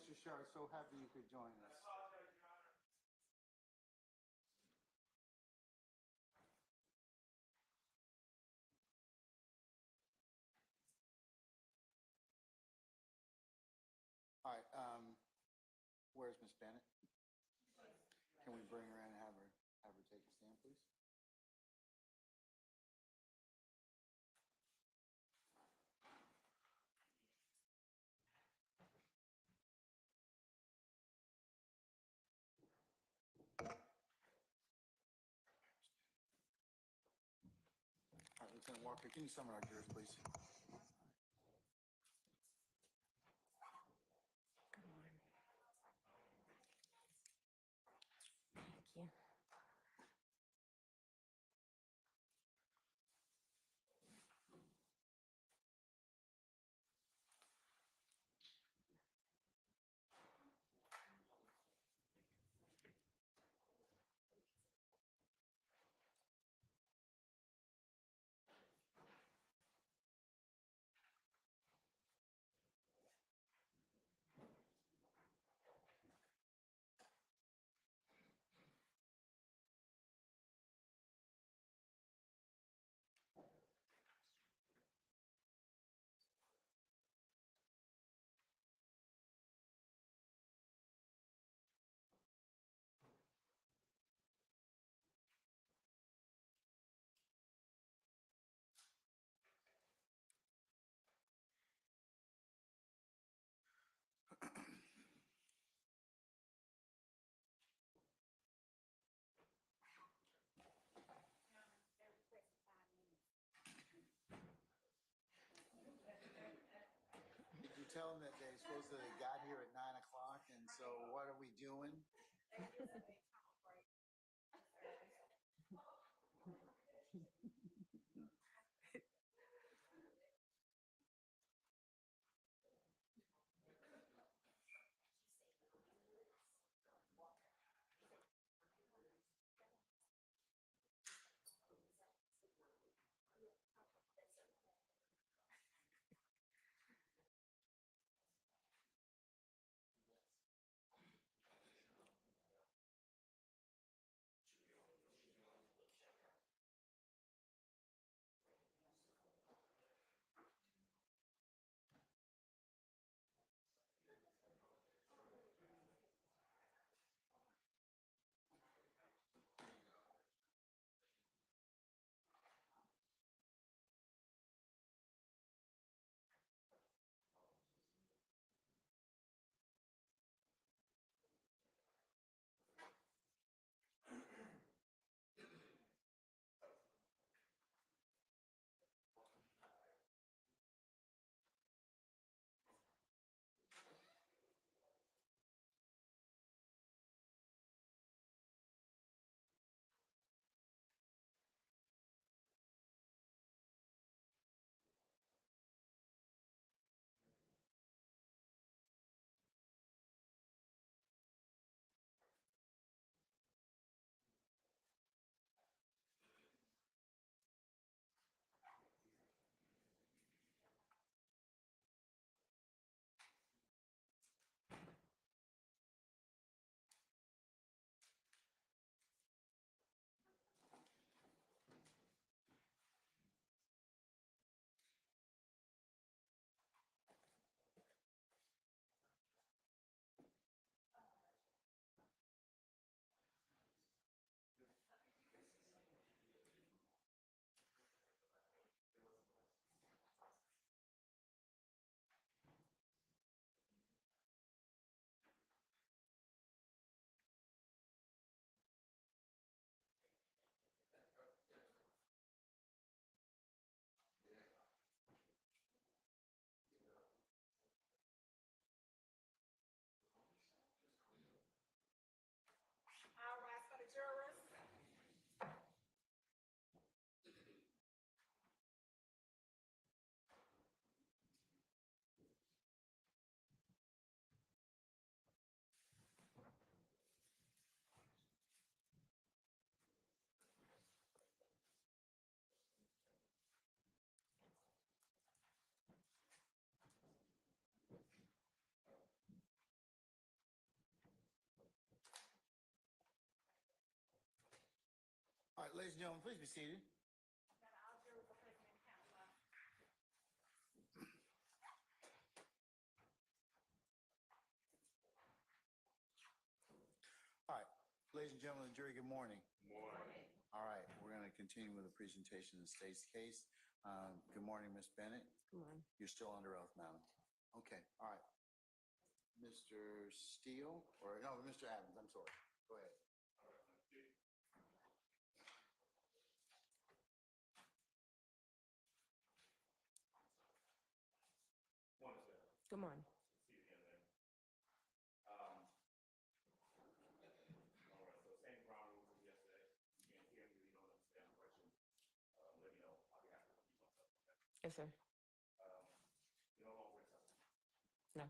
Mr. Shar. So happy you could join us. All right. Where's Miss Bennett? Can we bring her in and have her take a stand, please? All right, Lieutenant Walker, can you summon our jurors, please? Thank you. Did you tell them that they supposedly got here at 9 o'clock, and so what are we doing? gentlemen, please be seated. All right, ladies and gentlemen of the jury, good morning. Good morning. All right, we're going to continue with the presentation of the state's case. Good morning, Ms. Bennett. Good morning. You're still under oath, madam. Okay, all right. Mr. Steele, or no, Mr. Adams, I'm sorry. Go ahead. Good morning. See you again, man. All right, so same ground rules as yesterday. You can't hear me, you don't understand the question. Let me know. I'll be happy to repeat myself. Okay? Yes, sir. You no longer in custody. No.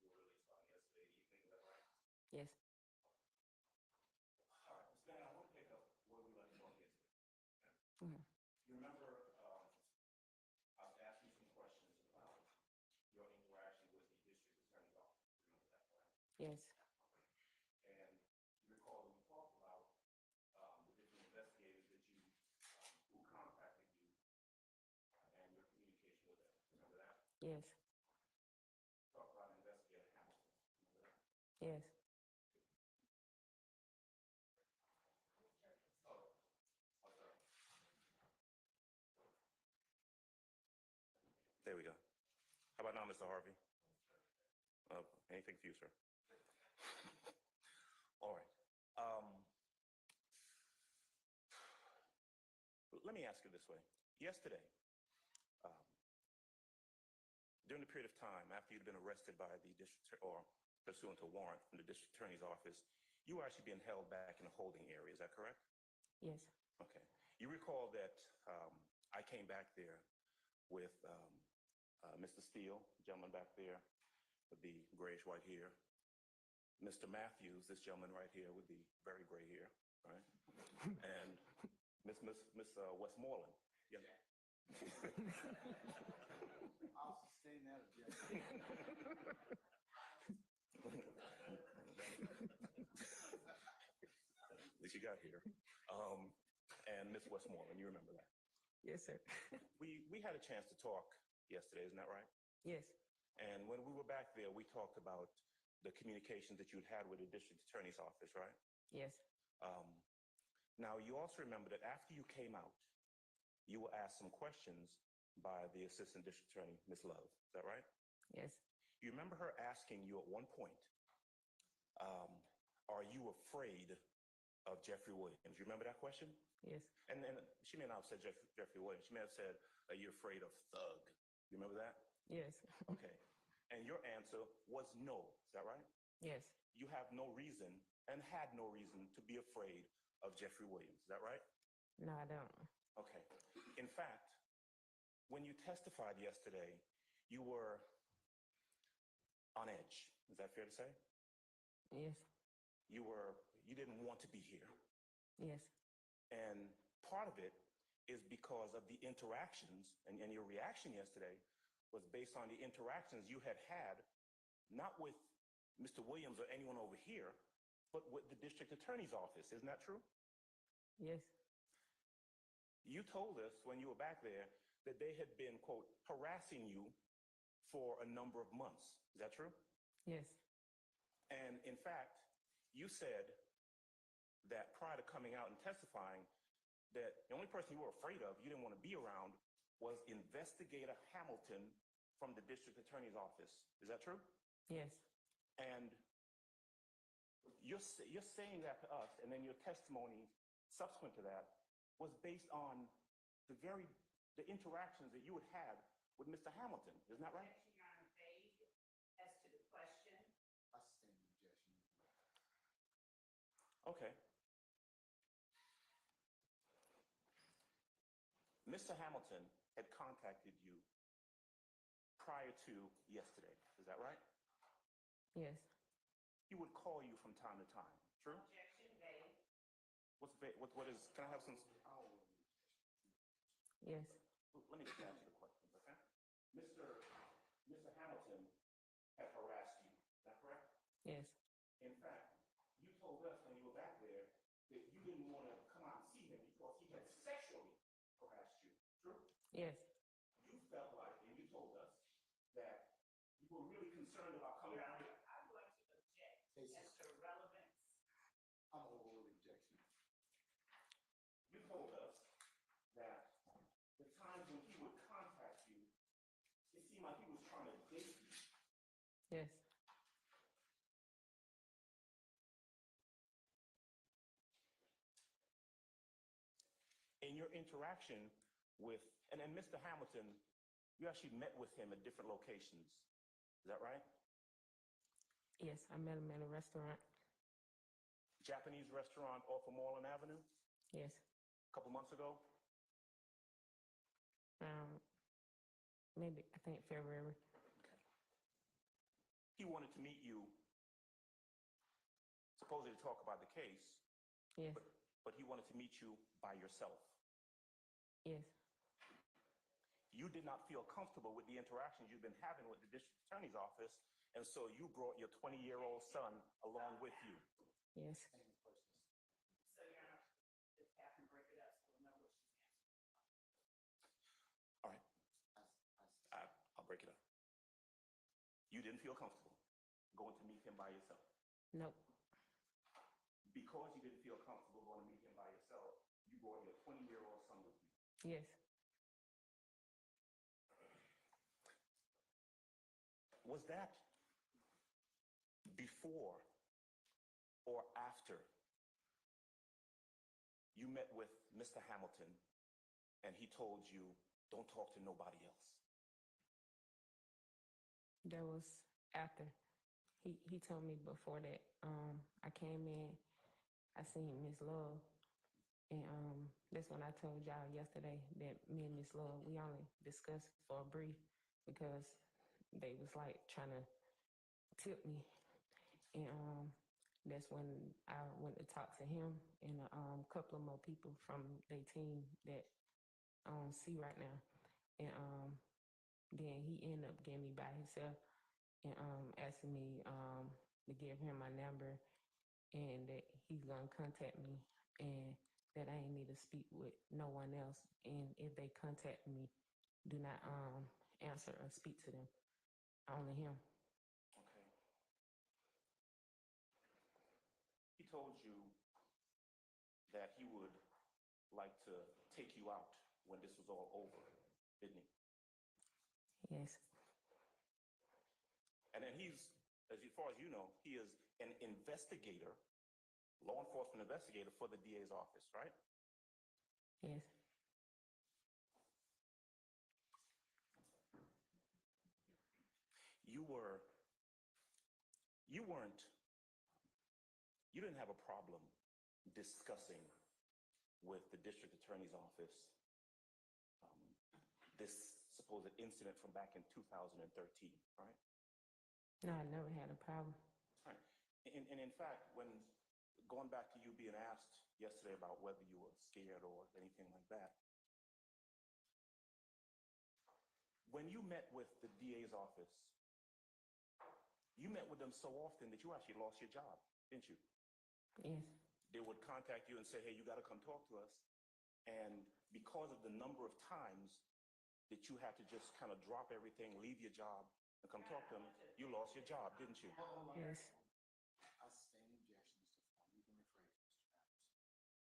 You were released on yesterday evening, is that right? Yes. All right, Ms. Bennett, I want to pick up where we left off yesterday. Mhm. You remember I was asking some questions about your interaction with the district attorney's office. Remember that, right? Yes. And you recall that we talked about the different investigators that you, who contacted you and your communication with them. Remember that? Yes. Talk about Investigator Hamilton. Remember that? Yes. Oh, sorry. There we go. How about now, Mr. Harvey? Anything for you, sir? All right. Let me ask you this way. Yesterday, during the period of time after you'd been arrested by the district, or pursuant to warrant from the district attorney's office, you were actually being held back in a holding area. Is that correct? Yes. Okay. You recall that I came back there with Mr. Steele, gentleman back there with the grayish-white hair, Mr. Matthews, this gentleman right here with the very gray hair, right? And Miss Westmoreland. Yeah. I'll sustain that objection. At least you got here. And Miss Westmoreland, you remember that? Yes, sir. We had a chance to talk yesterday, isn't that right? Yes. And when we were back there, we talked about the communications that you'd had with the district attorney's office, right? Yes. Now, you also remember that after you came out, you were asked some questions by the assistant district attorney, Ms. Love. Is that right? Yes. You remember her asking you at one point, are you afraid of Jeffrey Williams? You remember that question? Yes. And then she may not have said Jeffrey Williams. She may have said, are you afraid of Thug? You remember that? Yes. Okay. And your answer was no. Is that right? Yes. You have no reason and had no reason to be afraid of Jeffrey Williams. Is that right? No, I don't. Okay. In fact, when you testified yesterday, you were on edge. Is that fair to say? Yes. You didn't want to be here. Yes. And part of it is because of the interactions, and your reaction yesterday was based on the interactions you had had, not with Mr. Williams or anyone over here, but with the district attorney's office. Isn't that true? Yes. You told us when you were back there that they had been, quote, harassing you for a number of months. Is that true? Yes. And in fact, you said that prior to coming out and testifying, that the only person you were afraid of, you didn't want to be around, was Investigator Hamilton from the district attorney's office. Is that true? Yes. And you're saying that to us, and then your testimony subsequent to that was based on the interactions that you had had with Mr. Hamilton. Isn't that right? As to the question. I sustain the objection. Okay. Mr. Hamilton had contacted you prior to yesterday. Is that right? Yes. He would call you from time to time. True? Objection made. Can I have some? Yes. Let me just ask you the questions, okay? Mr. Hamilton had harassed you. Is that correct? Yes. In fact, you told us when you were back there that you didn't want to come out and see him because he had Yes. You felt like, and you told us, that you were really concerned about coming out here. I'm going to object Cases. as to relevance. I'm overruled objection. You told us that the times when he would contact you, it seemed like he was trying to date you. Yes. In your interaction with, and Mr. Hamilton, you actually met with him at different locations. Is that right? Yes. I met him at a restaurant. Japanese restaurant off of Moreland Avenue Yes. a couple months ago. Maybe, I think February. He wanted to meet you, supposedly to talk about the case, Yes. but he wanted to meet you by yourself. Yes. You did not feel comfortable with the interactions you've been having with the district attorney's office, and so you brought your 20-year-old son along with you. Yes. So Your Honor, just have him break it up so we'll know what she's answering. All right, I'll break it up. You didn't feel comfortable going to meet him by yourself. Nope. Because you didn't feel comfortable going to meet him by yourself, you brought your 20-year-old son with you. Yes. Was that before or after you met with Mr. Hamilton and he told you, don't talk to nobody else? That was after. He told me before that. I came in, I seen Miss Love, and that's when I told y'all yesterday that me and Miss Love, we only discussed for a brief because they was like trying to tip me, and that's when I went to talk to him and a couple of more people from their team that I don't see right now, and then he ended up getting me by himself and asking me to give him my number and that he's gonna contact me and that I ain't need to speak with no one else, and if they contact me, do not answer or speak to them. Only him. Okay. He told you that he would like to take you out when this was all over, didn't he? Yes. And then he's, as far as you know, he is an investigator, law enforcement investigator for the DA's office, right? Yes. You didn't have a problem discussing with the district attorney's office this supposed incident from back in 2013, right? No, I never had a problem. Right. And in fact, when going back to you being asked yesterday about whether you were scared or anything like that, when you met with the DA's office, you met with them so often that you actually lost your job, didn't you? Yes. They would contact you and say, hey, you got to come talk to us. And because of the number of times that you had to just kind of drop everything, leave your job, and come talk to them, you lost your job, didn't you? Yes. I sustain objection, Mr. Fulton. You can rephrase, Mr. Adams.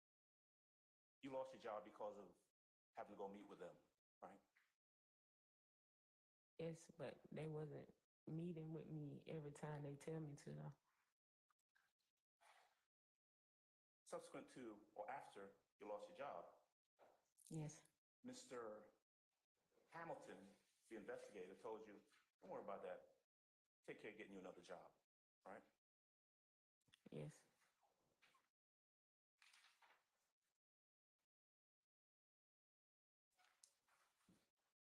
You lost your job because of having to go meet with them, right? Yes, but they wasn't meeting with me every time they tell me to, though. Subsequent to or after you lost your job, Yes. Mr. Hamilton, the investigator, told you, don't worry about that. Take care of getting you another job, right? Yes.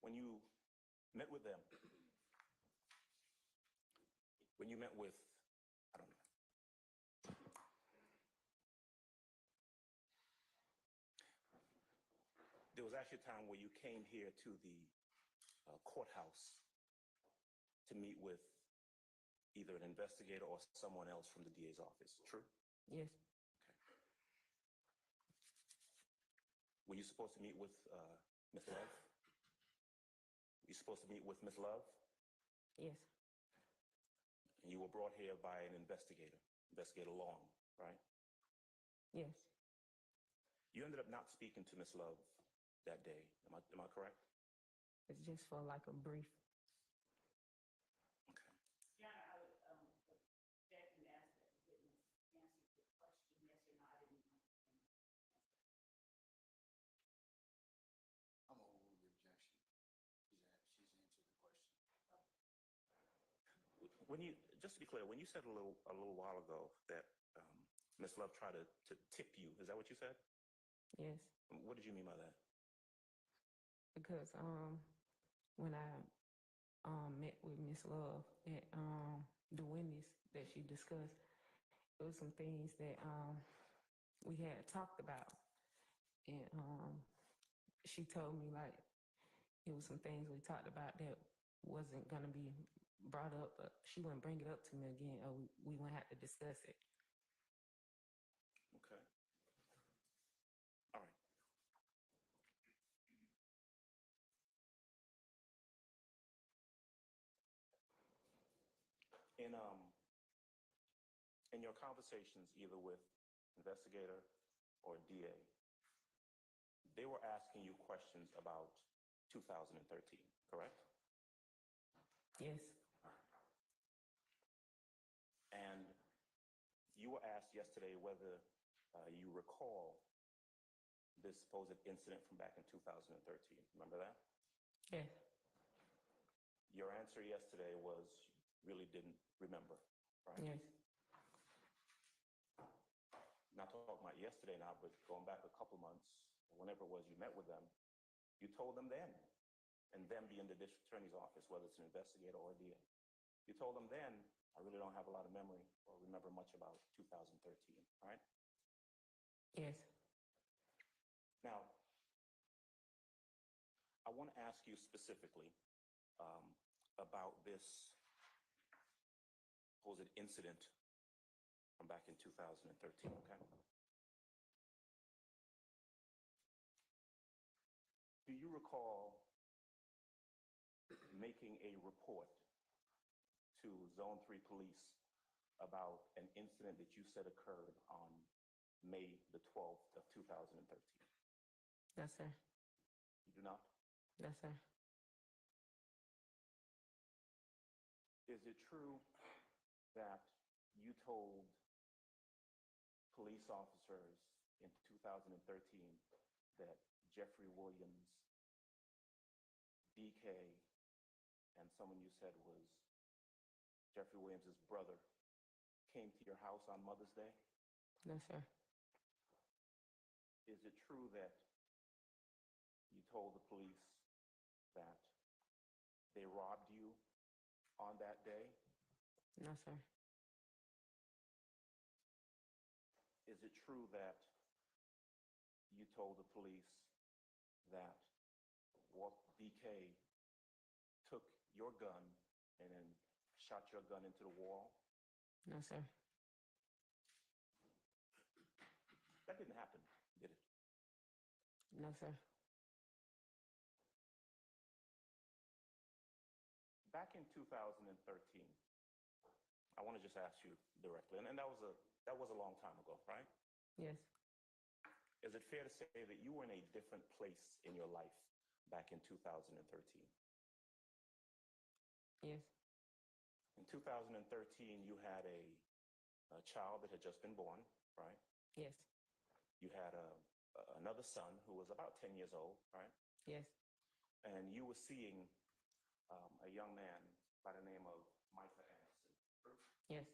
When you met with them, when you met with, I don't know, there was actually a time where you came here to the courthouse to meet with either an investigator or someone else from the DA's office, true? Yes. Okay. Were you supposed to meet with Ms. Love? supposed to meet with Miss Love, Yes. and you were brought here by an investigator, Investigator Long, right? Yes. You ended up not speaking to Miss Love that day. Am I correct? It's just for like a brief. Okay. Your Honor, I would, object and ask that the witness answer the question, yes or no, I didn't know. I'm gonna overrule the objection. She's answered the question. When you, just to be clear, when you said a little while ago that Miss Love tried to tip you, is that what you said? Yes. What did you mean by that? Because when I met with Miss Love at the witness that she discussed, it was some things that we had talked about, and she told me like it was some things we talked about that wasn't gonna be brought up, but she wouldn't bring it up to me again, or we wouldn't have to discuss it. Okay. All right. In your conversations, either with investigator or DA, they were asking you questions about 2013, correct? Yes. And you were asked yesterday whether you recall this supposed incident from back in 2013. Remember that? Yes. Your answer yesterday was really didn't remember, right? Yes. Not talking about yesterday now, but going back a couple months, whenever it was you met with them, you told them then, and them being the district attorney's office, whether it's an investigator or a DA, you told them then, I really don't have a lot of memory or remember much about 2013, right? Yes. Now, I want to ask you specifically about this supposed incident from back in 2013, okay? Do you recall making a report to Zone 3 Police about an incident that you said occurred on May the 12th of 2013? Yes, sir. You do not? Yes, sir. Is it true that you told police officers in 2013 that Jeffrey Williams, DK, and someone you said was Jeffrey Williams' brother came to your house on Mother's Day? Yes, sir. Is it true that you told the police that they robbed you on that day? No, sir. Is it true that you told the police that DK took your gun and then shot your gun into the wall? No, sir. That didn't happen, did it? No, sir. Back in 2013, I want to just ask you directly, and that was a long time ago, right? Yes. Is it fair to say that you were in a different place in your life back in 2013? Yes. In 2013, you had a child that had just been born, right? Yes. You had another son who was about 10 years old, right? Yes. And you were seeing a young man by the name of Micah Anderson. True? Yes.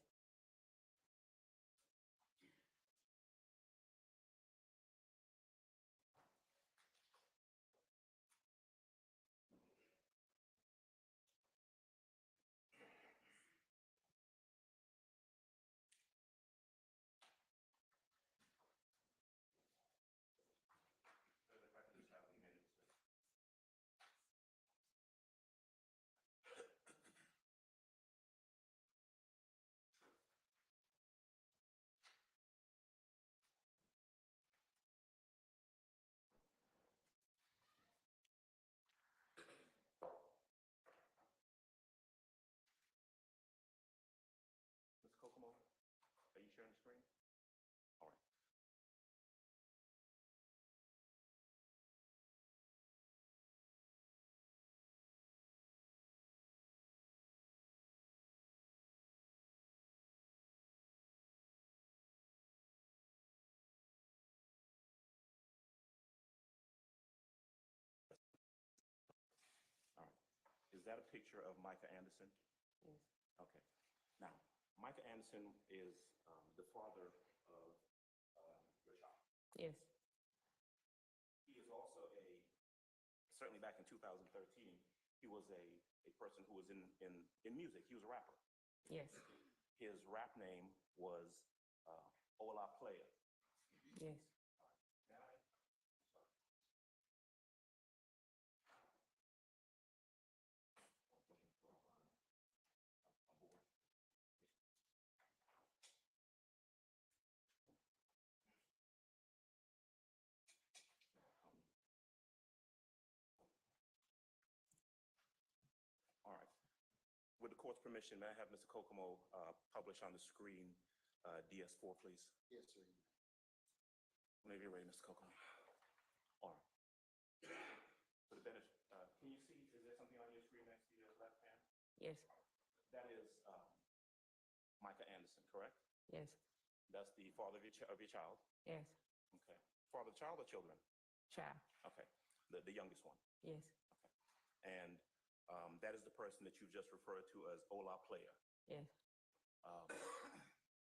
that a picture of Micah Anderson? Yes. Okay. Now, Micah Anderson is the father of your child. Yes. He is also certainly back in 2013, he was a person who was in music. He was a rapper. Yes. His rap name was Ola Player. Yes. All right. With the court's permission, may I have Mr. Kokomo publish on the screen DS4, please? Yes, sir. Whenever you're ready, Mr. Kokomo. All right. For the benefit, can you see, is there something on your screen next to your left hand? Yes. That is Micah Anderson, correct? Yes. That's the father of your child? Yes. Okay. Father of child or children? Child. Okay. The youngest one? Yes. Okay. And that is the person that you just referred to as Ola Player. Yes.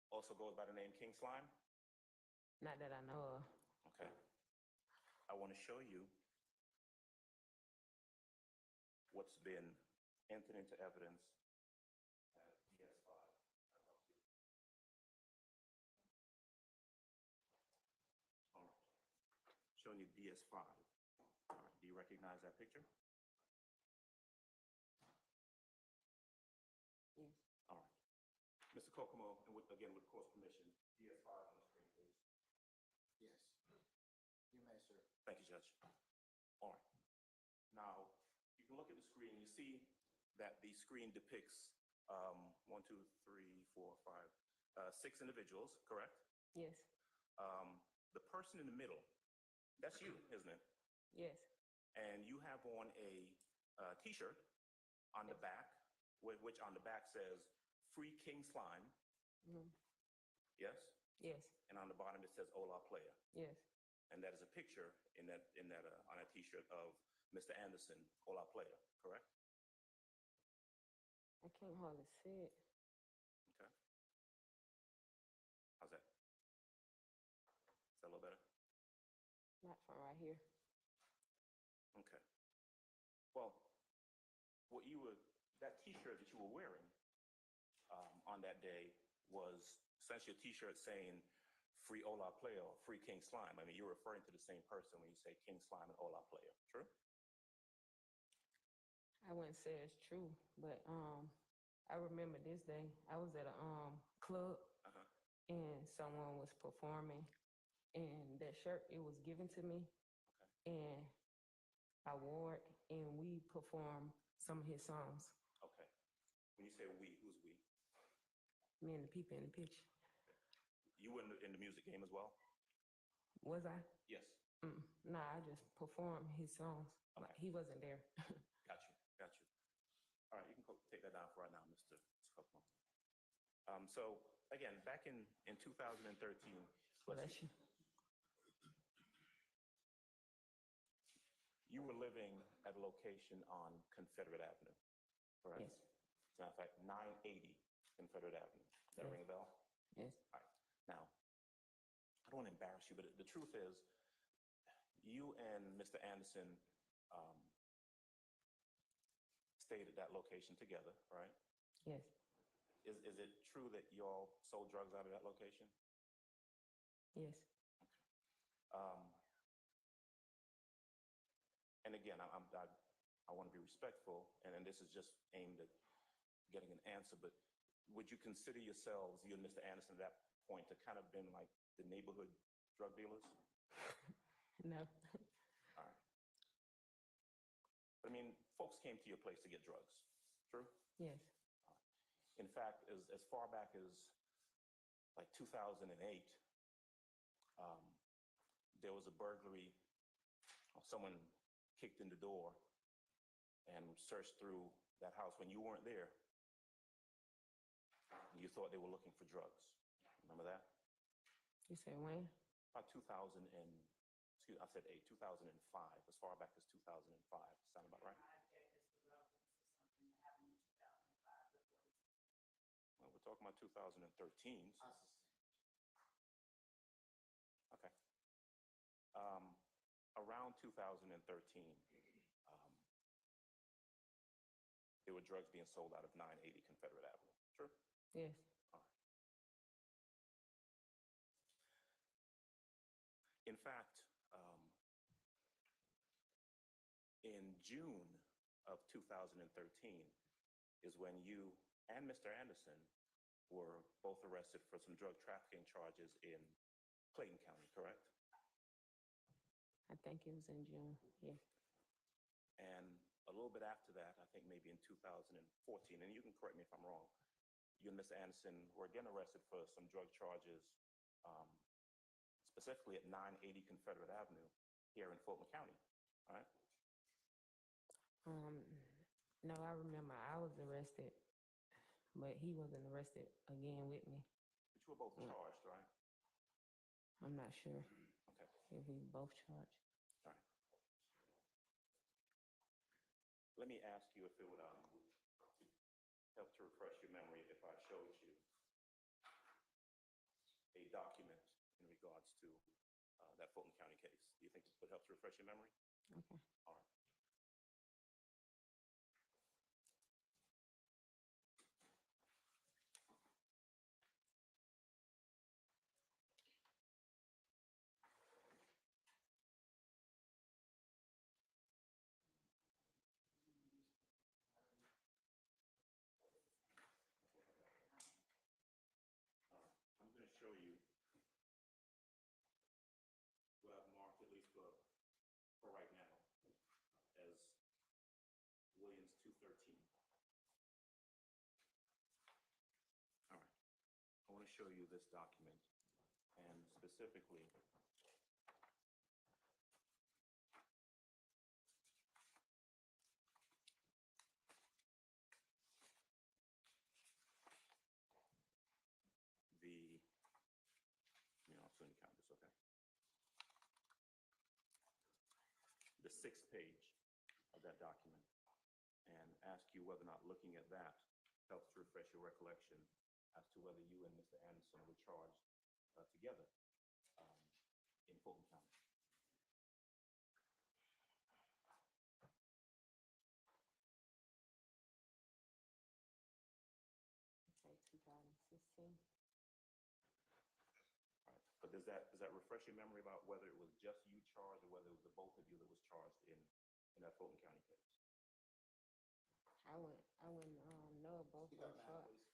Also goes by the name King Slime? Not that I know of. Okay. I want to show you what's been entered into evidence as DS5. All right. Showing you DS5. All right. Do you recognize that picture? Yes. All right. Mr. Kokomo, and again, with court's permission, DS5 on the screen, please. Yes. You may, sir. Thank you, Judge. All right. Now, you can look at the screen. You see that the screen depicts 1, 2, 3, 4, 5, 6 individuals, correct? Yes. The person in the middle, that's you, isn't it? Yes. And you have on a T-shirt on the back, which on the back says, Free King Slime. Mm-hmm. Yes? Yes. And on the bottom it says Ola Player. Yes. And that is a picture on that T-shirt of Mr. Anderson, Ola Player, correct? I can't hardly see it. Okay. How's that? Is that a little better? Not from right here. Okay. Well, that T-shirt that you were wearing on that day was essentially a T-shirt saying Free Ola Player or Free King Slime. I mean, you're referring to the same person when you say King Slime and Ola Player, true? I wouldn't say it's true, but I remember this day. I was at a club and someone was performing, and that shirt, it was given to me, and I wore it, and we performed some of his songs. Okay. When you say we, who's we? Me and the people in the picture. You were in the music game as well? Was I? Yes. Nah, I just performed his songs. Okay. Like, he wasn't there. Got you. All right, you can take that down for right now, Mr. Kokomo. So, again, back in 2013, Bless you. you were living at a location on Confederate Avenue, correct? Yes. As a matter of fact, 980 Confederate Avenue. Does that ring a bell? Yes. All right. Now, I don't want to embarrass you, but the truth is, you and Mr. Anderson stayed at that location together, right? Yes. Is it true that you all sold drugs out of that location? Yes. And again, I want to be respectful, and this is just aimed at getting an answer, but would you consider yourselves, you and Mr. Anderson at that point, to kind of been like the neighborhood drug dealers? No. All right. But I mean, folks came to your place to get drugs, true? Yes. In fact, as far back as like 2008, there was a burglary. Someone kicked in the door and searched through that house when you weren't there. You thought they were looking for drugs. Remember that? You said when? About 2005, as far back as 2005. Sound about right? talking about 2013s. Okay. Around 2013, there were drugs being sold out of 980 Confederate Avenue. True? Yes. All right. In fact, in June of 2013 is when you and Mr. Anderson were both arrested for some drug trafficking charges in Clayton County, correct? I think it was in June. Yeah. And a little bit after that, I think maybe in 2014, and you can correct me if I'm wrong, you and Mr. Anderson were again arrested for some drug charges, specifically at 980 Confederate Avenue here in Fulton County, all right? No, I remember I was arrested, but he wasn't arrested again with me. But you were both charged, right? I'm not sure Okay. if we both charged. All right. Let me ask you if it would help to refresh your memory if I showed you a document in regards to that Fulton County case. Do you think this would help to refresh your memory? Okay. All right. I'm going to show you what I've marked, at least for right now, as Williams 213. All right. I want to show you this document, and specifically I'll soon count this, okay? The 6th page of that document, and ask you whether or not looking at that helps to refresh your recollection as to whether you and Mr. Anderson were charged together in Fulton County. Okay, 2016. But does that refresh your memory about whether it was just you charged or whether it was the both of you that was charged in that Fulton County case? I wouldn't know if both were charged.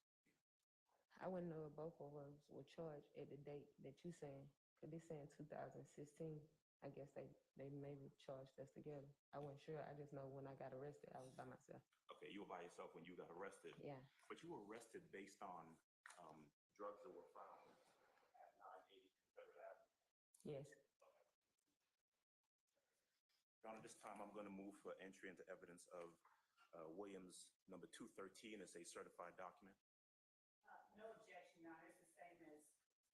I wouldn't know if both of us were charged at the date that you saying. Cause they saying 2016. I guess they maybe charged us together. I wasn't sure. I just know when I got arrested, I was by myself. Okay, you were by yourself when you got arrested. Yeah. But you were arrested based on drugs that were found at 980 Confederate Avenue. Yes. Your Honor, this time I'm going to move for entry into evidence of Williams number 213 as a certified document. No objection, Your Honor. It's the same as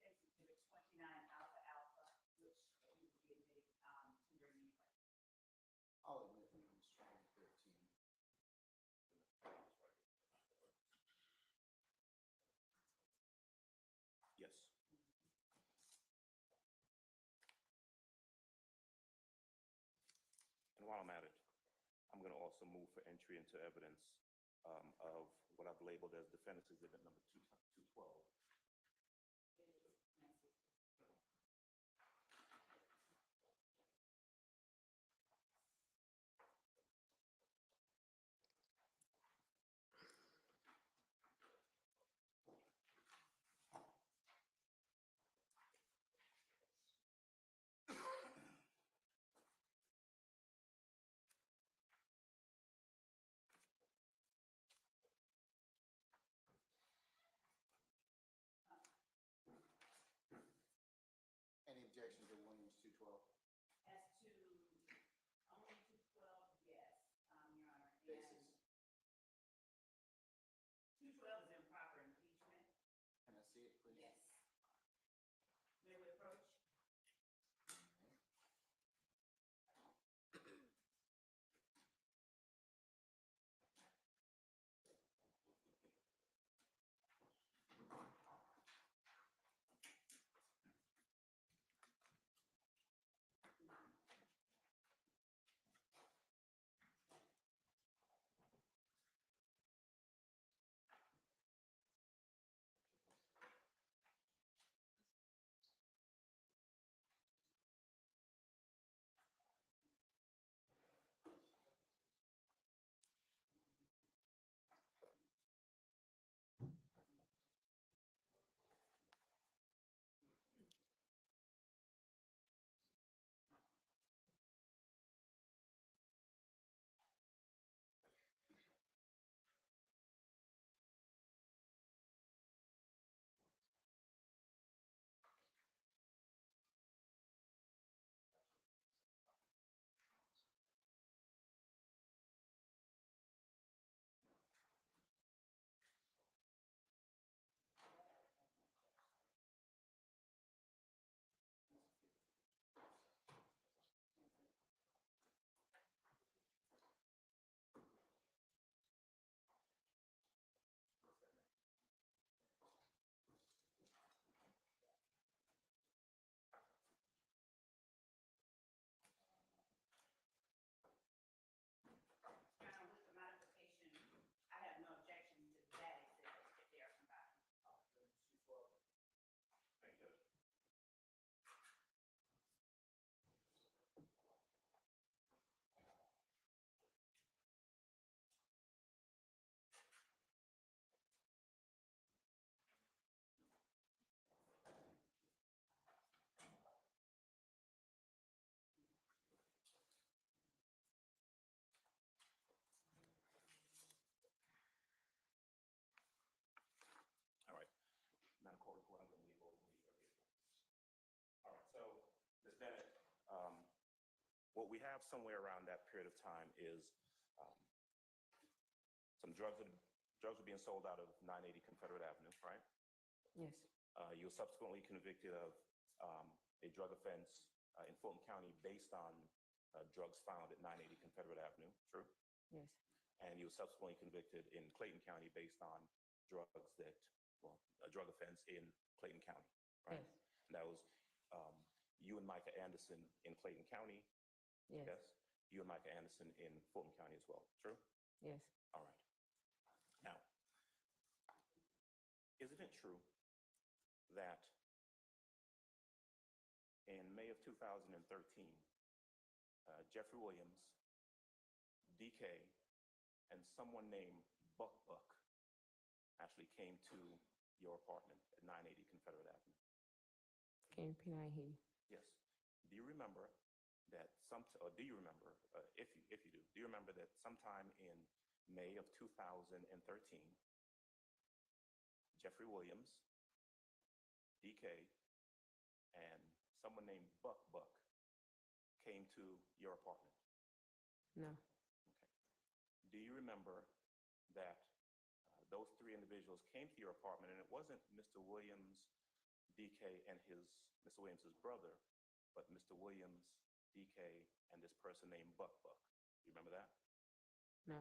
Exhibit 29 Alpha Alpha, which we will be admitting tender anyway. I'll admit we was trying 13. Yes. And while I'm at it, I'm going to also move for entry into evidence of what I've labeled as Defendant's Exhibit number 212. what we have somewhere around that period of time is um, some drugs were being sold out of 980 Confederate Avenue, right? Yes. You were subsequently convicted of a drug offense in Fulton County based on drugs found at 980 Confederate Avenue, true? Yes. And you were subsequently convicted in Clayton County based on drugs that, well, a drug offense in Clayton County, right? Yes. And that was you and Micah Anderson in Clayton County. Yes. Yes. You and Micah Anderson in Fulton County as well, true? Yes. All right. Now, isn't it true that in May of 2013, Jeffrey Williams, DK, and someone named Buck actually came to your apartment at 980 Confederate Avenue? Can you repeat? I hear you. Yes. Do you remember that do you remember, if you do you remember that sometime in May of 2013, Jeffrey Williams, DK, and someone named Buck came to your apartment? No. Okay. Do you remember that those three individuals came to your apartment, and it wasn't Mr. Williams, DK, and Mr. Williams' brother, but Mr. Williams, DK, and this person named Buck? Do you remember that? No.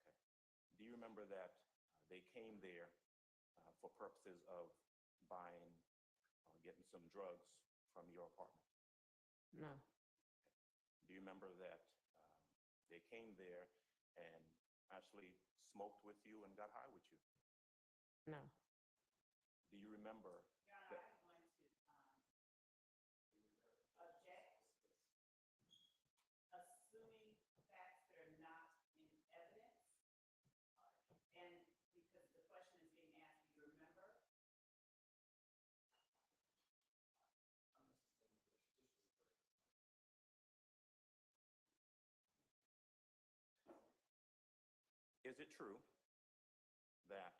Okay. Do you remember that they came there for purposes of buying or getting some drugs from your apartment? No. Do you remember that they came there and actually smoked with you and got high with you? No. Do you remember Your Honor, that? I'm going to object, assuming facts that are not in evidence, and because the question is being asked, do you remember? Is it true that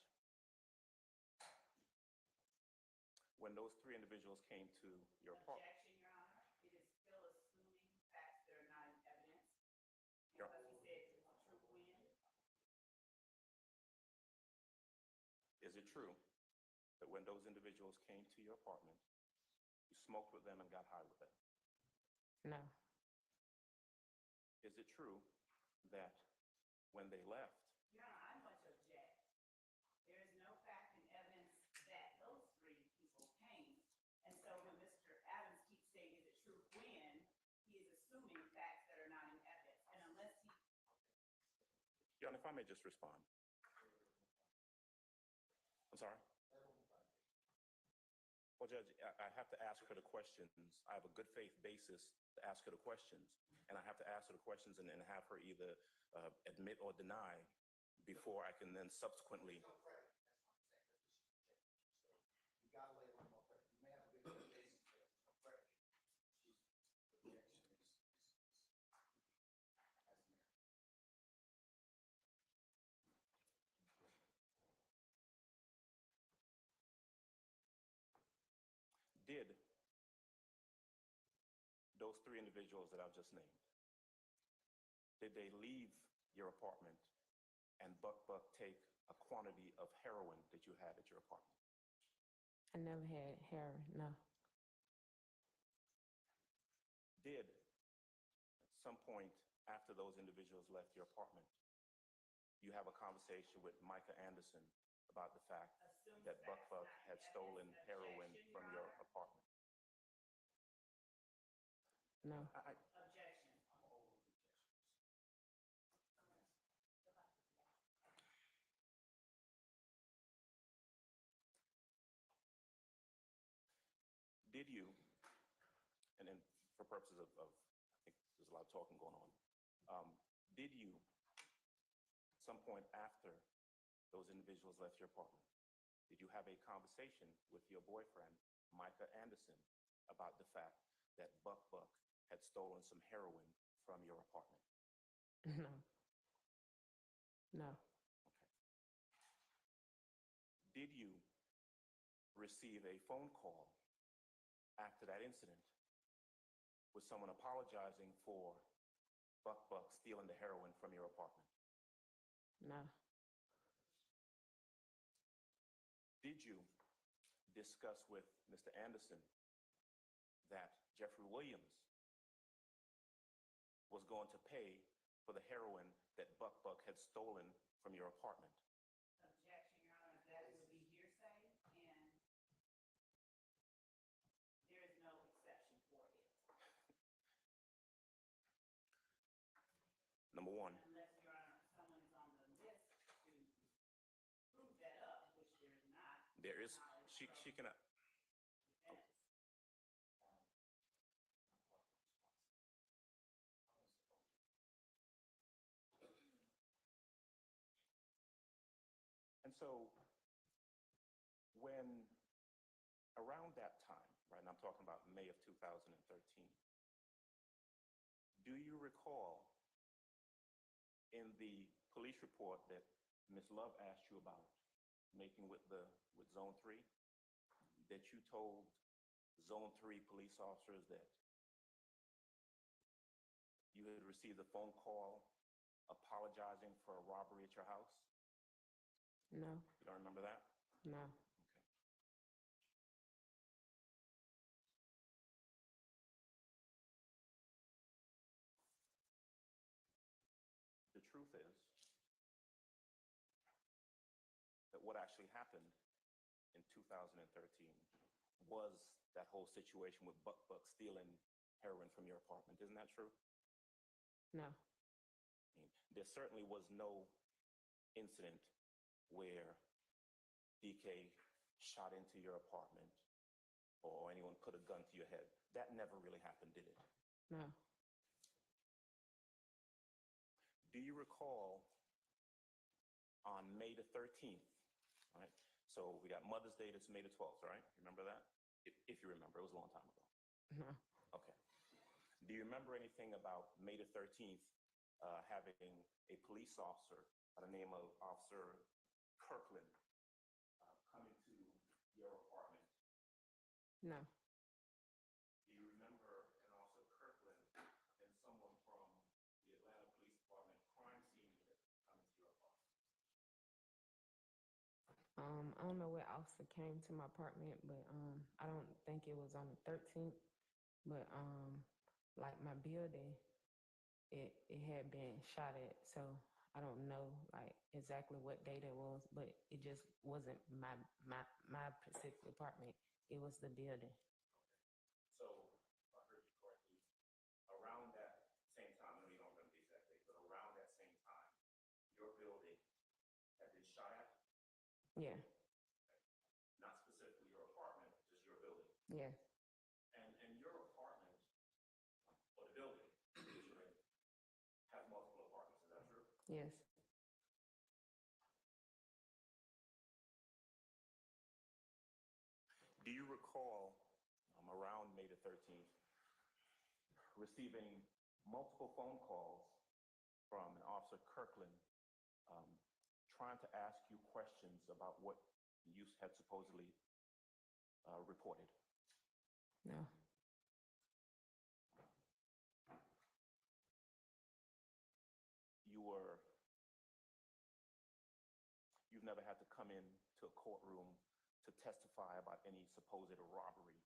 when those three individuals came to your apartment? Objection, Your Honor. It is still assuming facts that are not in evidence. Your- Because he said it was a true win. Is it true that when those individuals came to your apartment, you smoked with them and got high with them? No. Is it true that when they left, Your Honor, I'm going to object. There is no fact in evidence that those three people came. And so when Mr. Adams keeps saying, is it true when, he is assuming facts that are not in evidence. And unless he, Your Honor, if I may just respond. I'm sorry? Well, Judge, I have to ask her the questions. I have a good faith basis to ask her the questions, and I have to ask her the questions and then have her either admit or deny before I can then subsequently. No credit. That's what I'm saying. That's what she should check. You gotta lay a little more credit. You may have a good basis, but there's no credit. Did those three individuals that I've just named, did they leave your apartment and Buck take a quantity of heroin that you had at your apartment? I never had heroin. No. Did, at some point after those individuals left your apartment, you have a conversation with Micah Anderson about the fact assume that Buck facts not in had stolen evidence. heroin Objection, from Your your Honor. apartment? No. Objection. Did you, and then for purposes of I think there's a lot of talking going on, did you, at some point after those individuals left your apartment, did you have a conversation with your boyfriend, Micah Anderson, about the fact that Buck had stolen some heroin from your apartment? No. No. Did you receive a phone call after that incident with someone apologizing for Buck stealing the heroin from your apartment? No. Did you discuss with Mr. Anderson that Jeffrey Williams was going to pay for the heroin that Buck had stolen from your apartment? Objection, Your Honor, that would be hearsay, and there is no exception for it. Number one, Unless, Your Honor, someone is on the list to prove that up, which there is not. there is, she cannot. Defense. And so when around that time, right, and I'm talking about May of 2013, do you recall in the police report that Ms. Love asked you about making with Zone 3, that you told Zone 3 police officers that you had received a phone call apologizing for a robbery at your house? No. You don't remember that? No. The truth is that what actually happened in 2013 was that whole situation with Buck stealing heroin from your apartment. Isn't that true? No. I mean, there certainly was no incident where DK shot into your apartment or anyone put a gun to your head. That never really happened, did it? No. Do you recall on May the 13th, right? So we got Mother's Day, that's May the 12th, right? Remember that? If you remember, it was a long time ago. No. Okay. Do you remember anything about May the 13th having a police officer by the name of Officer Kirkland come into your apartment? No. Do you remember an Officer Kirkland and someone from the Atlanta Police Department crime scene unit come into your apartment? I don't know what officer came to my apartment, but I don't think it was on the 13th. But like my building, it had been shot at, so I don't know like exactly what date it was, but it just wasn't my specific apartment. It was the building. So, if I heard you correctly, around that same time, I know you don't remember the exact date, but around that same time, your building had been shot at? Yeah. Not specifically your apartment, just your building. Yeah. And your apartment, or the building that you're in, has multiple apartments, is that true? Yes. Do you recall around May the 13th receiving multiple phone calls from an Officer Kirkland trying to ask you questions about what you had supposedly reported? No. You've never had to come in to a courtroom to testify about any supposed robbery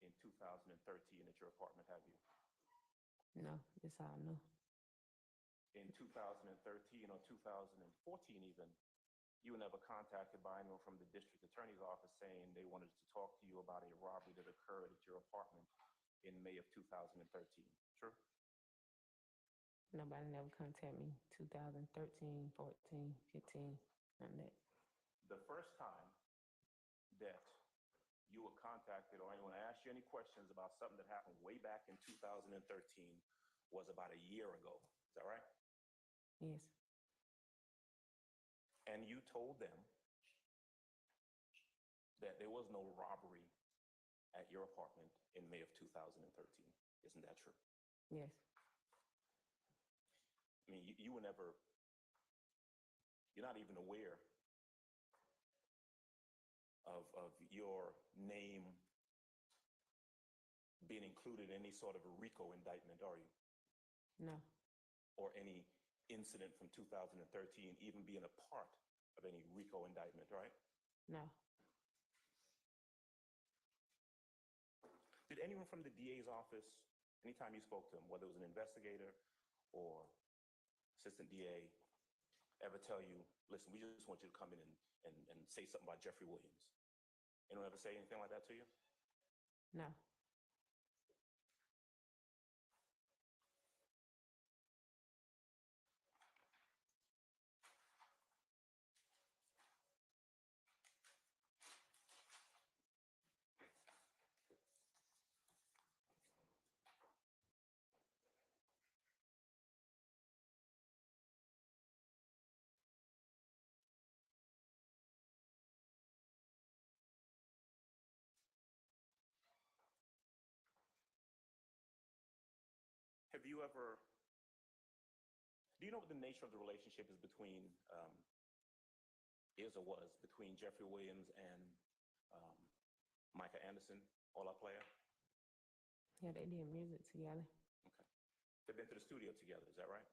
in 2013 at your apartment, have you? No. That's all I know. In 2013 or 2014 even, you were never contacted by anyone from the district attorney's office saying they wanted to talk to you about a robbery that occurred at your apartment in May of 2013, true? Nobody never contacted me. 2013, 14, 15, none of that. The first time that you were contacted or anyone asked you any questions about something that happened way back in 2013 was about a year ago. Is that right? Yes. And you told them that there was no robbery at your apartment in May of 2013. Isn't that true? Yes. I mean, you were never, you're not even aware of your name being included in any sort of a RICO indictment, are you? No, or any incident from 2013 even being a part of any RICO indictment, right? no, Did anyone from the DA's office, anytime you spoke to him, whether it was an investigator or assistant DA, ever tell you, listen, we just want you to come in and say something about Jeffrey Williams? Anyone ever say anything like that to you? no. Have you ever, do you know what the nature of the relationship is between, is or was, between Jeffrey Williams and Micah Anderson, All-Out Player? Yeah, they did music together. Okay. They've been to the studio together, is that right?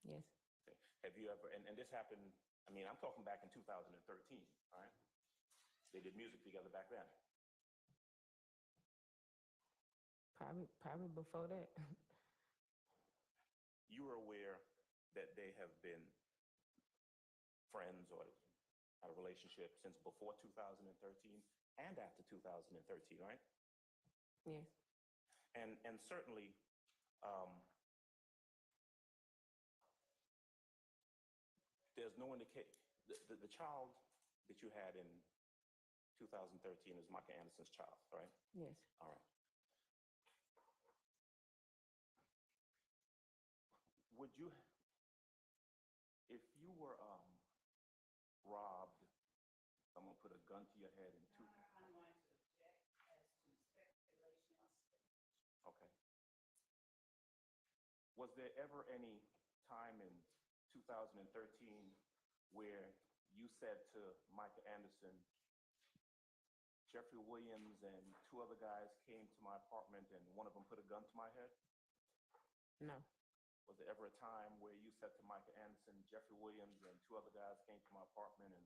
Yes. Okay. Have you ever, and this happened, I mean, I'm talking back in 2013, all right? They did music together back then. Probably before that. You were aware that they have been friends or had a relationship since before 2013 and after 2013, right? Yes. And certainly, there's no indication, the child that you had in 2013 is Micah Anderson's child, right? Yes. All right. Would you, if you were robbed, someone put a gun to your head in two... I'm going to object as to speculation on state. Okay. Was there ever any time in 2013 where you said to Micah Anderson, Jeffrey Williams and two other guys came to my apartment and one of them put a gun to my head? No. Was there ever a time where you said to Micah Anderson, Jeffrey Williams and two other guys came to my apartment and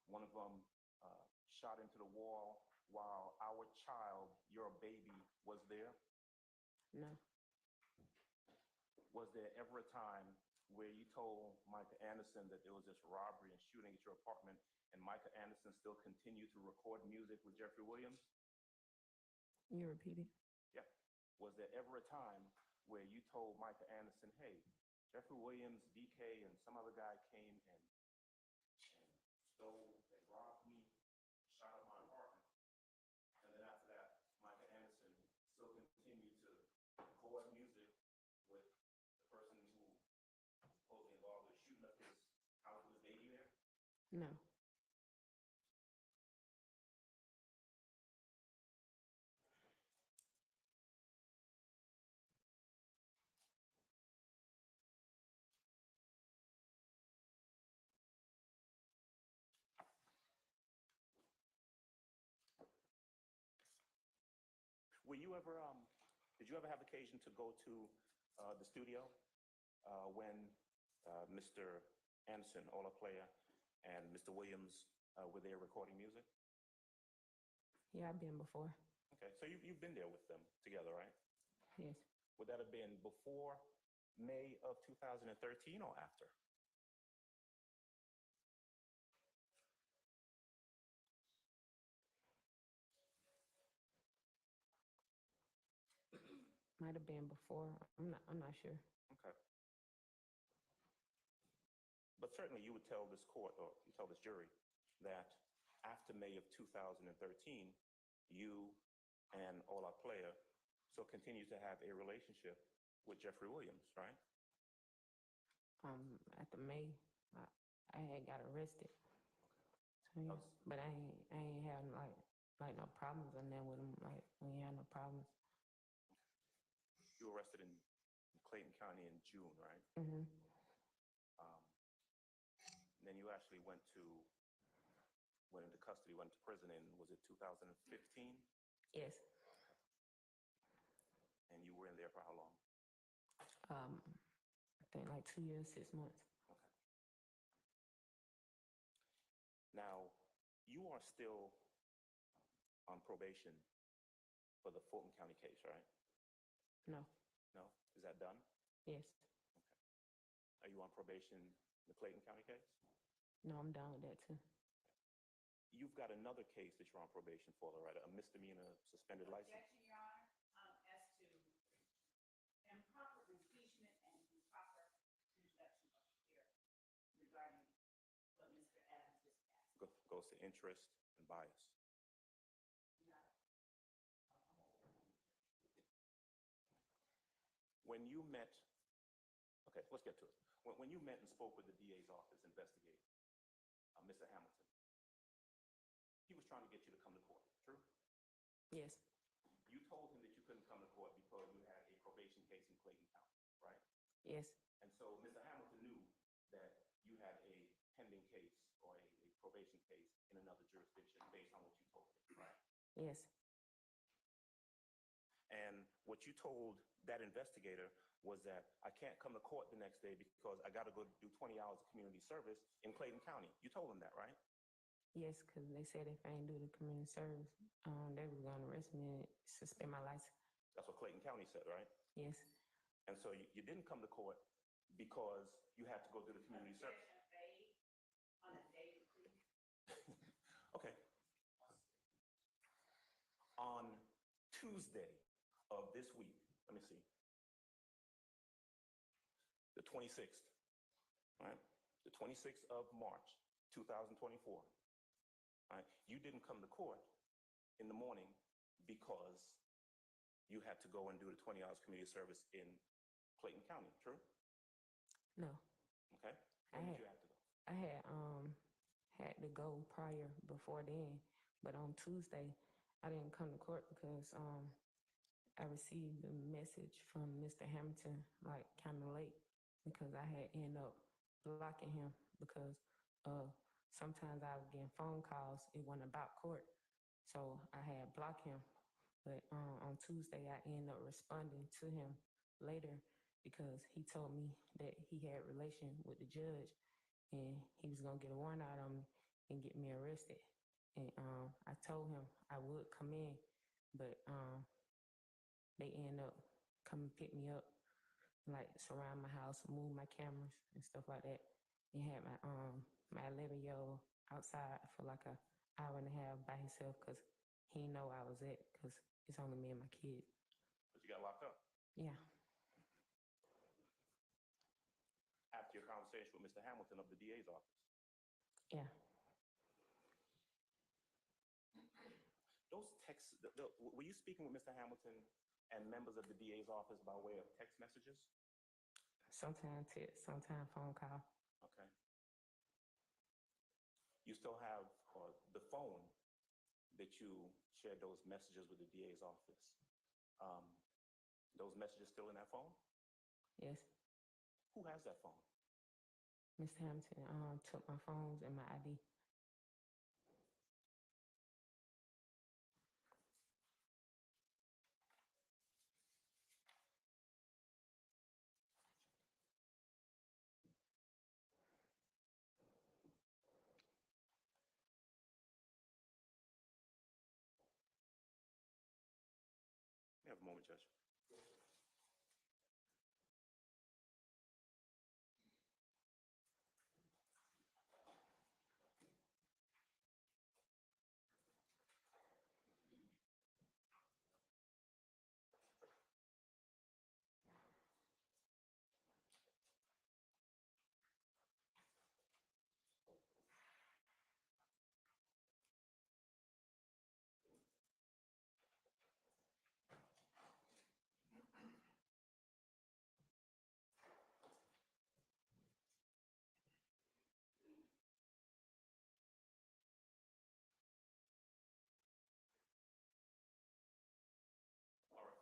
one of them shot into the wall while our child, your baby, was there? No. Was there ever a time where you told Micah Anderson that there was this robbery and shooting at your apartment and Micah Anderson still continued to record music with Jeffrey Williams? You repeat it? Yeah. Was there ever a time where you told Micah Anderson, hey, Jeffrey Williams, DK, and some other guy came and stole and robbed me, shot up my apartment, and then after that, Micah Anderson still continued to record music with the person who was supposedly involved with shooting up his house with his baby there? No. Were you ever, did you ever have occasion to go to the studio when Mr. Anderson, Ola Player, and Mr. Williams were there recording music? Yeah, I've been before. Okay, so you've been there with them together, right? Yes. Would that have been before May of 2013 or after? Might have been before. I'm not sure. Okay. But certainly you would tell this court, or you tell this jury, that after May of 2013, you and Ola Player still continue to have a relationship with Jeffrey Williams, right? After May, I had got arrested. So, yeah. But I ain't had like no problems or nothing with him. Like, we ain't had no problems. You were arrested in Clayton County in June, right? Mm-hmm. And then you actually went into custody, went to prison in, was it 2015? Yes. And you were in there for how long? I think like 2 years, 6 months. Okay. Now, you are still on probation for the Fulton County case, right? No. No? Is that done? Yes. Are you on probation in the Clayton County case? No, I'm done with that too. You've got another case that you're on probation for, right? A misdemeanor suspended license? Objection, Your Honor, as to improper impeachment and improper introduction of fear regarding what Mr. Adams just asked. Goes to interest and bias. When you met, okay, let's get to it. When you met and spoke with the DA's office investigating Mr. Hamilton, he was trying to get you to come to court, true? Yes. You told him that you couldn't come to court because you had a probation case in Clayton County, right? Yes. And so Mr. Hamilton knew that you had a pending case or a probation case in another jurisdiction based on what you told him, right? Yes. And what you told that investigator was that I can't come to court the next day because I got to go do 20 hours of community service in Clayton County. You told him that, right? Yes, because they said if I ain't do the community service, they were going to arrest me and suspend my license. That's what Clayton County said, right? Yes. And so you didn't come to court because you had to go do the community service. Objection made on a date, please. Okay. On Tuesday of this week, let me see, the 26th, right? The 26th of March, 2024, right? You didn't come to court in the morning because you had to go and do the 20 hours community service in Clayton County, true? No. Okay. When did you have to go? I had to go prior before then, but on Tuesday I didn't come to court because I received a message from Mr. Hamilton like kind of late because I had ended up blocking him because sometimes I was getting phone calls. It wasn't about court, so I had blocked him. But on Tuesday I ended up responding to him later because he told me that he had relation with the judge and he was gonna get a warrant out on me and get me arrested. And I told him I would come in, but they ended up coming pick me up, like surround my house, move my cameras and stuff like that, and had my 11-year-old outside for like an hour and a half by himself because he didn't know I was at because it's only me and my kid. But you got locked up? Yeah. After your conversation with Mr. Hamilton of the DA's office? Yeah. Those texts, were you speaking with Mr. Hamilton and members of the DA's office by way of text messages? Sometimes text, sometimes phone call. Okay. You still have the phone that you shared those messages with the DA's office. Those messages still in that phone? Yes. Who has that phone? Mr. Hamilton took my phones and my ID. We have a moment, Judge. All right.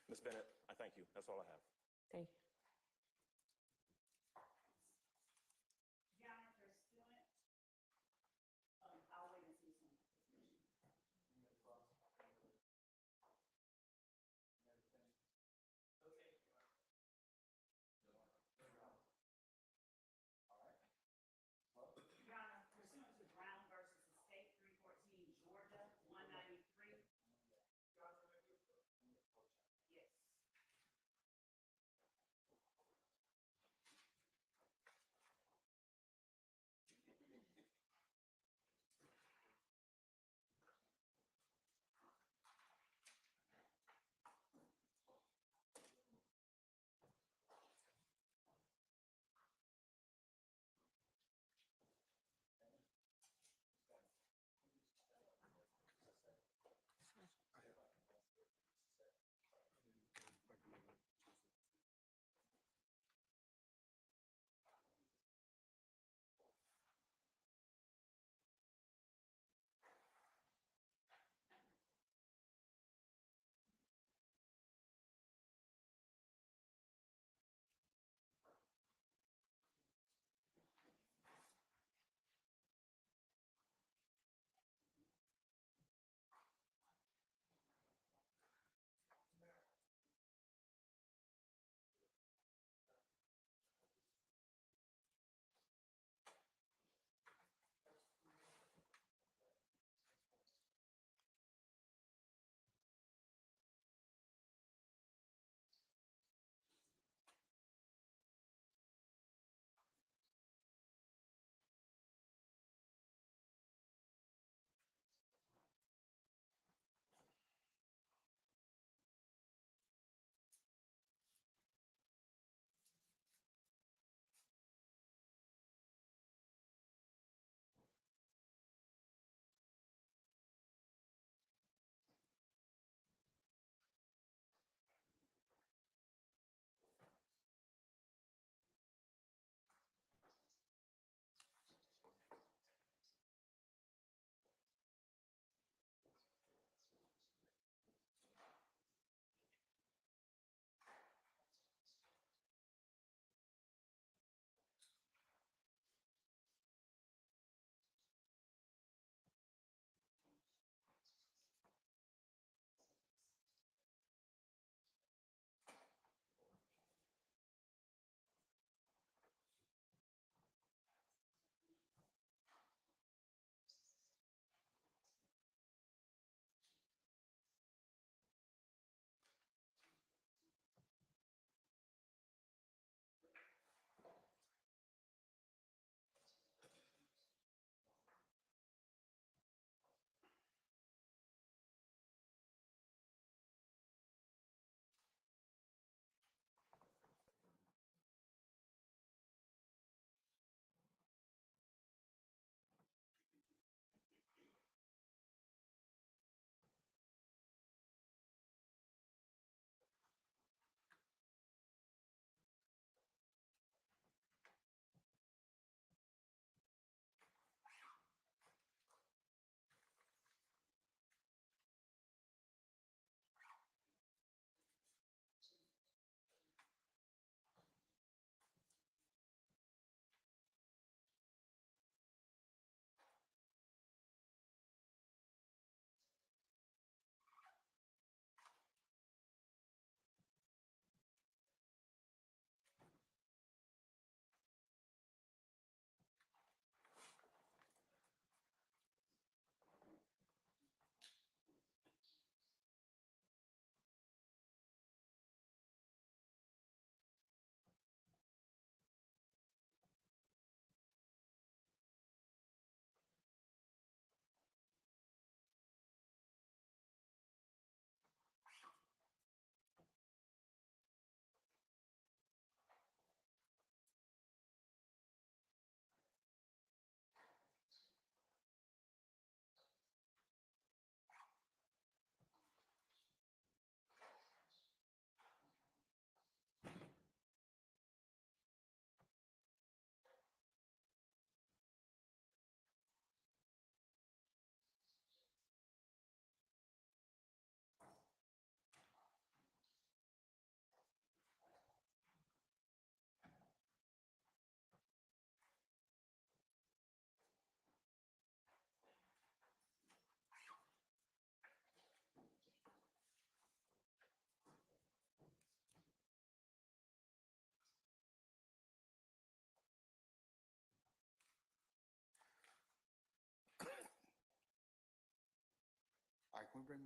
Ms. Bennett, I thank you. That's all I have. Thank you. Your Honor, pursuant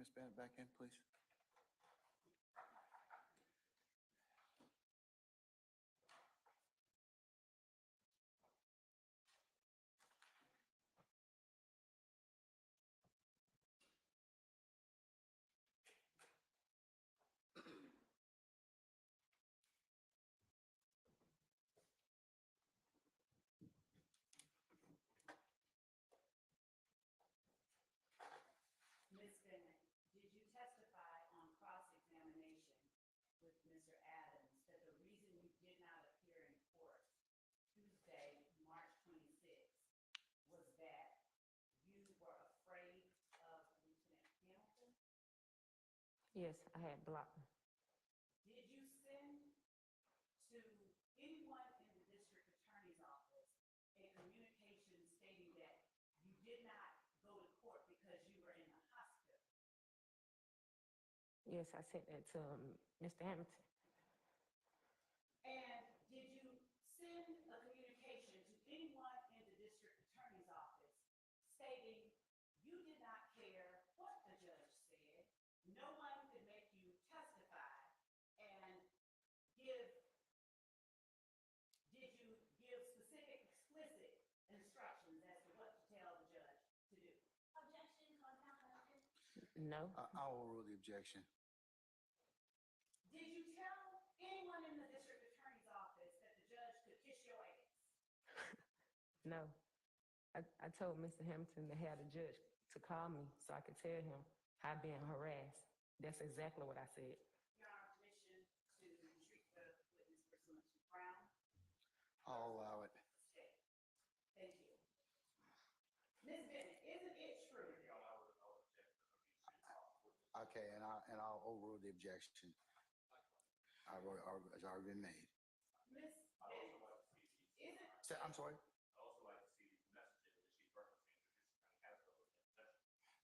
Ms. Bennett back in, please? Ms. Bennett, did you testify on cross-examination with Mr. Adams that the reason you did not appear in court Tuesday, March 26th, was that you were afraid of Lieutenant Hamilton? Yes, I had blocked him. Did you send to anyone in the district attorney's office a communication stating that you did not go to court because you were in the hospital? Yes, I sent that to Mr. Hamilton. And did you send a communication to anyone in the district attorney's office stating you did not care what the judge said, no one could make you testify, and did you give specific, explicit instructions as to what to tell the judge to do? Objection, No. I'll overrule the objection. Did you tell anyone in the district attorney's office that the judge could kiss your ass? No. I told Mr. Hamilton to have the judge to call me so I could tell him how I'm being harassed. That's exactly what I said. Your Honor, permission to treat the witness pursuant to Brown? I'll allow it. Okay. Thank you. Ms. Bennett, isn't it true? Okay, and I'll overrule the objection. It's already been made. Ms. Bennett, I'm sorry?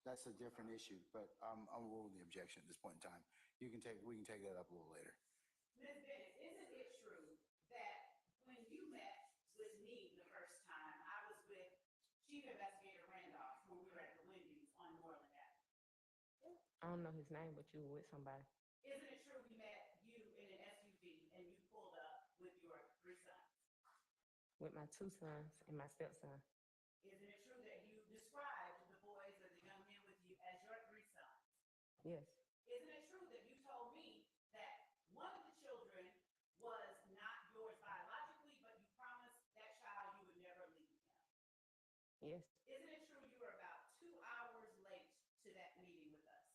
That's a different issue, but I'm overruling the objection at this point in time. We can take that up a little later. Ms. Bennett, isn't it true that when you met with me the first time, I was with Chief Investigator Randolph when we were at the Wendy's on Moreland Avenue? I don't know his name, but you were with somebody. Isn't it true we met you in an SUV and you pulled up with your 3 sons? With my 2 sons and my stepson. Isn't it true that you described the boys or the young men with you as your 3 sons? Yes. Isn't it true that you told me that one of the children was not yours biologically, but you promised that child you would never leave him? Yes. Isn't it true you were about 2 hours late to that meeting with us?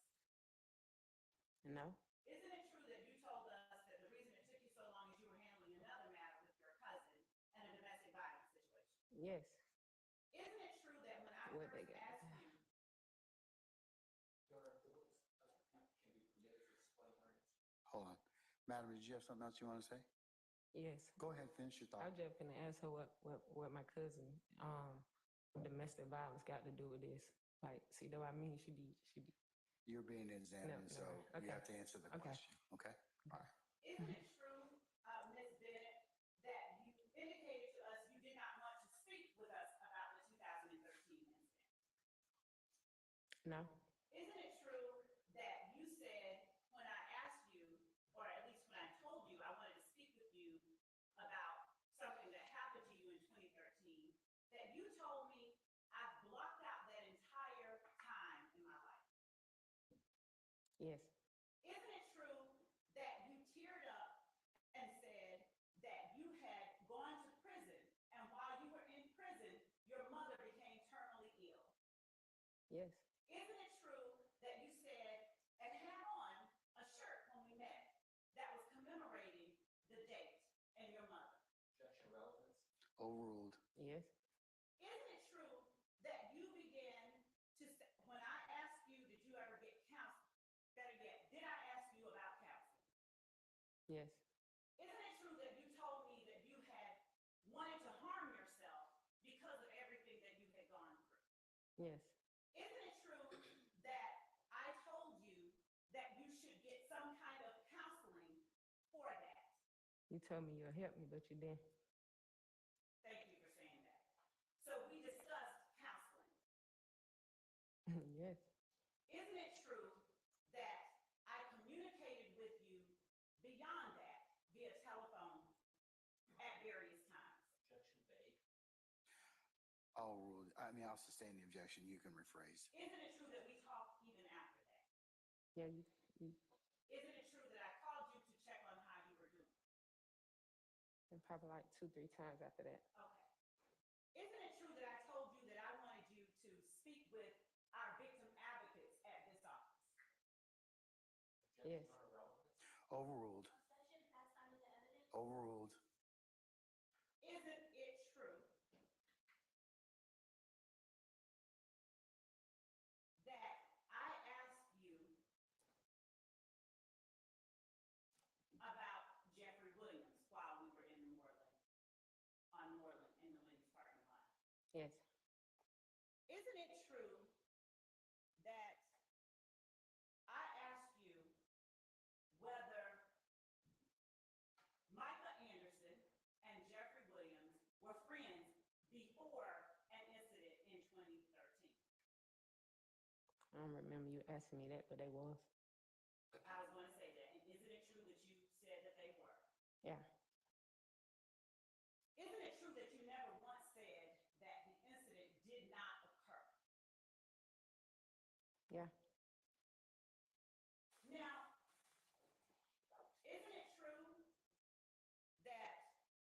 No. Isn't it true that you told us that the reason it took you so long is you were handling another matter with your cousin and a domestic violence situation? Yes. Isn't it true that when I What they first got? asked you, Hold on. Madam, did you have something else you want to say? Yes. Go ahead, finish your I thought. was just gonna ask her what my cousin domestic violence got to do with this. Like, see, though I mean, she be. You're being examined, No, so okay. you have to answer the Okay. question, okay? All right. isn't it true, Ms. Bennett, that you indicated to us you did not want to speak with us about the 2013 incident? No. Isn't it true that you said when I asked you, or at least when I told you I wanted to speak with you about something that happened to you in 2013, that you told me I blocked out that entire time in my life? Yes. Isn't it true that you teared up and said that you had gone to prison, and while you were in prison, your mother became terminally ill? Yes. Isn't it true that you said and had on a shirt when we met that was commemorating the date and your mother? Overruled. Yes. Isn't it true that you began to say, when I asked you, did you ever get counseling? Better yet, did I ask you about counseling? Yes. Isn't it true that you told me that you had wanted to harm yourself because of everything that you had gone through? Yes. Isn't it true that I told you that you should get some kind of counseling for that? You told me you'll help me, but you didn't. Thank you for saying that. So we discussed counseling. Yes. Isn't it true I mean, I'll sustain the objection. You can rephrase. Isn't it true that we talked even after that? Yeah, Isn't it true that I called you to check on how you were doing? probably like 2-3 times after that. Okay. Isn't it true that I told you that I wanted you to speak with our victim advocates at this office? Yes. Overruled. Overruled. Isn't it true that I asked you about Jeffrey Williams while we were in Moreland in the ladies' parking lot? Yes. Isn't it true that I asked you whether Micah Anderson and Jeffrey Williams were friends before an incident in 2013? I don't remember you asking me that, but they was. I was going to say that. And isn't it true that you said that they were? Yeah. Isn't it true that you never once said that the incident did not occur? Yeah. Now, isn't it true that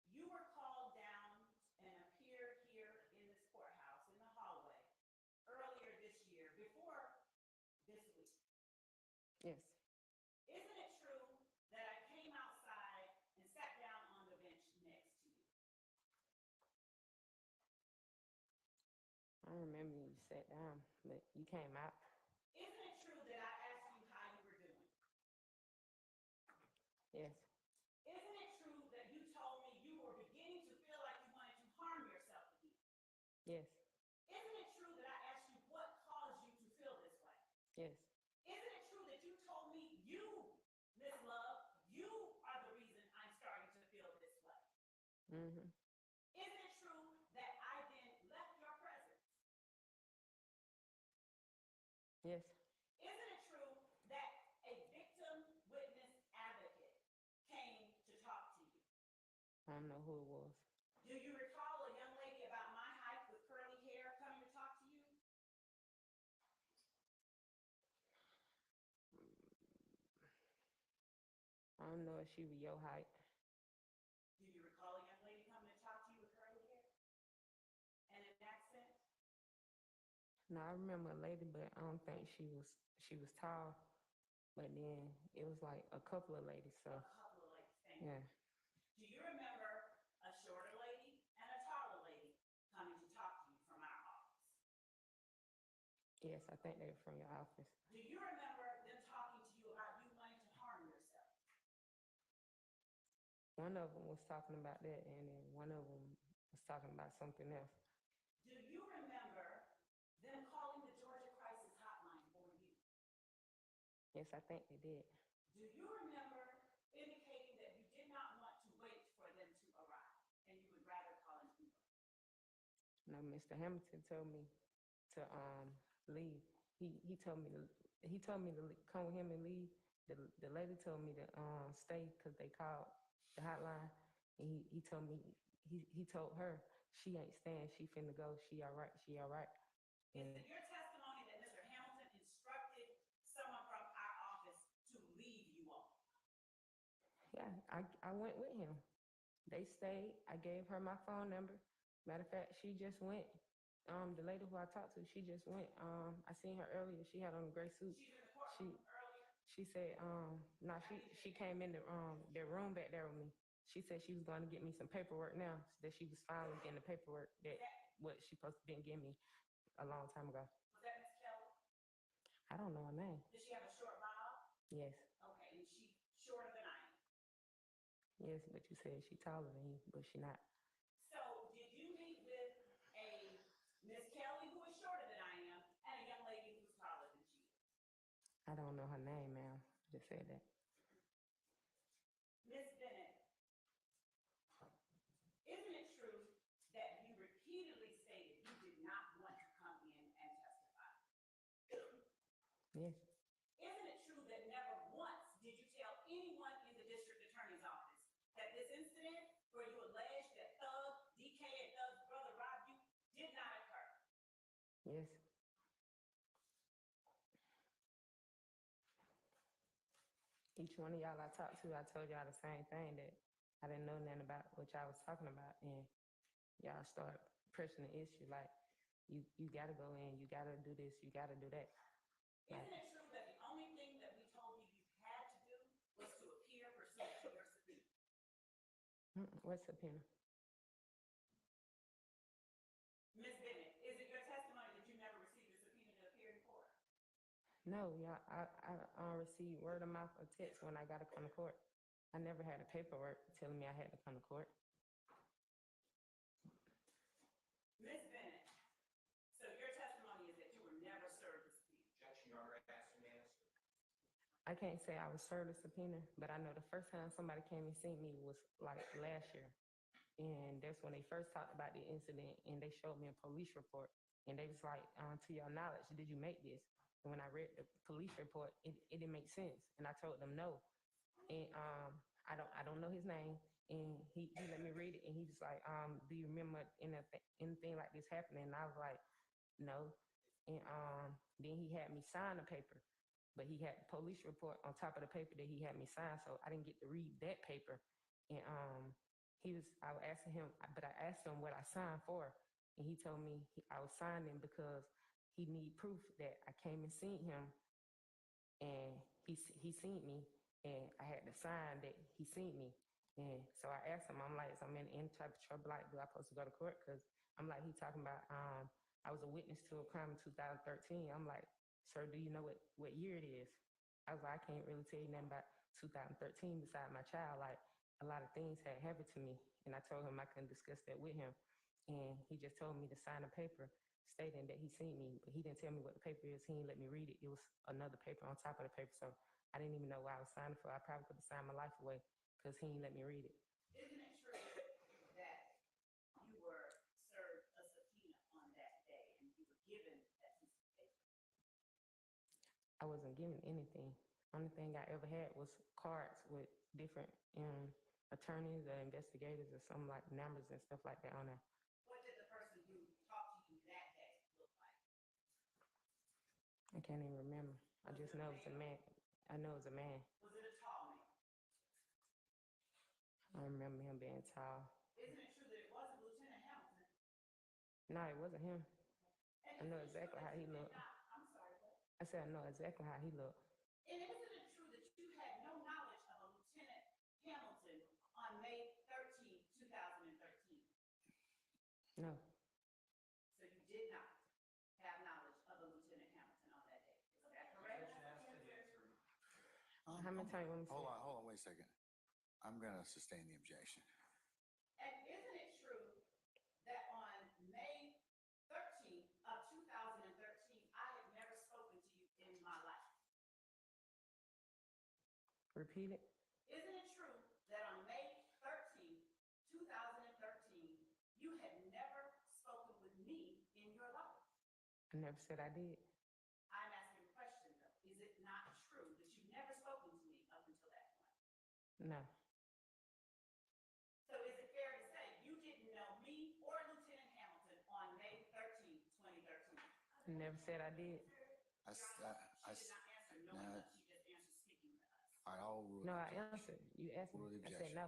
you were called down and appeared here in this courthouse in the hallway earlier this year, before this week? Yes. Isn't it true that I came outside and sat down on the bench next to you? I don't remember you sat down, but you came out. Isn't it true that I asked you how you were doing? Yes. Isn't it true that you told me you were beginning to feel like you wanted to harm yourself again? Yes. Isn't it true that I asked you what caused you to feel this way? Yes. Isn't it true that you told me you, Miss Love, you are the reason I'm starting to feel this way? Mm-hmm. Isn't it true that I then left your presence? Yes. Isn't it true that a victim witness advocate came to talk to you? I don't know who it was. Do you recall a young lady about my height with curly hair coming to talk to you? I don't know if she was your height. Do you recall a young lady coming to talk to you with curly hair and an accent? No, I remember a lady, but I don't think she was tall. But then it was like a couple of ladies, so A couple of ladies, thank you. yeah. Do you remember a shorter lady and a taller lady coming to talk to you from our office? Yes, I think they were from your office. Do you remember them talking to you about you wanting to harm yourself? One of them was talking about that, and then one of them was talking about something else. Do you remember them calling the Georgia Crisis Hotline for you? Yes, I think they did. Do you remember indicating that you did not want to wait for them to arrive and you would rather call an Uber? No, Mr. Hamilton told me to leave. He told me to come with him and leave. The lady told me to stay because they called the hotline, and he told me he told her she ain't staying. She finna go. She all right. She all right. Is it your testimony that Mr. Hamilton instructed someone from our office to leave you all? Yeah, I went with him. They stayed. I gave her my phone number. Matter of fact, she just went. The lady who I talked to, she just went. I seen her earlier. She had on a gray suit. She was in the courtroom earlier? She said, no, she came in their room back there with me. She said she was going to get me some paperwork now, that she was finally getting the paperwork that what she supposed to been giving me a long time ago. Was that Miss Kelly? I don't know her name. Did she have a short bob? Yes. Okay, and she shorter than I am. Yes, but you said she taller than you, but she not. So did you meet with a Miss Kelly who is shorter than I am and a young lady who's taller than she is? I don't know her name, ma'am. Just said that. Miss Bennett, isn't it true that you repeatedly stated you did not want to come in and testify? Yes. Isn't it true that never once did you tell anyone in the district attorney's office that this incident where you allege that DK and Thug's brother robbed you did not occur? Yes. Each one of y'all I talked to, I told y'all the same thing, that I didn't know nothing about what y'all was talking about, and y'all start pressing the issue like, you gotta go in, you gotta do this, you gotta do that. Isn't it true that the only thing that we told you you had to do was to appear pursuant to your subpoena? What's subpoena? Ms. Bennett, is it your testimony that you never received a subpoena to appear in court? No, y'all, I received word of mouth or text when I got to come to court. I never had a paperwork telling me I had to come to court. Ms. Bennett, so your testimony is that you were never served a subpoena? Objection, Your Honor, asked and answered. I can't say I was served a subpoena, but I know the first time somebody came and seen me was like last year. And that's when they first talked about the incident, and they showed me a police report. And they was like, to your knowledge, did you make this? And when I read the police report, it didn't make sense. And I told them no. And I don't know his name. And he let me read it, and he was like, do you remember anything like this happening? And I was like, no. And then he had me sign the paper, but he had the police report on top of the paper that he had me sign, so I didn't get to read that paper. And I was asking him, but I asked him what I signed for, and he told me I was signing because he need proof that I came and seen him, and he seen me, and I had to sign that he seen me. And so I asked him, I'm like, so I'm in any type of trouble, like, do I supposed to go to court? Because I'm like, he talking about, I was a witness to a crime in 2013. I'm like, sir, do you know what year it is? I was like, I can't really tell you nothing about 2013 beside my child. Like, a lot of things had happened to me, and I told him I couldn't discuss that with him. And he just told me to sign a paper stating that he seen me, but he didn't tell me what the paper is. He didn't let me read it. It was another paper on top of the paper, so I didn't even know what I was signing for. I probably could have signed my life away because he didn't let me read it. Isn't it true that you were served a subpoena on that day and you were given that piece of paper? I wasn't given anything. Only thing I ever had was cards with different attorneys or investigators or some like numbers and stuff like that on there. What did the person who talked to you that day look like? I can't even remember. I just know it was a man. I know it was a man. Was it a tall man? I remember him being tall. Isn't it true that it wasn't Lieutenant Hamilton? No, it wasn't him. And I know isn't it exactly true how that he you did looked. not- I'm sorry, what? I said I know exactly how he looked. And isn't it true that you had no knowledge of a Lieutenant Hamilton on May 13, 2013? No. So you did not have knowledge of a Lieutenant Hamilton on that day. Is that correct? How many times you want me to say? Hold on, wait a second. I'm going to sustain the objection. And isn't it true that on May 13th of 2013, I had never spoken to you in my life? Repeat it. Isn't it true that on May 13th, 2013, you had never spoken with me in your life? I never said I did. I'm asking a question though. Is it not true that you've never spoken to me up until that point? No. So is it fair to say you didn't know me or Lieutenant Hamilton on May 13th, 2013? I never said I did. She did not answer no no. one, she just answered speaking to us. All right, I'll rule. No, I answered. You asked me. Rule the I said objection. no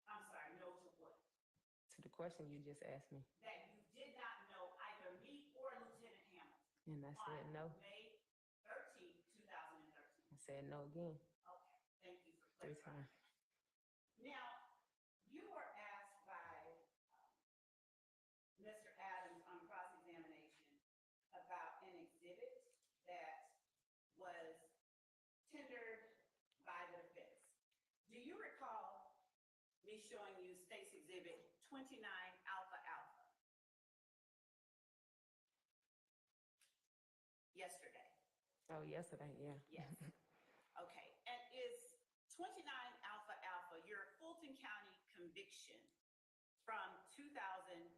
I'm sorry, no to what? to the question you just asked me. That you did not know either me or Lieutenant Hamilton And I said on no. May 13th, 2013. I said no again. Okay, thank you for 3 clarifying. times. Now, you were asked by Mr. Adams on cross-examination about an exhibit that was tendered by the defense. Do you recall me showing you State's Exhibit 29 Alpha Alpha yesterday? Oh, yesterday, yeah. Yes. Okay, and is 29 Alpha Alpha your Fulton County conviction from 2016?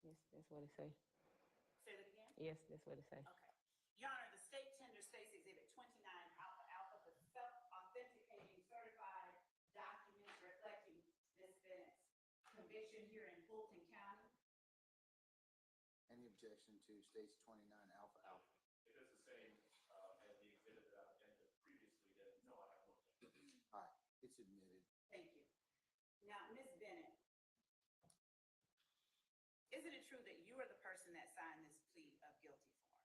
Yes, that's what it say. Say that again? Yes, that's what it say. Okay. Your Honor, the state tender State's jurisdiction here in Fulton County? Any objection to States 29 Alpha Alpha? It is the same as the exhibit that I entered previously, that no, I have no objection. All right, it's admitted. Thank you. Now, Ms. Bennett, isn't it true that you are the person that signed this plea of guilty form?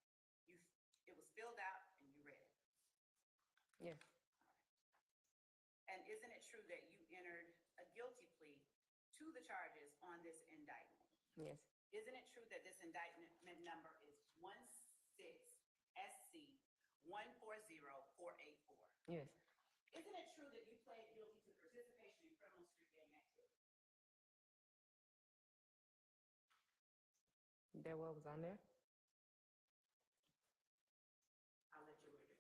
It was filled out and you read it. Yes, And isn't it true that you entered a guilty plea to the charges on this indictment? yes, Isn't it true that this indictment number is 16SC140484? yes, Isn't it true that you pled guilty to participation in criminal street gang activity? that what was on there? I'll let you read it.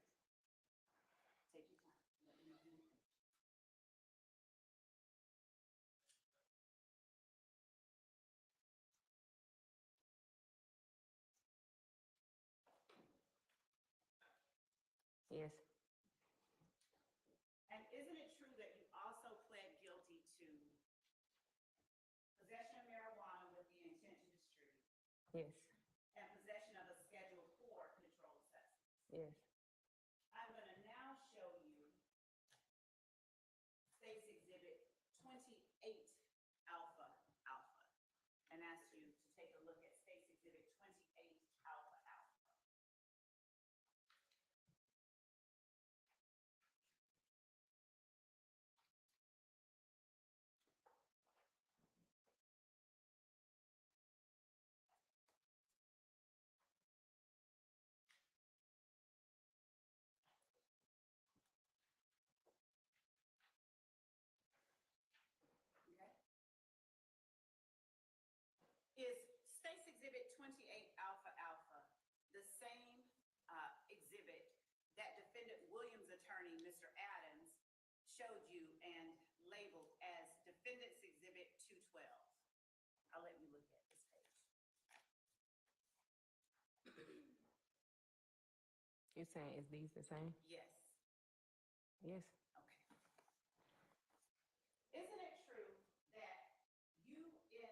Take your time. Let me know when you're finished. Yes, And isn't it true that you also pled guilty to possession of marijuana with the intent to distribute yes, and possession of a Schedule 4 controlled substance? yes, I'm going to now show you State's Exhibit 28 Alpha Alpha and ask you to take a look at State's Exhibit 28 Alpha Alpha. Okay. Is State's Exhibit 28 Alpha Alpha the same exhibit that Defendant Williams' attorney, Mr. Adams, showed you and labeled as Defendant's Exhibit 212? I'll let you look at this page. you saying is these the same? Yes. Yes, Okay. Isn't it true that you, in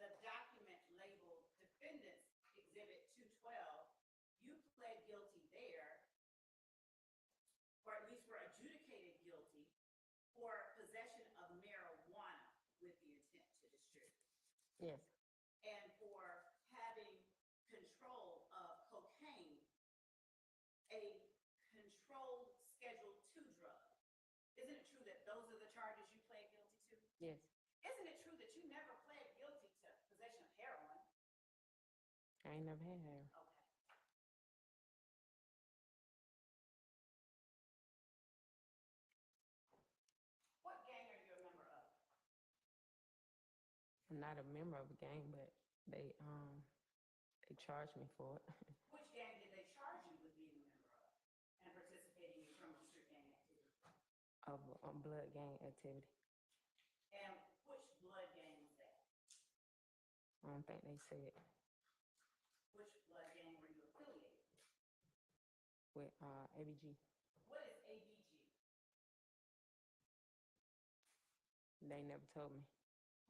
the document labeled Defendant's Exhibit 212, you pled guilty there, or at least were adjudicated guilty, for possession of marijuana with the intent to distribute, yes, and for having control of cocaine, a controlled Schedule 2 drug? Isn't it true that those are the charges you pled guilty to? yes. Isn't it true that you never pled guilty to possession of heroin? I ain't never had hair. Okay. What gang are you a member of? I'm not a member of a gang, but they charged me for it. Which gang did they charge you with being a member of and participating in criminal street gang activity? Of blood gang activity. And which blood gang was that? I don't think they said Which blood gang were you affiliated with with? ABG. What is ABG? They never told me.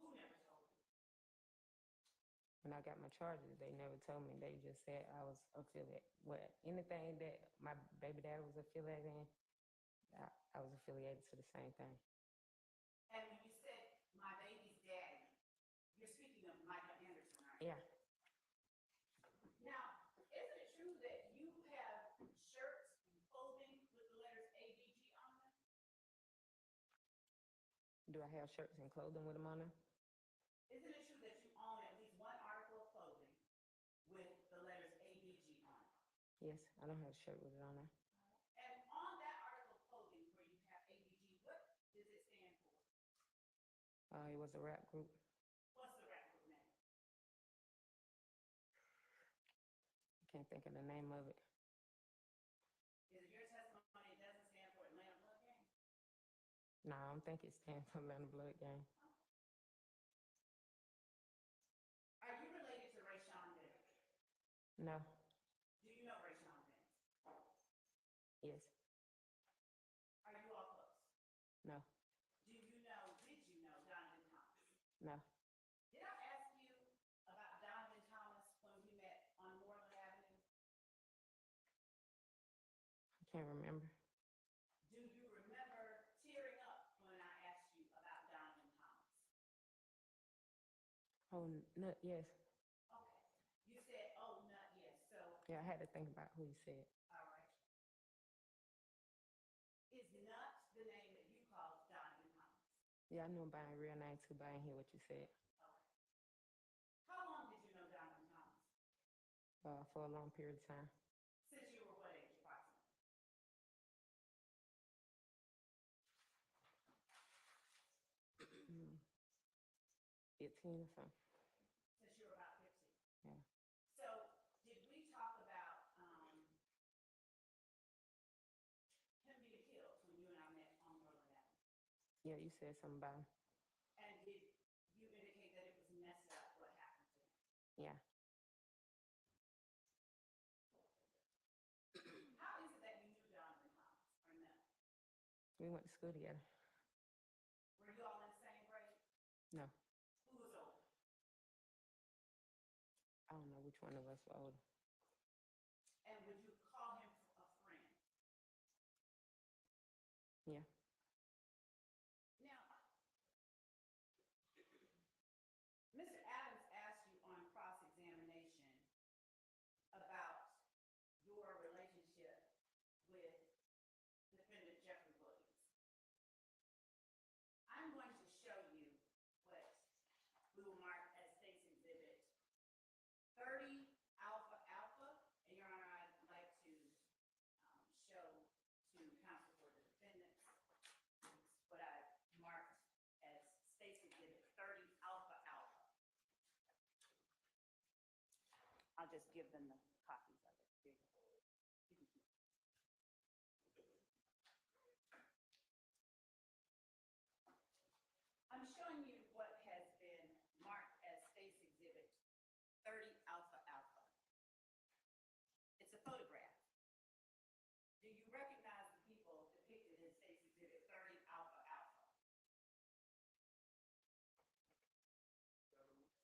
Who never told you? When I got my charges, they never told me. They just said I was affiliated. Well, anything that my baby daddy was affiliated in, I was affiliated to the same thing. And when you said my baby's daddy, you're speaking of Michael Anderson, aren't you? Yeah, Now, isn't it true that you have shirts and clothing with the letters ABG on them? do I have shirts and clothing with them on them? Isn't it true that you own at least one article of clothing with the letters ABG on it? Yes, I don't have a shirt with it on there. And on that article of clothing where you have ABG, what does it stand for? It was a rap group. What's the rap group name? Can't think of the name of it. Is it your testimony it doesn't stand for Atlanta Blood Gang? No, I don't think it stands for Atlanta Blood Gang. Are you related to Rayshawn Bennett? No. Do you know Rayshawn Bennett? Yes. Are you all close? No. Did you know Donovan Thomas? No. Did I ask you about Donovan Thomas when we met on Moreland Avenue? I can't remember. Do you remember tearing up when I asked you about Donovan Thomas? Oh, no, yes. Okay. You said, oh, not yes. So, Yeah, I had to think about who you said. all right. Is Nut the name that you called Donovan Thomas? Yeah, I knew him by his real name too, but I didn't hear what you said. Okay. How long did you know Donovan Thomas? For a long period of time. Since you were what age, approximately? Mm. 15 or something. Since you were about 15. Yeah. So, did we talk about him being killed when you and I met on Moreland Avenue? Yeah, you said something about him. And did you indicate that it was messed up what happened to him? Yeah. How is it that you knew Donovan Thomas or no? We went to school together. Were you all in the same grade? No. Who was older? I don't know which one of us was older. And would you call him a friend? Yeah. Now, Mr. Adams asked you on cross-examination about your relationship with defendant Jeffrey Williams. I'm going to show you what we will mark as State's Exhibit 30 Alpha Alpha. And Your Honor, I'd like to show to counsel for the defendants what I marked as State's Exhibit 30 Alpha Alpha. I'll just give them the copies of it. Here you go. You can keep it. I'm showing you what has been marked as State's Exhibit 30 Alpha Alpha. It's a photograph. Do you recognize the people depicted in State's Exhibit 30 Alpha Alpha?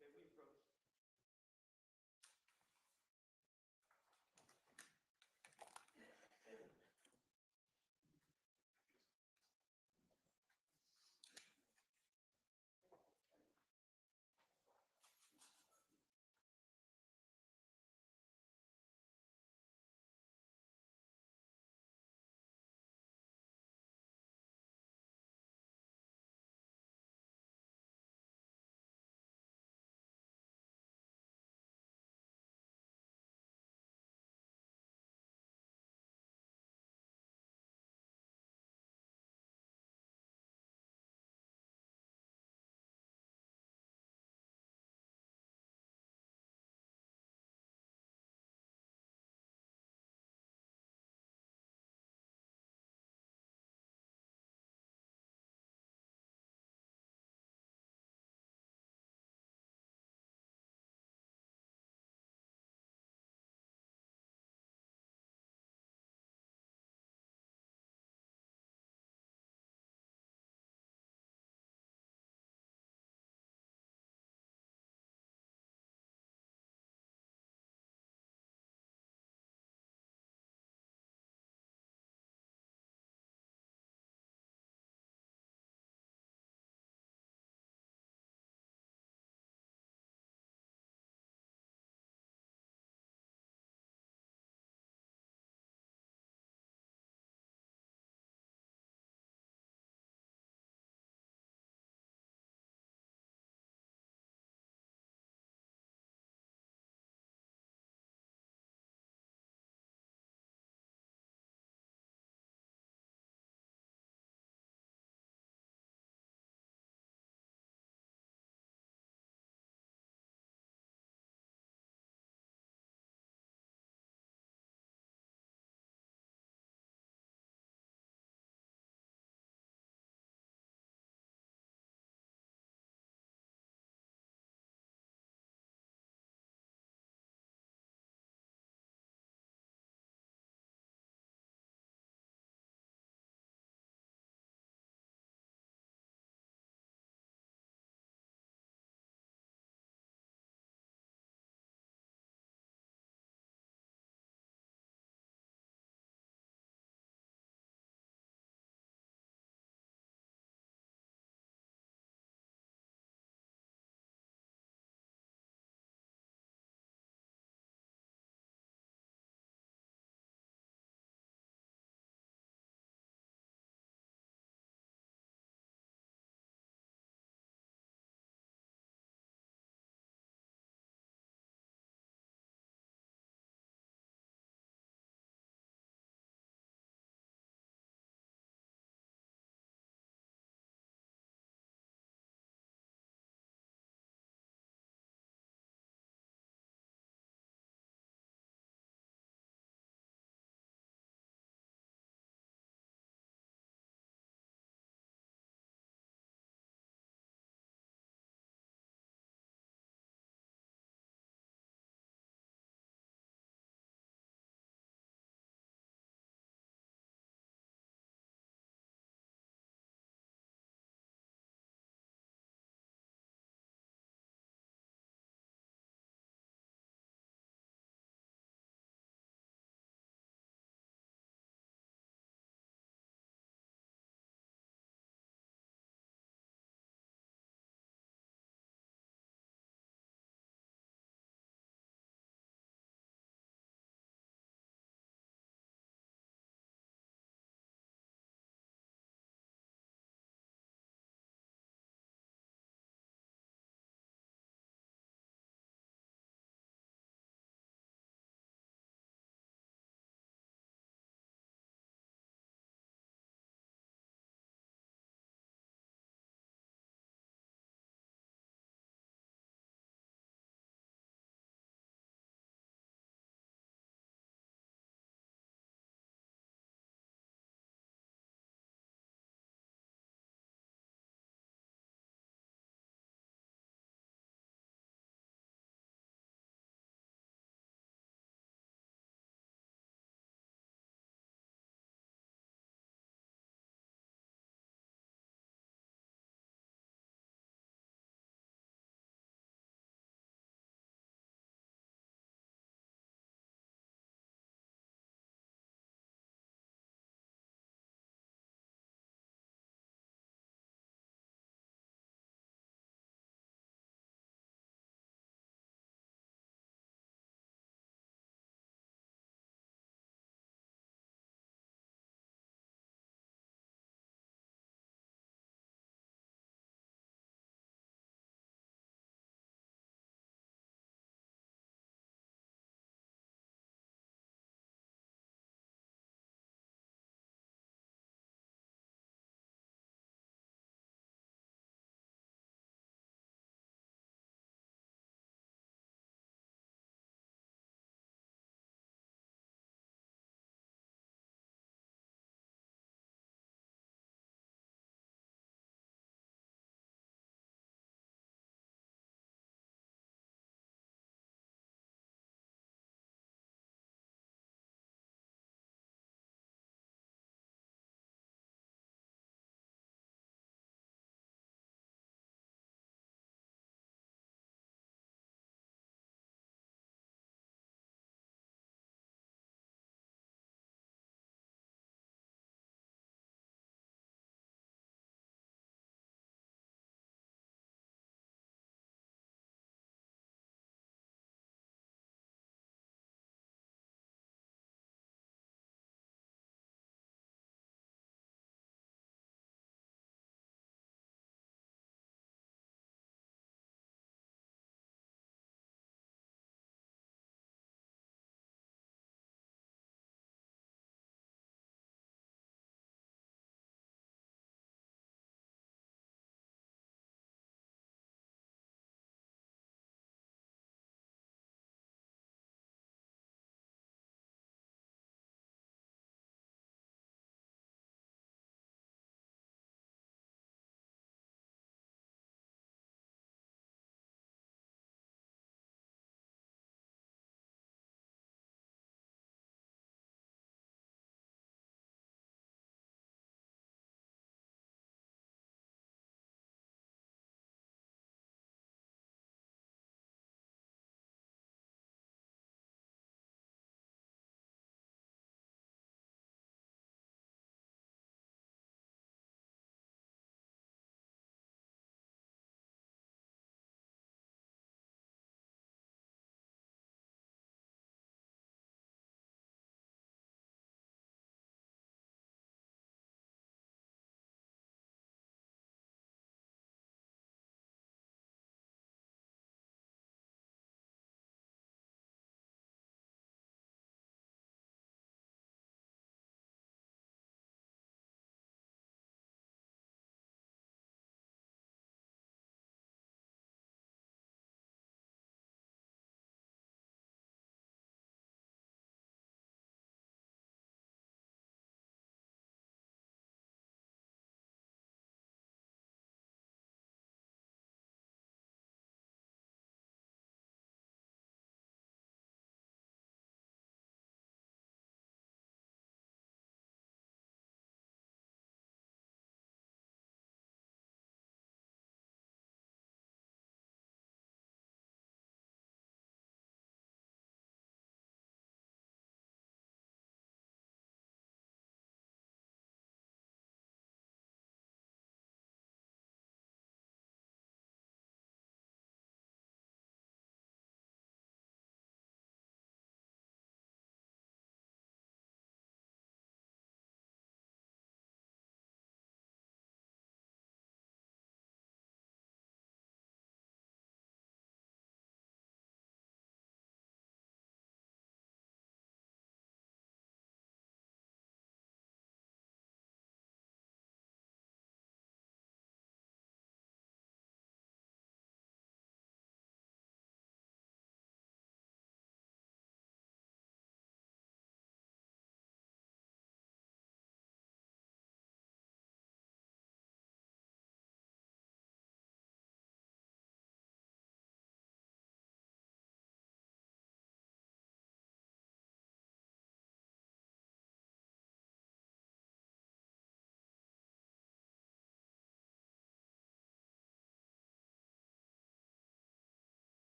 May we approach?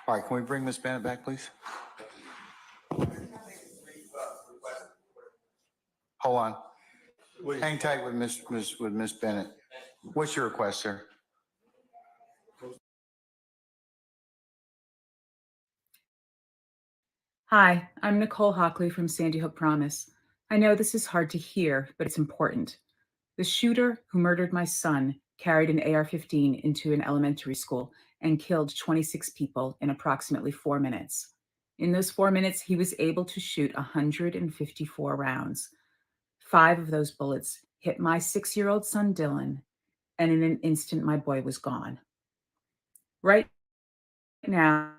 All right, can we bring Ms. Bennett back, please? Hold on. Hang tight with Miss Bennett. What's your request, sir? Hi, I'm Nicole Hockley from Sandy Hook Promise. I know this is hard to hear, but it's important. The shooter who murdered my son carried an AR-15 into an elementary school and killed 26 people in approximately 4 minutes. In those 4 minutes, he was able to shoot 154 rounds. 5 of those bullets hit my 6-year-old son, Dylan, and in an instant, my boy was gone. Right now,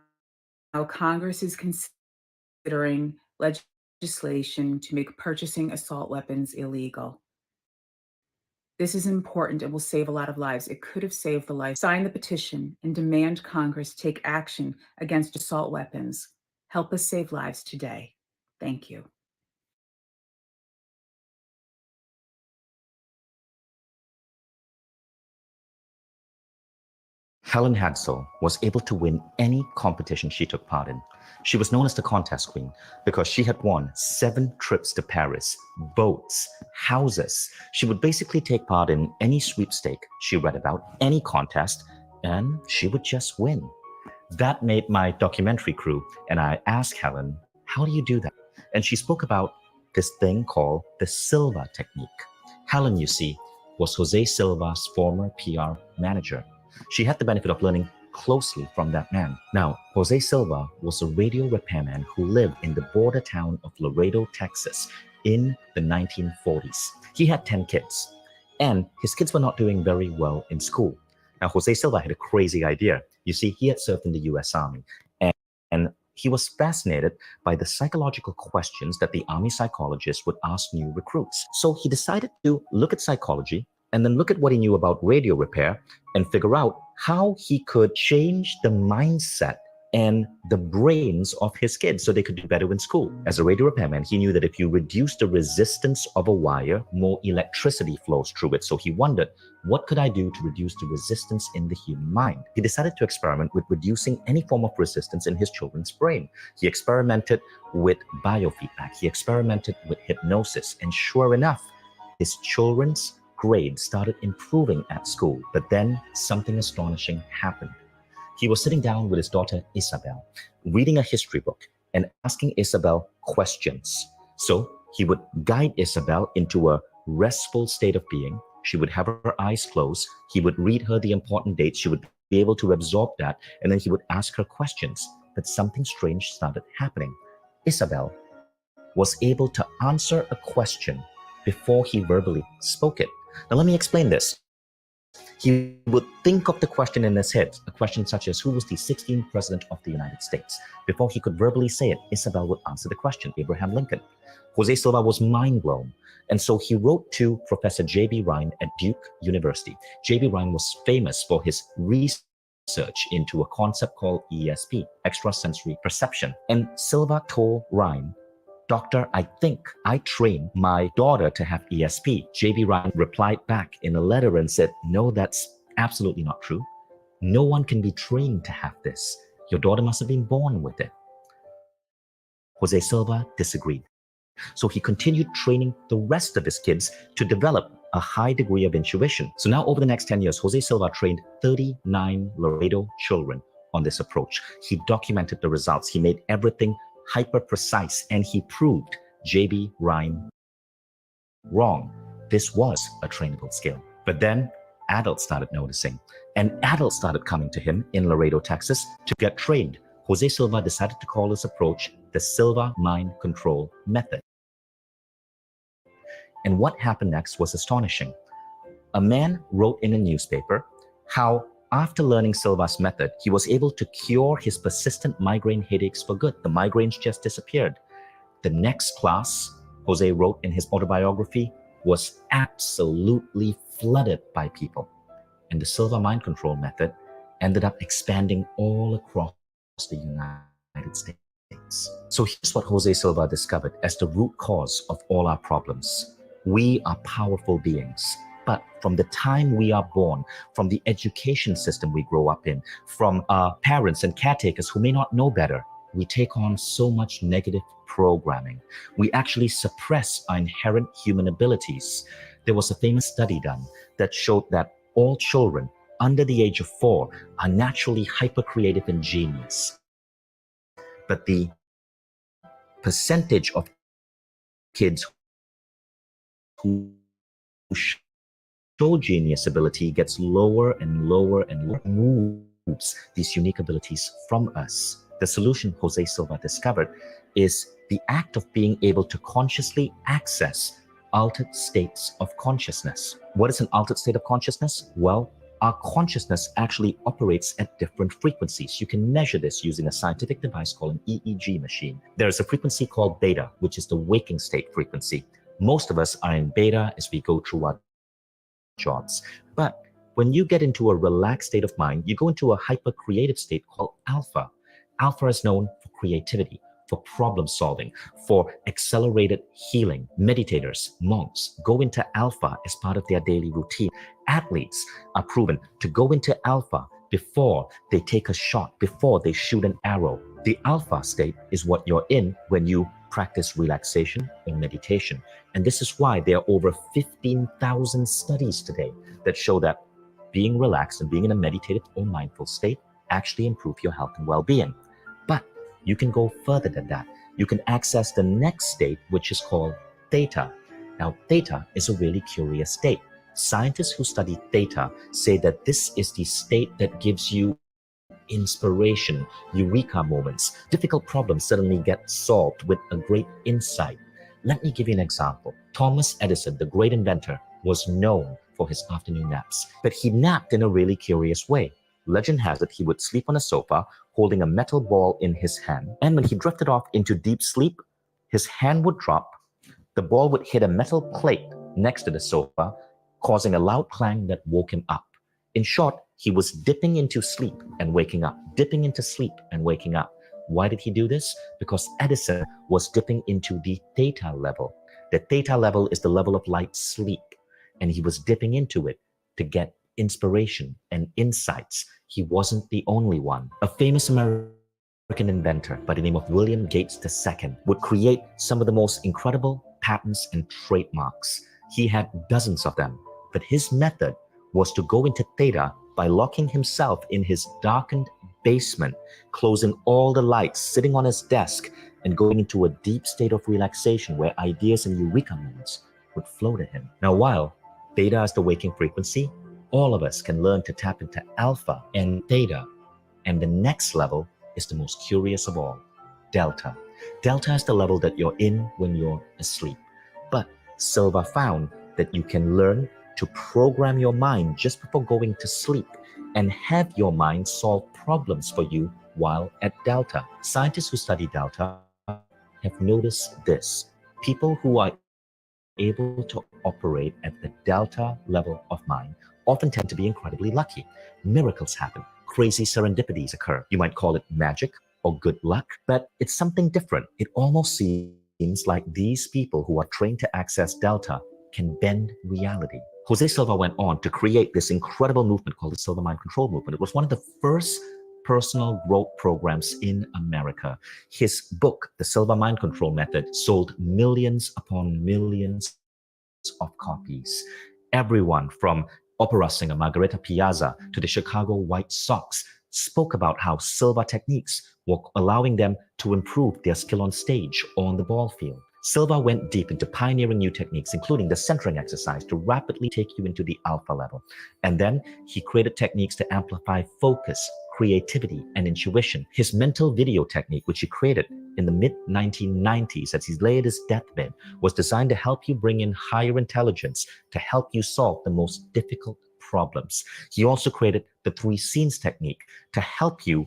Congress is considering legislation to make purchasing assault weapons illegal. This is important. It will save a lot of lives. It could have saved the life. Sign the petition and demand Congress take action against assault weapons. Help us save lives today. Thank you. Helen Hadsell was able to win any competition she took part in. She was known as the contest queen because she had won 7 trips to Paris, boats, houses. She would basically take part in any sweepstake she read about, any contest, and she would just win. That made my documentary crew, and I asked Helen, how do you do that? And she spoke about this thing called the Silva technique. Helen, you see, was Jose Silva's former PR manager. She had the benefit of learning closely from that man. Now, Jose Silva was a radio repairman who lived in the border town of Laredo, Texas in the 1940s. He had 10 kids, and his kids were not doing very well in school. Now, Jose Silva had a crazy idea. You see, he had served in the US Army, and he was fascinated by the psychological questions that the Army psychologists would ask new recruits. So he decided to look at psychology and then look at what he knew about radio repair and figure out how he could change the mindset and the brains of his kids so they could do better in school. As a radio repairman, he knew that if you reduce the resistance of a wire, more electricity flows through it. So he wondered, what could I do to reduce the resistance in the human mind? He decided to experiment with reducing any form of resistance in his children's brain. He experimented with biofeedback. He experimented with hypnosis. And sure enough, his children's grades started improving at school. But then something astonishing happened. He was sitting down with his daughter, Isabel, reading a history book and asking Isabel questions. So he would guide Isabel into a restful state of being. She would have her eyes closed. He would read her the important dates. She would be able to absorb that. And then he would ask her questions. But something strange started happening. Isabel was able to answer a question before he verbally spoke it. Now, let me explain this. He would think of the question in his head, a question such as, who was the 16th president of the United States? Before he could verbally say it, Isabel would answer the question, Abraham Lincoln. Jose Silva was mind blown. And so he wrote to Professor J.B. Rhine at Duke University. J.B. Rhine was famous for his research into a concept called ESP, extrasensory perception. And Silva told Rhine, Doctor, I think I trained my daughter to have ESP. J.B. Rhine replied back in a letter and said, no, that's absolutely not true. No one can be trained to have this. Your daughter must have been born with it. Jose Silva disagreed. So he continued training the rest of his kids to develop a high degree of intuition. So now over the next 10 years, Jose Silva trained 39 Laredo children on this approach. He documented the results. He made everything hyper precise, and he proved J.B. Rhine wrong. This was a trainable skill. But then adults started noticing, and adults started coming to him in Laredo, Texas to get trained. Jose Silva decided to call his approach the Silva Mind Control Method. And what happened next was astonishing. A man wrote in a newspaper how after learning Silva's method, he was able to cure his persistent migraine headaches for good. The migraines just disappeared. The next class, Jose wrote in his autobiography, was absolutely flooded by people. And the Silva mind control method ended up expanding all across the United States. So here's what Jose Silva discovered as the root cause of all our problems. We are powerful beings, But from the time we are born, from the education system we grow up in, from our parents and caretakers who may not know better, we take on so much negative programming. We actually suppress our inherent human abilities. There was a famous study done that showed that all children under the age of 4 are naturally hyper-creative and genius. But the percentage of kids who show genius ability gets lower and lower and lower, moves these unique abilities from us. The solution Jose Silva discovered is the act of being able to consciously access altered states of consciousness. What is an altered state of consciousness? Well, our consciousness actually operates at different frequencies. You can measure this using a scientific device called an EEG machine. There is a frequency called beta, which is the waking state frequency. Most of us are in beta as we go through our jobs. But when you get into a relaxed state of mind, you go into a hyper-creative state called alpha. Alpha is known for creativity, for problem solving, for accelerated healing. Meditators, monks go into alpha as part of their daily routine. Athletes are proven to go into alpha before they take a shot, before they shoot an arrow. The alpha state is what you're in when you practice relaxation or meditation. And this is why there are over 15,000 studies today that show that being relaxed and being in a meditative or mindful state actually improve your health and well-being. But you can go further than that. You can access the next state, which is called theta. Now, theta is a really curious state. Scientists who study theta say that this is the state that gives you inspiration, eureka moments. Difficult problems suddenly get solved with a great insight. Let me give you an example. Thomas Edison, the great inventor, was known for his afternoon naps, but he napped in a really curious way. Legend has it he would sleep on a sofa holding a metal ball in his hand, and when he drifted off into deep sleep, his hand would drop, the ball would hit a metal plate next to the sofa, causing a loud clang that woke him up. In short, he was dipping into sleep and waking up, dipping into sleep and waking up. Why did he do this? Because Edison was dipping into the theta level. The theta level is the level of light sleep, and he was dipping into it to get inspiration and insights. He wasn't the only one. A famous American inventor by the name of William Gates II would create some of the most incredible patents and trademarks. He had dozens of them, but his method was to go into theta by locking himself in his darkened basement, closing all the lights, sitting on his desk, and going into a deep state of relaxation where ideas and eureka moments would flow to him. Now, while theta is the waking frequency, all of us can learn to tap into alpha and theta. And the next level is the most curious of all, delta. Delta is the level that you're in when you're asleep. But Silva found that you can learn to program your mind just before going to sleep and have your mind solve problems for you while at delta. Scientists who study delta have noticed this. People who are able to operate at the delta level of mind often tend to be incredibly lucky. Miracles happen. Crazy serendipities occur. You might call it magic or good luck, but it's something different. It almost seems like these people who are trained to access delta can bend reality. Jose Silva went on to create this incredible movement called the Silva Mind Control Movement. It was one of the first personal growth programs in America. His book, The Silva Mind Control Method, sold millions upon millions of copies. Everyone from opera singer Margarita Piazza to the Chicago White Sox spoke about how Silva techniques were allowing them to improve their skill on stage or on the ball field. Silva went deep into pioneering new techniques, including the centering exercise to rapidly take you into the alpha level. And then he created techniques to amplify focus, creativity, and intuition. His mental video technique, which he created in the mid-1990s as he lay at his deathbed, was designed to help you bring in higher intelligence to help you solve the most difficult problems. He also created the 3 scenes technique to help you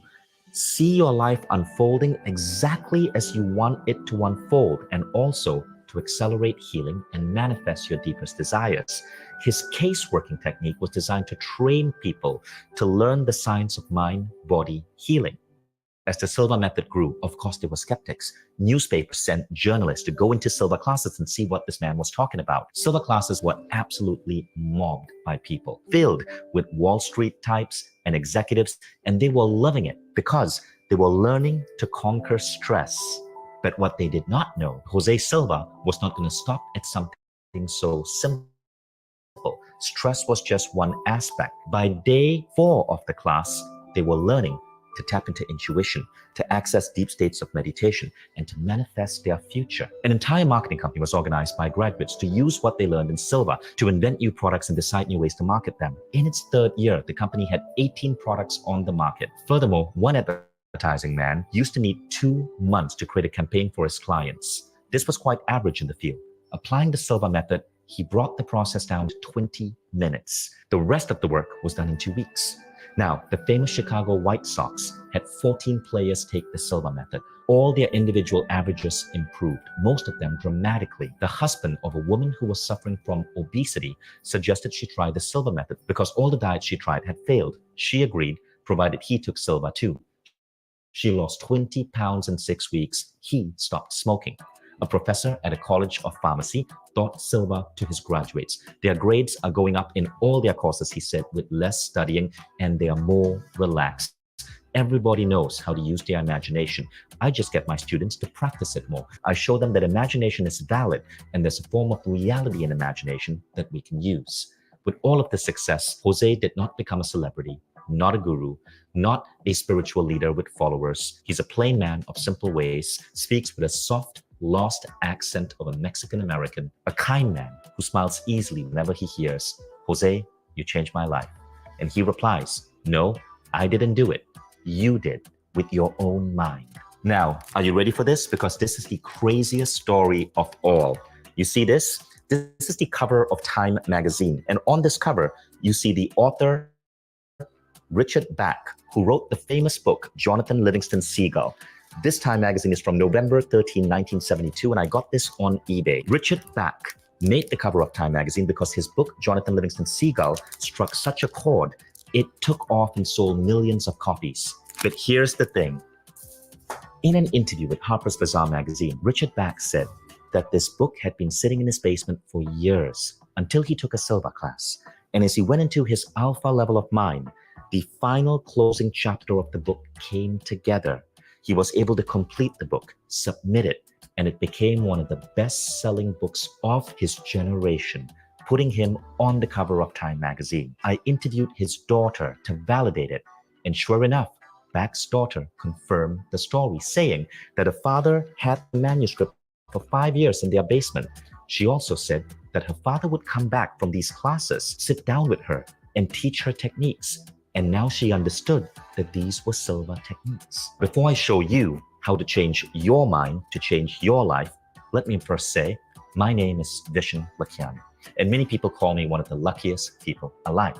see your life unfolding exactly as you want it to unfold, and also to accelerate healing and manifest your deepest desires. His case working technique was designed to train people to learn the science of mind-body healing. As the Silva method grew, of course, there were skeptics. Newspapers sent journalists to go into Silva classes and see what this man was talking about. Silva classes were absolutely mobbed by people, filled with Wall Street types and executives, and they were loving it because they were learning to conquer stress. But what they did not know, Jose Silva was not going to stop at something so simple. Stress was just one aspect. By day 4 of the class, they were learning to tap into intuition, to access deep states of meditation, and to manifest their future. An entire marketing company was organized by graduates to use what they learned in Silva to invent new products and decide new ways to market them. In its 3rd year, the company had 18 products on the market. Furthermore, one advertising man used to need 2 months to create a campaign for his clients. This was quite average in the field. Applying the Silva method, he brought the process down to 20 minutes. The rest of the work was done in 2 weeks. Now, the famous Chicago White Sox had 14 players take the Silva method. All their individual averages improved, most of them dramatically. The husband of a woman who was suffering from obesity suggested she try the Silva method because all the diets she tried had failed. She agreed, provided he took Silva too. She lost 20 pounds in 6 weeks. He stopped smoking. A professor at a college of pharmacy taught Silva to his graduates. Their grades are going up in all their courses, he said, with less studying, and they are more relaxed. Everybody knows how to use their imagination. I just get my students to practice it more. I show them that imagination is valid, and there's a form of reality in imagination that we can use. With all of this success, Jose did not become a celebrity, not a guru, not a spiritual leader with followers. He's a plain man of simple ways, speaks with a soft, lost accent of a Mexican American, a kind man who smiles easily whenever he hears, "Jose, you changed my life." And he replies, "No, I didn't do it. You did, with your own mind." Now, are you ready for this? Because this is the craziest story of all. You see this? This is the cover of Time magazine. And on this cover, you see the author, Richard Bach, who wrote the famous book, Jonathan Livingston Seagull. This Time magazine is from November 13, 1972, and I got this on eBay. Richard Bach made the cover of Time magazine because his book, Jonathan Livingston Seagull, struck such a chord, it took off and sold millions of copies. But here's the thing. In an interview with Harper's Bazaar magazine, Richard Bach said that this book had been sitting in his basement for years until he took a Silva class. And as he went into his alpha level of mind, the final closing chapter of the book came together. He was able to complete the book, submit it, and it became one of the best-selling books of his generation, putting him on the cover of Time magazine. I interviewed his daughter to validate it, and sure enough, Bach's daughter confirmed the story, saying that her father had the manuscript for 5 years in their basement. She also said that her father would come back from these classes, sit down with her, and teach her techniques. And now she understood that these were Silva techniques. Before I show you how to change your mind to change your life, let me first say, my name is Vishen Lakhiani, and many people call me one of the luckiest people alive.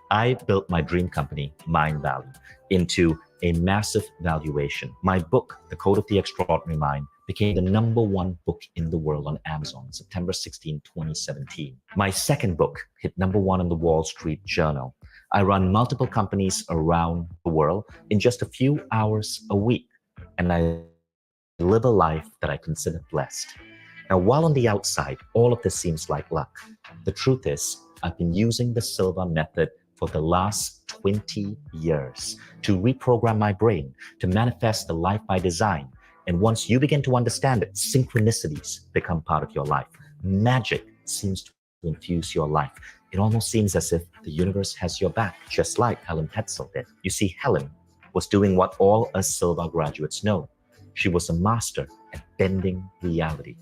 I built my dream company, Mind Value, into a massive valuation. My book, The Code of the Extraordinary Mind, became the #1 book in the world on Amazon, September 16, 2017. My second book hit #1 on the Wall Street Journal. I run multiple companies around the world in just a few hours a week, and I live a life that I consider blessed. Now, while on the outside, all of this seems like luck, the truth is, I've been using the Silva method for the last 20 years to reprogram my brain, to manifest the life I design. And once you begin to understand it, synchronicities become part of your life. Magic seems to infuse your life. It almost seems as if the universe has your back, just like Helen Hetzel did. You see, Helen was doing what all us Silva graduates know. She was a master at bending reality.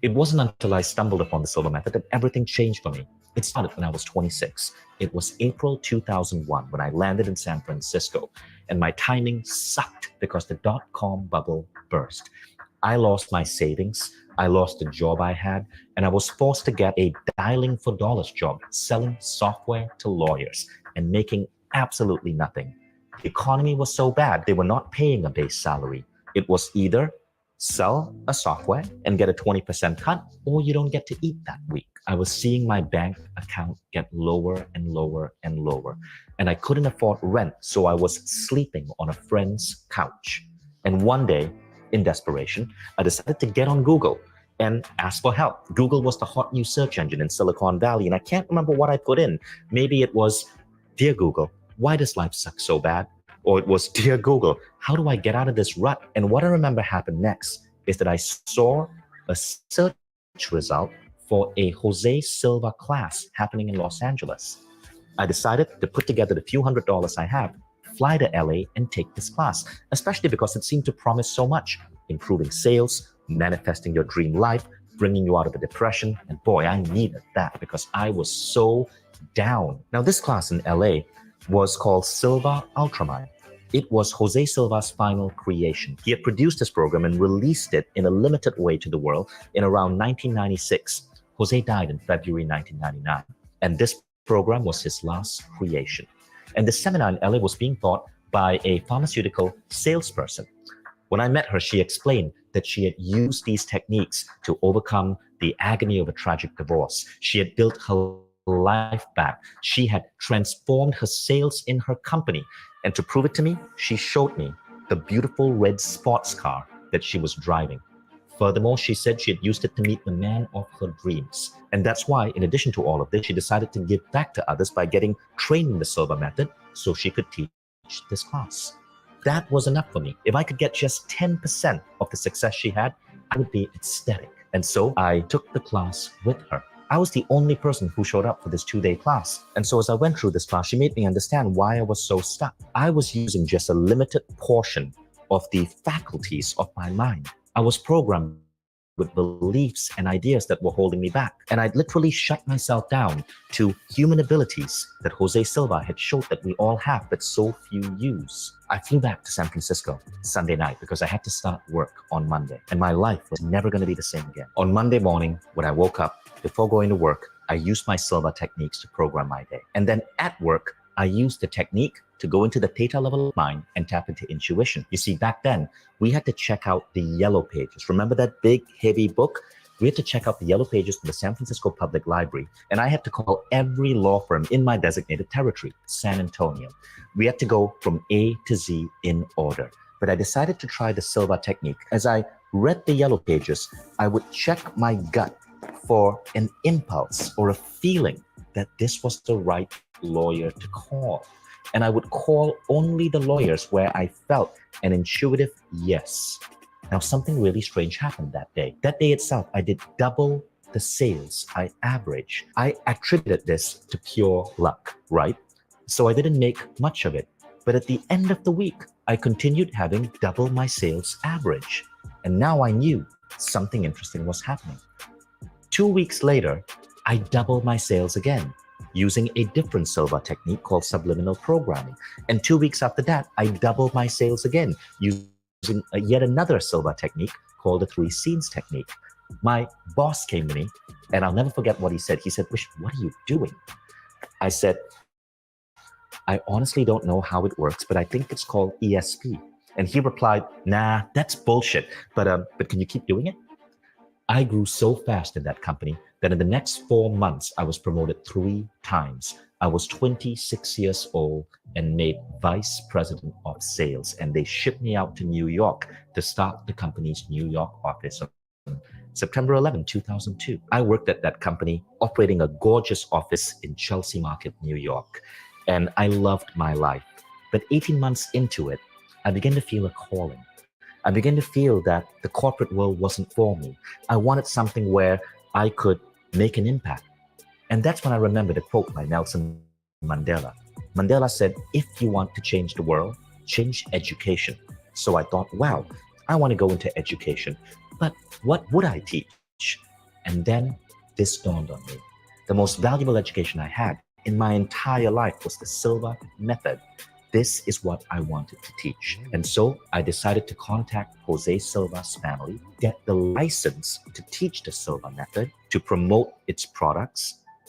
It wasn't until I stumbled upon the Silva method that everything changed for me. It started when I was 26. It was April 2001 when I landed in San Francisco, and my timing sucked because the dot-com bubble burst. I lost my savings, I lost the job I had, and I was forced to get a dialing for dollars job, selling software to lawyers and making absolutely nothing. The economy was so bad, they were not paying a base salary. It was either sell a software and get a 20% cut, or you don't get to eat that week. I was seeing my bank account get lower and lower and lower, and I couldn't afford rent, so I was sleeping on a friend's couch. And one day, in desperation, I decided to get on Google and ask for help. Google was the hot new search engine in Silicon Valley, and I can't remember what I put in. Maybe it was, "Dear Google, why does life suck so bad?" Or it was, "Dear Google, how do I get out of this rut?" And what I remember happened next is that I saw a search result for a Jose Silva class happening in Los Angeles. I decided to put together the few $100s I have, fly to LA and take this class, especially because it seemed to promise so much: improving sales, manifesting your dream life, bringing you out of a depression. And boy, I needed that because I was so down. Now, this class in LA was called Silva Ultramind. It was Jose Silva's final creation. He had produced this program and released it in a limited way to the world in around 1996. Jose died in February 1999, and this program was his last creation. And the seminar in LA was being taught by a pharmaceutical salesperson. When I met her, she explained that she had used these techniques to overcome the agony of a tragic divorce. She had built her life back. She had transformed her sales in her company. And to prove it to me, she showed me the beautiful red sports car that she was driving. Furthermore, she said she had used it to meet the man of her dreams. And that's why, in addition to all of this, she decided to give back to others by getting trained in the Silva method so she could teach this class. That was enough for me. If I could get just 10% of the success she had, I would be ecstatic. And so I took the class with her. I was the only person who showed up for this 2-day class. And so as I went through this class, she made me understand why I was so stuck. I was using just a limited portion of the faculties of my mind. I was programmed with beliefs and ideas that were holding me back. And I'd literally shut myself down to human abilities that Jose Silva had showed that we all have, but so few use. I flew back to San Francisco Sunday night because I had to start work on Monday, and my life was never going to be the same again. On Monday morning, when I woke up, before going to work, I used my Silva techniques to program my day. And then at work, I used the technique to go into the theta level of mind and tap into intuition. You see, back then, we had to check out the yellow pages. Remember that big, heavy book? We had to check out the yellow pages from the San Francisco Public Library, and I had to call every law firm in my designated territory, San Antonio. We had to go from A to Z in order. But I decided to try the Silva technique. As I read the yellow pages, I would check my gut for an impulse or a feeling that this was the right lawyer to call. And I would call only the lawyers where I felt an intuitive yes. Now, something really strange happened that day. That day itself, I did double the sales I averaged. I attributed this to pure luck, right? So I didn't make much of it. But at the end of the week, I continued having double my sales average. And now I knew something interesting was happening. 2 weeks later, I doubled my sales again, using a different Silva technique called subliminal programming. And 2 weeks after that, I doubled my sales again, using yet another Silva technique called the 3 scenes technique. My boss came to me, and I'll never forget what he said. He said, "Wish, what are you doing?" I said, "I honestly don't know how it works, but I think it's called ESP." And he replied, "Nah, that's bullshit, but can you keep doing it?" I grew so fast in that company that in the next 4 months, I was promoted 3 times. I was 26 years old and made vice president of sales, and they shipped me out to New York to start the company's New York office on September 11, 2002. I worked at that company, operating a gorgeous office in Chelsea Market, New York, and I loved my life. But 18 months into it, I began to feel a calling. I began to feel that the corporate world wasn't for me. I wanted something where I could make an impact. And that's when I remembered a quote by Nelson Mandela. Mandela said, "If you want to change the world, change education." So I thought, wow, I want to go into education, but what would I teach? And then this dawned on me. The most valuable education I had in my entire life was the Silva method. This is what I wanted to teach. And so I decided to contact Jose Silva's family, get the license to teach the Silva method, to promote its products,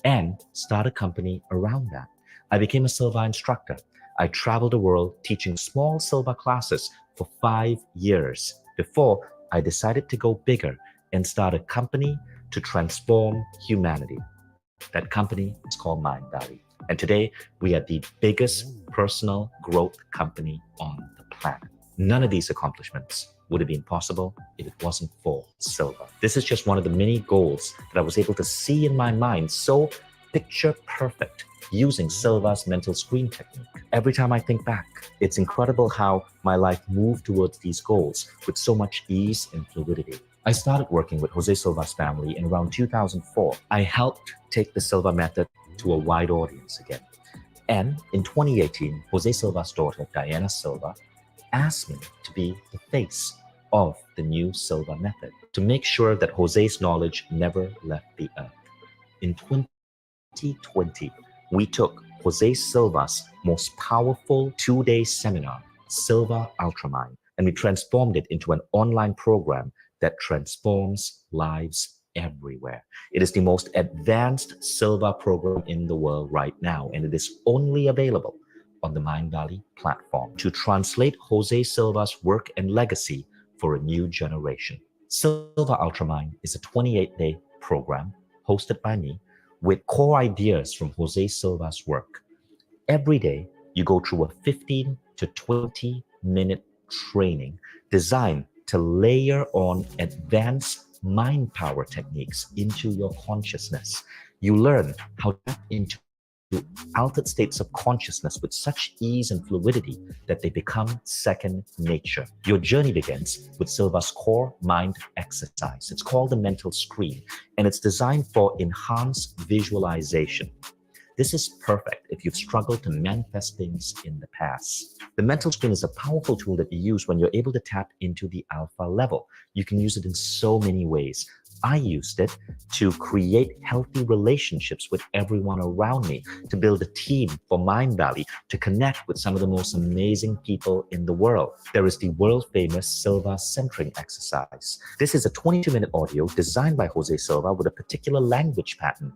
and start a company around that. I became a Silva instructor. I traveled the world teaching small Silva classes for 5 years before I decided to go bigger and start a company to transform humanity. That company is called Mindvalley. And today we are the biggest personal growth company on the planet. None of these accomplishments would have been possible if it wasn't for Silva. This is just one of the many goals that I was able to see in my mind so picture perfect using Silva's mental screen technique. Every time I think back, it's incredible how my life moved towards these goals with so much ease and fluidity. I started working with Jose Silva's family in around 2004. I helped take the Silva method to a wide audience again. And in 2018, Jose Silva's daughter, Diana Silva, asked me to be the face of the new Silva method to make sure that Jose's knowledge never left the earth. In 2020, we took Jose Silva's most powerful 2-day seminar, Silva Ultramind, and we transformed it into an online program that transforms lives everywhere. It is the most advanced Silva program in the world right now, and it is only available on the Mindvalley platform to translate Jose Silva's work and legacy for a new generation. Silva Ultramind is a 28-day program hosted by me with core ideas from Jose Silva's work. Every day, you go through a 15 to 20-minute training designed to layer on advanced mind power techniques into your consciousness. You learn how to tap into altered states of consciousness with such ease and fluidity that they become second nature. Your journey begins with Silva's core mind exercise. It's called the mental screen, and it's designed for enhanced visualization. This is perfect if you've struggled to manifest things in the past. The mental screen is a powerful tool that you use when you're able to tap into the alpha level. You can use it in so many ways. I used it to create healthy relationships with everyone around me, to build a team for Mindvalley, to connect with some of the most amazing people in the world. There is the world-famous Silva centering exercise. This is a 22-minute audio designed by Jose Silva with a particular language pattern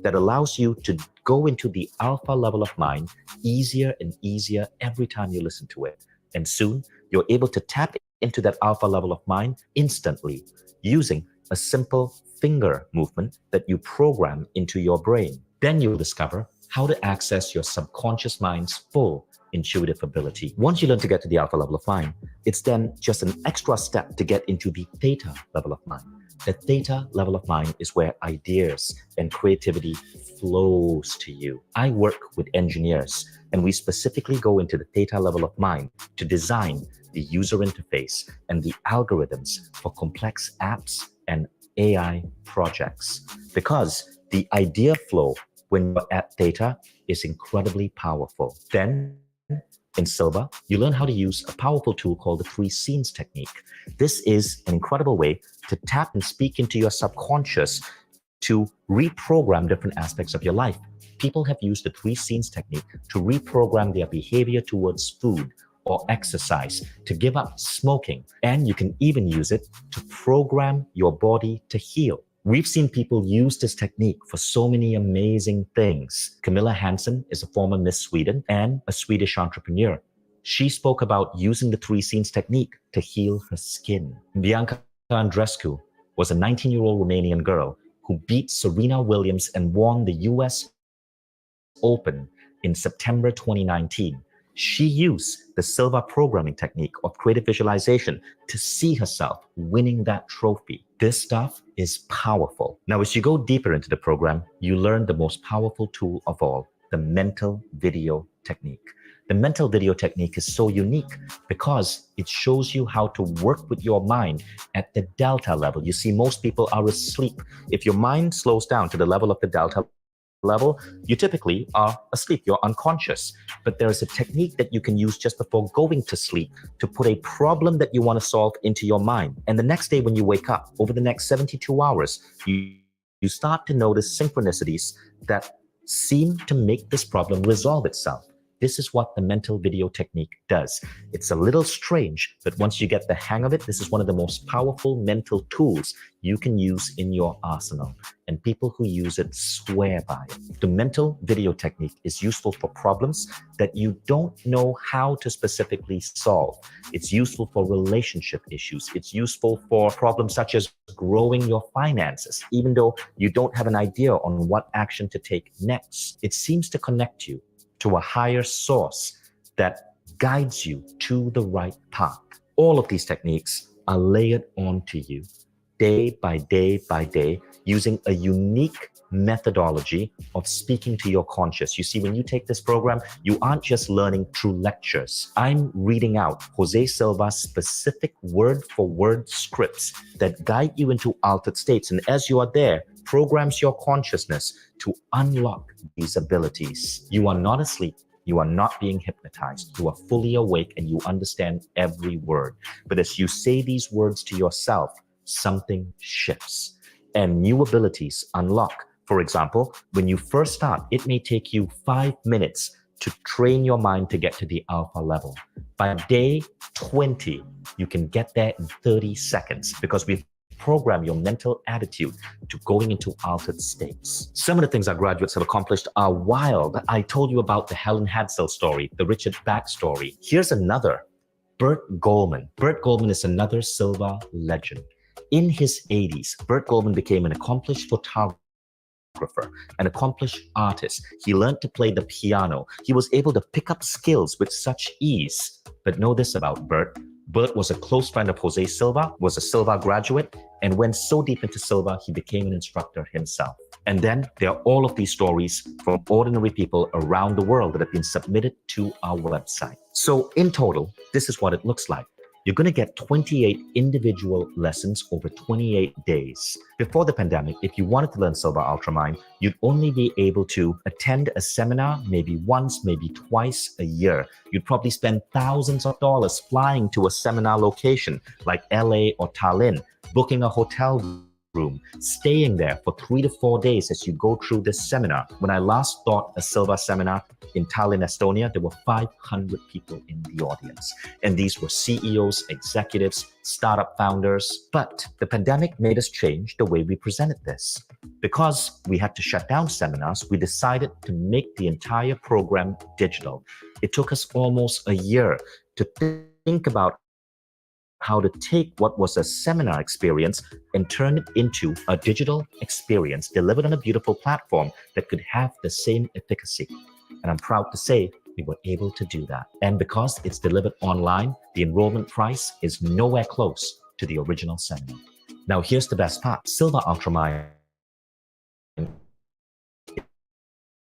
that allows you to go into the alpha level of mind easier and easier every time you listen to it. And soon, you're able to tap into that alpha level of mind instantly using a simple finger movement that you program into your brain. Then you'll discover how to access your subconscious mind's full intuitive ability. Once you learn to get to the alpha level of mind, it's then just an extra step to get into the theta level of mind. The theta level of mind is where ideas and creativity flows to you. I work with engineers, and we specifically go into the theta level of mind to design the user interface and the algorithms for complex apps and AI projects, because the idea flow when you're at theta is incredibly powerful. Then in Silva, you learn how to use a powerful tool called the 3 scenes technique. This is an incredible way to tap and speak into your subconscious to reprogram different aspects of your life. People have used the 3 scenes technique to reprogram their behavior towards food or exercise, to give up smoking, and you can even use it to program your body to heal. We've seen people use this technique for so many amazing things. Camilla Hansen is a former Miss Sweden and a Swedish entrepreneur. She spoke about using the 3 scenes technique to heal her skin. Bianca Andreescu was a 19-year-old Romanian girl who beat Serena Williams and won the US Open in September 2019. She used the Silva programming technique of creative visualization to see herself winning that trophy. This stuff is powerful. Now, as you go deeper into the program, you learn the most powerful tool of all, the mental video technique. The mental video technique is so unique because it shows you how to work with your mind at the delta level. You see, most people are asleep. If your mind slows down to the level of the delta level, you typically are asleep, you're unconscious. But there is a technique that you can use just before going to sleep to put a problem that you want to solve into your mind. And the next day when you wake up, over the next 72 hours, you start to notice synchronicities that seem to make this problem resolve itself. This is what the mental video technique does. It's a little strange, but once you get the hang of it, this is one of the most powerful mental tools you can use in your arsenal. And people who use it swear by it. The mental video technique is useful for problems that you don't know how to specifically solve. It's useful for relationship issues. It's useful for problems such as growing your finances, even though you don't have an idea on what action to take next. It seems to connect you to a higher source that guides you to the right path. All of these techniques are layered onto you day by day by day using a unique methodology of speaking to your conscious. You see, when you take this program, you aren't just learning through lectures. I'm reading out Jose Silva's specific word-for-word scripts that guide you into altered states. And as you are there, programs your consciousness to unlock these abilities. You are not asleep. You are not being hypnotized. You are fully awake and you understand every word. But as you say these words to yourself, something shifts and new abilities unlock. For example, when you first start, it may take you 5 minutes to train your mind to get to the alpha level. By day 20, you can get there in 30 seconds because we've programmed your mental attitude to going into altered states. Some of the things our graduates have accomplished are wild. I told you about the Helen Hadsell story, the Richard Bach story. Here's another. Burt Goldman. Burt Goldman is another Silva legend. In his 80s, Burt Goldman became an accomplished photographer, an accomplished artist. He learned to play the piano. He was able to pick up skills with such ease. But know this about Burt. Burt was a close friend of Jose Silva, was a Silva graduate, and went so deep into Silva, he became an instructor himself. And then there are all of these stories from ordinary people around the world that have been submitted to our website. So in total, this is what it looks like. You're going to get 28 individual lessons over 28 days. Before the pandemic, if you wanted to learn Silva Ultramind, you'd only be able to attend a seminar maybe once, maybe twice a year. You'd probably spend thousands of dollars flying to a seminar location like LA or Tallinn, booking a hotel room, staying there for 3 to 4 days as you go through this seminar. When I last taught a Silva seminar in Tallinn, Estonia, there were 500 people in the audience. And these were CEOs, executives, startup founders. But the pandemic made us change the way we presented this. Because we had to shut down seminars, we decided to make the entire program digital. It took us almost a year to think about how to take what was a seminar experience and turn it into a digital experience delivered on a beautiful platform that could have the same efficacy. And I'm proud to say we were able to do that. And because it's delivered online, the enrollment price is nowhere close to the original seminar. Now, here's the best part. Silva Ultramind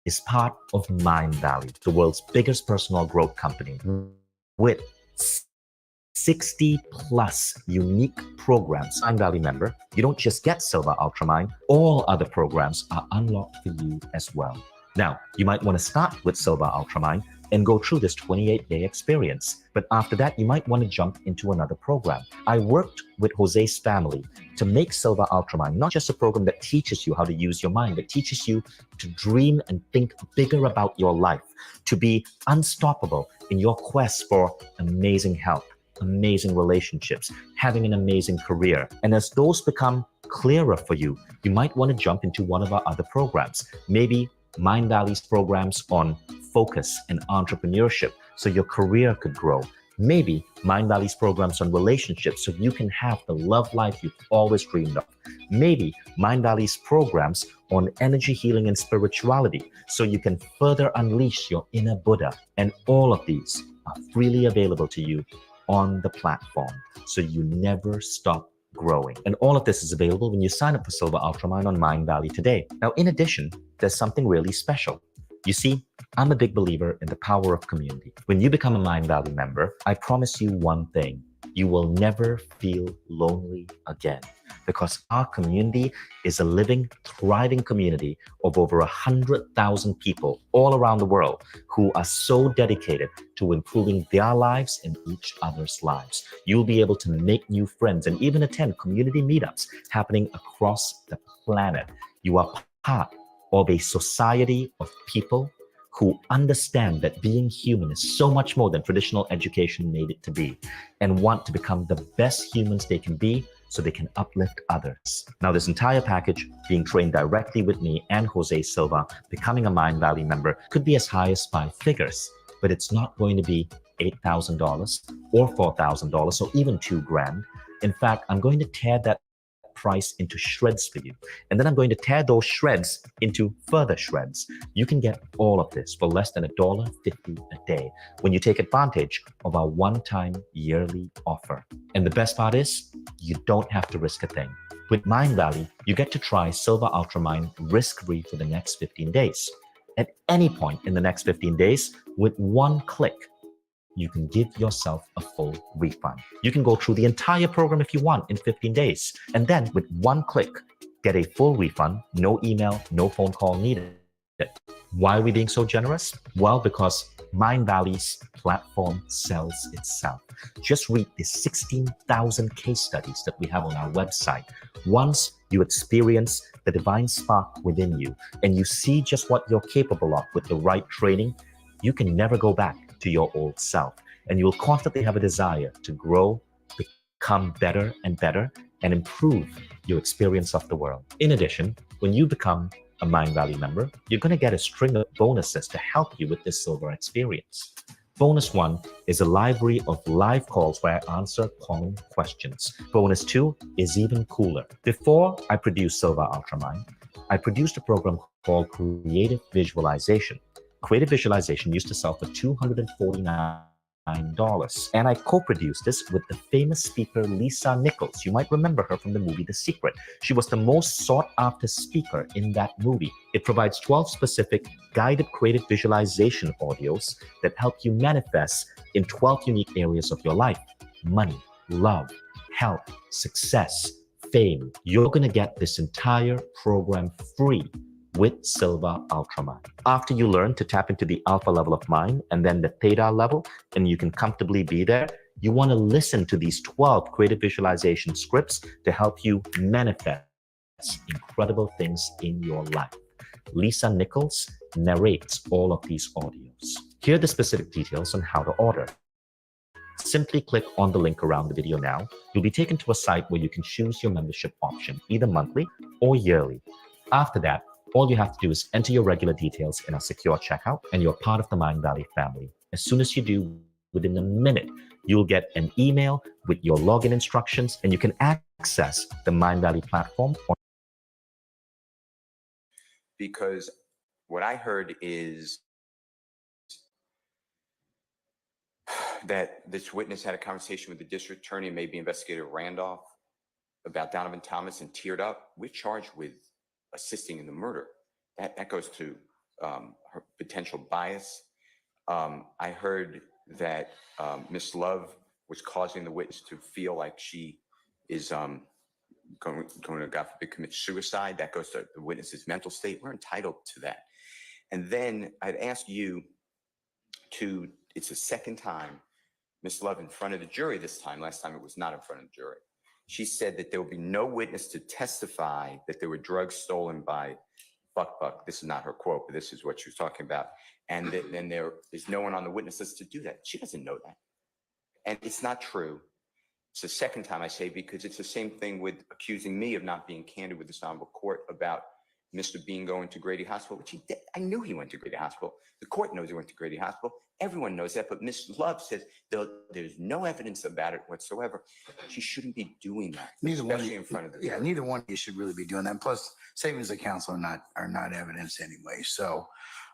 is part of Mindvalley, the world's biggest personal growth company, with 60 plus unique programs. Mindvalley member, you don't just get Silva Ultramind, all other programs are unlocked for you as well. Now, you might want to start with Silva Ultramind and go through this 28-day experience. But after that, you might want to jump into another program. I worked with Jose's family to make Silva Ultramind not just a program that teaches you how to use your mind, but teaches you to dream and think bigger about your life, to be unstoppable in your quest for amazing health, amazing relationships, having an amazing career. And as those become clearer for you, you might want to jump into one of our other programs. Maybe Mindvalley's programs on focus and entrepreneurship so your career could grow. Maybe Mindvalley's programs on relationships so you can have the love life you've always dreamed of. Maybe Mindvalley's programs on energy healing and spirituality so you can further unleash your inner Buddha. And all of these are freely available to you on the platform, so you never stop growing. And all of this is available when you sign up for Silva Ultramind on Mindvalley today. Now, in addition, there's something really special. You see, I'm a big believer in the power of community. When you become a Mindvalley member, I promise you one thing. You will never feel lonely again, because our community is a living, thriving community of over 100,000 people all around the world who are so dedicated to improving their lives and each other's lives. You'll be able to make new friends and even attend community meetups happening across the planet. You are part of a society of people who understand that being human is so much more than traditional education made it to be, and want to become the best humans they can be so they can uplift others. Now, this entire package, being trained directly with me and Jose Silva, becoming a Mindvalley member, could be as high as 5 figures, but it's not going to be $8,000 or $4,000 or even $2,000. In fact, I'm going to tear that price into shreds for you. And then I'm going to tear those shreds into further shreds. You can get all of this for less than $1.50 a day when you take advantage of our one-time yearly offer. And the best part is, you don't have to risk a thing. With Mind Valley, you get to try Silva Ultramine risk-free for the next 15 days. At any point in the next 15 days, with one click, you can give yourself a full refund. You can go through the entire program if you want in 15 days. And then with one click, get a full refund, no email, no phone call needed. Why are we being so generous? Well, because Mind Valley's platform sells itself. Just read the 16,000 case studies that we have on our website. Once you experience the divine spark within you and you see just what you're capable of with the right training, you can never go back to your old self. And you will constantly have a desire to grow, become better and better, and improve your experience of the world. In addition, when you become a Mind Valley member, you're going to get a string of bonuses to help you with this Silva experience. Bonus 1 is a library of live calls where I answer common questions. Bonus 2 is even cooler. Before I produced Silva Ultramind, I produced a program called Creative Visualization. Creative Visualization used to sell for $249. And I co-produced this with the famous speaker Lisa Nichols. You might remember her from the movie The Secret. She was the most sought-after speaker in that movie. It provides 12 specific guided creative visualization audios that help you manifest in 12 unique areas of your life: money, love, health, success, fame. You're going to get this entire program free with Silva Ultramind. After you learn to tap into the alpha level of mind and then the theta level, and you can comfortably be there, you want to listen to these 12 creative visualization scripts to help you manifest incredible things in your life. Lisa Nichols narrates all of these audios. Here are the specific details on how to order. Simply click on the link around the video now. You'll be taken to a site where you can choose your membership option, either monthly or yearly. After that, all you have to do is enter your regular details in a secure checkout, and you're part of the Mind Valley family. As soon as you do, within a minute, you'll get an email with your login instructions, and you can access the Mind Valley platform. Because what I heard is that this witness had a conversation with the district attorney and maybe Investigator Randolph about Donovan Thomas and teared up. We're charged with assisting in the murder. That goes to her potential bias. I heard that Miss Love was causing the witness to feel like she is going to, God forbid, commit suicide. That goes to the witness's mental state. We're entitled to that. And then I'd ask you to, it's the second time, Miss Love in front of the jury this time. Last time it was not in front of the jury. She said that there will be no witness to testify that there were drugs stolen by Buck. This is not her quote, but this is what she was talking about. And then there is no one on the witness list to do that. She doesn't know that. And it's not true. It's the second time I say, because it's the same thing with accusing me of not being candid with this honorable court about Mr. Bean going to Grady Hospital, which he did. I knew he went to Grady Hospital. The court knows he went to Grady Hospital. Everyone knows that, but Ms. Love says there's no evidence about it whatsoever. She shouldn't be doing that, especially in front of the jury. Yeah, neither one of you should really be doing that. Plus, statements of counsel are not evidence anyway. So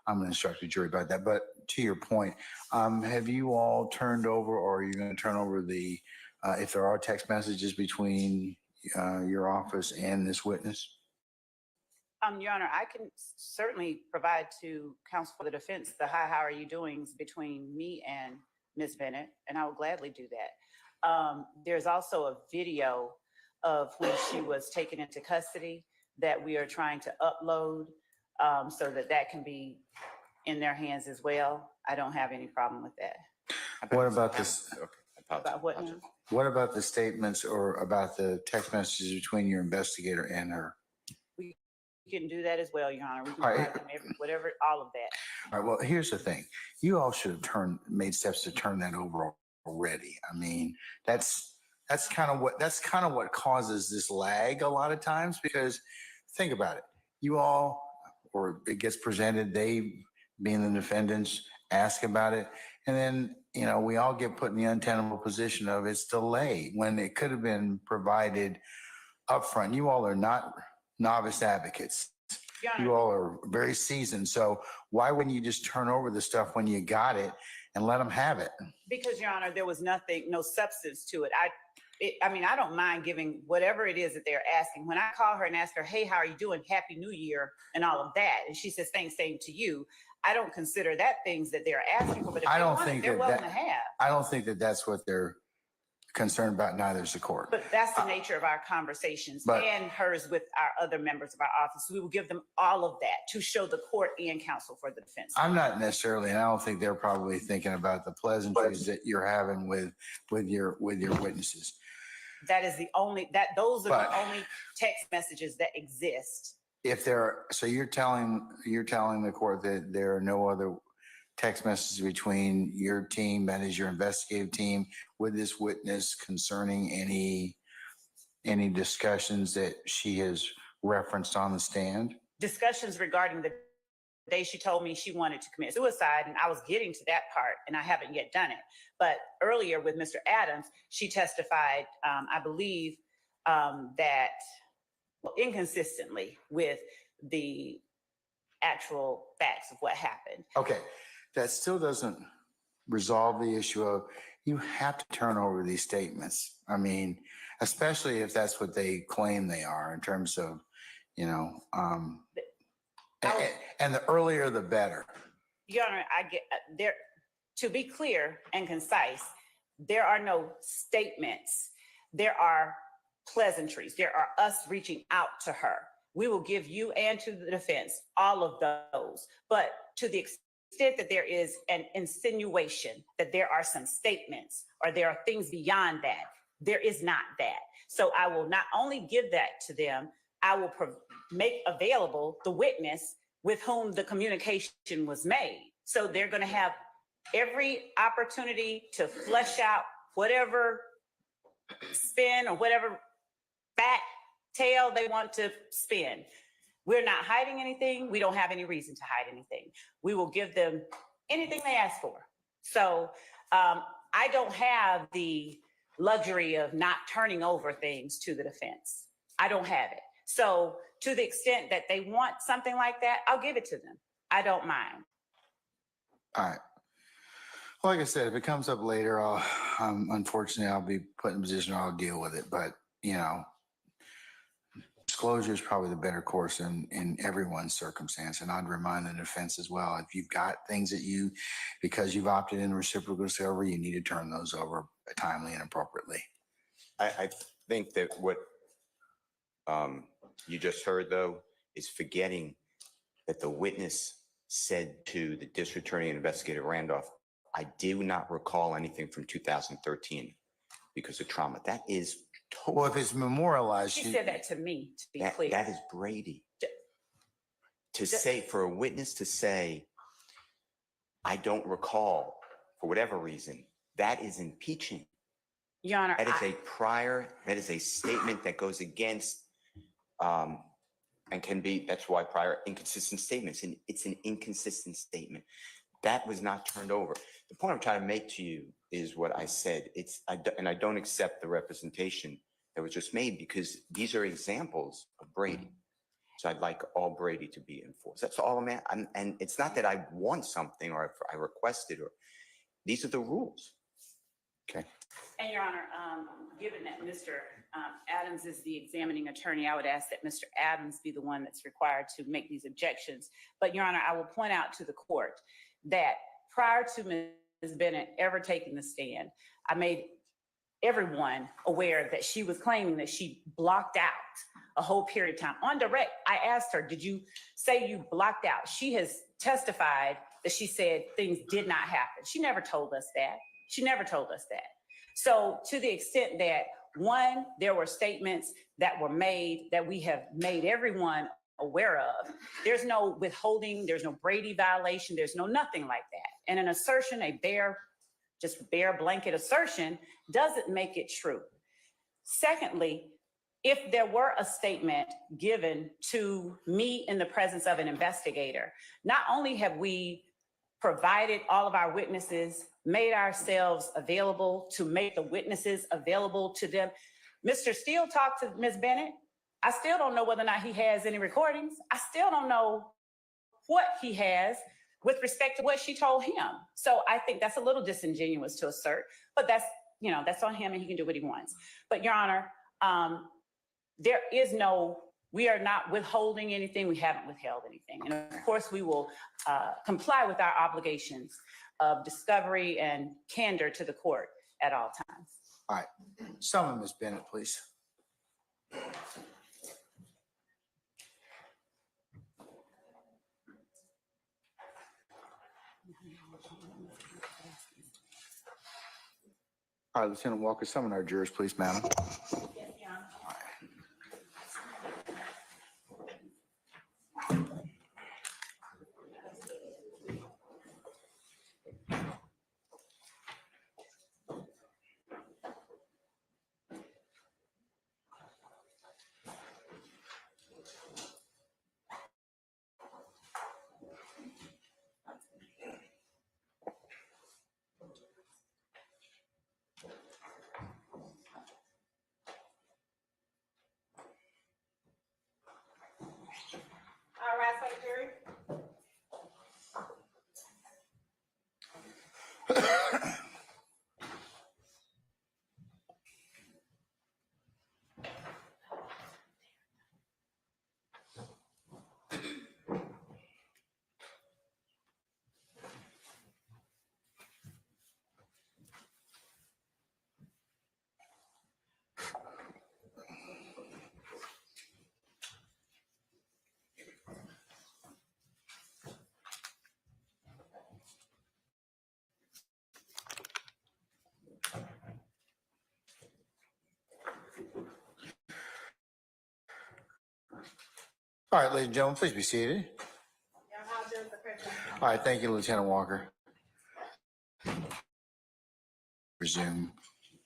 I'm going to instruct the jury about that. But to your point, have you all turned over, or are you going to turn over the, if there are text messages between your office and this witness? Your Honor, I can certainly provide to counsel for the defense the how are you doings between me and Ms. Bennett, and I will gladly do that. There's also a video of when she was taken into custody that we are trying to upload so that can be in their hands as well. I don't have any problem with that. What about this? Okay, I apologize. About what now? What about the statements or about the text messages between your investigator and her? We can do that as well, Your Honor. We can All right. provide them whatever, all of that. All right. Well, here's the thing. You all should have made steps to turn that over already. I mean, that's kind of what causes this lag a lot of times, because think about it. You all, or it gets presented, they being the defendants, ask about it, and then, you know, we all get put in the untenable position of it's delayed when it could have been provided upfront. You all are not novice advocates. Your Honor, You all are very seasoned. So why wouldn't you just turn over the stuff when you got it and let them have it? because, Your Honor, there was nothing, no substance to it. I mean, I don't mind giving whatever it is that they're asking. When I call her and ask her, hey, how are you doing? Happy New Year and all of that. And she says, thanks, same to you. I don't consider that things that they're asking for, but if I they don't want it, think they're that welcome that- to have. I don't think that that's what they're concerned about. Neither is the court. But that's the nature of our conversations But- and hers with our other members of our office. We will give them all of that to show the court and counsel for the defense. I'm not necessarily, and I don't think they're probably thinking about the pleasantries that you're having with your witnesses. That is the only, those are But- the only text messages that exist. If there, so you're telling the court that there are no other text messages between your team, that is your investigative team, with this witness concerning any discussions that she has referenced on the stand? Discussions regarding the day she told me she wanted to commit suicide, and I was getting to that part, and I haven't yet done it. But earlier with Mr. Adams, she testified, I believe, that inconsistently with the actual facts of what happened. Okay, that still doesn't resolve the issue of you have to turn over these statements. I mean, especially if that's what they claim they are in terms of, you know, and the earlier the better. Your Honor, I get there, to be clear and concise, there are no statements. There are pleasantries. There are us reaching out to her. We will give you and to the defense all of those. But to the extent that there is an insinuation that there are some statements or there are things beyond that, there is not that. So I will not only give that to them, I will make available the witness with whom the communication was made. So they're going to have every opportunity to flesh out whatever spin or whatever fat tale they want to spin. We're not hiding anything. We don't have any reason to hide anything. We will give them anything they ask for. So I don't have the luxury of not turning over things to the defense. I don't have it. So to the extent that they want something like that, I'll give it to them. I don't mind. All right. Like I said, if it comes up later, unfortunately, I'll be put in a position where I'll deal with it. But, you know, disclosure is probably the better course in everyone's circumstance. And I'd remind the defense as well, if you've got things that because you've opted in reciprocal discovery, you need to turn those over timely and appropriately. I think that what you just heard, though, is forgetting that the witness said to the district attorney and investigator Randolph, I do not recall anything from 2013 because of trauma. That is totally. Well, if it's memorialized, She said that to me, to be clear. That is Brady. For a witness to say, I don't recall for whatever reason, that is impeaching. Your Honor, That is a statement that goes against, and can be, that's why prior inconsistent statements, and it's an inconsistent statement. That was not turned over. The point I'm trying to make to you is what I said. And I don't accept the representation that was just made because these are examples of Brady. So I'd like all Brady to be enforced. That's all I'm at. And it's not that I want something or I requested, or these are the rules. Okay. and Your Honor, given that Mr. Adams is the examining attorney, I would ask that Mr. Adams be the one that's required to make these objections. But Your Honor, I will point out to the court that prior to Ms. Bennett ever taking the stand, I made everyone aware that she was claiming that she blocked out a whole period of time. On direct, I asked her, did you say you blocked out? She has testified that she said things did not happen. She never told us that. She never told us that. So to the extent that, one, there were statements that were made that we have made everyone aware of, there's no withholding, there's no Brady violation, there's no nothing like that. And an assertion, just bare blanket assertion, doesn't make it true. Secondly, if there were a statement given to me in the presence of an investigator, not only have we provided all of our witnesses, made ourselves available to make the witnesses available to them, Mr. Steele talked to Ms. Bennett. I still don't know whether or not he has any recordings. I still don't know what he has with respect to what she told him. So I think that's a little disingenuous to assert, but that's, you know, that's on him and he can do what he wants. But Your Honor, there is no, we are not withholding anything. We haven't withheld anything. And of course we will comply with our obligations of discovery and candor to the court at all times. All right. Summon Ms. Bennett, please. All right, Lieutenant Walker, summon our jurors, please, madam. Yes, Your Honor. All right, Secretary. All right, ladies and gentlemen, please be seated. All right, thank you, Lieutenant Walker. Resume.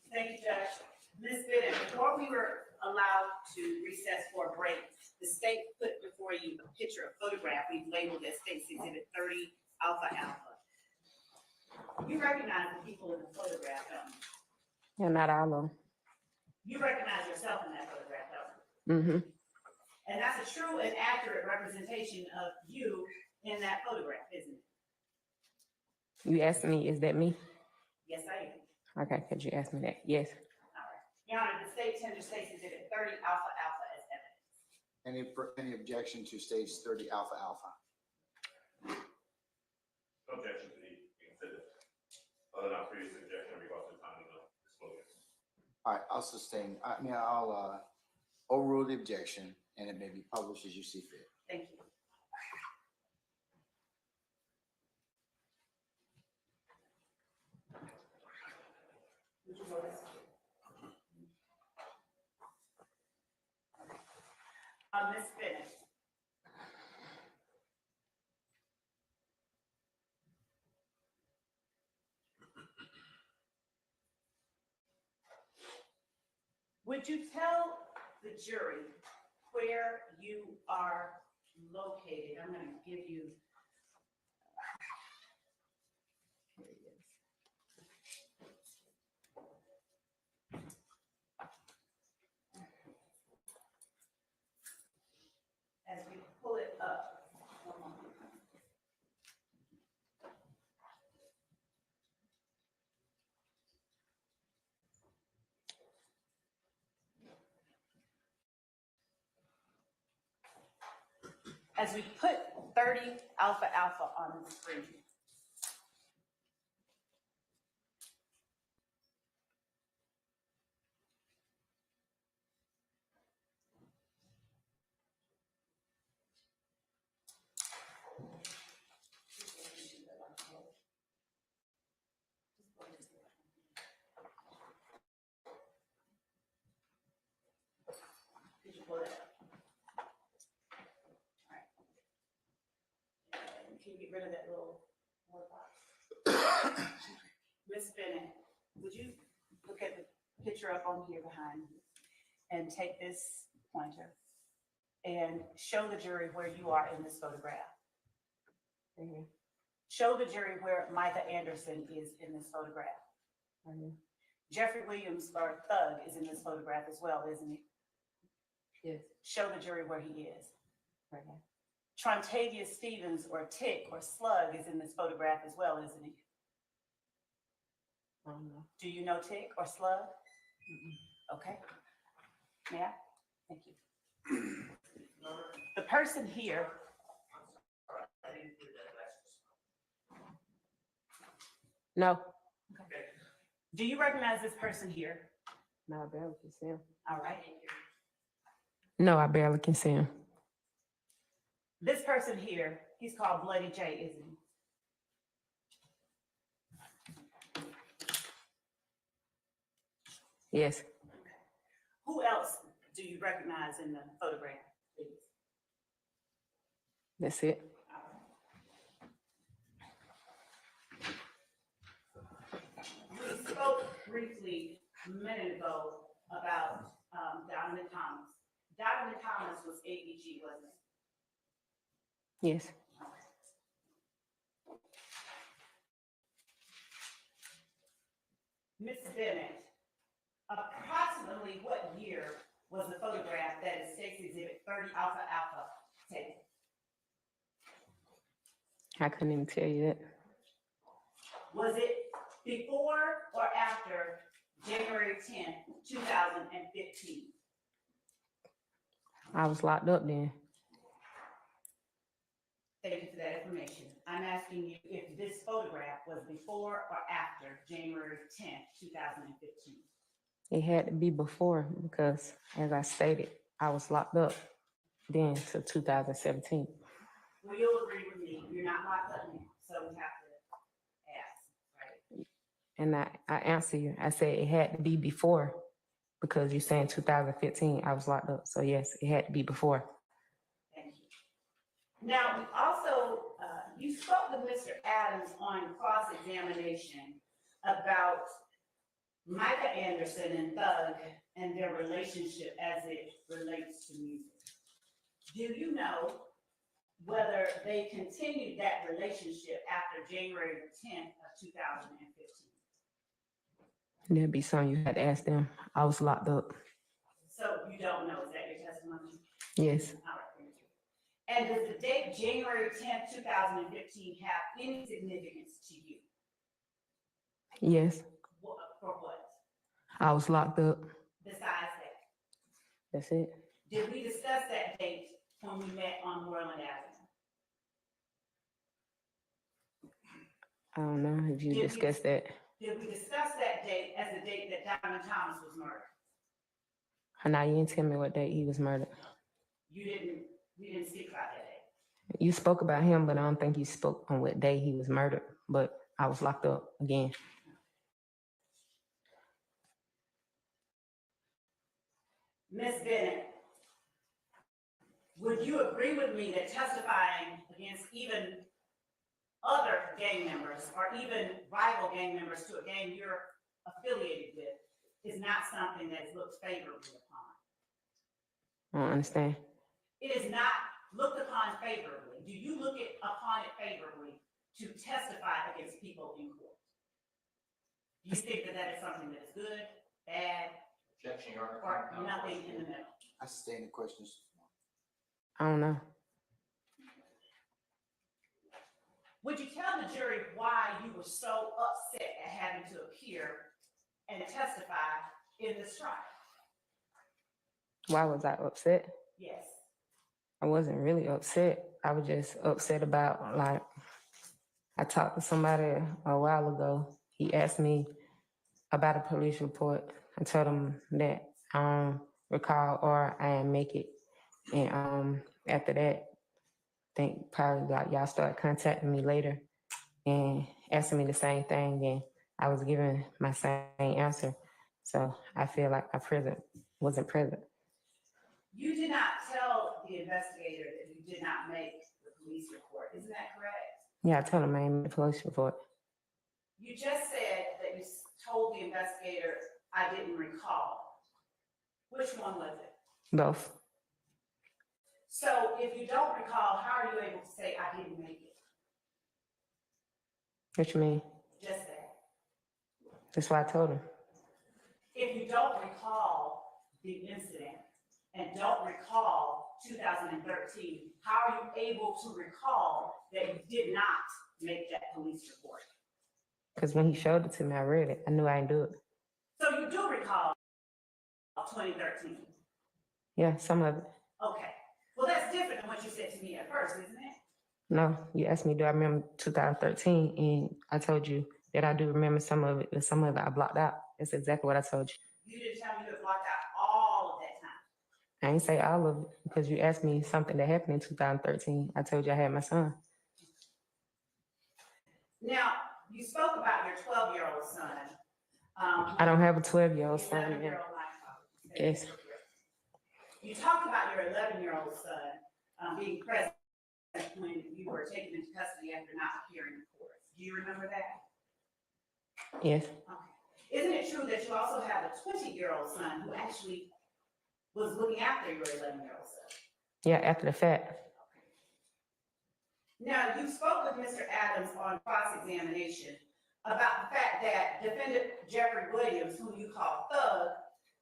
Thank you, Judge. Ms. Bennett, before we were allowed to recess for a break, the state put before you a picture, a photograph we've labeled as State's Exhibit 30 Alpha Alpha. You recognize the people in the photograph, don't you? Yeah, not all of them. You recognize yourself in that photograph, don't you? Mm-hmm. And that's a true and accurate representation of you in that photograph, isn't it? You asked me, is that me? Yes, I am. Okay, could you ask me that? Yes. All right. Your Honor, the state tender State's Exhibit 30 Alpha Alpha as evidence. Any objection to stage 30 Alpha Alpha? No objection to the exhibit. Other than our previous objection in regards to the timing of disclosure. All right, I'll sustain. I'll overrule the objection, and it may be published as you see fit. Thank you. Would you vote? Ms. Bennett. Would you tell the jury where you are located? I'm going to give you. Here it is. As we pull it up. One moment. As we put 30 Alpha Alpha on the screen. Did you pull it up? All right. Can you get rid of that little word box? Miss Bennett, would you look at the picture up on here behind you and take this pointer and show the jury where you are in this photograph? Mm-hmm. Show the jury where Micah Anderson is in this photograph. Mm-hmm. Jeffrey Williams, or Thug, is in this photograph as well, isn't he? Yes. Show the jury where he is. Right now. Trontavious Stevens, or Tick, or Slug, is in this photograph as well, isn't he? I don't know. Do you know Tick or Slug? Okay. May I? Thank you. The person here. No. Do you recognize this person here? No, I barely can see him. All right. No, I barely can see him. This person here, he's called Bloody J, isn't he? Yes. Who else do you recognize in the photograph, please? That's it. We spoke briefly a minute ago about Donovan Thomas. Donovan Thomas was ABG, wasn't he? Yes. Ms. Bennett, approximately what year was the photograph that is State's Exhibit 30 Alpha Alpha taken? I couldn't even tell you that. Was it before or after January 10th, 2015? I was locked up then. Thank you for that information. I'm asking you if this photograph was before or after January 10th, 2015? It had to be before because, as I stated, I was locked up then till 2017. Well, you'll agree with me, you're not locked up now, so we have to ask, right? And I answer you. I said it had to be before because you're saying 2015, I was locked up. So yes, it had to be before. Thank you. Now, we also, you spoke to Mr. Adams on cross-examination about Micah Anderson and Thug and their relationship as it relates to music. Do you know whether they continued that relationship after January 10th of 2015? There'd be something you had to ask them. I was locked up. So you don't know, is that your testimony? Yes. All right, thank you. And does the date January 10th, 2015 have any significance to you? Yes. For what? I was locked up. Besides that? That's it. Did we discuss that date when we met on Moreland Avenue? I don't know if you Did we- discussed that. Did we discuss that date as the date that Diamond Thomas was murdered? Now you didn't tell me what day he was murdered. We didn't speak about that date. You spoke about him, but I don't think you spoke on what day he was murdered. But I was locked up again. Ms. Bennett, would you agree with me that testifying against even other gang members or even rival gang members to a gang you're affiliated with is not something that is looked favorably upon? I don't understand. It is not looked upon favorably. Do you look upon it favorably to testify against people in court? Do you think that is something that is good, bad, or nothing in the middle? I sustain the questions. I don't know. Would you tell the jury why you were so upset at having to appear and testify in this trial? Why was I upset? Yes. I wasn't really upset. I was just upset about, like, I talked to somebody a while ago. He asked me about a police report. I told him that I don't recall or I didn't make it. And after that, I think probably like y'all started contacting me later and asking me the same thing, and I was giving my same answer. So I feel like I wasn't present. You did not tell the investigator that you did not make the police report. Isn't that correct? Yeah, I told him I didn't make the police report. You just said that you told the investigator, I didn't recall. Which one was it? Both. So if you don't recall, how are you able to say I didn't make it? What you mean? Just that. That's why I told him. If you don't recall the incident and don't recall 2013, how are you able to recall that you did not make that police report? Because when he showed it to me, I read it. I knew I didn't do it. So you do recall 2013? Yeah, some of it. Okay. Well, that's different than what you said to me at first, isn't it? No, you asked me, do I remember 2013? And I told you that I do remember some of it, and some of it I blocked out. That's exactly what I told you. You didn't tell me you had blocked out all of that time. I ain't say all of it because you asked me something that happened in 2013. I told you I had my son. Now, you spoke about your 12-year-old son. I don't have a 12-year-old son. 11-year-old Yes. You talked about your 11-year-old son being present when you were taken into custody after not appearing in court. Do you remember that? Yes. Okay. Isn't it true that you also have a 20-year-old son who actually was looking after your 11-year-old son? Yeah, after the fact. Now, you spoke with Mr. Adams on cross-examination about the fact that defendant Jeffrey Williams, who you call Thug,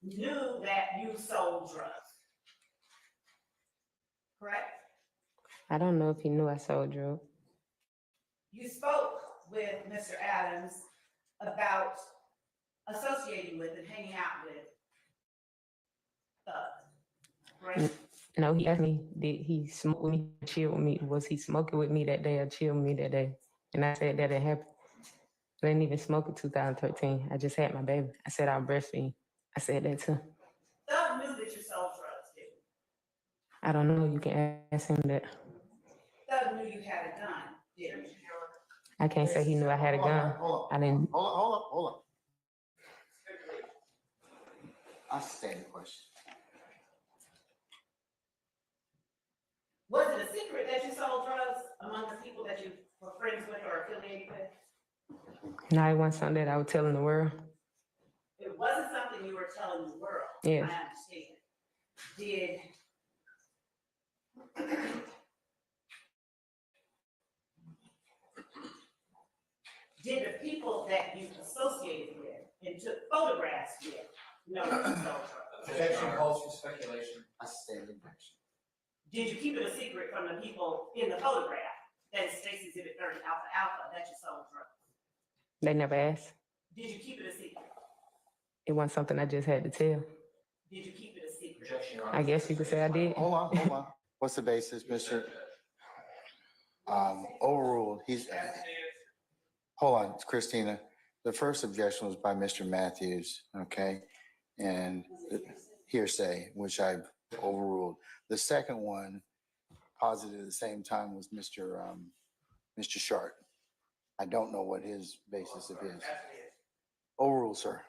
knew that you sold drugs. Correct? I don't know if he knew I sold drugs. You spoke with Mr. Adams about associating with and hanging out with Thug, right? No, he asked me, did he smoke with me, chill with me? Was he smoking with me that day or chill with me that day? And I said that didn't happen. I didn't even smoke in 2013. I just had my baby. I said I'm breastfeeding. I said that too. Thug knew that you sold drugs, didn't he? I don't know. You can ask him that. Thug knew you had a gun, didn't he? I can't say he knew I had a gun. I didn't. Hold on. I stand the question. Was it a secret that you sold drugs among the people that you were friends with or affiliated with? No, it wasn't something that I was telling the world. It wasn't something you were telling the world. Yes. I understand. Did the people that you associated with and took photographs with know that you sold drugs? Objection calls for speculation. I stand the question. Did you keep it a secret from the people in the photograph that is Stacy Exhibit 30 Alpha Alpha that you sold drugs? They never asked. Did you keep it a secret? It wasn't something I just had to tell. Did you keep it a secret? Objection, Your Honor. I guess you could say I did. Hold on. What's the basis, Mr.? Overruled. Hold on, Christina. The first objection was by Mr. Matthews, okay? And hearsay, which I overruled. The second one, posited at the same time, was Mr. Shart. I don't know what his basis of his. Overruled, sir.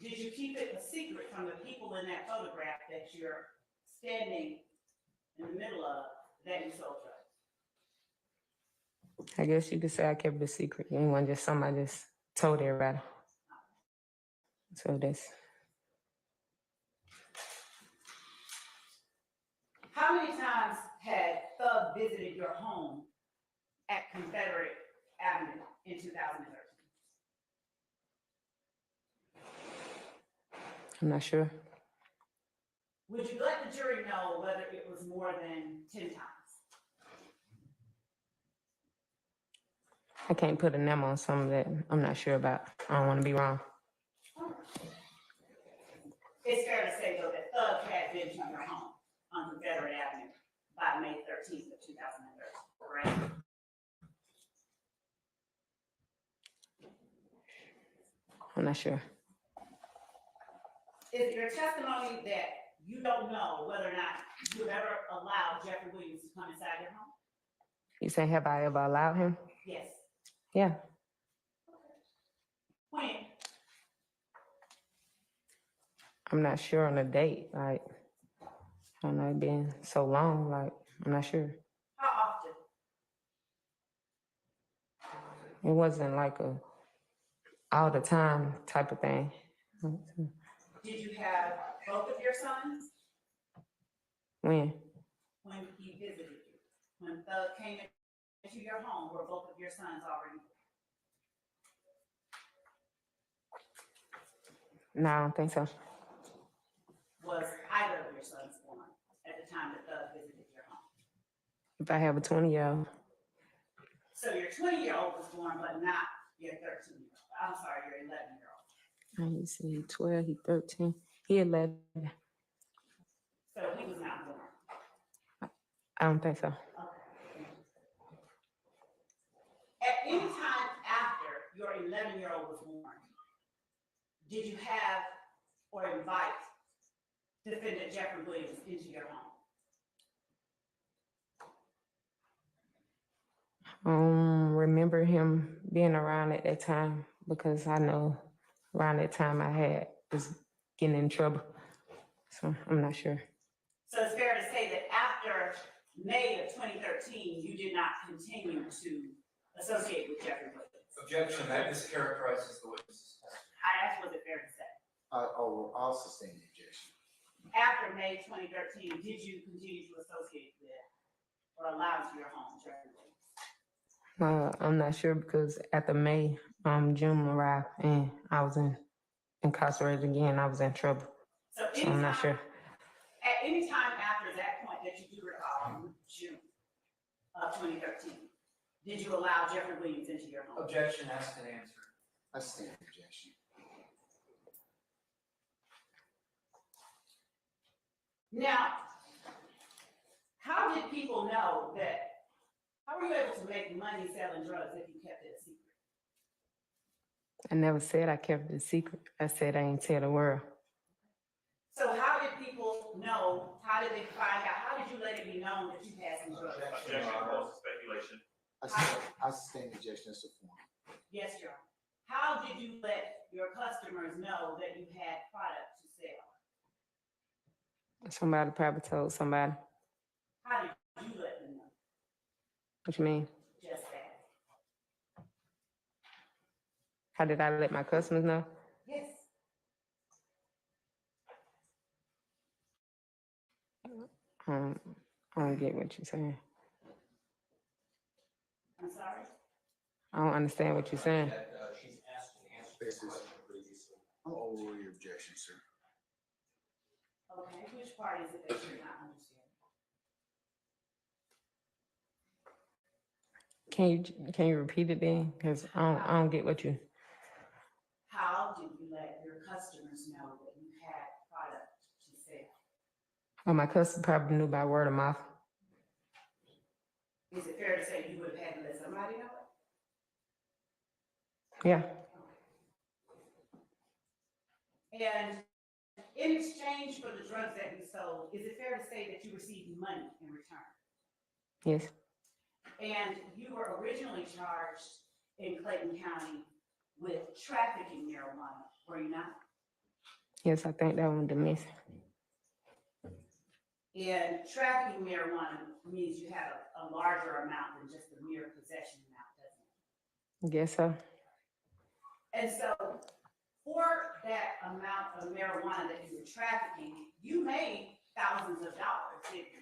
Did you keep it a secret from the people in that photograph that you're standing in the middle of that you sold drugs? I guess you could say I kept it a secret. It wasn't just something I just told everybody. So that's. How many times had Thug visited your home at Confederate Avenue in 2013? I'm not sure. Would you let the jury know whether it was more than 10 times? I can't put a number on something that I'm not sure about. I don't want to be wrong. It's fair to say, though, that Thug had been to your home on Confederate Avenue by May 13th of 2013, correct? I'm not sure. Is it your testimony that you don't know whether or not you've ever allowed Jeffrey Williams to come inside your home? You say, have I ever allowed him? Yes. Yeah. When? I'm not sure on the date. Like, I don't know, it been so long. Like, I'm not sure. How often? It wasn't like a all the time type of thing. Did you have both of your sons When? when he visited you? When Thug came into your home, were both of your sons already? No, I don't think so. Was either of your sons born at the time that Thug visited your home? If I have a 20-year-old, So your 20-year-old was born, but not your 13-year-old. I'm sorry, your 11-year-old. you see, 12, he 13, he 11. So he was not born. I don't think so. Okay. At any time after your 11-year-old was born, did you have or invite defendant Jeffrey Williams into your home? Remember him being around at that time because I know around that time I was getting in trouble. So I'm not sure. So it's fair to say that after May of 2013, you did not continue to associate with Jeffrey Williams. Objection, that mischaracterizes the witness's testimony. I asked, was it fair to say? I'll sustain the objection. After May 2013, did you continue to associate with or allow into your home Jeffrey Williams? I'm not sure because after May, June arrived and I was incarcerated again. I was in trouble. So I'm not sure. At any time after that point that you do recall, June of 2013, did you allow Jeffrey Williams into your home? Objection, asked and answered. I sustain the objection. Now, how did people know that, how were you able to make money selling drugs if you kept it a secret? I never said I kept it a secret. I said I ain't tell the world. So how did people know, how did they find out, how did you let it be known that you had some drugs? Objection, causes speculation. I sustain the objection as a form. Yes, Your Honor. How did you let your customers know that you had product to sell? Somebody probably told somebody. How did you let them know? What you mean? Just that. How did I let my customers know? Yes. I don't get what you're saying. I'm sorry? I don't understand what you're saying. She's asked and answered this question previously. I'll overrule your objection, sir. Okay, which part is it that you're not understanding? Can you repeat it then? Because I don't get what you. How did you let your customers know that you had product to sell? Well, my customer probably knew by word of mouth. Is it fair to say you would have had to let somebody know it? Yeah. And in exchange for the drugs that you sold, is it fair to say that you received money in return? Yes. And you were originally charged in Clayton County with trafficking marijuana, were you not? Yes, I think that one domestic. And trafficking marijuana means you had a larger amount than just the mere possession amount, doesn't it? Guess so. And so for that amount of marijuana that you were trafficking, you made thousands of dollars, didn't you?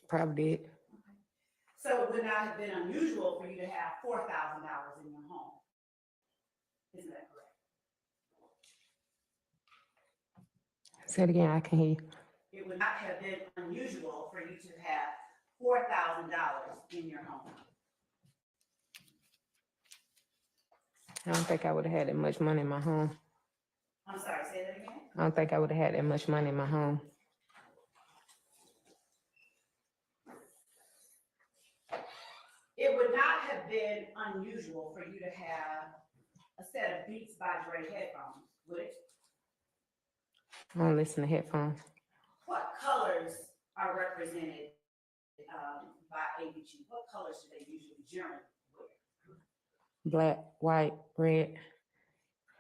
Probably did. So it would not have been unusual for you to have $4,000 in your home. Isn't that correct? Say it again, I can hear you. It would not have been unusual for you to have $4,000 in your home. I don't think I would have had that much money in my home. I'm sorry, say that again? I don't think I would have had that much money in my home. It would not have been unusual for you to have a set of Beats by Dre headphones, would it? I don't listen to headphones. What colors are represented by ABG? What colors do they usually generally wear? Black, white, red.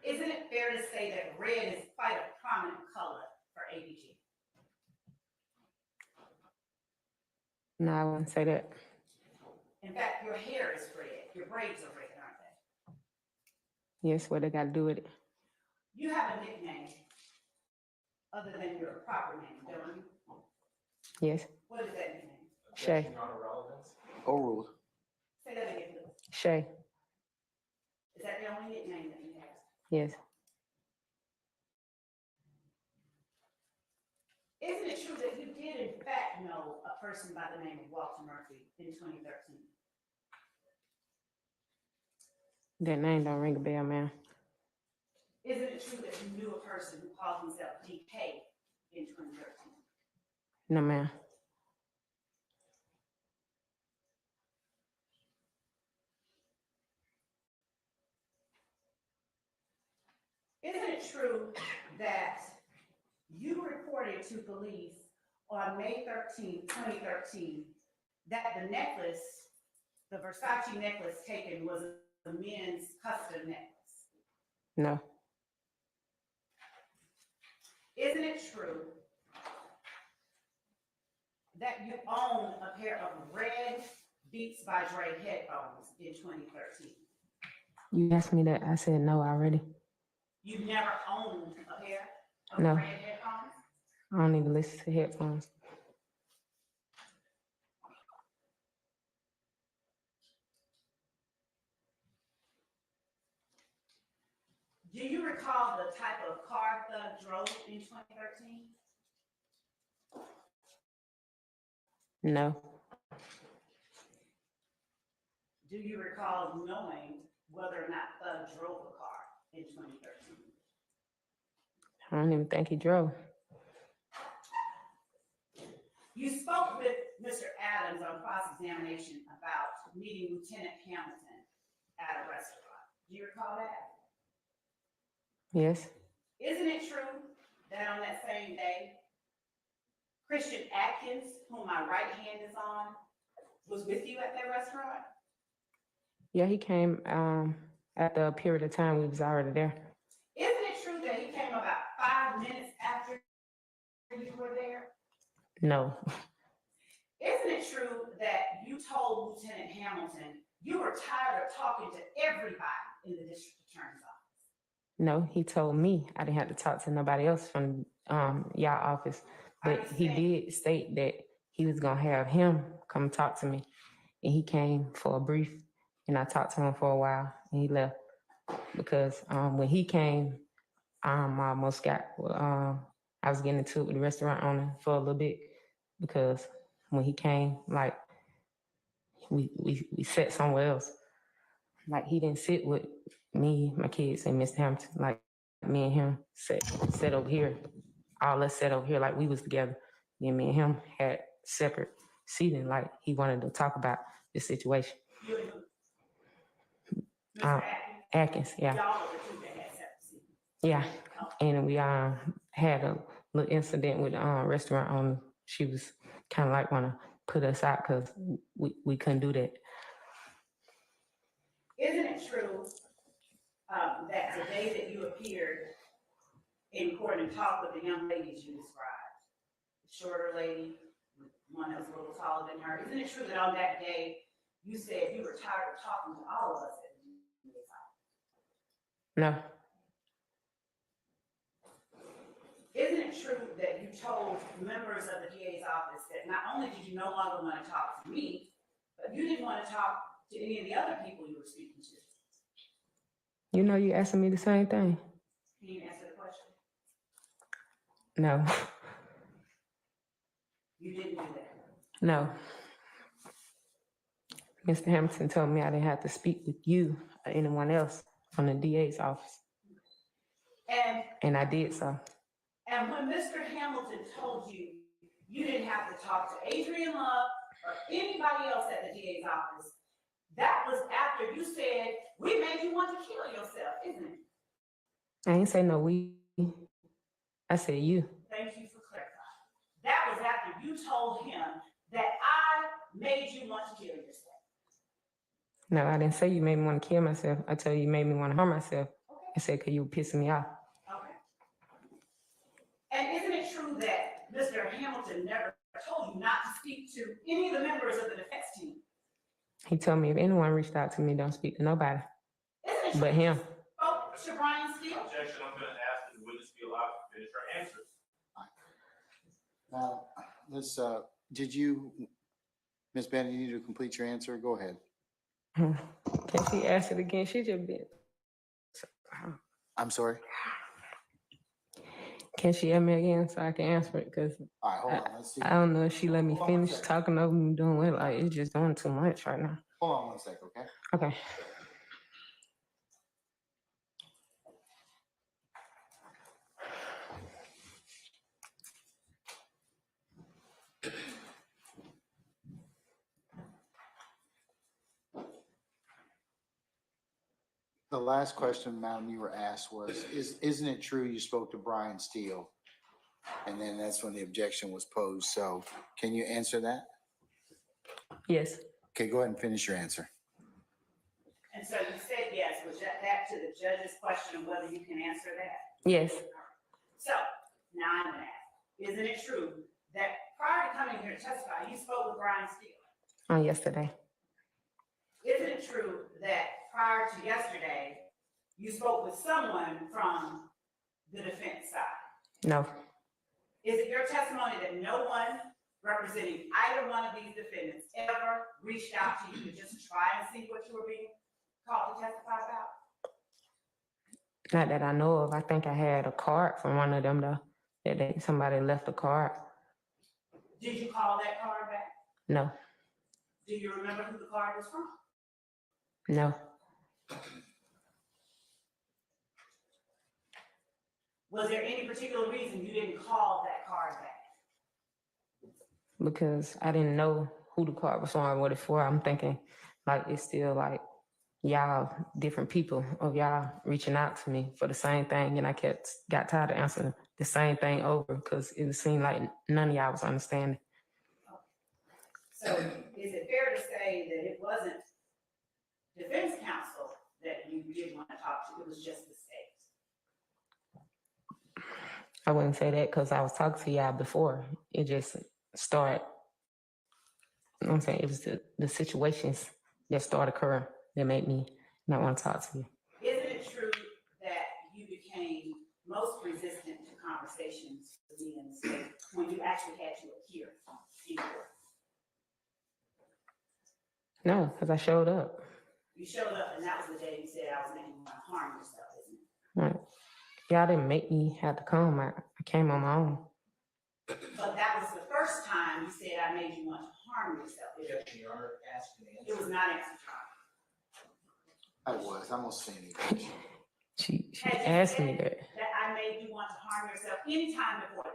Isn't it fair to say that red is quite a prominent color for ABG? No, I wouldn't say that. In fact, your hair is red. Your braids are red, aren't they? Yes, what they got to do with it? You have a nickname other than your proper name, don't you? Yes. What is that nickname? Shay. Objection on irrelevance. Overruled. Say that again, please. Shay. Is that the only nickname that you have? Yes. Isn't it true that you did in fact know a person by the name of Walter Murphy in 2013? That name don't ring a bell, ma'am. Isn't it true that you knew a person who called himself DK in 2013? No, ma'am. Isn't it true that you reported to police on May 13th, 2013, that the necklace, the Versace necklace taken was a men's custom necklace? No. Isn't it true that you own a pair of red Beats by Dre headphones in 2013? You asked me that. I said no already. You never owned a pair of No. red headphones? I don't even listen to headphones. Do you recall the type of car Thug drove in 2013? No. Do you recall knowing whether or not Thug drove a car in 2013? I don't even think he drove. You spoke with Mr. Adams on cross-examination about meeting Lieutenant Hamilton at a restaurant. Do you recall that? Yes. Isn't it true that on that same day, Christian Atkins, whom my right hand is on, was with you at that restaurant? Yeah, he came after a period of time we was already there. Isn't it true that he came about 5 minutes after you were there? No. Isn't it true that you told Lieutenant Hamilton you were tired of talking to everybody in the district attorney's office? No, he told me I didn't have to talk to nobody else from y'all office. But he did state that he was gonna have him come talk to me. And he came for a brief and I talked to him for a while and he left. Because when he came, I almost got I was getting into it with the restaurant owner for a little bit because when he came, like we sat somewhere else. Like he didn't sit with me, my kids, and Mr. Hampton. Like me and him sat over here. All us sat over here like we was together. Then me and him had separate seating. Like he wanted to talk about the situation. You and Mr. Atkins, yeah. Y'all were the two that had separate seats. Yeah, and we had a little incident with the restaurant owner. She was kind of like want to put us out because we couldn't do that. Isn't it true that the day that you appeared in court and talked with the young ladies you described, the shorter lady, one that was a little taller than her, isn't it true that on that day you said you were tired of talking to all of us at the DA's office? No, Isn't it true that you told members of the DA's office that not only did you no longer want to talk to me, but you didn't want to talk to any of the other people you were speaking to? you know you asking me the same thing. Can you answer the question? No, You didn't do that. no. Mr. Hamilton told me I didn't have to speak with you or anyone else from the DA's office, and I did so. And when Mr. Hamilton told you you didn't have to talk to Adrian Love or anybody else at the DA's office, that was after you said, we made you want to kill yourself, isn't it? I ain't say no we. I said you. Thank you for clarifying. That was after you told him that I made you want to kill yourself. No, I didn't say you made me want to kill myself. I told you you made me want to harm myself. Okay. I said because you were pissing me off. Okay. And isn't it true that Mr. Hamilton never told you not to speak to any of the members of the defense team? He told me if anyone reached out to me, don't speak to nobody Isn't it true? but him. Spoke to Brian Steele? Objection, I'm going to ask the witness to be allowed to finish her answers. Now, let's, did you, Ms. Bennett, you need to complete your answer? Go ahead. Can she ask it again? She just been. I'm sorry. Can she hear me again so I can answer it? Because All right, hold on. Let's see. I don't know if she let me Hold on one finish second. talking over me doing it. Like, it's just doing too much right now. Hold on one second, okay? Okay. The last question, madam, you were asked was, isn't it true you spoke to Brian Steele? And then that's when the objection was posed. So can you answer that? Yes. Okay, go ahead and finish your answer. And so you said yes. Was that to the judge's question of whether you can answer that? Yes. So now I'm gonna ask, isn't it true that prior to coming here to testify, you spoke with Brian Steele? On yesterday. Isn't it true that prior to yesterday, you spoke with someone from the defense side? No. Is it your testimony that no one representing either one of these defendants ever reached out to you to just try and see what you were being called to testify about? Not that I know of. I think I had a card from one of them though. Somebody left a card. Did you call that card back? No. Do you remember who the card was from? No. Was there any particular reason you didn't call that card back? Because I didn't know who the card was from, what it's for. I'm thinking like it's still like y'all, different people of y'all reaching out to me for the same thing. And I got tired of answering the same thing over because it seemed like none of y'all was understanding. So is it fair to say that it wasn't defense counsel that you didn't want to talk to, it was just the state? I wouldn't say that because I was talking to y'all before. It just started, you know what I'm saying? It was the situations that started occurring that made me not want to talk to you. Isn't it true that you became most resistant to conversations with me in the state when you actually had to appear in court? No, because I showed up. You showed up and that was the day you said I was making you want to harm yourself, isn't it? Right. Y'all didn't make me have to come. I came on my own. But that was the first time you said I made you want to harm yourself. Objection, Your Honor, asked and It was answered. not answered. I was. I'm gonna say it. She Had you asked said me that. that I made you want to harm yourself any time before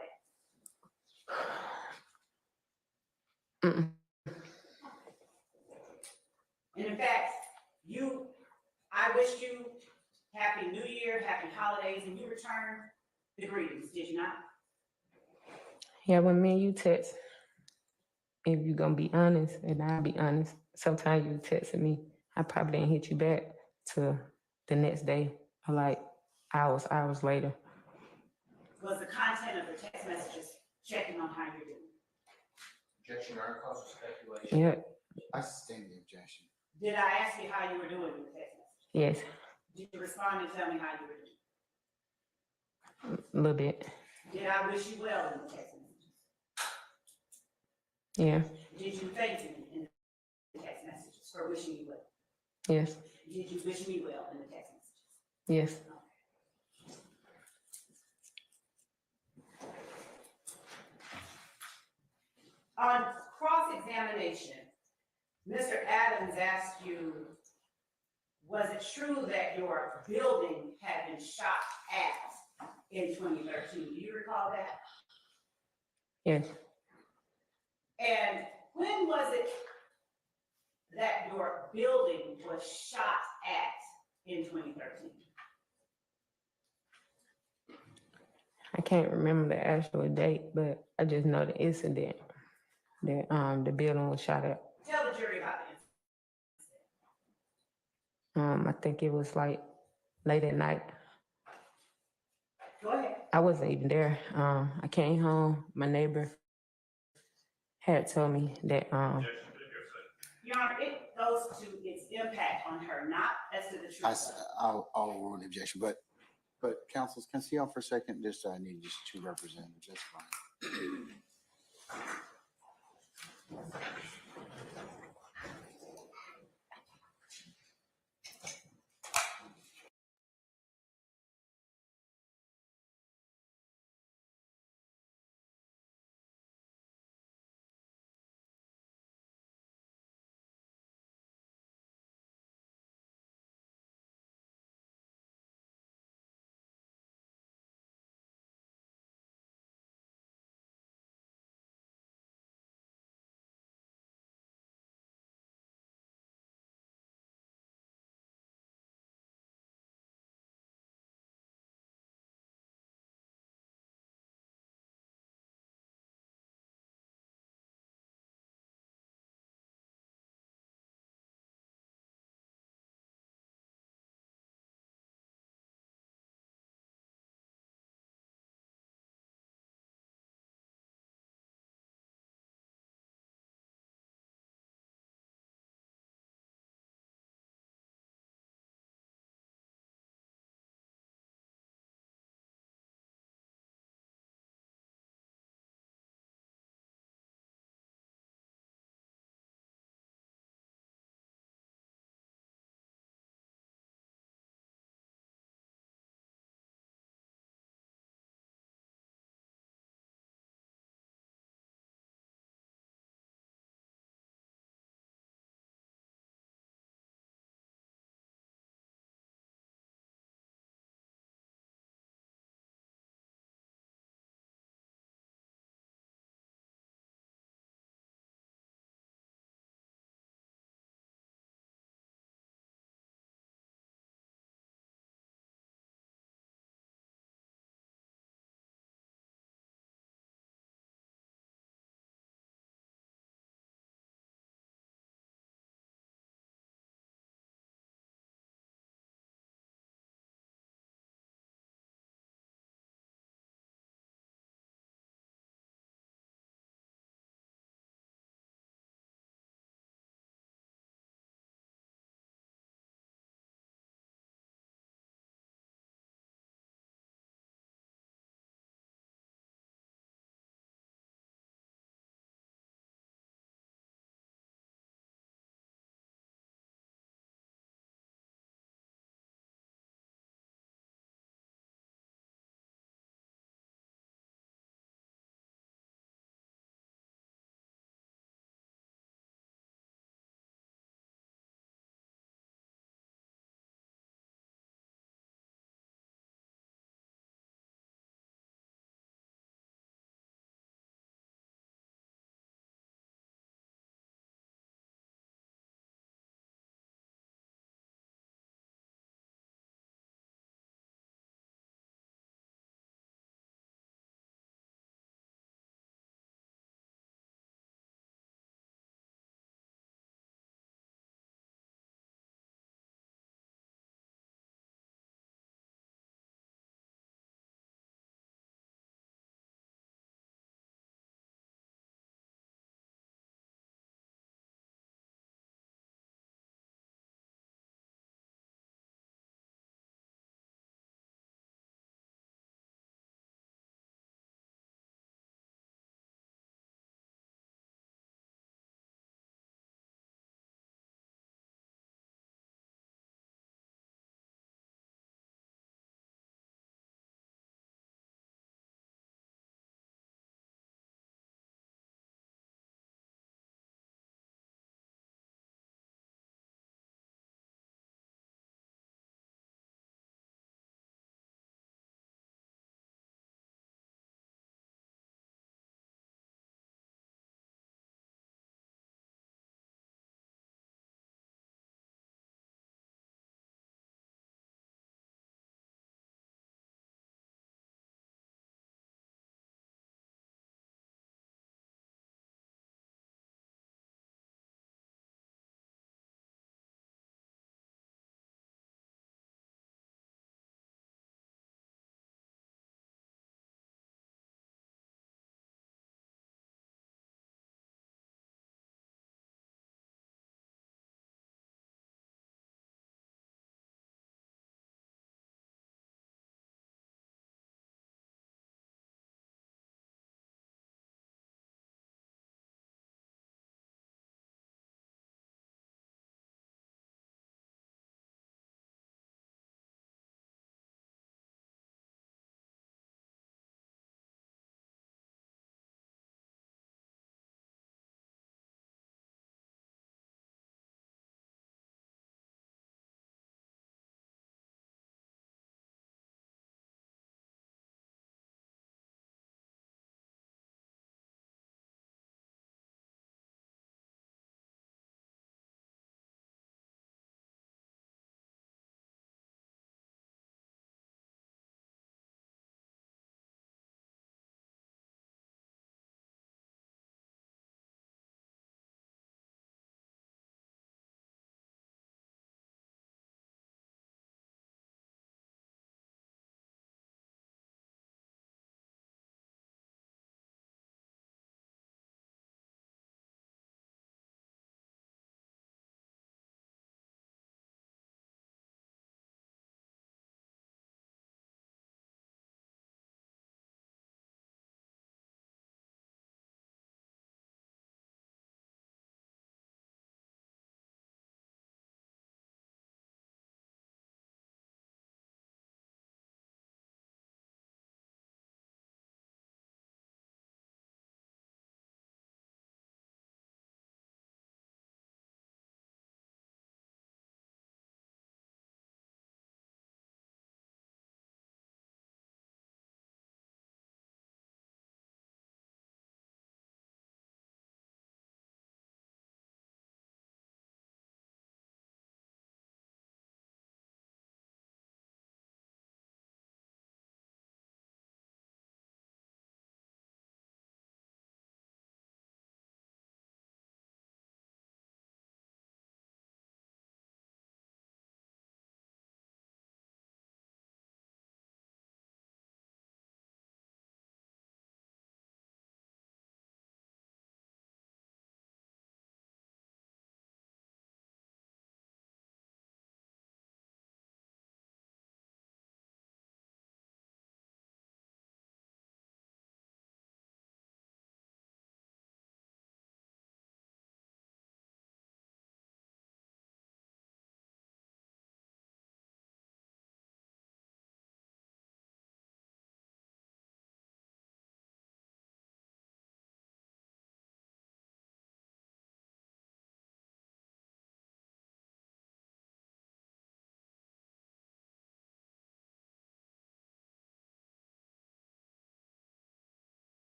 that? Mm-mm. And in fact, I wished you Happy New Year, Happy Holidays, and you returned the greetings, did you not? Yeah, when me and you text, if you're going to be honest, and I'll be honest, sometimes you texted me, I probably didn't hit you back till the next day or like hours later. Was the content of the text messages checking on how you're doing? Objection, Your Honor, cause for speculation. Yeah, I sustain the objection. Did I ask you how you were doing in the text message? yes, Did you respond and tell me how you were doing? a little bit. Did I wish you well in the text messages? Yeah, Did you thank me in the text messages for wishing you well? yes, Did you wish me well in the text messages? yes. On cross-examination, Mr. Adams asked you, was it true that your building had been shot at in 2013? Do you recall that? Yes. And when was it that your building was shot at in 2013? I can't remember the actual date, but I just know the incident that the building was shot at. Tell the jury about it. I think it was like late at night. Go ahead. I wasn't even there. I came home. My neighbor had told me that. Your Honor, it goes to its impact on her, not as to the truth. I'll rule the objection, but counsels, can I see y'all for a second? Just I need just two representatives. That's fine.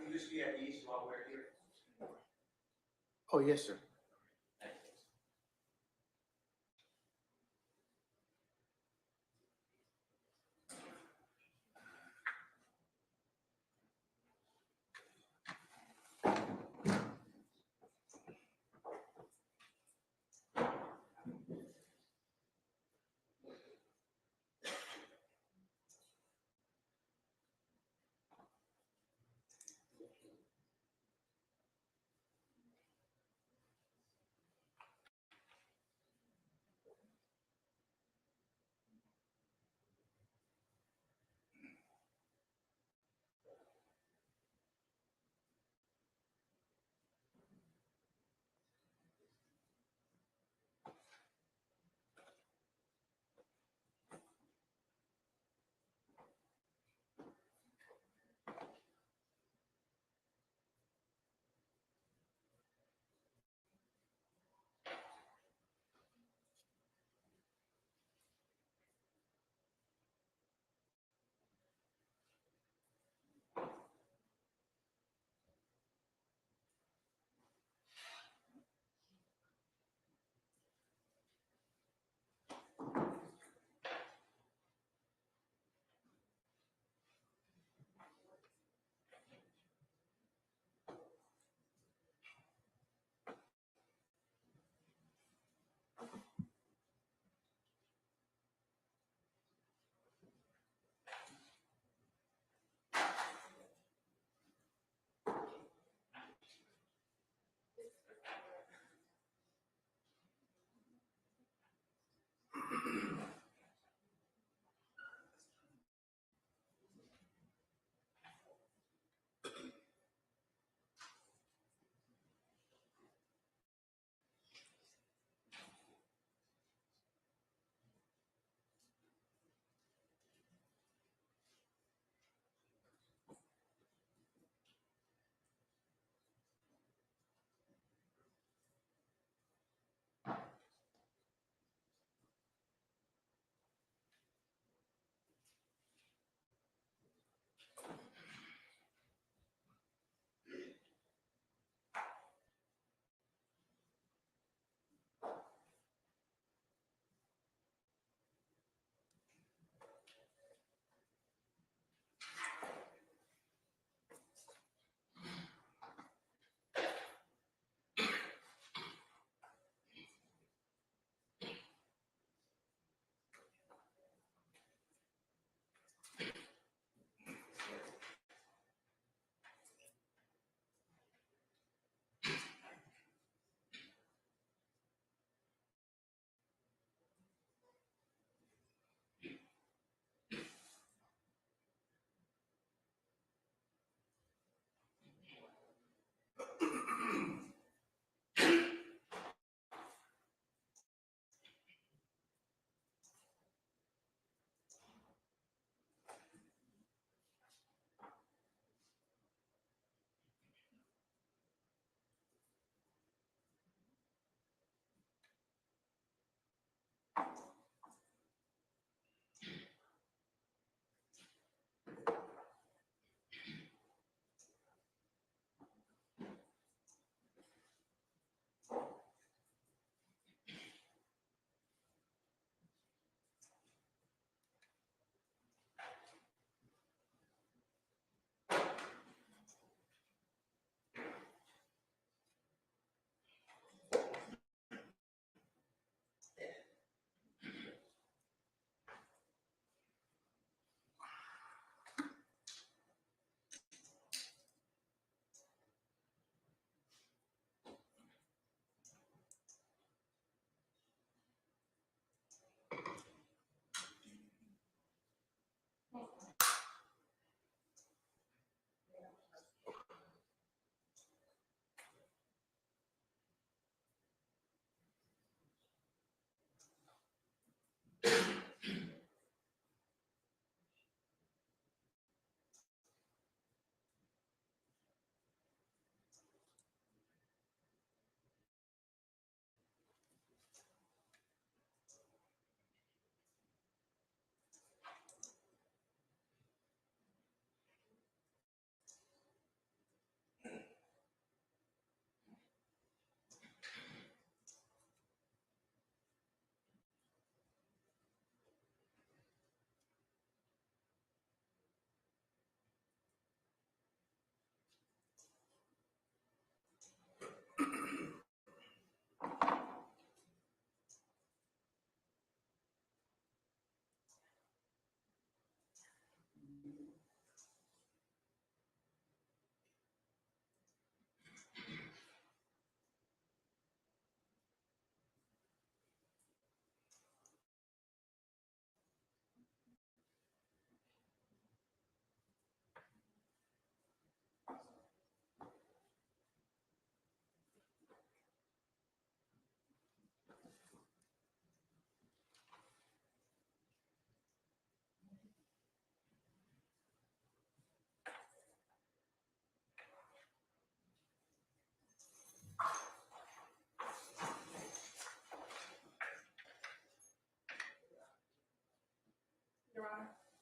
you just be at ease while we're here? Oh, yes, sir.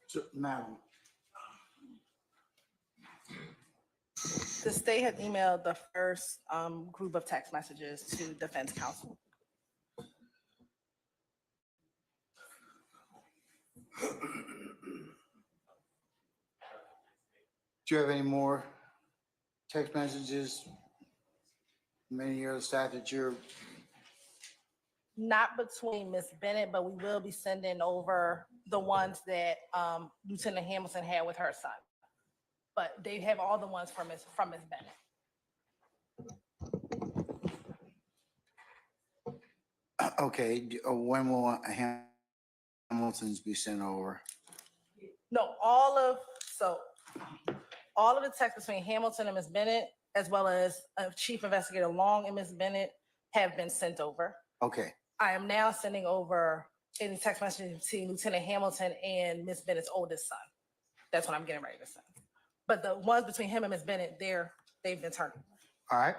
So, Madam, The state had emailed the first group of text messages to defense counsel. do you have any more text messages? Many of your staff that you're, Not between Ms. Bennett, but we will be sending over the ones that Lieutenant Hamilton had with her son. But they have all the ones from Ms. Bennett. okay, when will Hamilton's be sent over? No, all of the text between Hamilton and Ms. Bennett, as well as Chief Investigator Long and Ms. Bennett, have been sent over. Okay, I am now sending over any text messages to Lieutenant Hamilton and Ms. Bennett's oldest son. That's what I'm getting ready to send. But the ones between him and Ms. Bennett, they've been turned. all right.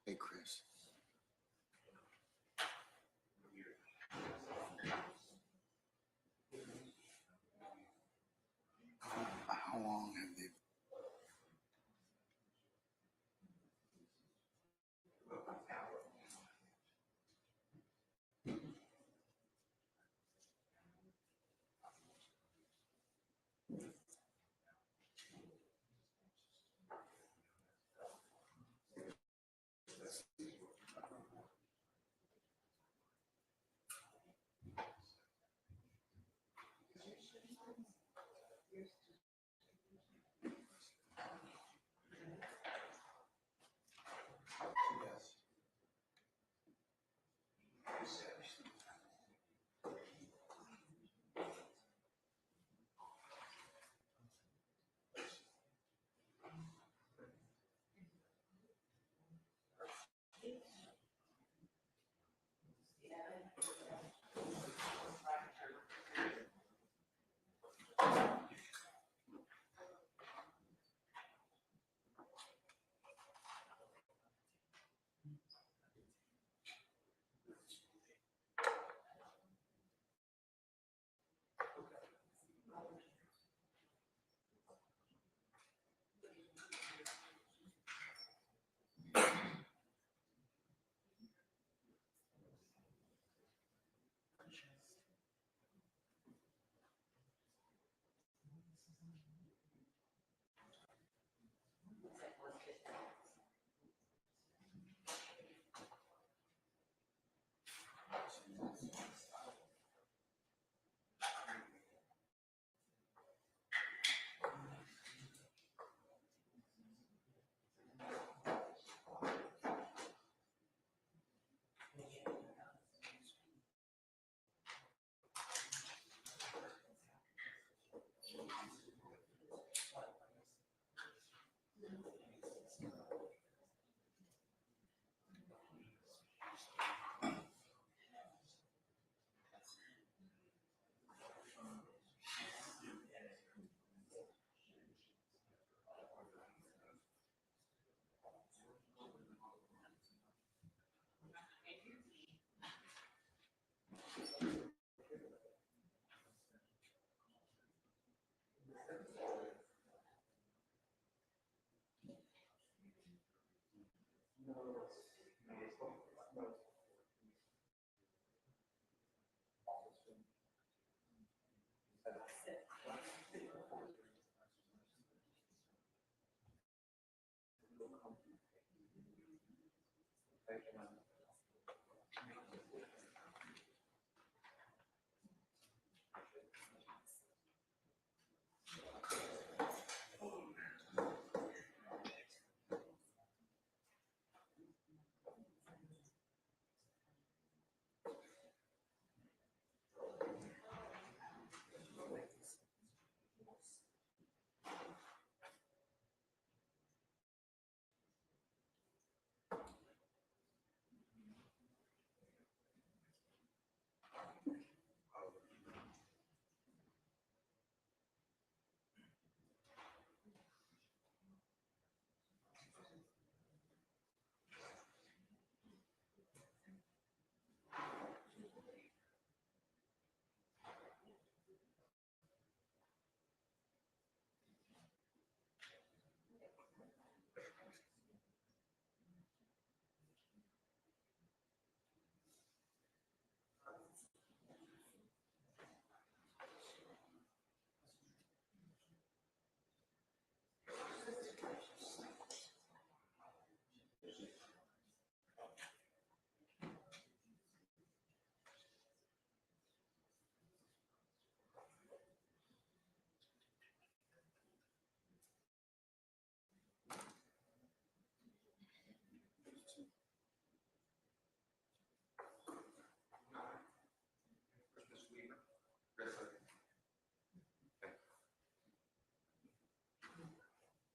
Hey, Chris. How long have they?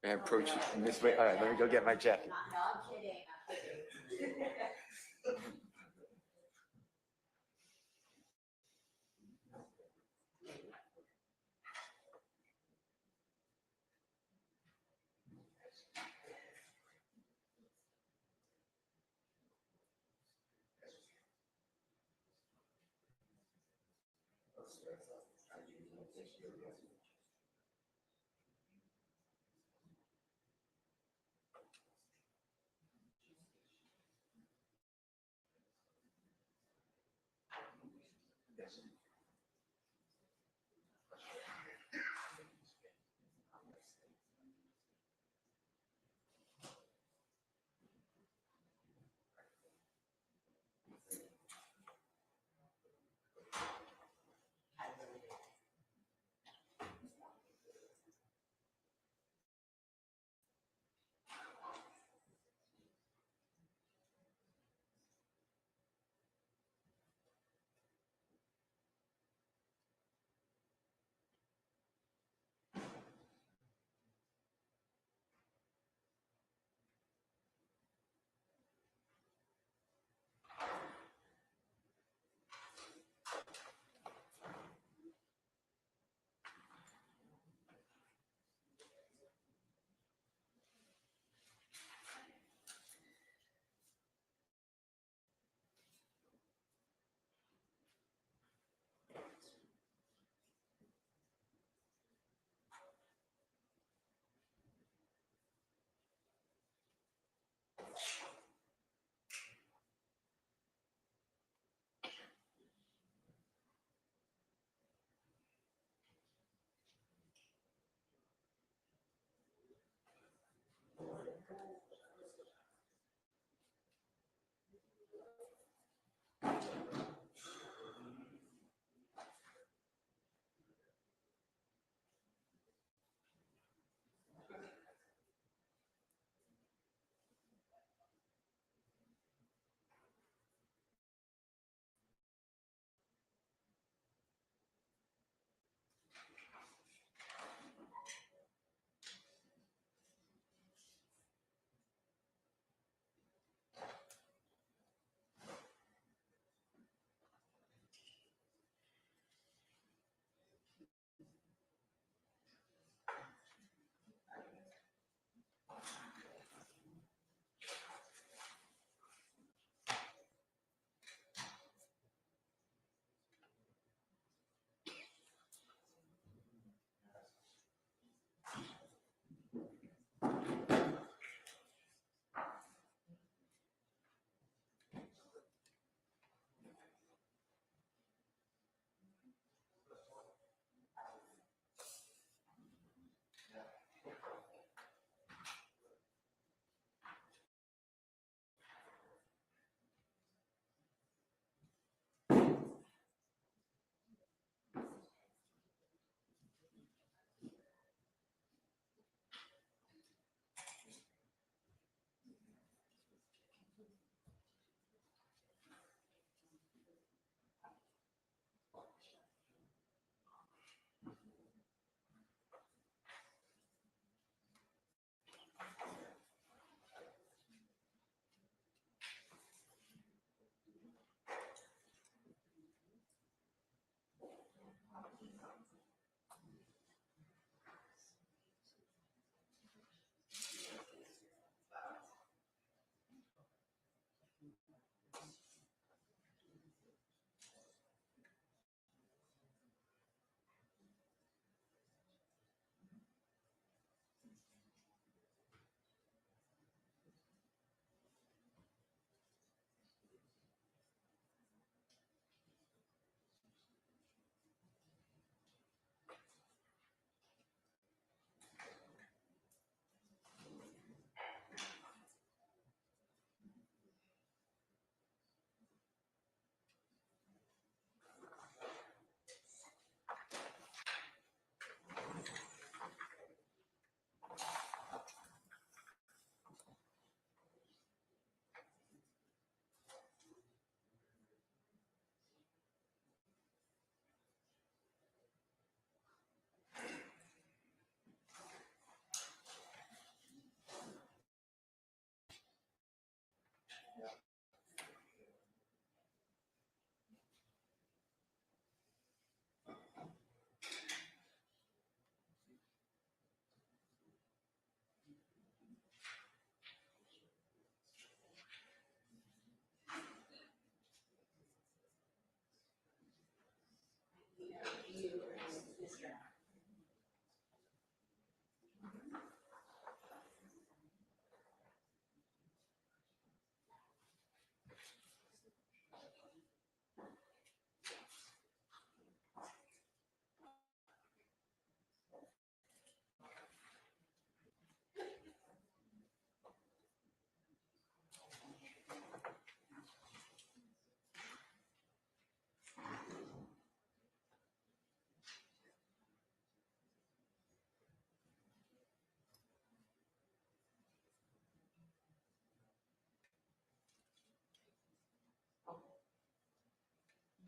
And approach Miss Way. All right, let me go get my jacket. No, I'm kidding. I'm kidding.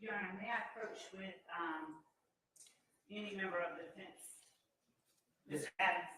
Your Honor, may I approach with, any member of the defense? Mr. Adams?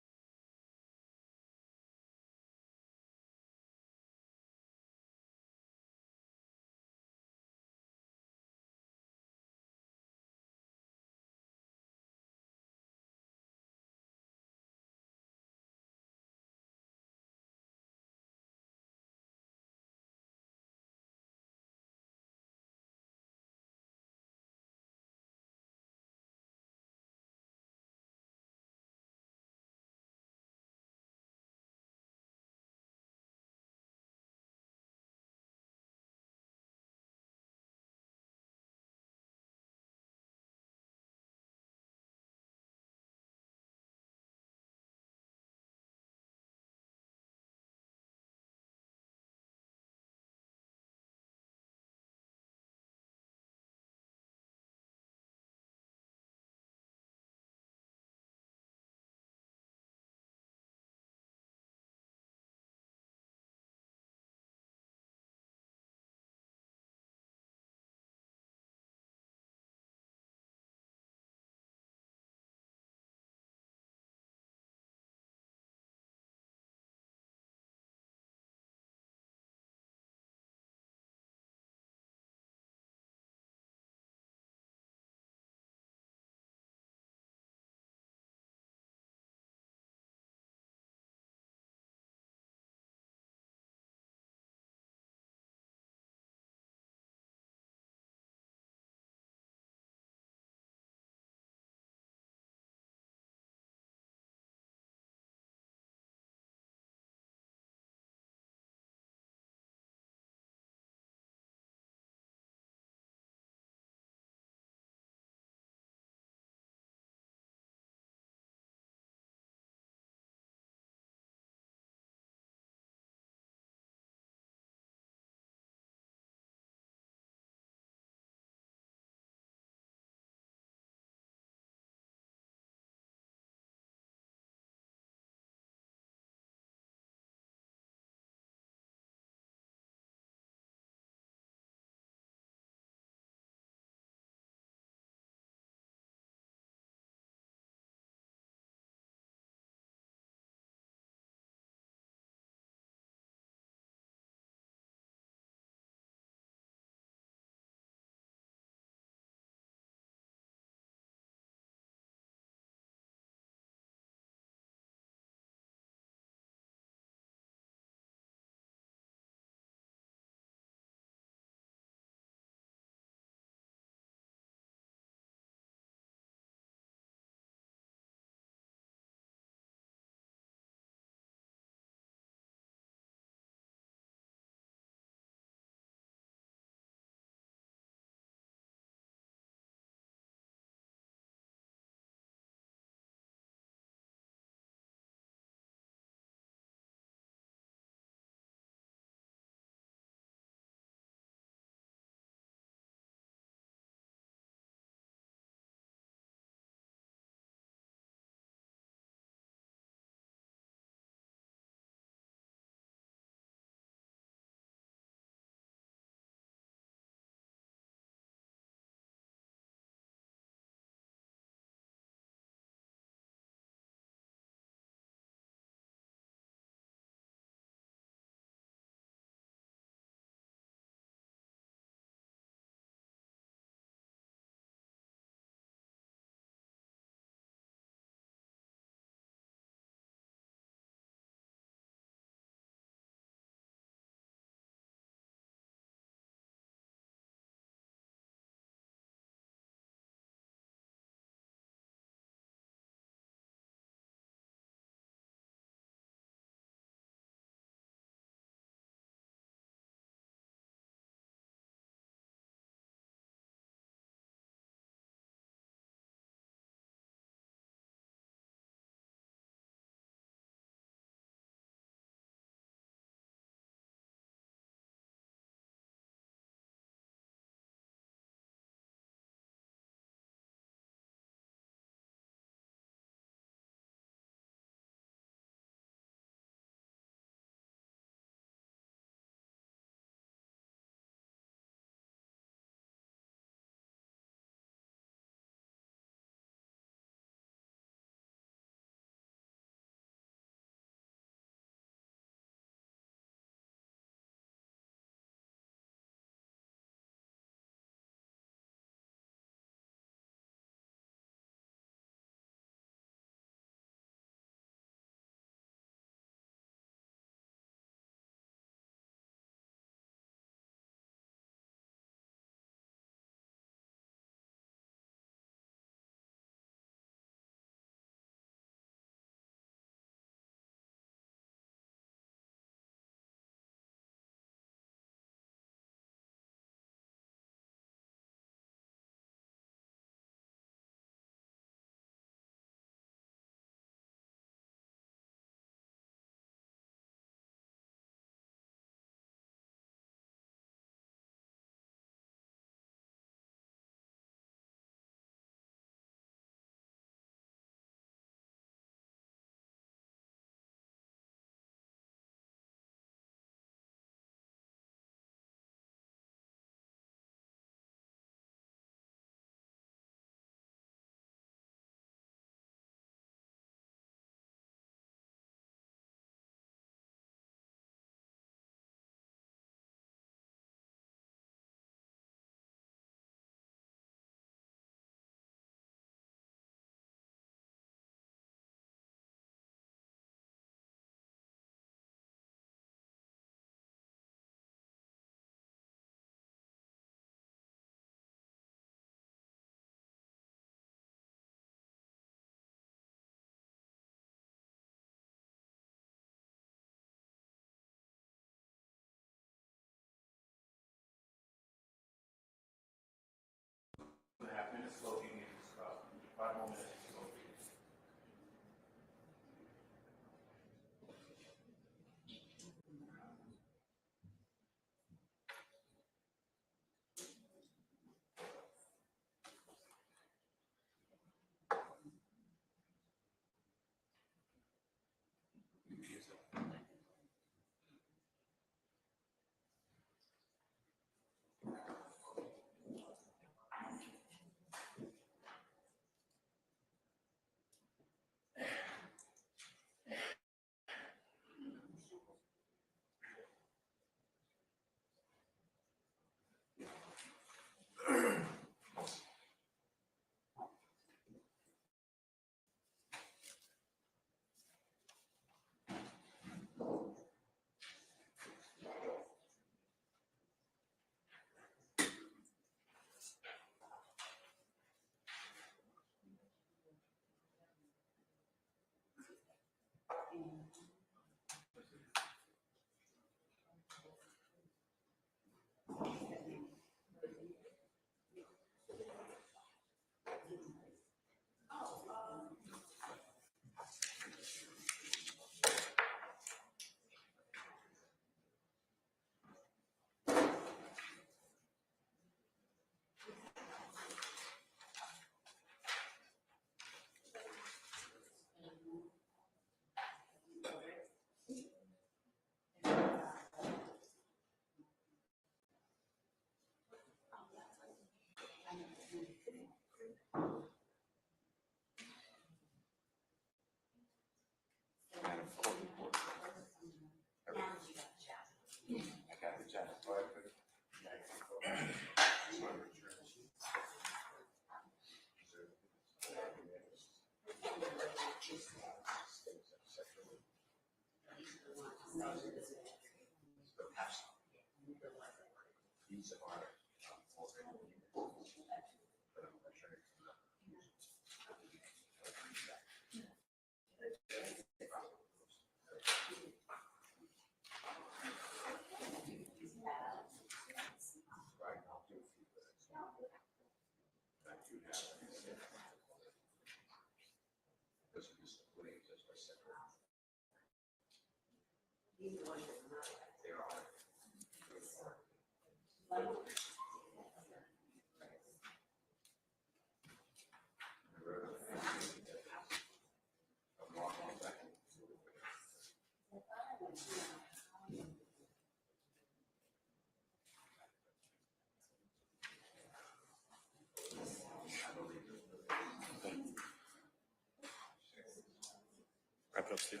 Wrap it up, Steele.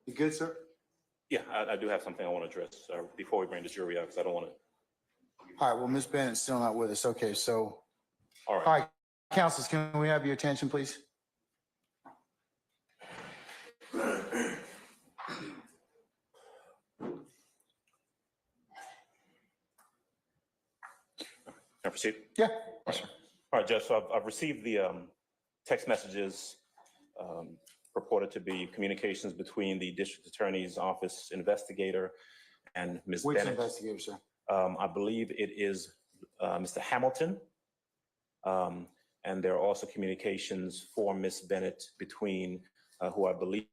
You good, sir? Yeah, I do have something I want to address before we bring the jury out, because I don't want to. All right, well, Ms. Bennett's still not with us. Okay, so, All all right. right, councilors, can we have your attention, please? Can I proceed? Yeah. Yes, sir. All right, Judge, so I've received the text messages purported to be communications between the district attorney's office investigator and Ms. Which Bennett. investigator, sir? I believe it is Mr. Hamilton. And there are also communications for Ms. Bennett between who I believe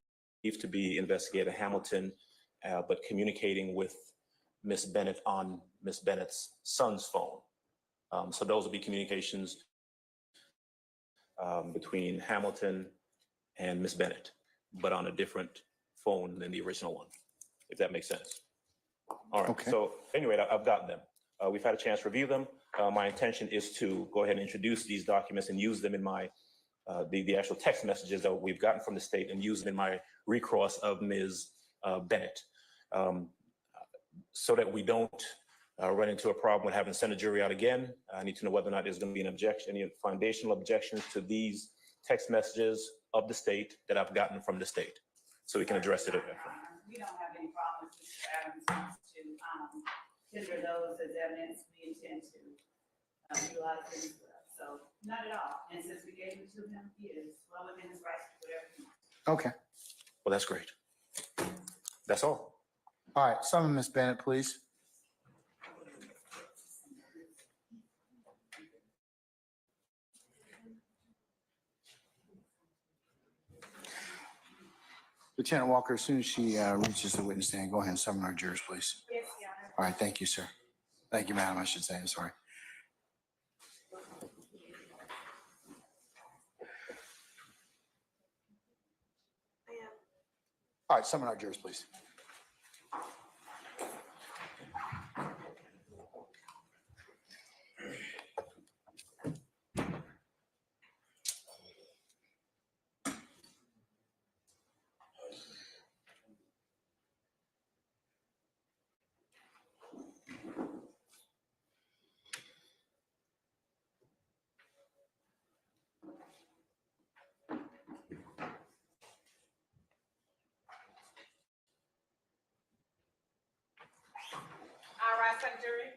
to be Investigator Hamilton, but communicating with Ms. Bennett on Ms. Bennett's son's phone. So those will be communications between Hamilton and Ms. Bennett, but on a different phone than the original one, if that makes sense. All right, Okay. so anyway, I've gotten them. We've had a chance to review them. My intention is to go ahead and introduce these documents and use them in my, the actual text messages that we've gotten from the state and use them in my recross of Ms. Bennett, so that we don't run into a problem with having to send a jury out again. I need to know whether or not there's going to be an objection, any foundational objections to these text messages of the state that I've gotten from the state, so we can address it. We don't have any problems with Mr. Adams wants to tender those as evidence. We intend to utilize them as well. So not at all. And since we gave them to him, he is well within his rights to do whatever he wants. Okay. Well, that's great. That's all. All right, summon Ms. Bennett, please. Lieutenant Walker, as soon as she reaches the witness stand, go ahead and summon our jurors, please. Yes, Your Honor. All right, thank you, sir. Thank you, madam, I should say, I'm sorry. All right, summon our jurors, please. All right, Secretary.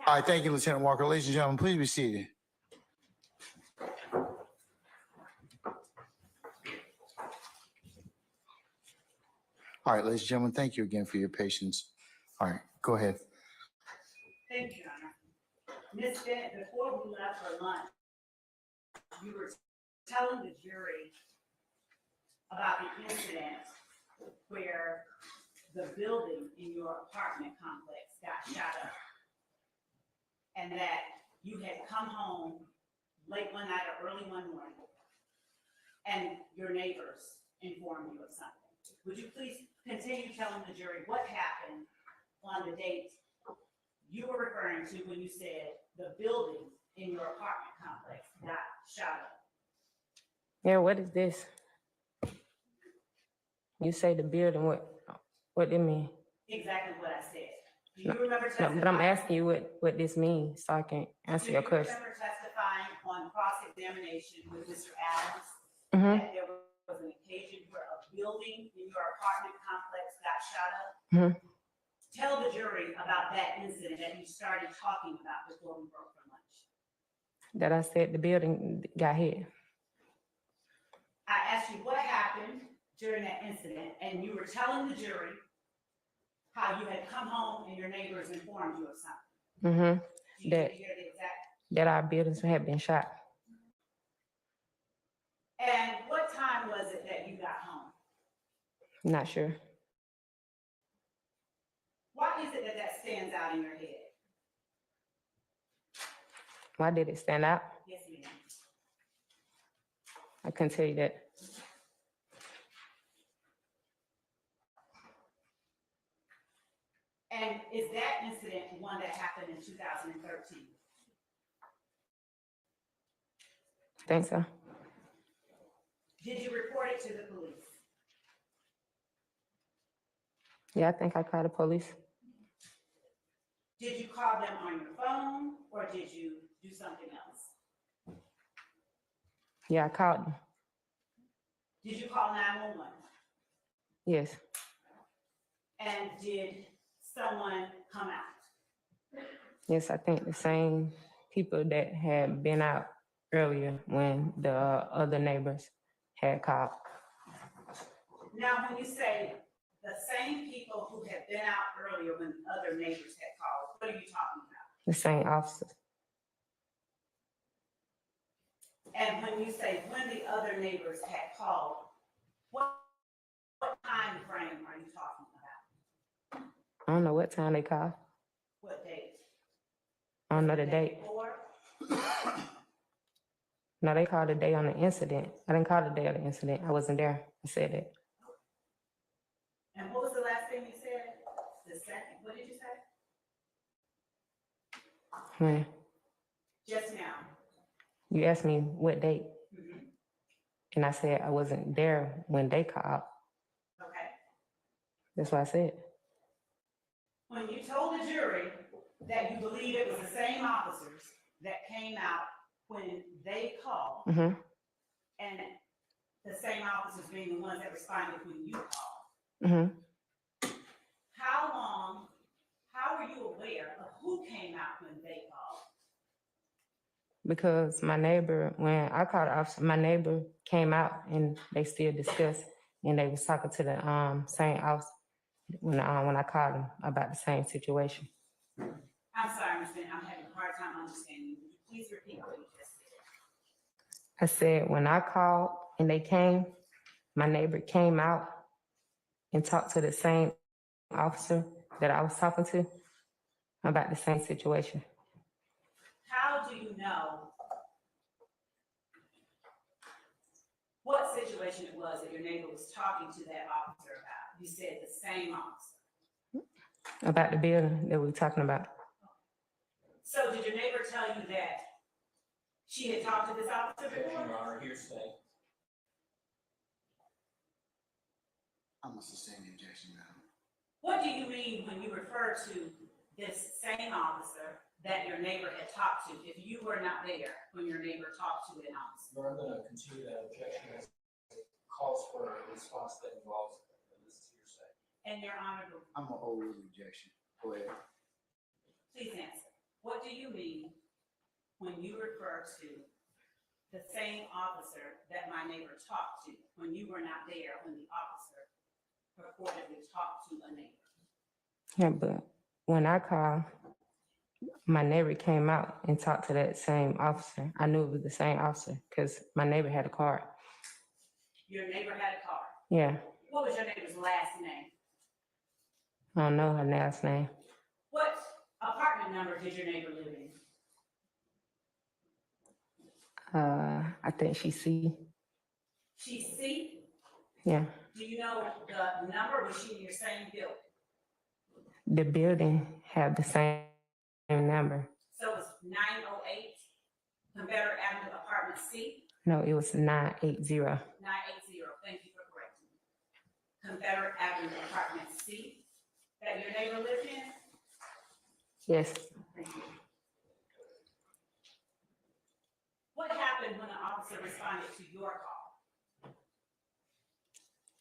All right, thank you, Lieutenant Walker. Ladies and gentlemen, please be seated. All right, ladies and gentlemen, thank you again for your patience. All right, go ahead. Thank you, Your Honor. Ms. Bennett, before we left for lunch, you were telling the jury about the incident where the building in your apartment complex got shot up. And that you had come home late one night or early one morning, and your neighbors informed you of something. Would you please continue telling the jury what happened on the date you were referring to when you said the building in your apartment complex got shot up? Yeah, what is this? You say the building, what it mean? Exactly what I said. Do you remember No, testifying? but I'm asking you what this means so I can answer your question. Do you remember testifying on cross-examination with Mr. Adams Mm-hmm. that there was an occasion where a building in your apartment complex got shot up? Mhm. Tell the jury about that incident that you started talking about before we broke for lunch. That I said the building got hit. I asked you what happened during that incident, and you were telling the jury how you had come home and your neighbors informed you of something. Mm-hmm. Do you That- hear the exact? That our buildings had been shot. And what time was it that you got home? Not sure. Why is it that that stands out in your head? Why did it stand out? Yes, ma'am. I couldn't tell you that. And is that incident one that happened in 2013? I think so. Did you report it to the police? Yeah, I think I called the police. Did you call them on your phone, or did you do something else? Yeah, I called them. Did you call 911? Yes. And did someone come out? Yes, I think the same people that had been out earlier when the other neighbors had called. Now, when you say the same people who had been out earlier when other neighbors had called, what are you talking about? The same officers. And when you say when the other neighbors had called, what time frame are you talking about? I don't know what time they called. What date? I don't know the date. Before? No, they called the day on the incident. I didn't call the day of the incident. I wasn't there. I said that. And what was the last thing you said? The second, what did you say? When Just now. you asked me what date, Mhm. and I said I wasn't there when they called. Okay. That's what I said. When you told the jury that you believe it was the same officers that came out when they called, Mm-hmm. and the same officers being the ones that responded when you called, Mm-hmm. how were you aware of who came out when they called? Because my neighbor, when I called the officer, my neighbor came out and they still discussed, and they was talking to the same officer when I called them about the same situation. I'm sorry, Ms. Bennett, I'm having a hard time understanding you. Would you please repeat what you just said? I said when I called and they came, my neighbor came out and talked to the same officer that I was talking to about the same situation. How do you know what situation it was that your neighbor was talking to that officer about? You said the same officer. About the building that we were talking about. So did your neighbor tell you that she had talked to this officer Objection, before? Your Honor, hearsay. I must sustain the objection, madam. What do you mean when you refer to this same officer that your neighbor had talked to, if you were not there when your neighbor talked to an officer? Your Honor, I'm going to continue that objection as it calls for a response that involves this hearsay. And your Honor, I'm gonna overrule the objection. Go ahead. please answer. What do you mean when you refer to the same officer that my neighbor talked to when you were not there when the officer purportedly talked to a neighbor? Yeah, but when I called, my neighbor came out and talked to that same officer. I knew it was the same officer because my neighbor had a card. Your neighbor had a car. Yeah, What was your neighbor's last name? I don't know her last name. What apartment number did your neighbor live in? I think she see. She's C. Yeah. Do you know the number? Was she in your same building? The building have the same number. So it's 908 Confederate Avenue, apartment C, No, it was 980. 980. Thank you for correcting me. Confederate Avenue, apartment C, that your neighbor lived in? Yes. Thank you. What happened when an officer responded to your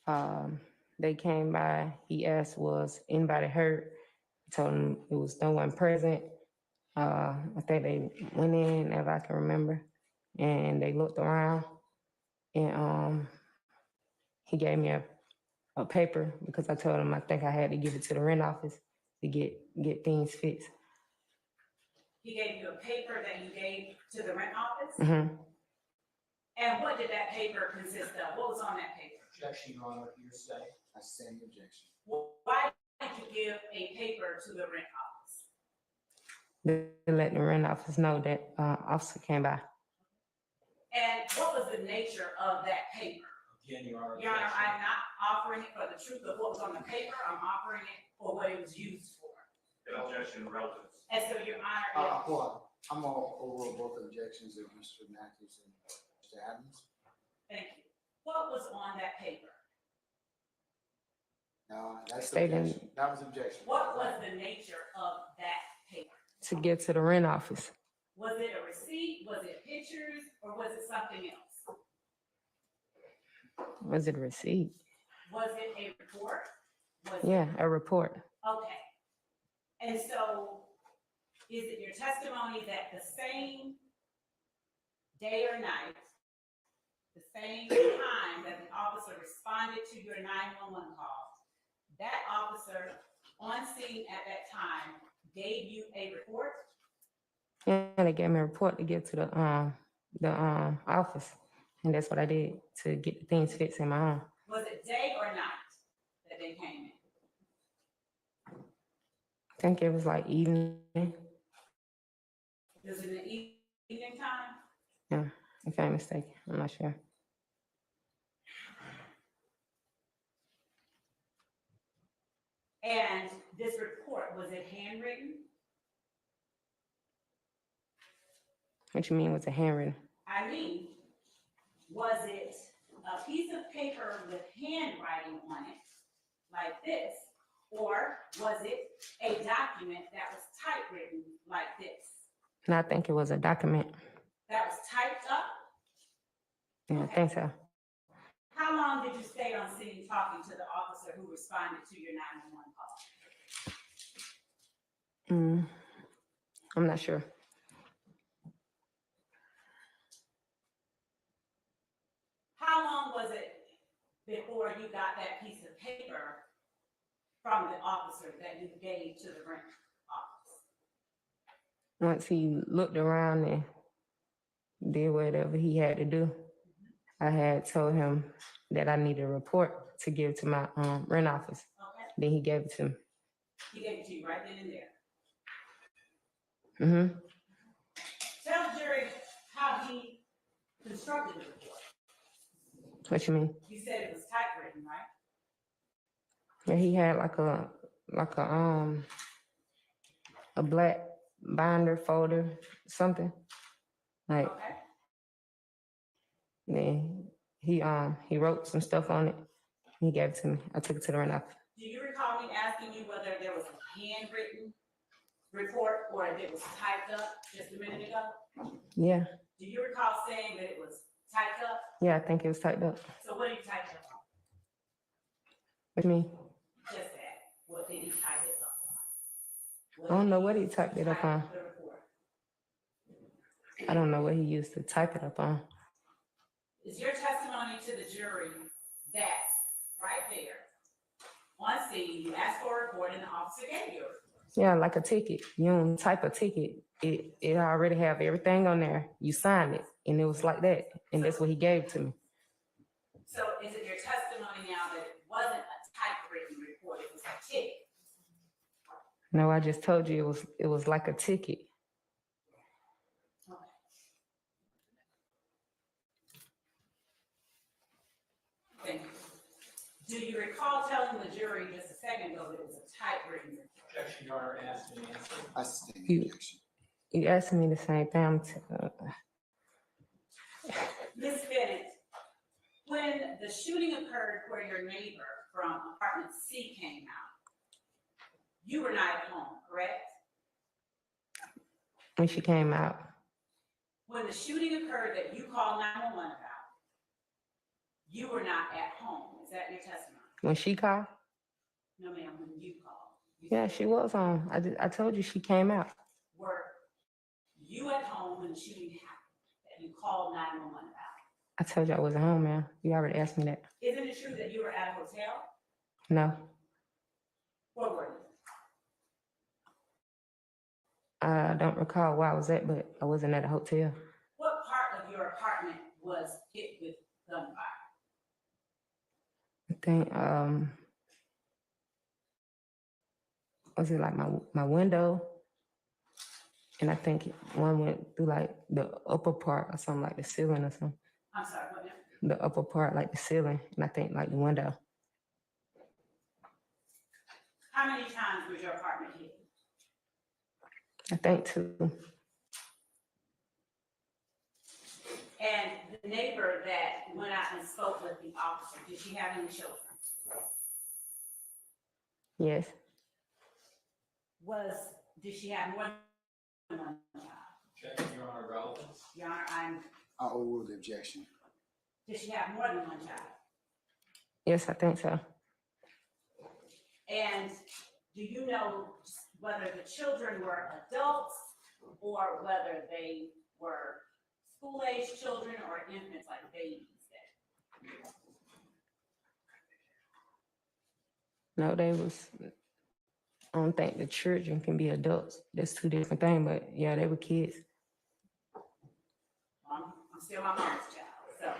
call? They came by. He asked, was anybody hurt? I told him it was no one present. I think they went in, if I can remember, and they looked around, and he gave me a paper because I told him I think I had to give it to the rent office to get things fixed. He gave you a paper that you gave to the rent office? Mm-hmm. And what did that paper consist of? What was on that paper? Objection, Your Honor, hearsay. I stand objection. Why did you give a paper to the rent office? To let the rent office know that officer came by. And what was the nature of that paper? Again, Your Honor. Your Honor, objection. I'm not offering it for the truth of what was on the paper. I'm offering it for what it was used for. Objection, relatives. And so, Your Honor, Hold on. I'm all over both objections of Mr. Matthews and Mr. Adams. thank you. What was on that paper? No, that's Statement. objection. That was objection. What was the nature of that paper? To get to the rent office. Was it a receipt? Was it pictures? Or was it something else? Was it a receipt? Was it a report? Was Yeah, a report. Okay. And so, is it your testimony that the same day or night, the same time that the officer responded to your 911 call, that officer on scene at that time gave you a report? Yeah, they gave me a report to give to the office, and that's what I did to get the things fixed in my home. Was it day or night that they came in? I think it was like evening. Was it in the evening time? Yeah, if I'm mistaken, I'm not sure. And this report, was it handwritten? What you mean was a handwritten? I mean, was it a piece of paper with handwriting on it, like this? Or was it a document that was typewritten like this? And I think it was a document. That was typed up? Yeah, I think so. How long did you stay on scene talking to the officer who responded to your 911 call? I'm not sure. How long was it before you got that piece of paper from the officer that you gave to the rent office? Once he looked around and did whatever he had to do, I had told him that I needed a report to give to my rent office. Okay, Then he gave it to me. he gave it to you right then and there. Mm-hmm. Tell the jury how he constructed the report. What you mean? You said it was typewritten, right? Yeah, he had a black binder folder, something. Like, Okay. then he wrote some stuff on it. He gave it to me. I took it to the rent office. Do you recall me asking you whether there was a handwritten report or if it was typed up just a minute ago? Yeah, Do you recall saying that it was typed up? yeah, I think it was typed up. So what did you type it up on? What you mean? Just that. What did he type it up on? I don't know what he typed it up on. The report. I don't know what he used to type it up on. Is your testimony to the jury that right there on scene, you asked for a report and the officer gave you a report? Yeah, like a ticket. You don't type a ticket. It already have everything on there. You sign it, and it was like that. And that's what he gave to me. So is it your testimony now that it wasn't a typewritten report, it was a ticket? No, I just told you it was like a ticket. Do you recall telling the jury just a second ago that it was a typewritten report? Objection, Your Honor, asked me to answer. I sustain You- the objection. You asked me the same thing. Ms. Bennett, when the shooting occurred where your neighbor from apartment C came out, you were not at home, correct? When she came out, When the shooting occurred that you called 911 about, you were not at home. Is that your testimony? when she called, No, ma'am, when you called. You yeah, said, she was on. I told you she came out. were you at home when the shooting happened that you called 911 about? I told you I wasn't home, man. You already asked me that. Isn't it true that you were at a hotel? No, Where were you? I don't recall where I was at, but I wasn't at a hotel. What part of your apartment was hit with gunfire? I think, was it like my window? And I think one went through like the upper part or something, like the ceiling or something. I'm sorry, what now? The upper part, like the ceiling, and I think like the window. How many times was your apartment hit? I think two. And the neighbor that went out and spoke with the officer, did she have any children? Yes, Did she have more than one child? Objection, Your Honor, relevance. Your Honor, I overrule the objection. did she have more than one child? yes, I think so. And do you know whether the children were adults or whether they were school-age children or infants like babies? No, they was, I don't think the children can be adults. That's two different things, but yeah, they were kids. I'm still my mom's child, so.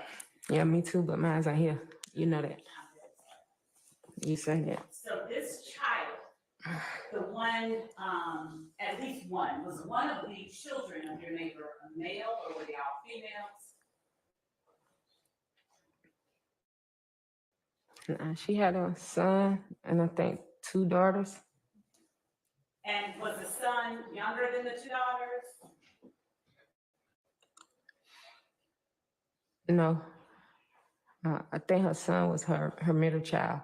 Yeah, me too, but mine's not here. You know that. You say that. So this child, the one, at least one, was one of the children of your neighbor a male or were they all females? She had a son and I think two daughters. And was the son younger than the two daughters? No, I think her son was her middle child.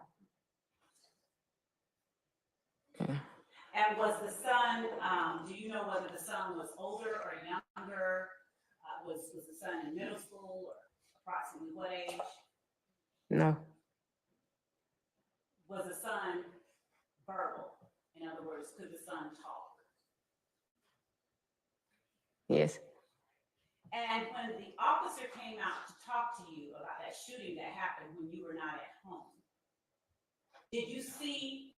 Yeah. And was the son, do you know whether the son was older or younger? Was the son in middle school or approximately what age? No, Was the son verbal? In other words, could the son talk? yes, And when the officer came out to talk to you about that shooting that happened when you were not at home, did you see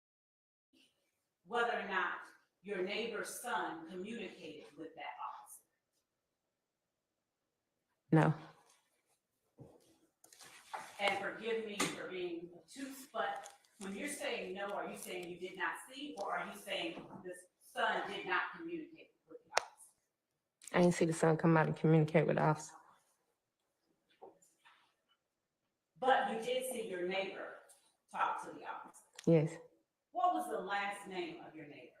whether or not your neighbor's son communicated with that officer? no, And forgive me for being obtuse, but when you're saying no, are you saying you did not see, or are you saying the son did not communicate with the officer? I didn't see the son come out and communicate with the officer. But you did see your neighbor talk to the officer. Yes, What was the last name of your neighbor?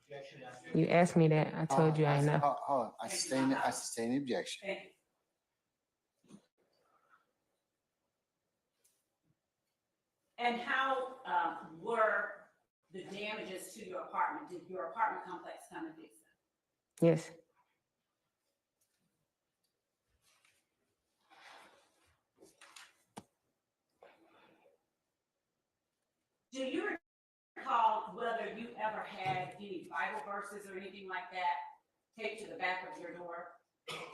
Objection, asked. you asked me that. I told you I know. Hold on. I sustain the objection. Thank you. And how were the damages to your apartment? Did your apartment complex come and fix them? Yes, Do you recall whether you ever had any Bible verses or anything like that taped to the back of your door?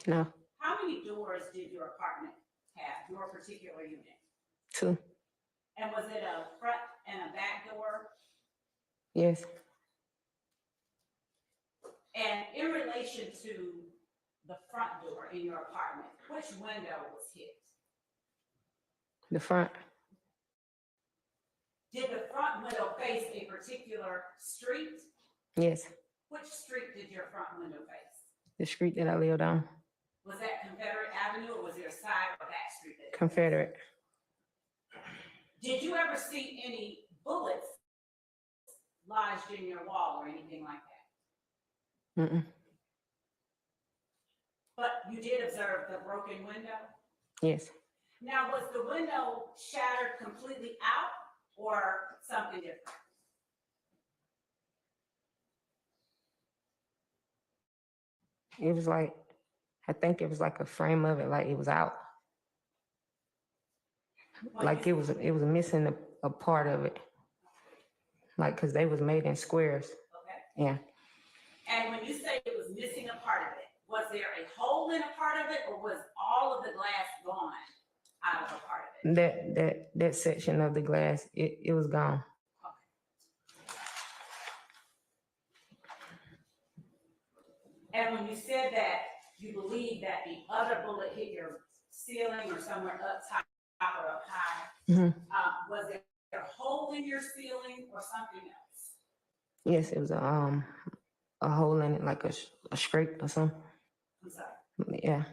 no, How many doors did your apartment have, your particular unit? two, And was it a front and a back door? yes, And in relation to the front door in your apartment, which window was hit? the front, Did the front window face a particular street? yes, Which street did your front window face? the street that I lived on, Was that Confederate Avenue or was there a side or back street that? Confederate. Did you ever see any bullets lodged in your wall or anything like that? Mm-mm. But you did observe the broken window? Yes. Now, was the window shattered completely out or something different? It was like, I think it was like a frame of it, like it was out. Like it was missing a part of it. Like, cause they was made in squares. Okay. Yeah. And when you say it was missing a part of it, was there a hole in a part of it or was all of the glass gone out of a part of it? That section of the glass, it was gone. And when you said that you believe that the other bullet hit your ceiling or somewhere up top or up high, Mhm. Was there a hole in your ceiling or something else? Yes, it was a hole in it, like a scrape or something. I'm sorry. Yeah.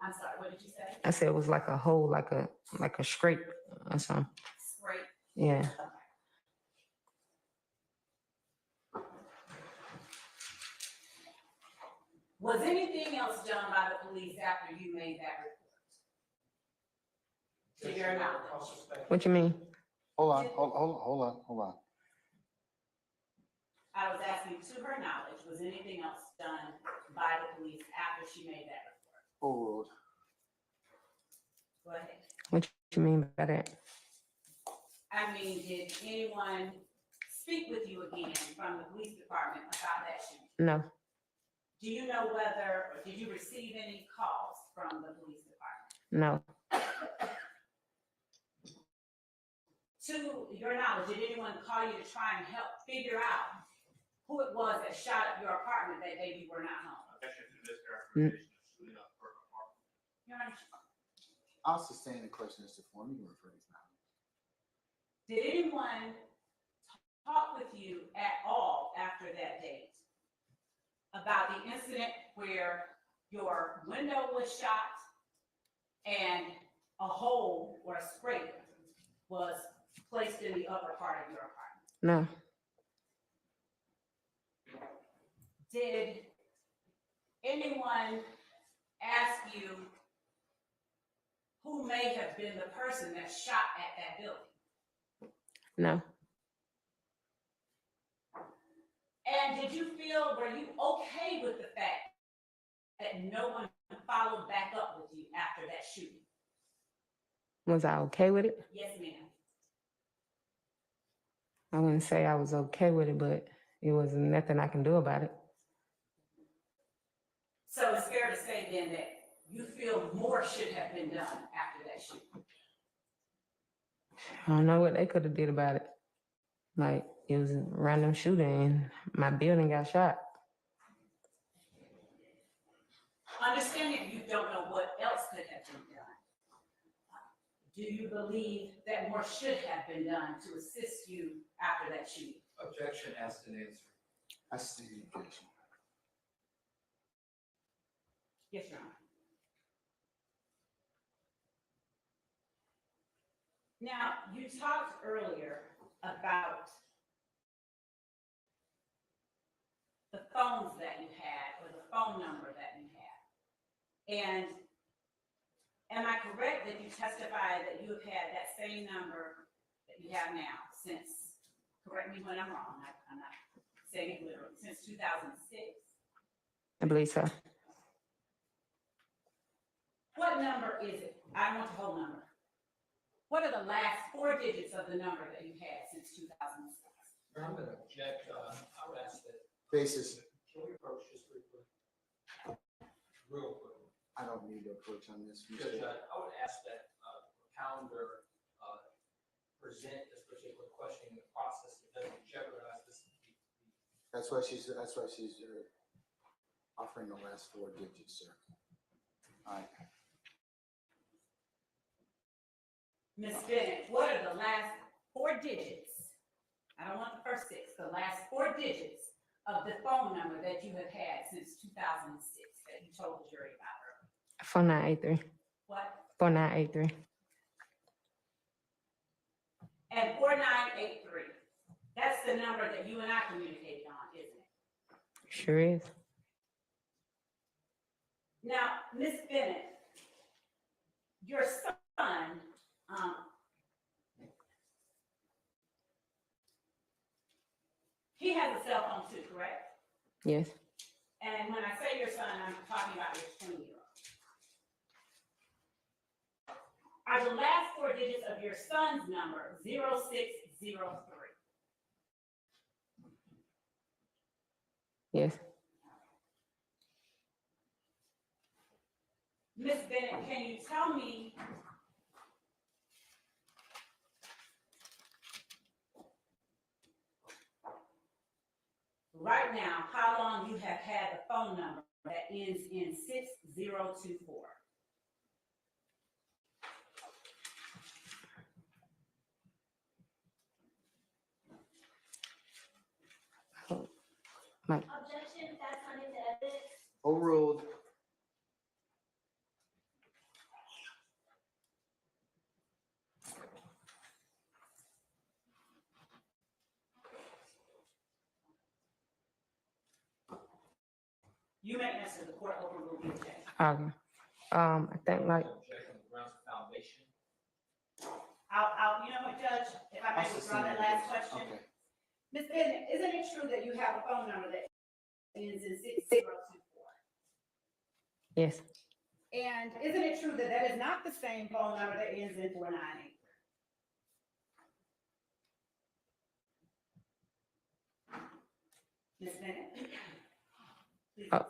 I'm sorry, what did you say? I said it was like a hole, like a scrape or something. Scrape? Yeah. Was anything else done by the police after you made that report? To your knowledge? What you mean? Hold on. I was asking, to her knowledge, was anything else done by the police after she made that report? Overruled. Go ahead. What you mean by that? I mean, did anyone speak with you again from the police department about that shooting? No. Do you know whether, or did you receive any calls from the police department? No. To your knowledge, did anyone call you to try and help figure out who it was that shot up your apartment that day you were not home? Your Honor, I'll sustain the question as to form. You can refer to now. did anyone talk with you at all after that date about the incident where your window was shot and a hole or a scrape was placed in the upper part of your apartment? No. Did anyone ask you who may have been the person that shot at that building? No. And did you feel, were you okay with the fact that no one followed back up with you after that shooting? Was I okay with it? Yes, ma'am. I wouldn't say I was okay with it, but it was nothing I can do about it. So it's fair to say then that you feel more should have been done after that shooting? I don't know what they could have did about it. Like, it was a random shooting and my building got shot. Understanding you don't know what else could have been done, do you believe that more should have been done to assist you after that shooting? Objection asked and answered. I see the objection. Yes, Your Honor. Now, you talked earlier about the phones that you had, or the phone number that you had. And am I correct that you testified that you have had that same number that you have now since, correct me when I'm wrong, I'm not saying it literally, since 2006? I believe so. What number is it? I want the whole number. What are the last 4 digits of the number that you had since 2006? I'm going to object. I would ask that. Basis. Can we approach this briefly? Real quick. I don't need to approach on this. Judge, I would ask that the calendar present this particular question in the process. It doesn't jeopardize this. That's why she's offering the last 4 digits, sir. All right. Ms. Bennett, what are the last 4 digits? I don't want the first 6, the last 4 digits of the phone number that you have had since 2006 that you told the jury about earlier? 4983. What? 4983. and 4983. That's the number that you and I communicated on, isn't it? Sure is. Now, Miss Bennett, your son, he has a cell phone too, correct? Yes. And when I say your son, I'm talking about your 20-year-old. Are the last four digits of your son's number 0603? Yes. Miss Bennett, can you tell me right now how long you have had the phone number that ends in 6024? Objection, that's not in the evidence. Overruled. You may answer, the court overruled the objection. Okay. I think like Objection on the grounds of foundation. You know what, Judge, if I may withdraw that last question. Okay. Ms. Bennett, isn't it true that you have a phone number that ends in 6024? yes. And isn't it true that that is not the same phone number that ends in 498? Ms. Bennett? Please. Oh.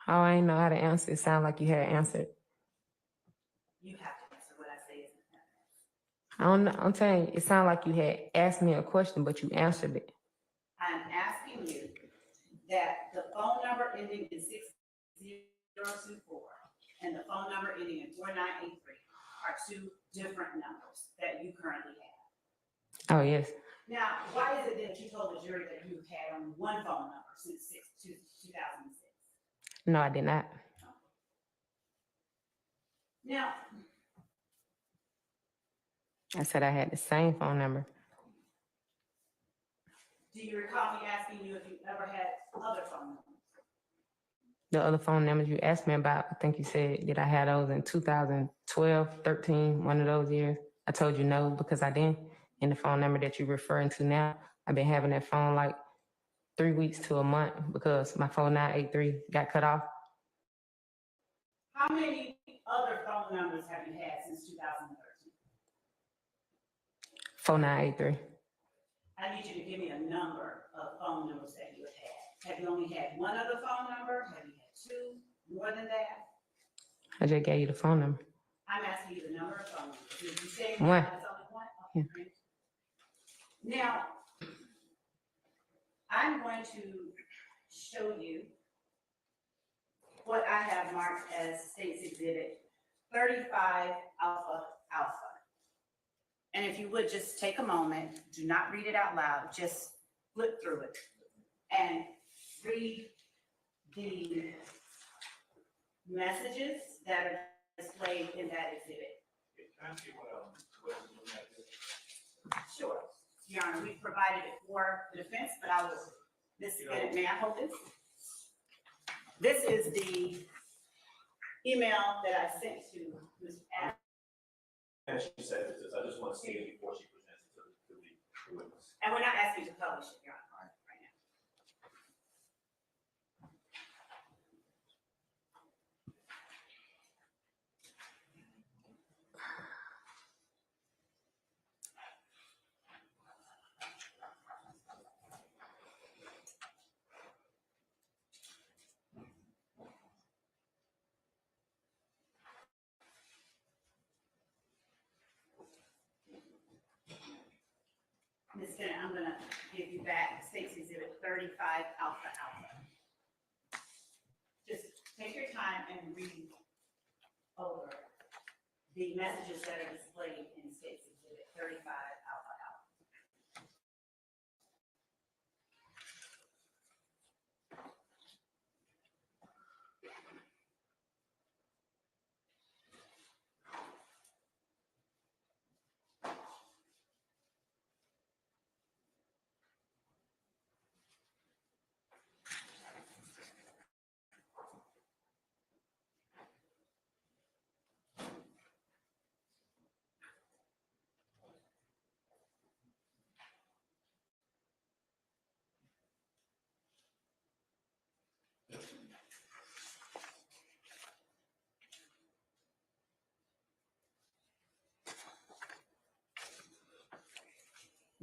Oh, I didn't know how to answer. It sounded like you had answered. You have to answer what I say isn't that. I don't know. I'm telling you, it sounded like you had asked me a question, but you answered it. I'm asking you that the phone number ending in 6024 and the phone number ending in 4983 are two different numbers that you currently have. Oh, yes. Now, why is it that you told the jury that you had only one phone number since 2006? No, I did not. Now, I said I had the same phone number. do you recall me asking you if you ever had other phone numbers? The other phone numbers you asked me about, I think you said, did I have those in 2012, 13, one of those years? I told you no, because I didn't. And the phone number that you're referring to now, I've been having that phone like 3 weeks to a month because my 4983 got cut off. How many other phone numbers have you had since 2013? 4983. I need you to give me a number of phone numbers that you have had. Have you only had one other phone number? Have you had two? More than that? I just gave you the phone number. I'm asking you the number of phone numbers. Did you say One. it's only one? Okay, great. Now, I'm going to show you what I have marked as State's Exhibit 35 Alpha Alpha. And if you would just take a moment, do not read it out loud, just flip through it and read the messages that are displayed in that exhibit. Sure, Your Honor, we provided it for the defense, but I will, Mr. Bennett, may I hold this? This is the email that I sent to Ms. Adams. And she said this, I just want to see it before she presents it to the witness. And we're not asking you to publish it, Your Honor, right now. Ms. Bennett, I'm gonna give you back State's Exhibit 35 Alpha Alpha. Just take your time and read over the messages that are displayed in State's Exhibit 35 Alpha Alpha.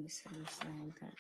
You said the same thing.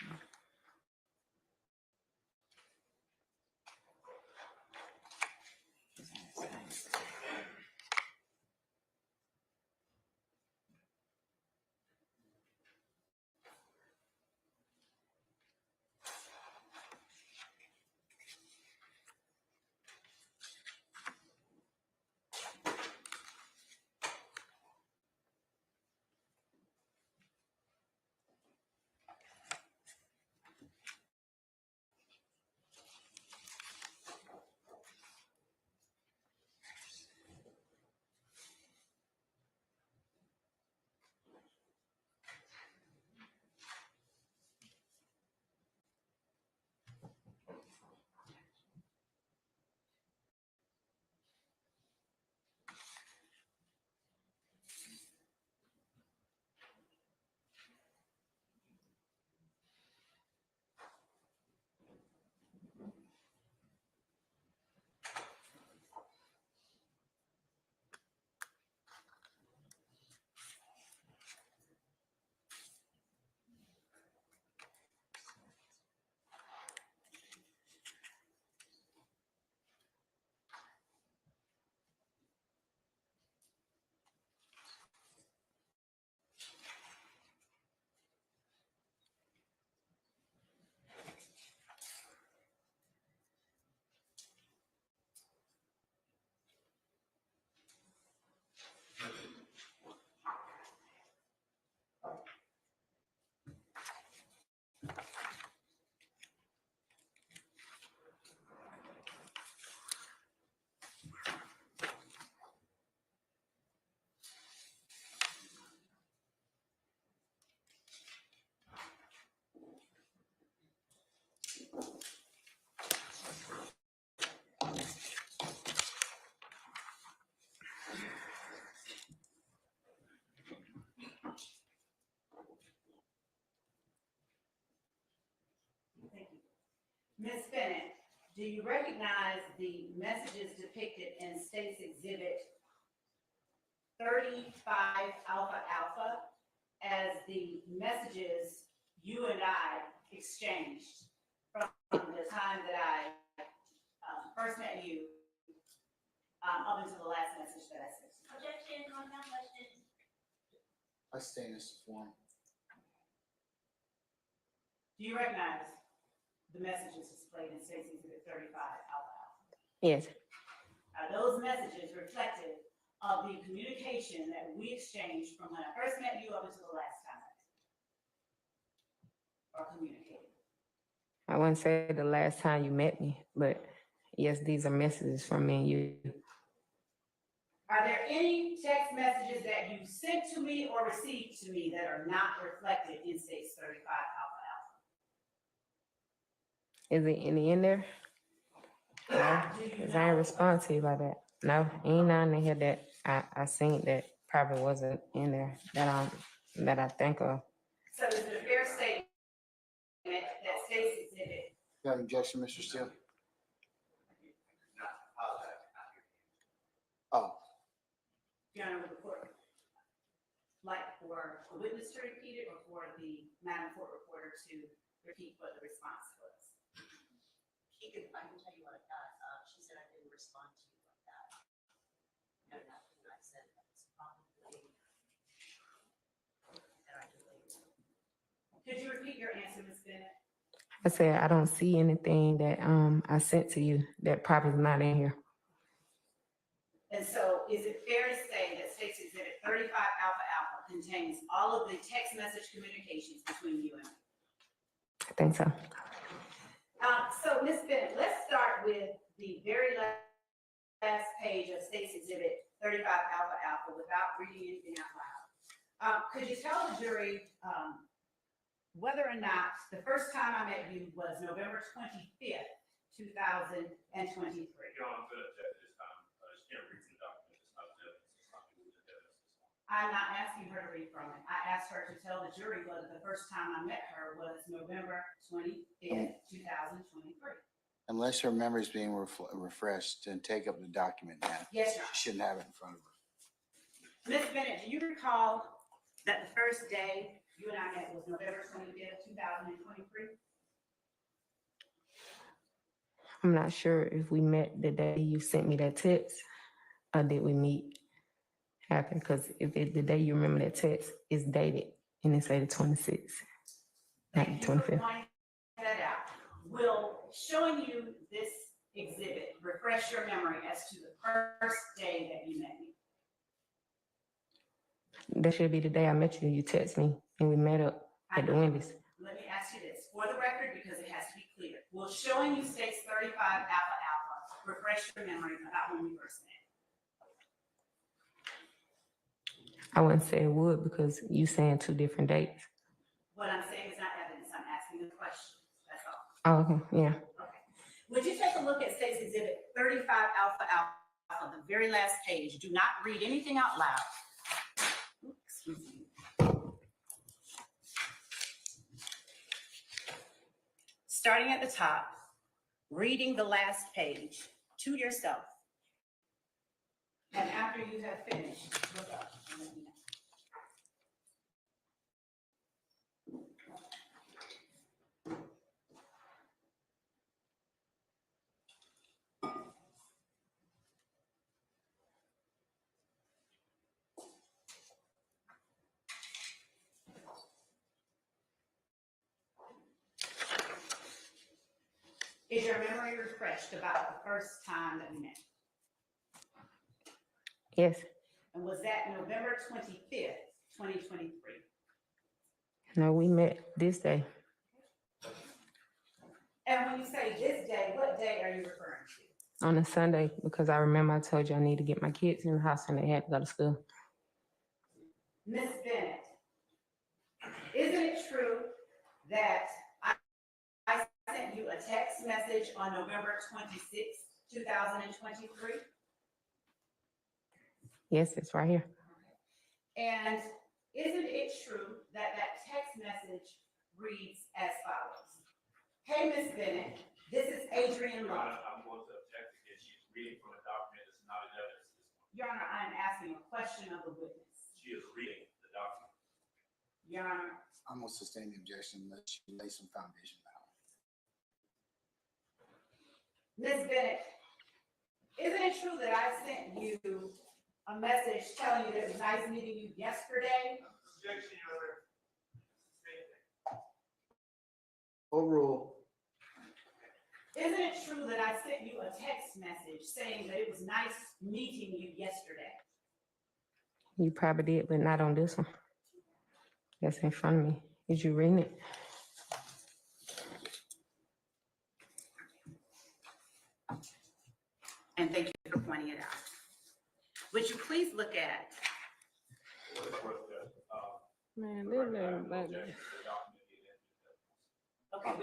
Ms. Bennett, do you recognize the messages depicted in State's Exhibit 35 Alpha Alpha as the messages you and I exchanged from the time that I first met you up until the last message that I sent? Objection, compound question. I stay in this form. Do you recognize the messages displayed in State's Exhibit 35 Alpha Alpha? Yes. Are those messages reflective of the communication that we exchanged from when I first met you up until the last time or communicated? I wouldn't say the last time you met me, but yes, these are messages from me and you. Are there any text messages that you sent to me or received to me that are not reflected in State's 35 Alpha Alpha? Is there any in there? No, because I ain't respond to you like that. No, ain't none in here that I seen that probably wasn't in there that I think of. So is it a fair statement that State's Exhibit? You have an objection, Mr. Steele? Oh, Your Honor, the court, like for a witness to repeat it or for the Madam Court reporter to repeat what the response was? I can tell you what it does. She said I didn't respond to you like that. No, nothing I said that's probably that I deleted. Could you repeat your answer, Ms. Bennett? I said I don't see anything that I sent to you that probably is not in here. And so is it fair to say that State's Exhibit 35 Alpha Alpha contains all of the text message communications between you and me? I think so. So Ms. Bennett, let's start with the very last page of State's Exhibit 35 Alpha Alpha without reading anything out loud. Could you tell the jury whether or not the first time I met you was November 25th, 2023? Your Honor, I'm going to object this time. She can't read from the document. It's not evidence. It's not the evidence. I'm not asking her to read from it. I asked her to tell the jury whether the first time I met her was November 25th, 2023. unless her memory is being refreshed, and take up the document now. Yes, Your Honor. She shouldn't have it in front of her. Ms. Bennett, do you recall that the first day you and I met was November 25th, 2023. I'm not sure if we met the day you sent me that text or did we meet after? Because if it, the day you remember that text is dated and it say the 26th, not Thank the you for 25th. pointing that out. Will showing you this exhibit refresh your memory as to the first day that you met me? That should be the day I met you. You text me and we met up at the Wendy's. Let me ask you this, for the record, because it has to be clear. Will showing you states 35 alpha alpha refresh your memory about when we first met? I wouldn't say it would because you saying two different dates. What I'm saying is not evidence, I'm asking a question, that's all. Oh, okay, yeah. Okay. Would you take a look at states exhibit 35 alpha alpha, the very last page? Do not read anything out loud. Oops, excuse me. Starting at the top, reading the last page to yourself. And after you have finished, look up and let me know. Is your memory refreshed about the first time that we met? Yes. And was that November 25th, 2023? No, we met this day. And when you say this day, what day are you referring to? On a Sunday, because I remember I told you I need to get my kids in the house and they had to go to school. Miss Bennett, isn't it true that I sent you a text message on November 26th, 2023? Yes, it's right here. And isn't it true that that text message reads as follows? Hey, Miss Bennett, this is Adrian Your Love. Honor, I'm going to object again. She's reading from a document that's not in evidence at this point. Your Honor, I am asking a question of the witness. She is reading the document. Your Honor, I'm gonna sustain the objection unless you lay some foundation down. Ms. Bennett, isn't it true that I sent you a message telling you that it was nice meeting you yesterday? Objection, Your Honor. Same thing. Overrule. Isn't it true that I sent you a text message saying that it was nice meeting you yesterday? You probably did, but not on this one. That's in front of me. Did you read it? And thank you for pointing it out. Would you please look at, What is worth the, Man, I have no objection to the document being in evidence. okay,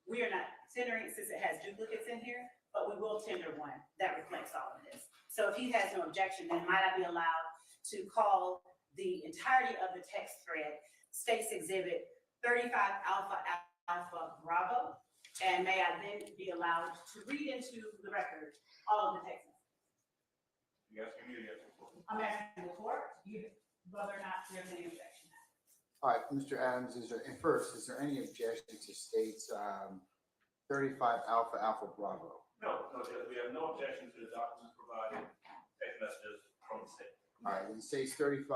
we are not tendering, since it has duplicates in here, but we will tender one that reflects all of this. So if he has no objection, then might I be allowed to call the entirety of the text thread States Exhibit 35 Alpha Alpha Bravo? And may I then be allowed to read into the record all of the text messages? You asking me to answer the question? I'm asking the court, whether or not there's any objection. All right, Mr. Adams, is there any objection to states 35 Alpha Alpha Bravo? No, Judge, we have no objection to the documents provided, text messages from the state. All right, then states 35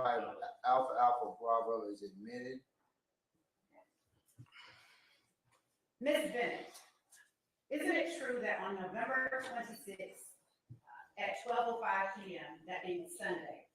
Alpha Alpha Bravo is admitted. Ms. Bennett, isn't it true that on November 26th at 12:05 p.m., that being Sunday,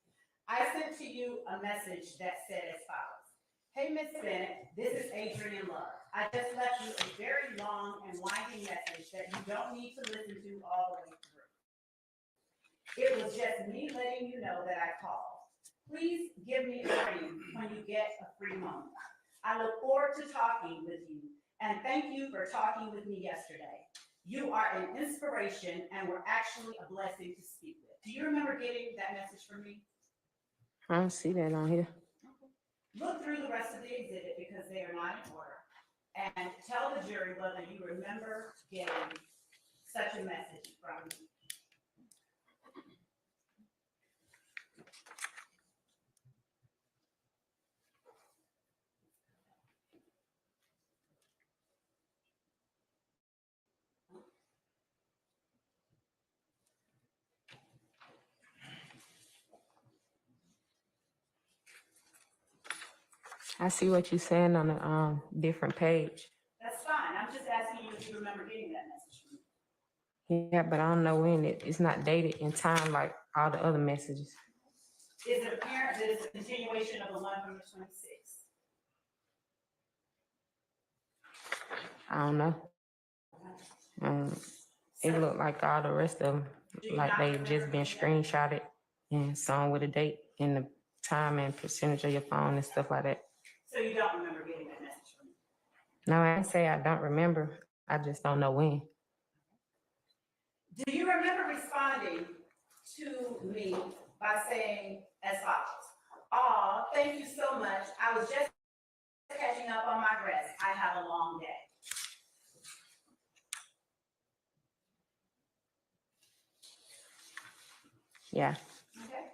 I sent to you a message that said as follows: Hey, Ms. Bennett, this is Adrian Love. I just left you a very long and winding message that you don't need to listen to all the way through. It was just me letting you know that I called. Please give me a ring when you get a free moment. I look forward to talking with you, and thank you for talking with me yesterday. You are an inspiration and were actually a blessing to speak with. Do you remember getting that message from me? I don't see that on here. Look through the rest of the exhibit because they are not in order, and tell the jury whether you remember getting such a message from me. I see what you're saying on a different page. That's fine. I'm just asking you if you remember getting that message from me. Yeah, but I don't know when it's not dated in time like all the other messages. Is it apparent that it's a continuation of the one from the 26th? I don't know. It looked like all the rest of them, like they just been screenshotted and some with a date and the time and percentage of your phone and stuff like that. So you don't remember getting that message from me? No, I didn't say I don't remember. I just don't know when. Do you remember responding to me by saying as follows? "Aw, thank you so much. I was just catching up on my rest. I have a long day." Yeah. Okay.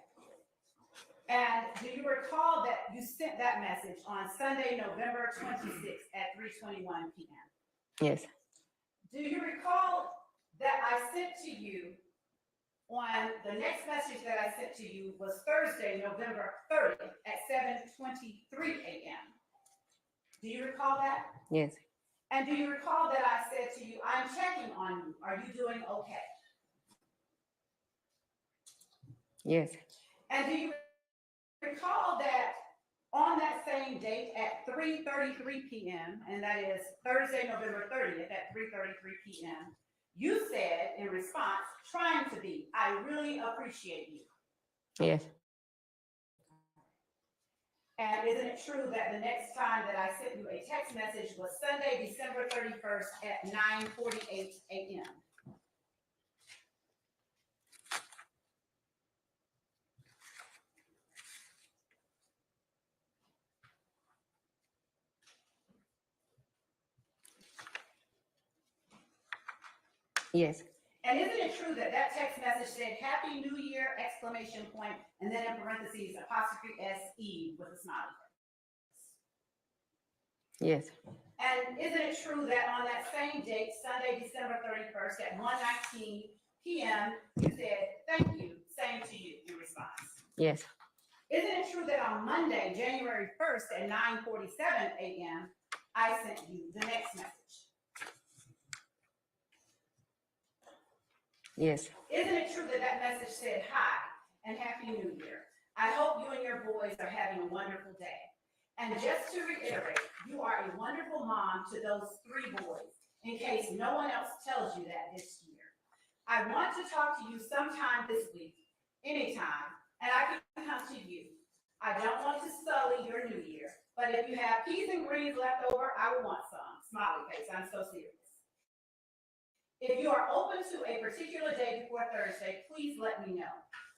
And do you recall that you sent that message on Sunday, November 26th at 3:21 p.m.? Yes. Do you recall that I sent to you on the next message that I sent to you was Thursday, November 30th at 7:23 a.m.? Do you recall that? Yes. And do you recall that I said to you, "I'm checking on you. Are you doing okay?" Yes. And do you recall that on that same date at 3:33 p.m., and that is Thursday, November 30th at 3:33 p.m., you said in response, trying to be, "I really appreciate you." Yes. And isn't it true that the next time that I sent you a text message was Sunday, December 31st at 9:48 a.m.? Yes. And isn't it true that that text message said "Happy New Year!" exclamation point, and then in parentheses apostrophe SE with a smiley face? Yes. And isn't it true that on that same date, Sunday, December 31st at 1:19 p.m., you said "Thank you, same to you" in response? Yes. Isn't it true that on Monday, January 1st at 9:47 a.m., I sent you the next message? Yes. Isn't it true that that message said "Hi and Happy New Year. I hope you and your boys are having a wonderful day. And just to reiterate, you are a wonderful mom to those 3 boys, in case no one else tells you that this year. I want to talk to you sometime this week, anytime, and I can come to you. I don't want to sully your new year, but if you have peas and greens left over, I will want some." Smiley face, I'm so serious. "If you are open to a particular day before Thursday, please let me know.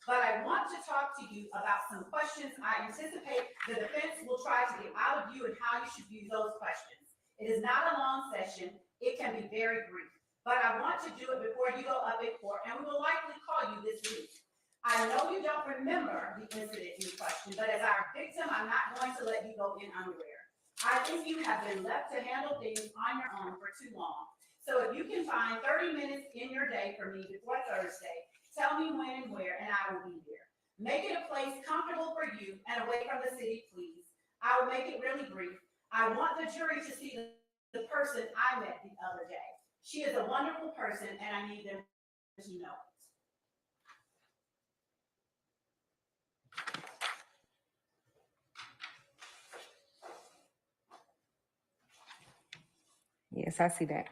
But I want to talk to you about some questions I anticipate the defense will try to get out of you and how you should view those questions. It is not a long session. It can be very brief. But I want to do it before you go up in court, and we will likely call you this week. I know you don't remember the incident in question, but as our victim, I'm not going to let you go in unaware. I think you have been left to handle things on your own for too long. So if you can find 30 minutes in your day for me before Thursday, tell me when and where, and I will be there. Make it a place comfortable for you and away from the city, please. I will make it really brief. I want the jury to see the person I met the other day. She is a wonderful person, and I need them to know it." Yes, I see that.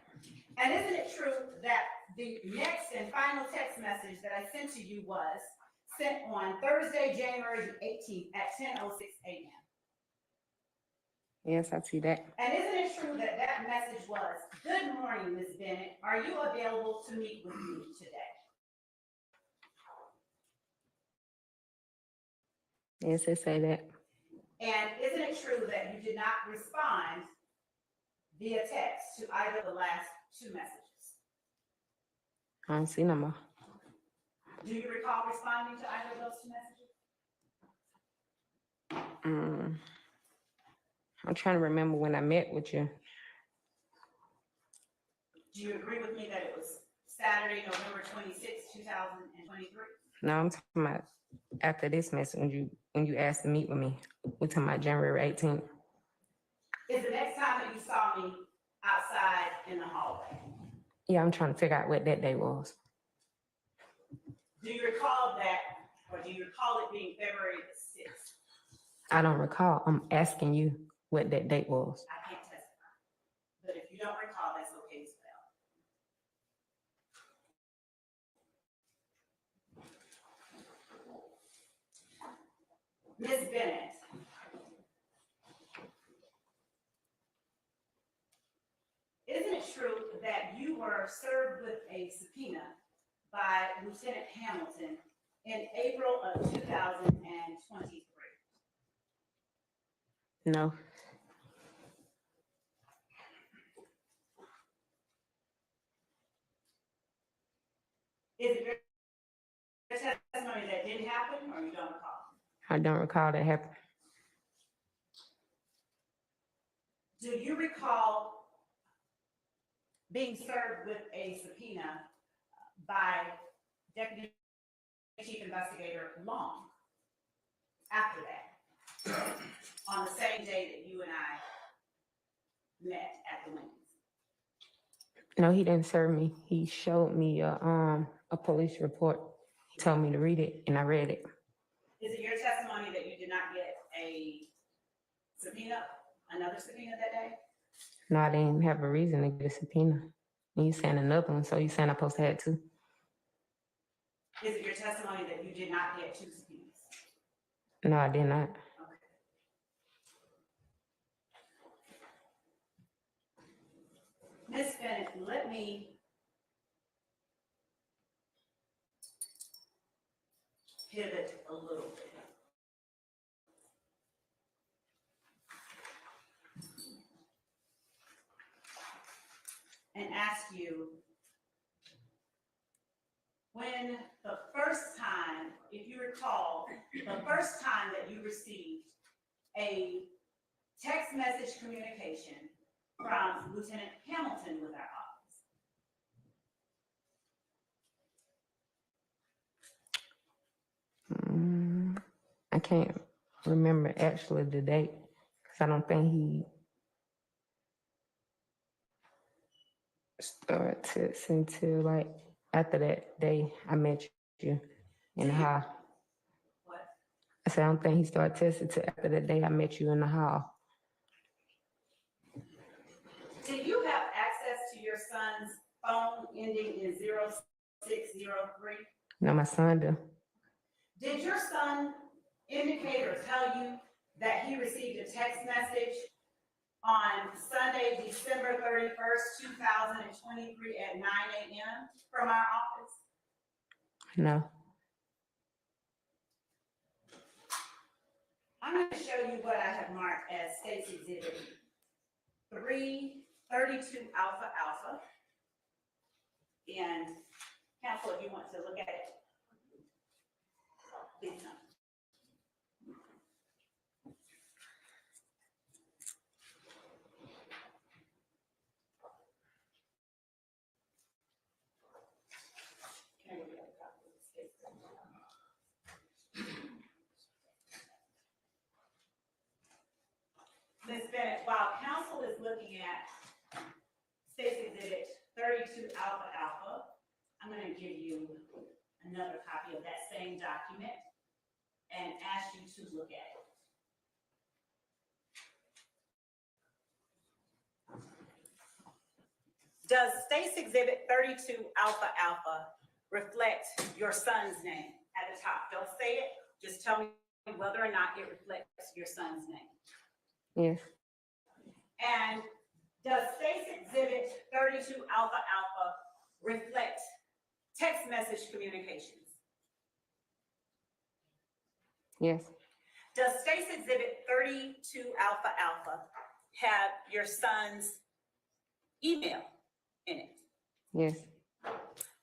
And isn't it true that the next and final text message that I sent to you was sent on Thursday, January the 18th at 10:06 a.m.? Yes, I see that. And isn't it true that that message was, "Good morning, Ms. Bennett. Are you available to meet with me today?" Yes, I say that. And isn't it true that you did not respond via text to either of the last 2 messages? I don't see no more. Do you recall responding to either of those 2 messages? I'm trying to remember when I met with you. Do you agree with me that it was Saturday, November 26, 2023? No, I'm talking about after this message when you asked to meet with me. We're talking about January 18th. is the next time that you saw me outside in the hallway. Yeah, I'm trying to figure out what that day was. Do you recall that, or do you recall it being February the 6th? I don't recall. I'm asking you what that date was. I can't testify. But if you don't recall, that's okay as well. Ms. Bennett. Isn't it true that you were served with a subpoena by Lieutenant Hamilton in April of 2023? No, Is it your testimony that didn't happen, or you don't recall? I don't recall that happened. Do you recall being served with a subpoena by Deputy Chief Investigator Long after that, on the same day that you and I met at the Wings? No, he didn't serve me. He showed me a police report. He told me to read it, and I read it. Is it your testimony that you did not get a subpoena, another subpoena that day? No, I didn't have a reason to get a subpoena. And you saying another one, so you saying I'm supposed to have two? Is it your testimony that you did not get two subpoenas? No, I did not. Okay. Ms. Bennett, let me pivot a little bit. And ask you, when the first time, if you recall, the first time that you received a text message communication from Lieutenant Hamilton with our office? I can't remember actually the date, because I don't think he started texting till like after that day I met you in the hall. What? I said, I don't think he started texting till after that day I met you in the hall. Did you have access to your son's phone ending in 0603? No, my son do. Did your son indicate or tell you that he received a text message on Sunday, December 31st, 2023 at 9 a.m. from our office? No. I'm going to show you what I have marked as State's Exhibit 332 Alpha Alpha. And counsel, if you want to look at it, please come. Ms. Bennett, while counsel is looking at State's Exhibit 32 Alpha Alpha, I'm going to give you another copy of that same document and ask you to look at it. Does State's Exhibit 32 Alpha Alpha reflect your son's name at the top? Don't say it, just tell me whether or not it reflects your son's name. Yes. And does State's Exhibit 32 Alpha Alpha reflect text message communications? Yes. Does State's Exhibit 32 Alpha Alpha have your son's email in it? Yes.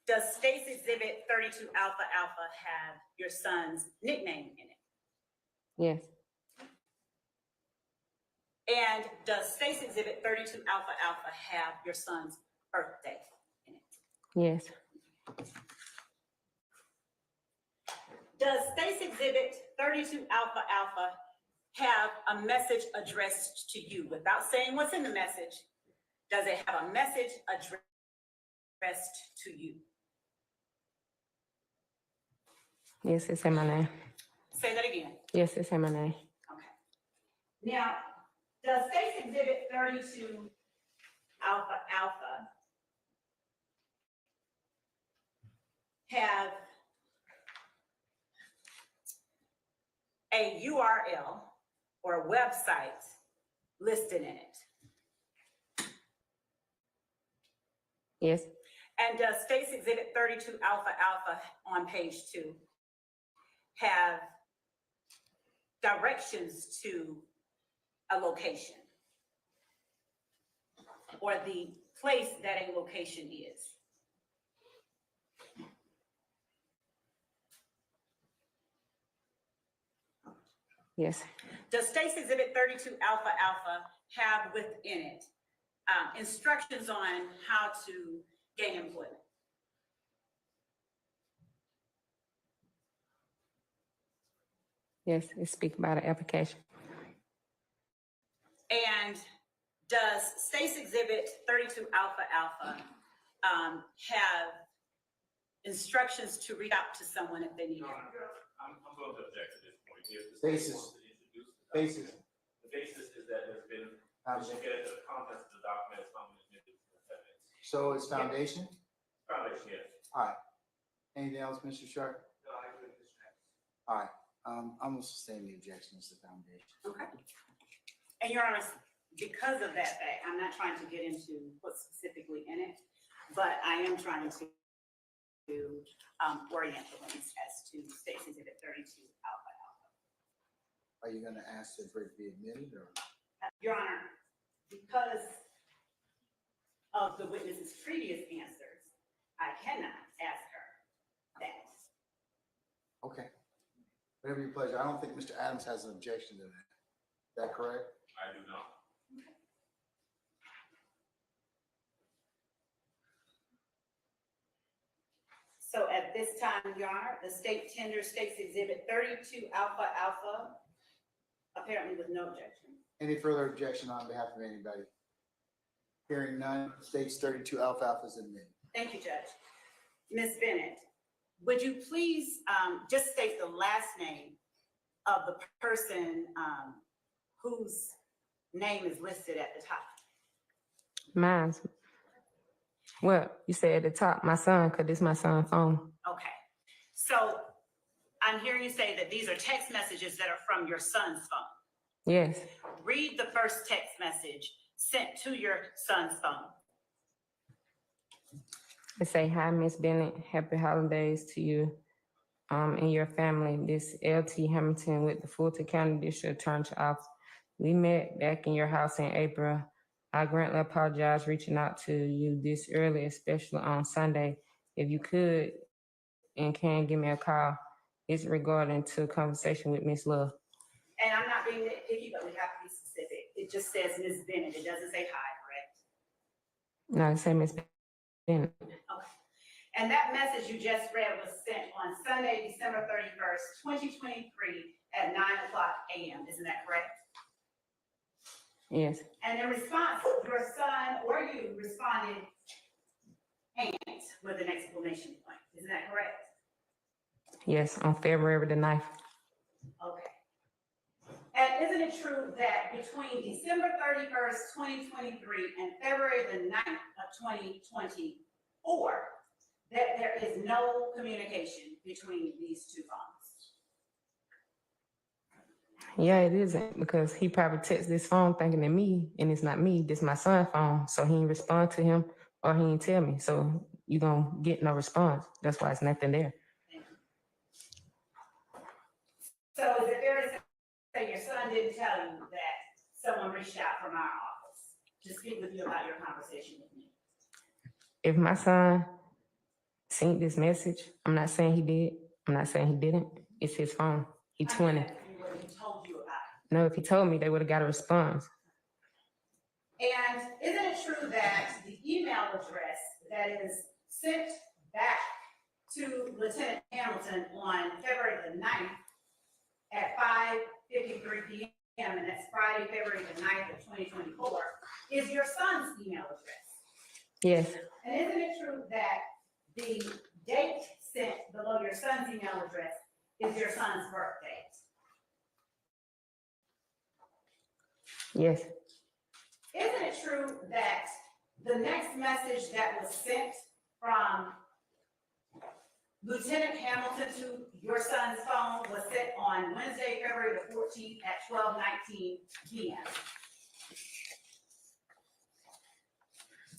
Does State's Exhibit 32 Alpha Alpha have your son's nickname in it? Yes. And does State's Exhibit 32 Alpha Alpha have your son's birthday in it? Yes. Does State's Exhibit 32 Alpha Alpha have a message addressed to you? Without saying what's in the message, does it have a message addressed to you? Yes, it's in my name. Say that again. Yes, it's in my name. Okay. Now, does State's Exhibit 32 Alpha Alpha have a URL or a website listed in it? Yes, And does State's Exhibit 32 Alpha Alpha on page 2 have directions to a location or the place that a location is? yes, Does State's Exhibit 32 Alpha Alpha have within it instructions on how to gain employment? yes, it speaks about the application. And does State's Exhibit 32 Alpha Alpha have instructions to reach out to someone if they need Your it? Honor, I'm going to object to this point. If the Basis. state wants to introduce the Basis. document, the basis is that there's been, we should get into the contents of the document, it's not admitted to the evidence. So it's foundation? Foundation, yes. All right. Anything else, Mr. Sharp? No, I agree with Mr. Evans. All right. I'm gonna sustain the objections to foundation. Okay. And Your Honor, because of that fact, I'm not trying to get into what's specifically in it, but I am trying to orient the witness as to State's Exhibit 32 Alpha Alpha. Are you gonna ask for it to be admitted or? Your Honor, because of the witness's previous answers, I cannot ask her that. Okay. Whatever your pleasure. I don't think Mr. Adams has an objection to that. Is that correct? I do not. So at this time, Your Honor, the state tenders State's Exhibit 32 Alpha Alpha, apparently with no objection. Any further objection on behalf of anybody? Hearing none, State's 32 Alpha Alpha is admitted. Thank you, Judge. Ms. Bennett, would you please just state the last name of the person whose name is listed at the top? Mine's. Well, you said at the top, my son, because this is my son's phone. Okay. So I'm hearing you say that these are text messages that are from your son's phone. Yes, Read the first text message sent to your son's phone. it say, hi, Miss Bennett, happy holidays to you and your family. This LT Hamilton with the Fulton County District Attorney's Office. We met back in your house in April. I greatly apologize reaching out to you this early, especially on Sunday. If you could and can give me a call, it's regarding to a conversation with Miss Love. And I'm not being nitpicky, but we have to be specific. It just says Ms. Bennett. It doesn't say hi, correct? No, it say Miss Bennett. Okay. And that message you just read was sent on Sunday, December 31st, 2023 at 9:00 a.m. Isn't that correct? Yes, And in response, your son or you responded "ain't" with an exclamation point. Isn't that correct? yes, on February the 9th. Okay. And isn't it true that between December 31st, 2023 and February the 9th of 2024, that there is no communication between these two phones? Yeah, it isn't, because he probably texts this phone thinking that me, and it's not me, this my son's phone. So he ain't respond to him or he ain't tell me. So you gonna get no response. That's why it's nothing there. So is it fair to say your son didn't tell you that someone reached out from our office to speak with you about your conversation with me? If my son seen this message, I'm not saying he did. I'm not saying he didn't. It's his phone. He 20. I'm asking you what he told you about it. No, if he told me, they would have got a response. And isn't it true that the email address that is sent back to Lieutenant Hamilton on February the 9th at 5:53 p.m. and that's Friday, February the 9th of 2024, is your son's email address. Yes, And isn't it true that the date sent below your son's email address is your son's birth date? yes, Isn't it true that the next message that was sent from Lieutenant Hamilton to your son's phone was sent on Wednesday, February the 14th at 12:19 p.m.?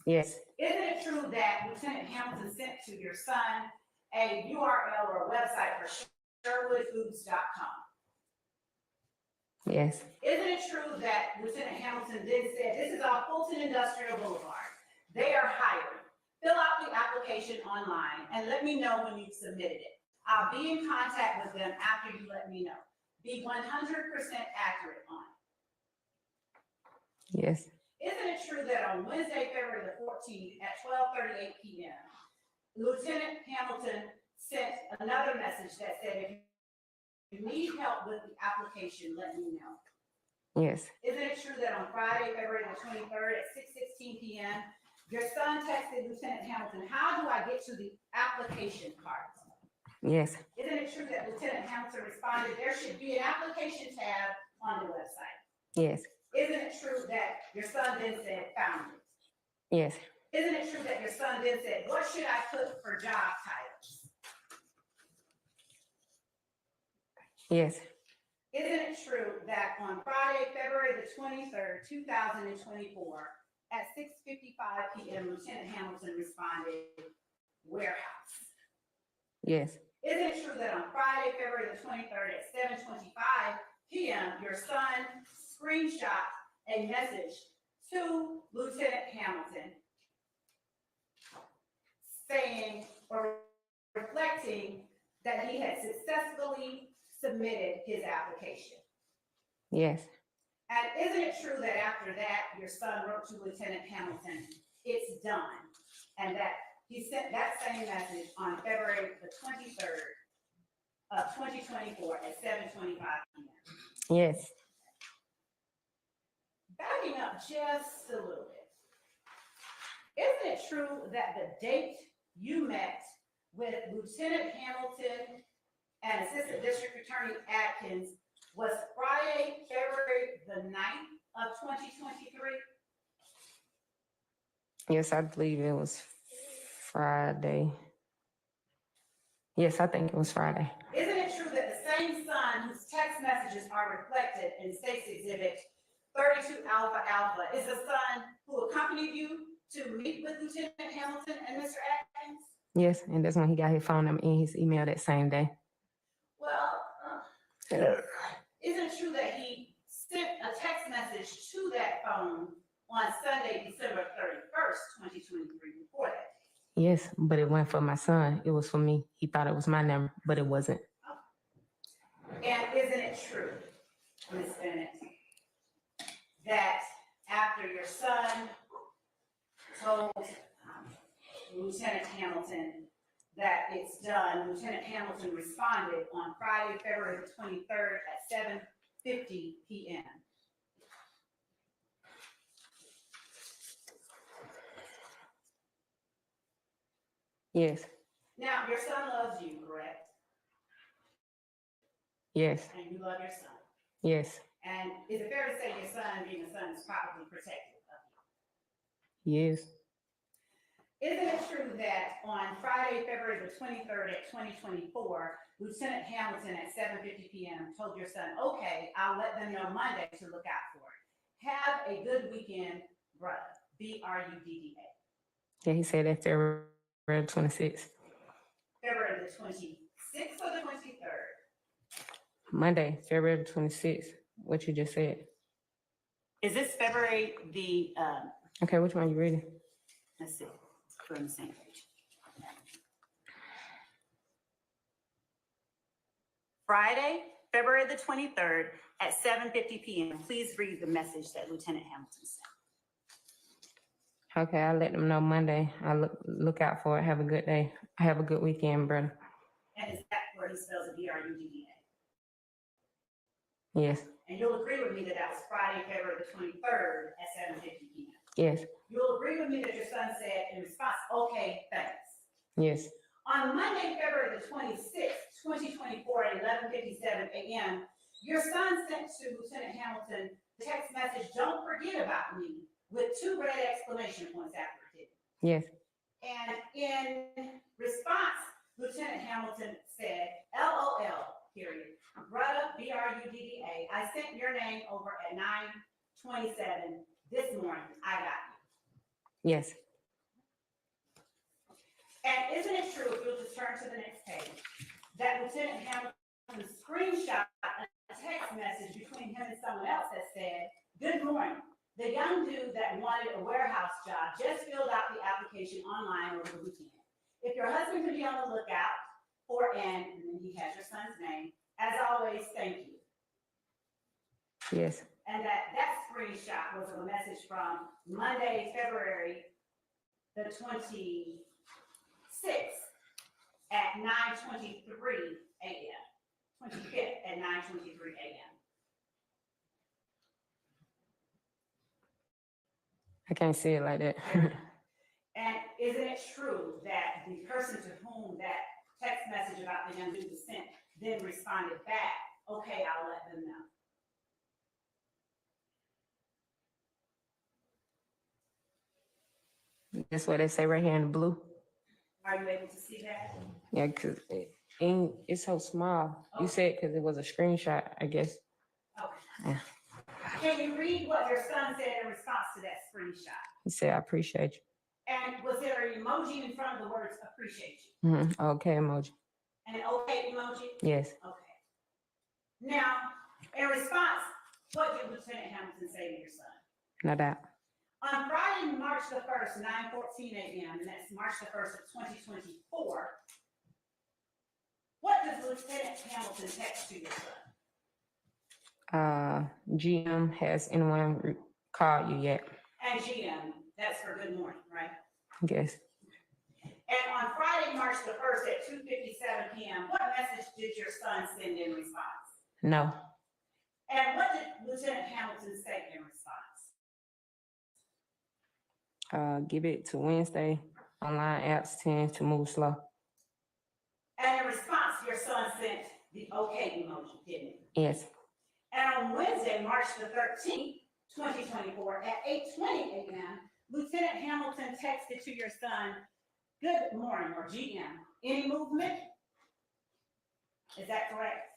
yes, Isn't it true that Lieutenant Hamilton sent to your son a URL or a website for SherwoodFoods.com? yes, Isn't it true that Lieutenant Hamilton then said, this is off Fulton Industrial Boulevard. They are hiring. Fill out the application online and let me know when you've submitted it. I'll be in contact with them after you let me know. Be 100% accurate on it. yes, Isn't it true that on Wednesday, February the 14th at 12:38 p.m., Lieutenant Hamilton sent another message that said, if you need help with the application, let me know? yes, Isn't it true that on Friday, February the 23rd at 6:16 p.m., your son texted Lieutenant Hamilton, how do I get to the application part? yes, Isn't it true that Lieutenant Hamilton responded, there should be an application tab on the website? yes, Isn't it true that your son then said, found it? yes, Isn't it true that your son then said, what should I put for job titles? yes, Isn't it true that on Friday, February the 23rd, 2024, at 6:55 p.m., Lieutenant Hamilton responded, warehouse? yes, Isn't it true that on Friday, February the 23rd, at 7:25 p.m., your son screenshot a message to Lieutenant Hamilton saying or reflecting that he had successfully submitted his application? yes, And isn't it true that after that, your son wrote to Lieutenant Hamilton, it's done, and that he sent that same message on February the 23rd of 2024 at 7:25 p.m.? yes, Backing up just a little bit, isn't it true that the date you met with Lieutenant Hamilton and Assistant District Attorney Atkins was Friday, February the 9th of 2023? yes, I believe it was Friday. Yes, I think it was Friday. Isn't it true that the same son whose text messages are reflected in State's Exhibit 32 Alpha Alpha is the son who accompanied you to meet with Lieutenant Hamilton and Mr. Atkins? Yes, and that's when he got his phone number and his email that same day. Well, isn't it true that he sent a text message to that phone on Sunday, December 31st, 2023, before that? Yes, but it wasn't for my son. It was for me. He thought it was my number, but it wasn't. And isn't it true, Ms. Bennett, that after your son told Lieutenant Hamilton that it's done, Lieutenant Hamilton responded on Friday, February the 23rd at 7:50 p.m.? Yes, Now, your son loves you, correct? yes, And you love your son. yes, And is it fair to say your son, being a son, is probably protective of yes, you? Isn't it true that on Friday, February the 23rd at 2024, Lieutenant Hamilton at 7:50 p.m. told your son, okay, I'll let them know Monday to look out for it. Have a good weekend, brother. BRUDDA. yeah, he said that February 26th. February the 26th or the 23rd? Monday, February 26th, what you just said. Is this February the, Okay, which one you reading? let's see, we're on the same page. Friday, February the 23rd at 7:50 p.m. Please read the message that Lieutenant Hamilton sent. Okay, I'll let them know Monday. I'll look out for it. Have a good day. Have a good weekend, brother. And is that where he spells it, BRUDDA? Yes, And you'll agree with me that that was Friday, February the 23rd at 7:50 p.m. Yes. You'll agree with me that your son said in response, okay, thanks. Yes. On Monday, February the 26th, 2024 at 11:57 a.m., your son sent to Lieutenant Hamilton the text message, "Don't forget about me," with 2 red exclamation points after it. Yes. And in response, Lieutenant Hamilton said, LOL, period. Brudda, B-R-U-D-D-A, I sent your name over at 9:27 this morning. I got you. Yes. And isn't it true, if you'll just turn to the next page, that Lieutenant Hamilton screenshot a text message between him and someone else that said, "Good morning. The young dude that wanted a warehouse job just filled out the application online over the weekend. If your husband could be on the lookout for," and then he has your son's name, "as always, thank you." Yes. And that screenshot was a message from Monday, February the 26th at 9:23 a.m. 25th at 9:23 a.m. I can't see it like that. And isn't it true that the person to whom that text message about the young dude was sent then responded back, "Okay, I'll let them know"? That's what they say right here in the blue. Are you able to see that? Yeah, because it's so small. You said because it was a screenshot, I guess. Okay. Yeah. Can you read what your son said in response to that screenshot? He said, "I appreciate you." And was there an emoji in front of the words "appreciate you"? Okay, emoji. And an okay emoji? Yes. Okay. Now, in response, what did Lieutenant Hamilton say to your son? No doubt. On Friday, March the 1st, 9:14 a.m., and that's March the 1st of 2024, what does Lieutenant Hamilton text to your son? GM, has anyone called you yet? And GM, that's for good morning, right? Yes. And on Friday, March the 1st at 2:57 p.m., what message did your son send in response? No. And what did Lieutenant Hamilton say in response? Give it to Wednesday. Online apps tend to move slow. And in response, your son sent the okay emoji, didn't he? Yes. And on Wednesday, March the 13th, 2024, at 8:20 a.m., Lieutenant Hamilton texted to your son, "Good morning," or GM. Any movement? Is that correct?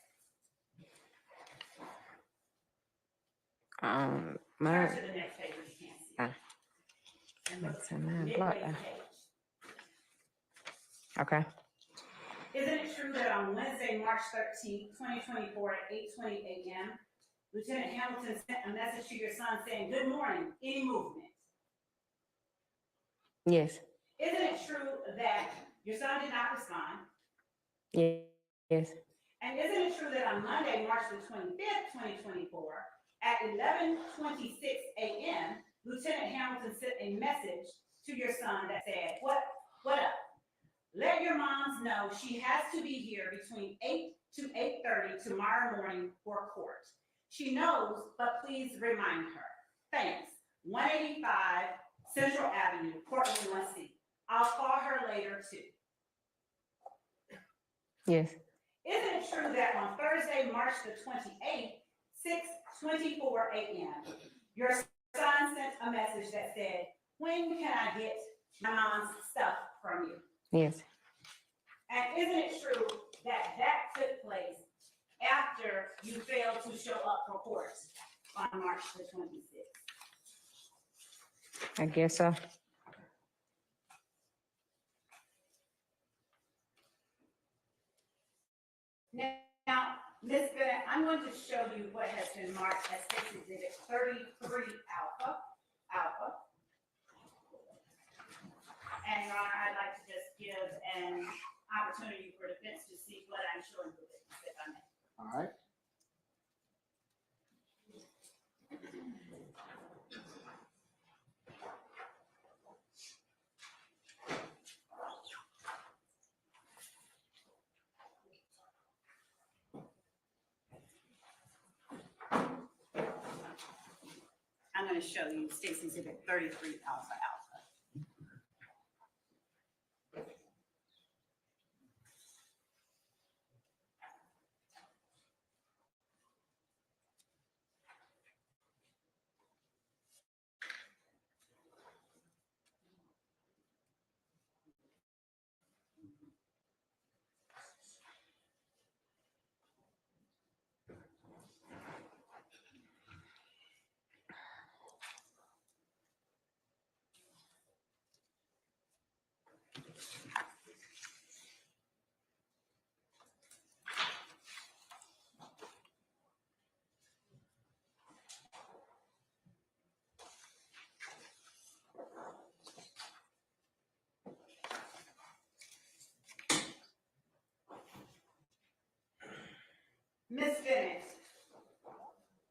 Turn to the next page if you can't see it. And look That's a man midway block. page. Okay. Isn't it true that on Wednesday, March 13th, 2024, at 8:20 a.m., Lieutenant Hamilton sent a message to your son saying, "Good morning, any movement"? Yes. Isn't it true that your son did not respond? Yes. And isn't it true that on Monday, March the 25th, 2024, at 11:26 a.m., Lieutenant Hamilton sent a message to your son that said, what up? Let your moms know she has to be here between 8 to 8:30 tomorrow morning for court. She knows, but please remind her. Thanks. 185 Central Avenue, Courtroom Debate. I'll call her later too. Yes. Isn't it true that on Thursday, March the 28th, 6:24 a.m., your son sent a message that said, "When can I get my mom's stuff from you?" Yes. And isn't it true that that took place after you failed to show up for court on March the 26th? I guess so. Now, Ms. Bennett, I'm going to show you what has been marked as State Exhibit 33 Alpha. And Your Honor, I'd like to just give an opportunity for defense to see what I'm showing the witness, if I may. All right. going to show you State's Exhibit 33 Alpha Alpha. Ms. Bennett,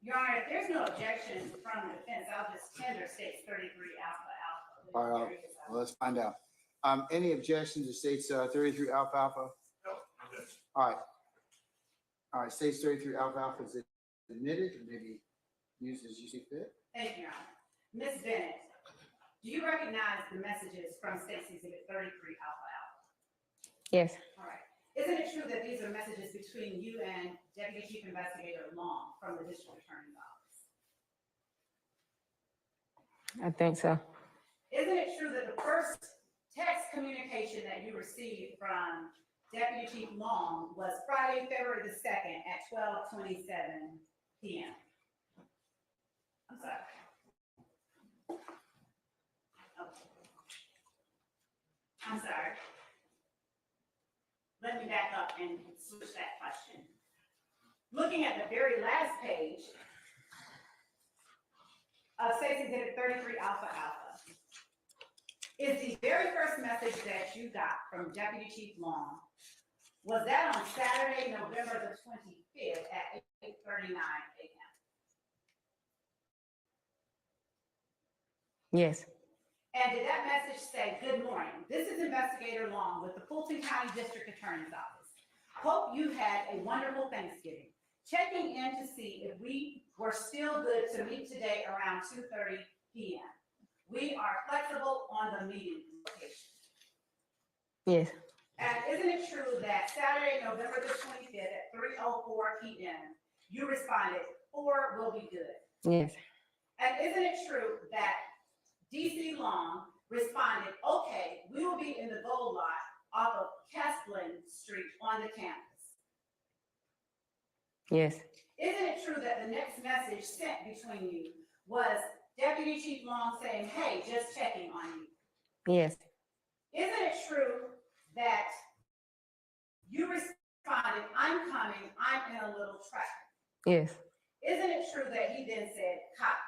Your Honor, if there's no objection from the defense, I'll just tender State's 33 Alpha Alpha. All right, well, let's find out. Any objections to State's 33 Alpha Alpha? No, I'm good. All right. All right, State's 33 Alpha Alpha is admitted and maybe used as you see fit. Thank you, Your Honor. Ms. Bennett, do you recognize the messages from State's Exhibit 33 Alpha Alpha? Yes, All right. Isn't it true that these are messages between you and Deputy Chief Investigator Long from the District Attorney's Office? I think so. Isn't it true that the first text communication that you received from Deputy Chief Long was Friday, February the 2nd at 12:27 p.m.? I'm sorry. Okay. I'm sorry. Let me back up and switch that question. Looking at the very last page of State's Exhibit 33 Alpha Alpha is the very first message that you got from Deputy Chief Long. Was that on Saturday, November the 25th at 8:39 a.m.? Yes, And did that message say, "Good morning, this is Investigator Long with the Fulton County District Attorney's Office. Hope you had a wonderful Thanksgiving. Checking in to see if we were still good to meet today around 2:30 p.m. We are flexible on the meeting location." yes, And isn't it true that Saturday, November the 25th at 3:04 p.m., you responded, "4 will be good"? yes, And isn't it true that DC Long responded, "Okay, we will be in the gold lot off of Casplin Street on the campus"? yes, Isn't it true that the next message sent between you was Deputy Chief Long saying, "Hey, just checking on you"? yes, Isn't it true that you responded, "I'm coming, I'm in a little traffic"? yes, Isn't it true that he then said, "Copy"?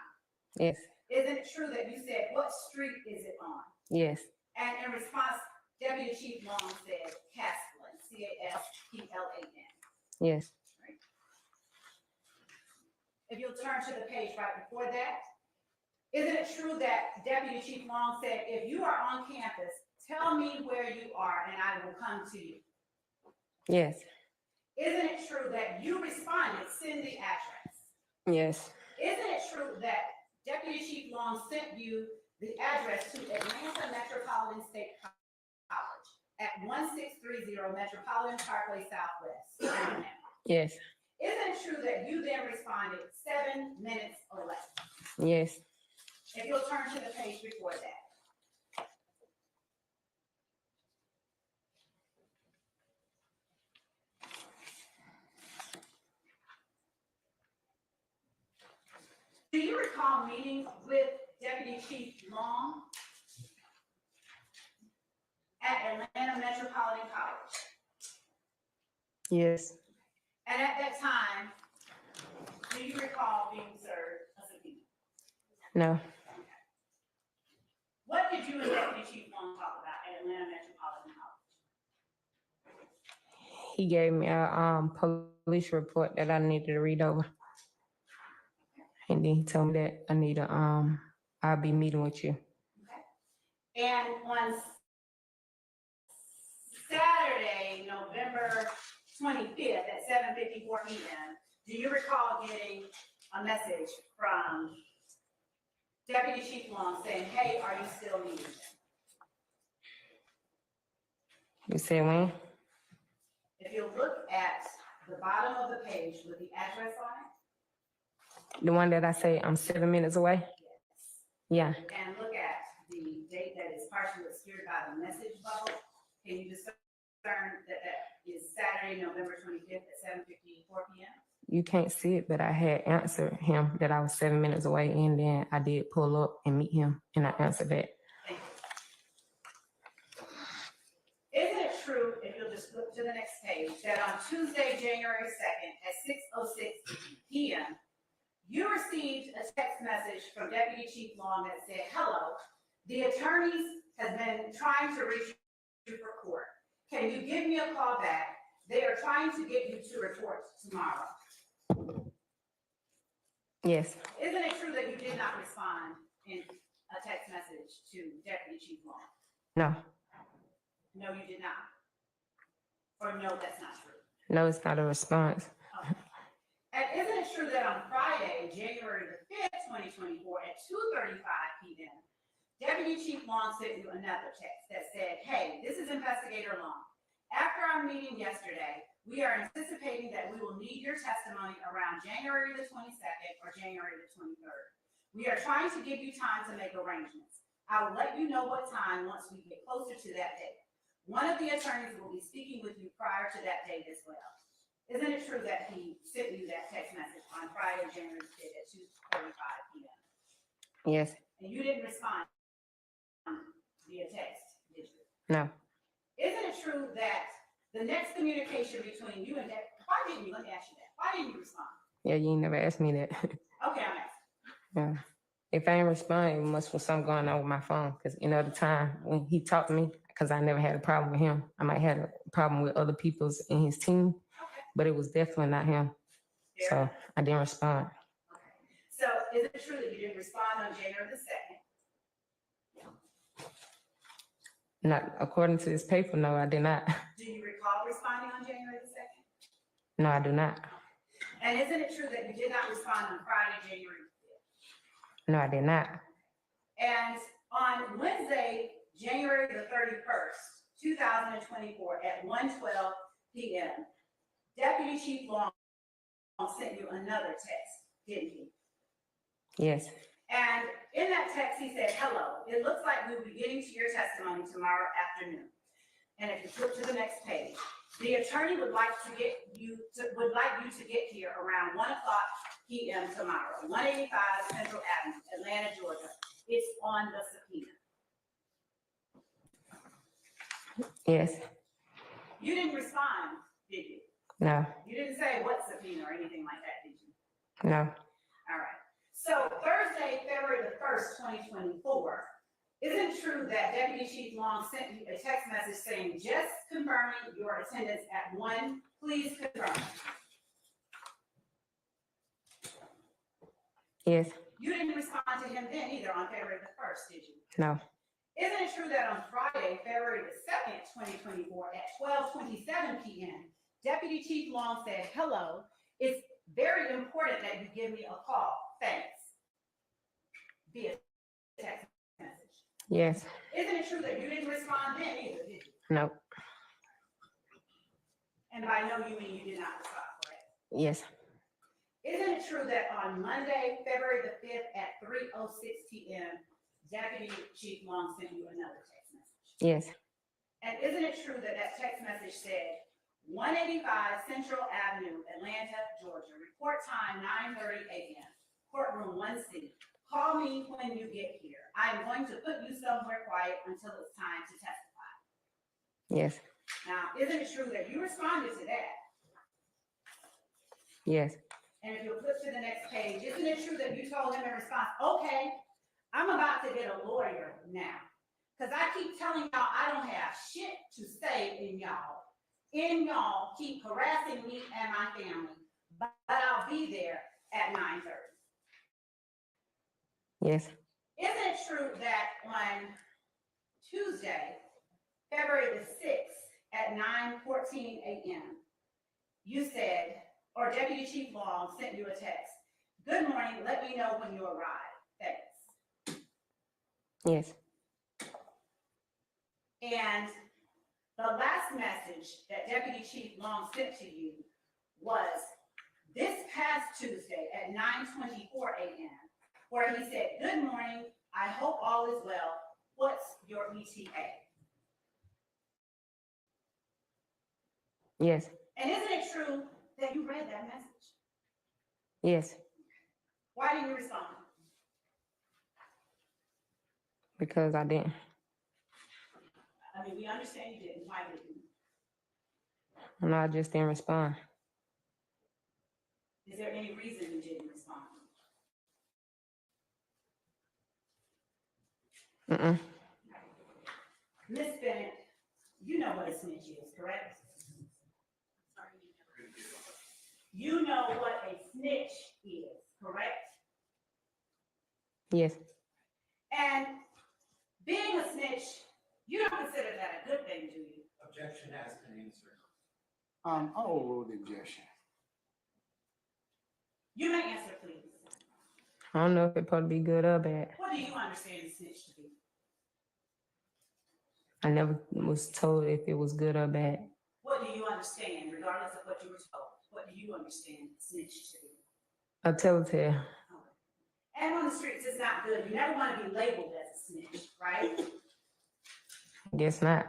yes, Isn't it true that you said, "What street is it on"? yes, And in response, Deputy Chief Long said, "Casplin, Casplan." yes, If you'll turn to the page right before that, isn't it true that Deputy Chief Long said, "If you are on campus, tell me where you are and I will come to you"? yes, Isn't it true that you responded, "Send the address"? yes, Isn't it true that Deputy Chief Long sent you the address to Atlanta Metropolitan State College at 1630 Metropolitan Parkway Southwest? yes, Isn't it true that you then responded 7 minutes or less? yes, If you'll turn to the page before that. Do you recall meeting with Deputy Chief Long at Atlanta Metropolitan College? yes, And at that time, do you recall being served a subpoena? no, What did you and Deputy Chief Long talk about at Atlanta Metropolitan College? he gave me a police report that I needed to read over. And then he told me that I need I'll be meeting with you. And on Saturday, November 25th at 7:54 p.m., do you recall getting a message from Deputy Chief Long saying, hey, are you still needing them? You said when? If you look at the bottom of the page with the address on The one that I say I'm 7 minutes away? it, Yeah. and look at the date that is partially obscured by the message bubble, can you discern that that is Saturday, November 25th at 7:54 p.m.? You can't see it, but I had answered him that I was 7 minutes away, and then I did pull up and meet him, and I answered that. Thank you. Isn't it true, if you'll just flip to the next page, that on Tuesday, January 2nd at 6:06 p.m., you received a text message from Deputy Chief Long that said, hello, the attorneys have been trying to reach you for court. Can you give me a call back? They are trying to get you to report tomorrow. Yes. Isn't it true that you did not respond in a text message to Deputy Chief Long? No. No, you did not. Or no, that's not true. No, it's not a response. Okay. And isn't it true that on Friday, January the 5th, 2024, at 2:35 p.m., Deputy Chief Long sent you another text that said, hey, this is Investigator Long. After our meeting yesterday, we are anticipating that we will need your testimony around January the 22nd or January the 23rd. We are trying to give you time to make arrangements. I will let you know what time once we get closer to that date. One of the attorneys will be speaking with you prior to that date as well. Isn't it true that he sent you that text message on Friday, January 5th at 2:35 p.m.? Yes. And you didn't respond via text, did you? No. Isn't it true that the next communication between you and that, let me ask you that. Why didn't you respond? Yeah, you ain't never asked me that. Okay, I'm asking. Yeah. If I ain't respond, it must be something going on with my phone. Because, you know, the time when he talked to me, because I never had a problem with him. I might have a problem with other people's in his team, Okay. but it was definitely not him. Fair So enough. I didn't respond. Okay. So is it true that you didn't respond on January the 2nd? Not according to this paper, no, I did not. Do you recall responding on January the 2nd? No, I do not. And isn't it true that you did not respond on Friday, January the 5th? No, I did not. And on Wednesday, January the 31st, 2024 at 1:12 p.m., Deputy Chief Long sent you another text, didn't he? Yes. And in that text, he said, hello, it looks like we will be getting to your testimony tomorrow afternoon. And if you flip to the next page, the attorney would like you to get here around 1:00 p.m. tomorrow, 185 Central Avenue, Atlanta, Georgia. It's on the subpoena. Yes. You didn't respond, did you? No. You didn't say what subpoena or anything like that, did you? No. All right. So Thursday, February the 1st, 2024, isn't it true that Deputy Chief Long sent you a text message saying, just confirming your attendance at 1, please confirm? Yes. You didn't respond to him then either on February the 1st, did you? No. Isn't it true that on Friday, February the 2nd, 2024 at 12:27 p.m., Deputy Chief Long said, hello, it's very important that you give me a call. Thanks. Via text message. Yes. Isn't it true that you didn't respond then either, did you? No. And by no, you mean you did not respond, correct? Yes. Isn't it true that on Monday, February the 5th at 3:06 p.m., Deputy Chief Long sent you another text message? Yes. And isn't it true that that text message said, 185 Central Avenue, Atlanta, Georgia, report time 9:30 a.m., courtroom 1C. Call me when you get here. I'm going to put you somewhere quiet until it's time to testify. Yes. Now, isn't it true that you responded to that? Yes. And if you'll flip to the next page, isn't it true that you told him in response, okay, I'm about to get a lawyer now. Because I keep telling y'all I don't have shit to say in y'all. And y'all keep harassing me and my family. But I'll be there at 9:30. Yes. Isn't it true that on Tuesday, February the 6th at 9:14 a.m., you said, or Deputy Chief Long sent you a text, good morning, let me know when you arrive, thanks. Yes. And the last message that Deputy Chief Long sent to you was this past Tuesday at 9:24 a.m., where he said, "Good morning, I hope all is well. What's your ETA?" Yes. And isn't it true that you read that message? Yes. Why didn't you respond? Because I didn't. I mean, we understand you didn't. Why didn't you? No, I just didn't respond. Is there any reason you didn't respond? Mm-mm. Miss Bennett, you know what a snitch is, correct? You know what a snitch is, correct? Yes. And being a snitch, you don't consider that a good thing, do you? Objection has been answered. I'll overrule the objection. You may answer, please. I don't know if it's supposed to be good or bad. What do you understand a snitch to be? I never was told if it was good or bad. What do you understand, regardless of what you were told? What do you understand a snitch to be? A telltale. And on the streets, it's not good. You never want to be labeled as a snitch, right? Guess not.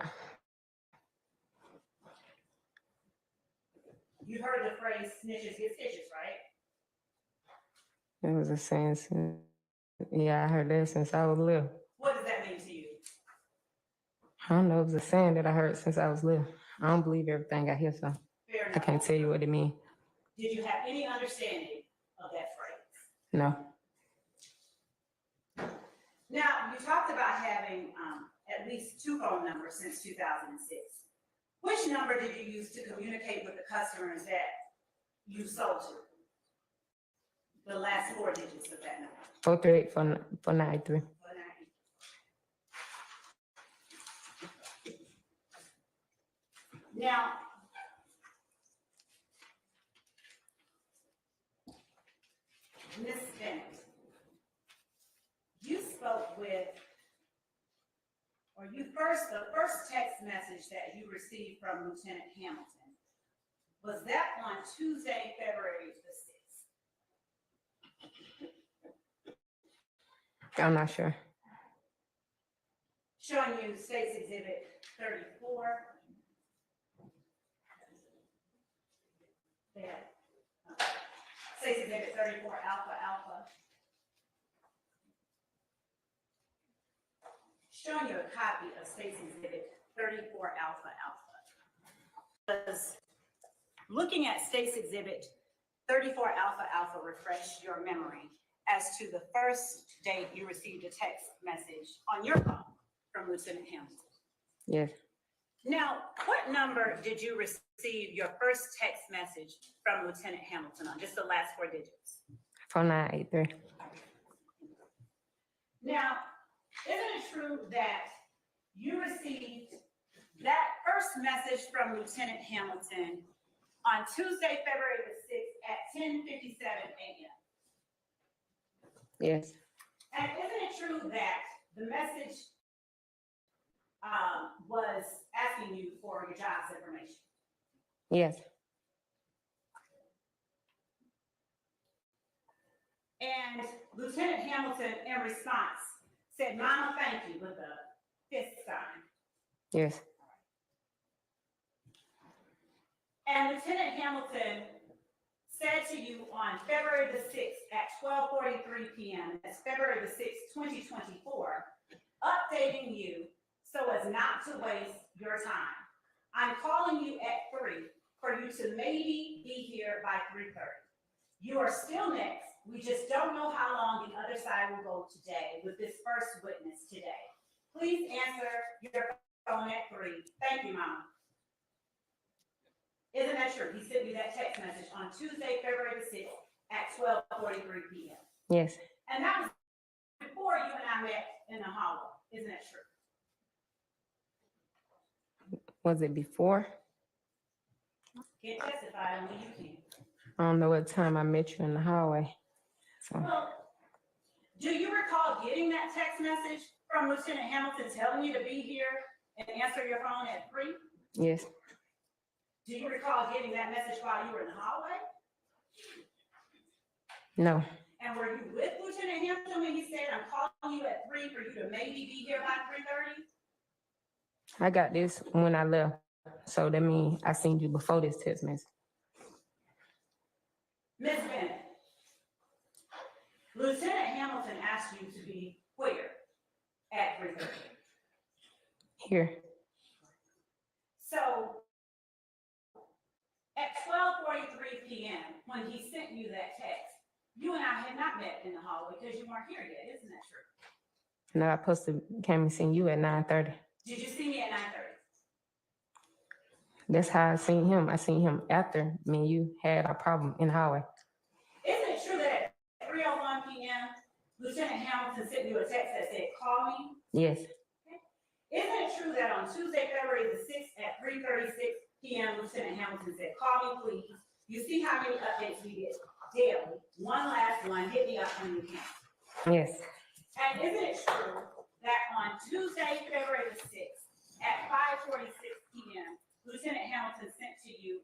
You heard the phrase snitches get stitches, right? It was a saying. Yeah, I heard that since I was little. What does that mean to you? I don't know. It was a saying that I heard since I was little. I don't believe everything I hear, so Fair I enough. can't tell you what it means. Did you have any understanding of that phrase? No. Now, you talked about having at least 2 phone numbers since 2006. Which number did you use to communicate with the customers that you sold to? The last 4 digits of that number. 438 for 93. Now, Ms. Bennett, you spoke with, or the first text message that you received from Lieutenant Hamilton, was that on Tuesday, February the 6th? I'm not sure. Showing you State's Exhibit 34. There. State's Exhibit 34 Alpha Alpha. Showing you a copy of State's Exhibit 34 Alpha Alpha. Does looking at State's Exhibit 34 Alpha Alpha refresh your memory as to the first date you received a text message on your phone from Lieutenant Hamilton? Yes. Now, what number did you receive your first text message from Lieutenant Hamilton on? Just the last 4 digits. 4983. Now, isn't it true that you received that first message from Lieutenant Hamilton on Tuesday, February the 6th at 10:57 a.m.? Yes. And isn't it true that the message was asking you for your job's information? Yes. And Lieutenant Hamilton, in response, said, "Mama, thank you," with a fist sign. Yes. And Lieutenant Hamilton said to you on February the 6th at 12:43 p.m., that's February the 6th, 2024, updating you so as not to waste your time. "I'm calling you at 3 for you to maybe be here by 3:30. You are still next. We just don't know how long the other side will go today with this first witness today. Please answer your phone at 3. Thank you, Mama." Isn't that true? He sent you that text message on Tuesday, February the 6th at 12:43 p.m. Yes. And that was before you and I met in the hallway. Isn't that true? Was it before? Can't testify, only you can. I don't know what time I met you in the hallway. So Well, do you recall getting that text message from Lieutenant Hamilton telling you to be here and answer your phone at 3? Yes. Do you recall getting that message while you were in the hallway? No. And were you with Lieutenant Hamilton when he said, I'm calling you at 3 for you to maybe be here by 3:30? I got this when I left. So that means I seen you before this text message. Ms. Bennett, Lieutenant Hamilton asked you to be where at 3:30? Here. So at 12:43 p.m., when he sent you that text, you and I had not met in the hallway because you weren't here yet, isn't that true? No, I supposed to came and seen you at 9:30. Did you see me at 9:30? That's how I seen him. I seen him after me and you had a problem in the hallway. Isn't it true that at 3:01 p.m., Lieutenant Hamilton sent you a text that said, call me? Yes. Isn't it true that on Tuesday, February the 6th at 3:36 p.m., Lieutenant Hamilton said, call me, please? You see how many updates we get daily. One last one, hit me up when you can. Yes. And isn't it true that on Tuesday, February the 6th at 5:46 p.m., Lieutenant Hamilton sent to you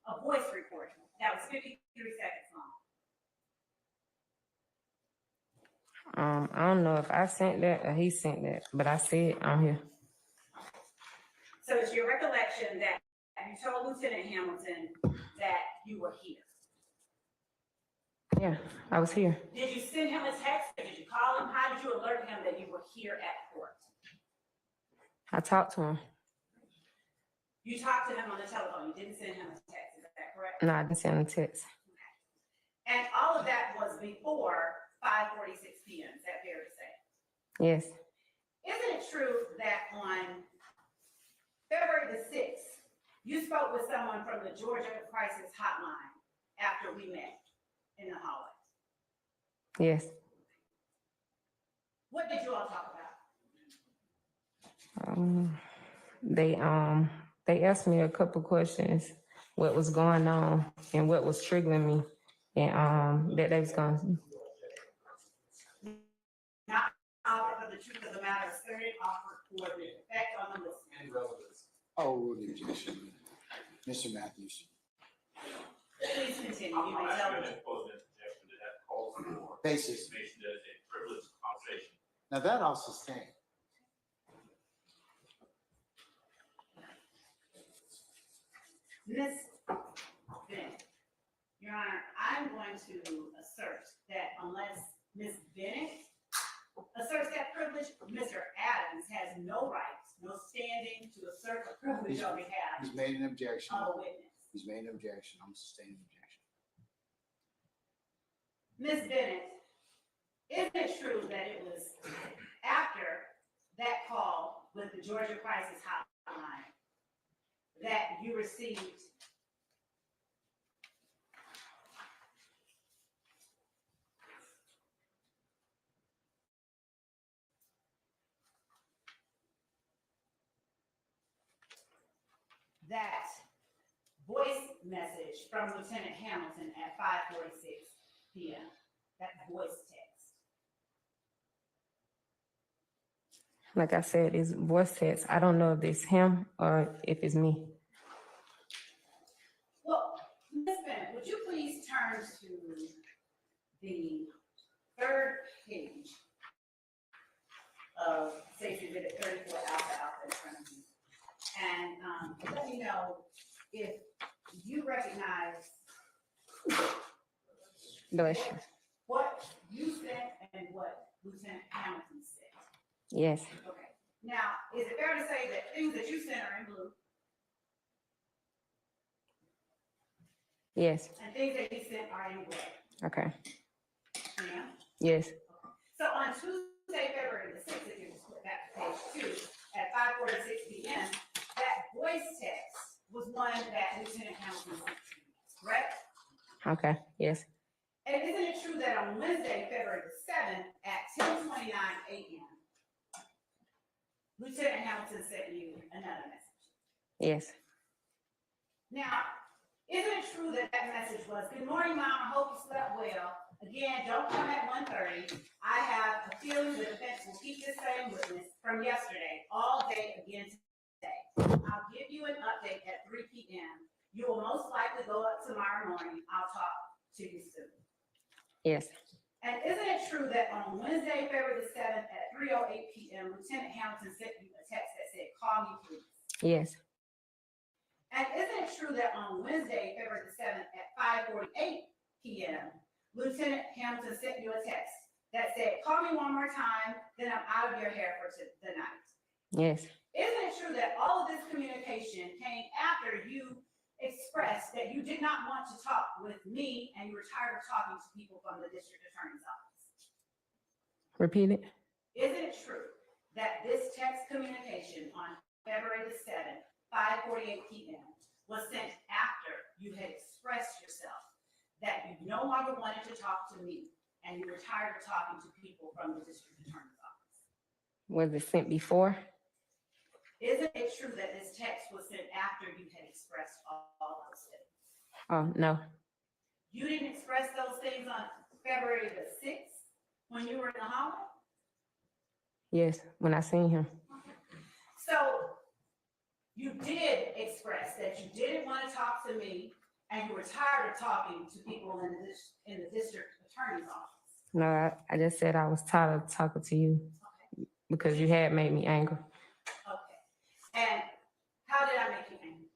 a voice recording that was 53 seconds long? I don't know if I sent that or he sent that, but I said I'm here. So it's your recollection that you told Lieutenant Hamilton that you were here? Yeah, I was here. Did you send him a text or did you call him? How did you alert him that you were here at court? I talked to him. You talked to him on the telephone. You didn't send him a text. Is that correct? No, I didn't send him a text. And all of that was before 5:46 p.m. Is that fair to say? Yes. Isn't it true that on February the 6th, you spoke with someone from the Georgia Crisis Hotline after we met in the hallway? Yes. What did you all talk about? They asked me a couple questions, what was going on and what was triggering me, and that they was going to. Not offer for the truth of the matter asserted, offered for the effect on the listener. And relevance. Oh, rule the objection. Mr. Matthews. Please continue. You I'm may tell asking me. an opposing objection that that calls for Basis. information that is a privileged conversation. Now that I'll sustain. Ms. Bennett, Your Honor, I'm going to assert that unless Ms. Bennett asserts that privilege, Mr. Adams has no right, no standing to assert the privilege on behalf He's made an objection. of a witness. He's made an objection. I'm sustaining the objection. Ms. Bennett, isn't it true that it was after that call with the Georgia Crisis Hotline that you received that voice message from Lieutenant Hamilton at 5:46 p.m., that voice text? Like I said, it's voice text. I don't know if it's him or if it's me. Well, Ms. Bennett, would you please turn to the third page of Safety Exhibit 34 Alpha in front of you? And let me know if you recognize Bless you. what you said and what Lieutenant Hamilton said. Yes. Okay. Now, is it fair to say that things that you sent are in blue Yes. and things that he sent are in gray? Okay. Yeah. Yes. So on Tuesday, February the 6th, if you just flip back to page 2, at 5:46 p.m., that voice text was one that Lieutenant Hamilton sent to you, correct? Okay. Yes. And isn't it true that on Wednesday, February the 7th, at 10:29 a.m., Lieutenant Hamilton sent you another message? Yes. Now, isn't it true that that message was, good morning, Mom, I hope you slept well. Again, don't come at 1:30. I have a feeling the defense will keep this same witness from yesterday all day again today. I'll give you an update at 3 p.m. You will most likely go up tomorrow morning. I'll talk to you soon. Yes. And isn't it true that on Wednesday, February the 7th at 3:08 p.m., Lieutenant Hamilton sent you a text that said, "Call me, please"? Yes. And isn't it true that on Wednesday, February the 7th at 5:48 p.m., Lieutenant Hamilton sent you a text that said, "Call me one more time, then I'm out of your hair for the night"? Yes. Isn't it true that all of this communication came after you expressed that you did not want to talk with me and you were tired of talking to people from the district attorney's office? Repeat it. Isn't it true that this text communication on February the 7th, 5:48 p.m. was sent after you had expressed yourself that you no longer wanted to talk to me and you were tired of talking to people from the district attorney's office? Was it sent before? Isn't it true that this text was sent after you had expressed all those things? Oh, no. You didn't express those things on February the 6th when you were in the hallway? Yes, when I seen him. So you did express that you didn't want to talk to me and you were tired of talking to people in the district attorney's office. No, I just said I was tired of talking to you because you had made me angry. Okay. And how did I make you angry?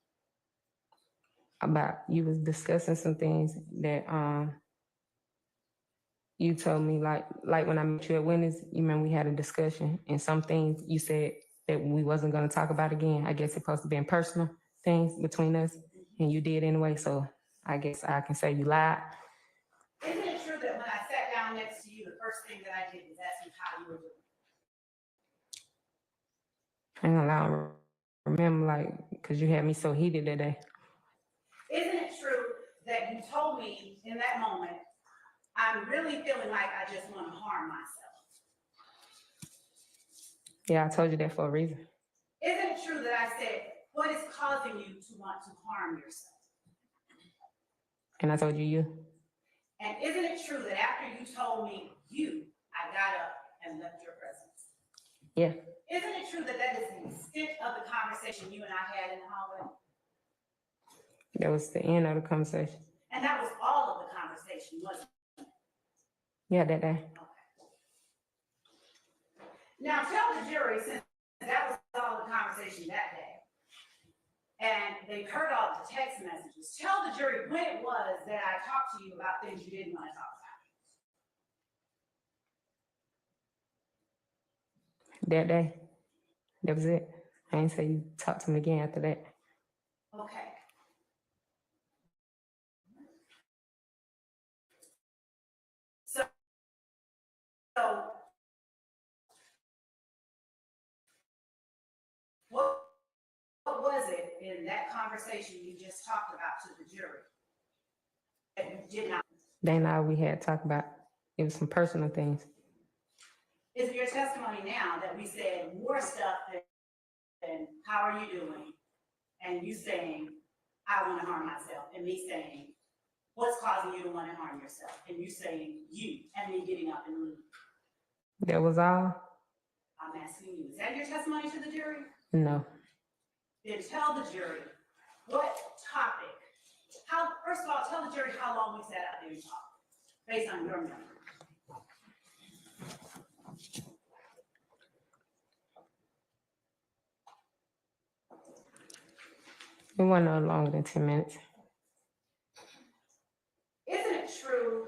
About you was discussing some things that you told me like when I met you at Wendy's, you remember we had a discussion and some things you said that we wasn't gonna talk about again. I guess it's supposed to be personal things between us and you did anyway, so I guess I can say you lied. Isn't it true that when I sat down next to you, the first thing that I did was ask you how you were doing? And I don't remember like because you had me so heated that day. Isn't it true that you told me in that moment, "I'm really feeling like I just want to harm myself"? Yeah, I told you that for a reason. Isn't it true that I said, "What is causing you to want to harm yourself"? And I told you. And isn't it true that after you told me I got up and left your presence? Yeah. Isn't it true that that is the extent of the conversation you and I had in the hallway? That was the end of the conversation. And that was all of the conversation, wasn't it? Yeah, that day. Now tell the jury, since that was all the conversation that day, and they've heard all the text messages, tell the jury when it was that I talked to you about things you didn't want to talk about. That day. That was it. I ain't say you talk to me again after that. Okay. So what was it in that conversation you just talked about to the jury that you did not? They and I, we had talked about, it was some personal things. Is your testimony now that we said more stuff than "How are you doing?" and you saying, "I want to harm myself," and me saying, "What's causing you to want to harm yourself?" and you saying, "You," and me getting up and leaving? That was all? I'm asking you, is that your testimony to the jury? No. Then tell the jury what topic. First of all, tell the jury how long we sat out there and talked, based on your memory. It wasn't no longer than 10 minutes. Isn't it true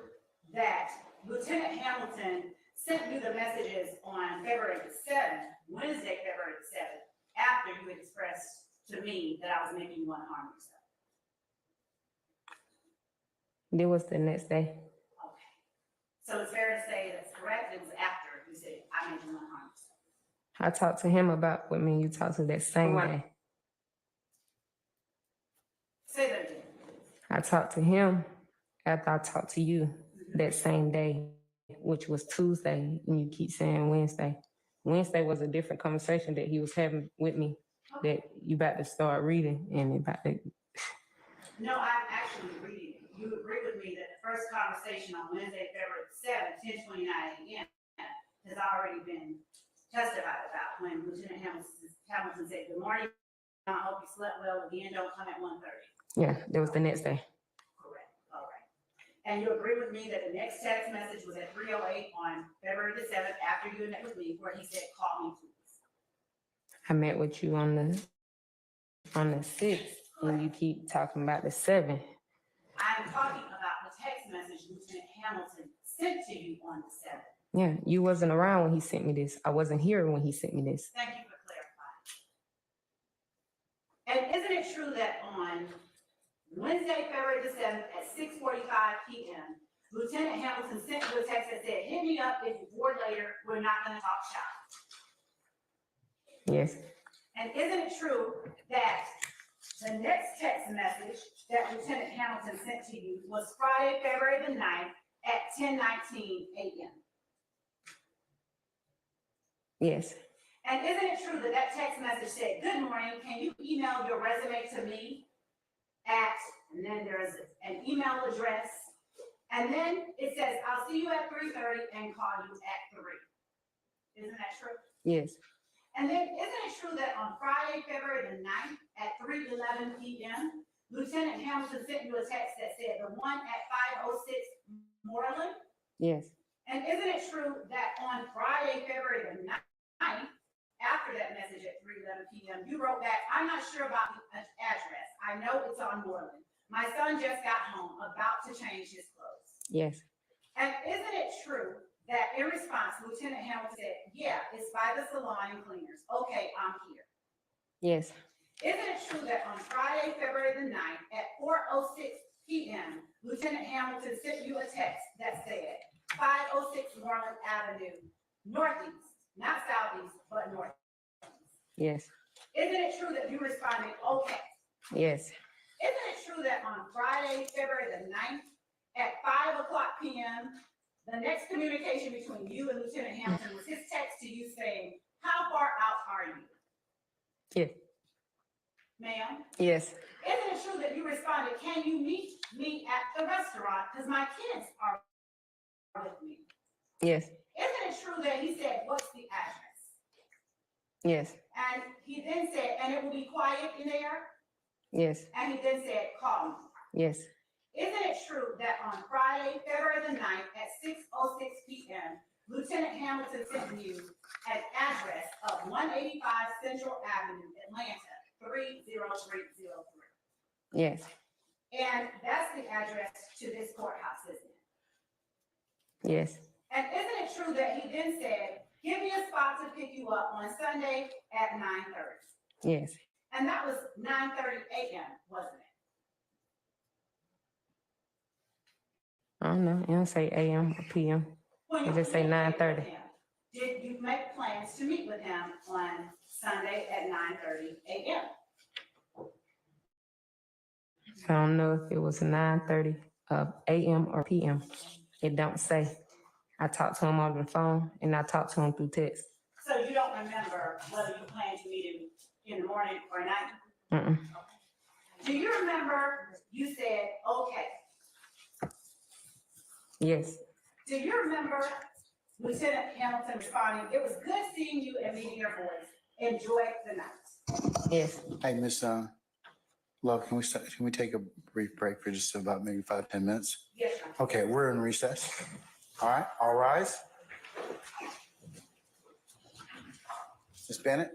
that Lieutenant Hamilton sent you the messages on February the 7th, Wednesday, February the 7th, after you expressed to me that I was making you want to harm yourself? It was the next day. Okay. So it's fair to say that's correct. It was after you said, "I made you want to harm yourself." I talked to him about what me and you talked to that same day. Say that again. I talked to him after I talked to you that same day, which was Tuesday, and you keep saying Wednesday. Wednesday was a different conversation that he was having with me that you about to start reading and about to. No, I'm actually reading it. you agree with me that the first conversation on Wednesday, February 7th, 10:29 a.m. has already been testified about when Lieutenant Hamilton said, "Good morning, I hope you slept well. Again, don't come at 1:30. Yeah, that was the next day. Correct. All right. And you agree with me that the next text message was at 3:08 on February the 7th after you met with me, where he said, "Call me, please." I met with you on the 6th, and you keep talking about the 7th. I'm talking about the text message Lieutenant Hamilton sent to you on the 7th. Yeah, you wasn't around when he sent me this. I wasn't here when he sent me this. Thank you for clarifying. And isn't it true that on Wednesday, February the 7th at 6:45 p.m., Lieutenant Hamilton sent you a text that said, "Hit me up if you're bored later. We're not going to talk shop." Yes, And isn't it true that the next text message that Lieutenant Hamilton sent to you was Friday, February the 9th at 10:19 a.m.? yes, And isn't it true that that text message said, "Good morning, can you email your resume to me at," and then there's an email address, and then it says, "I'll see you at 3:30 and call you at 3." Isn't that true? yes, And then isn't it true that on Friday, February the 9th at 3:11 p.m., Lieutenant Hamilton sent you a text that said, "The one at 506 Moreland"? yes, And isn't it true that on Friday, February the 9th, after that message at 3:11 p.m., you wrote back, "I'm not sure about the address. I know it's on Moreland. My son just got home, about to change his clothes." yes, And isn't it true that in response, Lieutenant Hamilton said, "Yeah, it's by the salon and cleaners. Okay, I'm here." yes, Isn't it true that on Friday, February the 9th at 4:06 p.m., Lieutenant Hamilton sent you a text that said 506 Moreland Avenue, Northeast, not Southeast, but Northeast? yes, Isn't it true that you responded, "Okay"? yes, Isn't it true that on Friday, February the 9th at 5:00 p.m., the next communication between you and Lieutenant Hamilton was his text to you saying, "How far out are you?" yes, Ma'am? yes, Isn't it true that you responded, "Can you meet me at the restaurant because my kids are with me"? yes, Isn't it true that he said, "What's the address?" yes, And he then said, "And it will be quiet in there"? yes, And he then said, "Call me." yes, Isn't it true that on Friday, February the 9th at 6:06 p.m., Lieutenant Hamilton sent you an address of 185 Central Avenue, Atlanta, 30303? yes, And that's the address to this courthouse, isn't it? yes, And isn't it true that he then said, "Give me a spot to pick you up on Sunday at 9:30? yes. And that was 9:30 a.m., wasn't it? I don't know. It don't say AM or PM. When It you just say communicated 9:30. with him, did you make plans to meet with him on Sunday at 9:30 a.m.? I don't know if it was 9:30 AM or PM. It don't say. I talked to him on the phone and I talked to him through text. So you don't remember whether you planned to meet him in the morning or night? Mm-mm. Do you remember you said, "Okay"? Yes, Do you remember Lieutenant Hamilton responding, "It was good seeing you and meeting your voice. Enjoy the night"? yes. Hey, Miss Love, can we take a brief break for just about maybe 5-10 minutes? Yes, sir. Okay, we're in recess. All right, all rise. Ms. Bennett?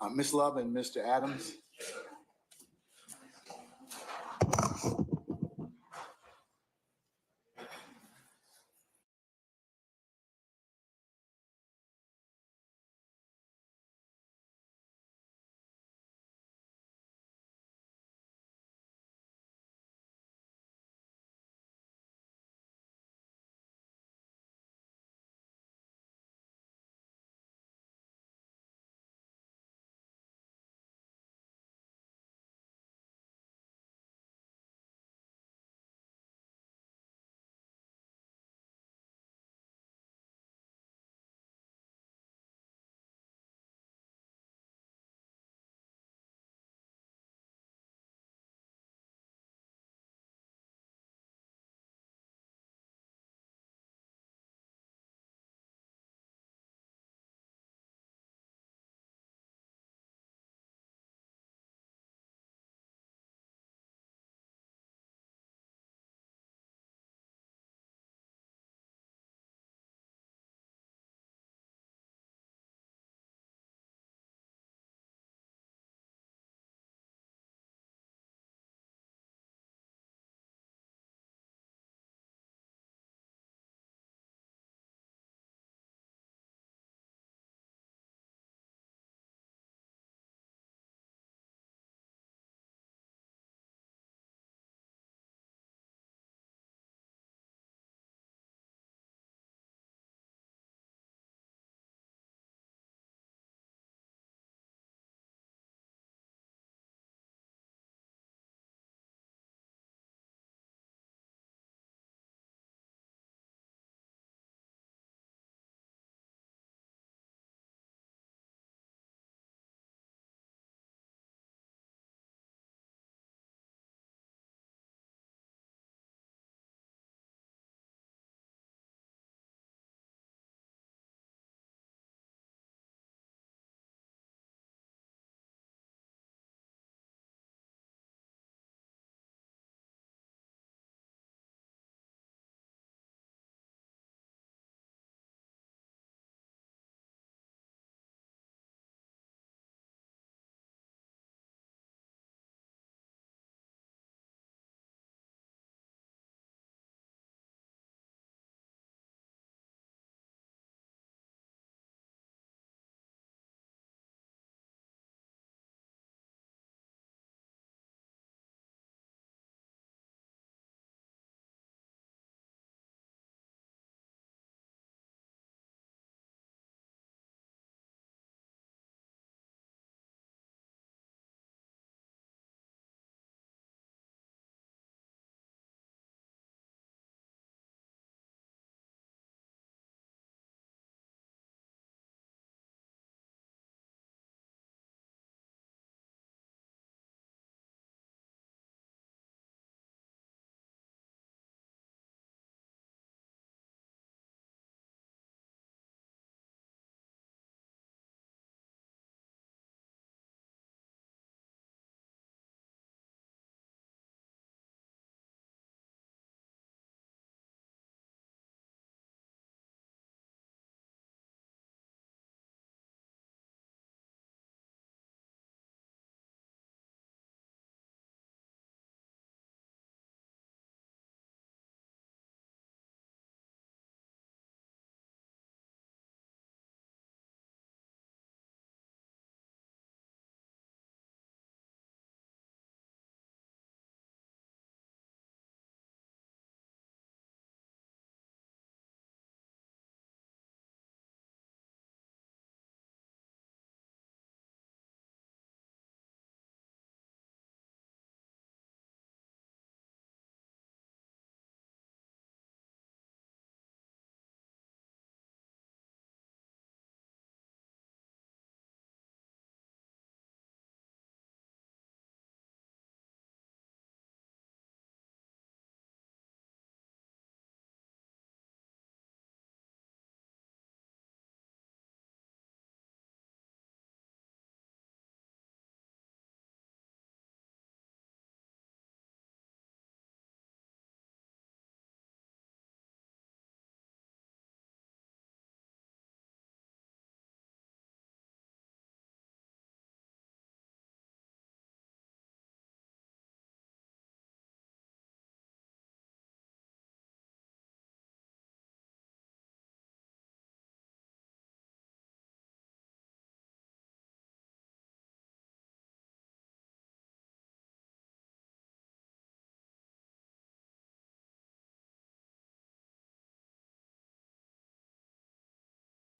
Ms. Love and Mr. Adams.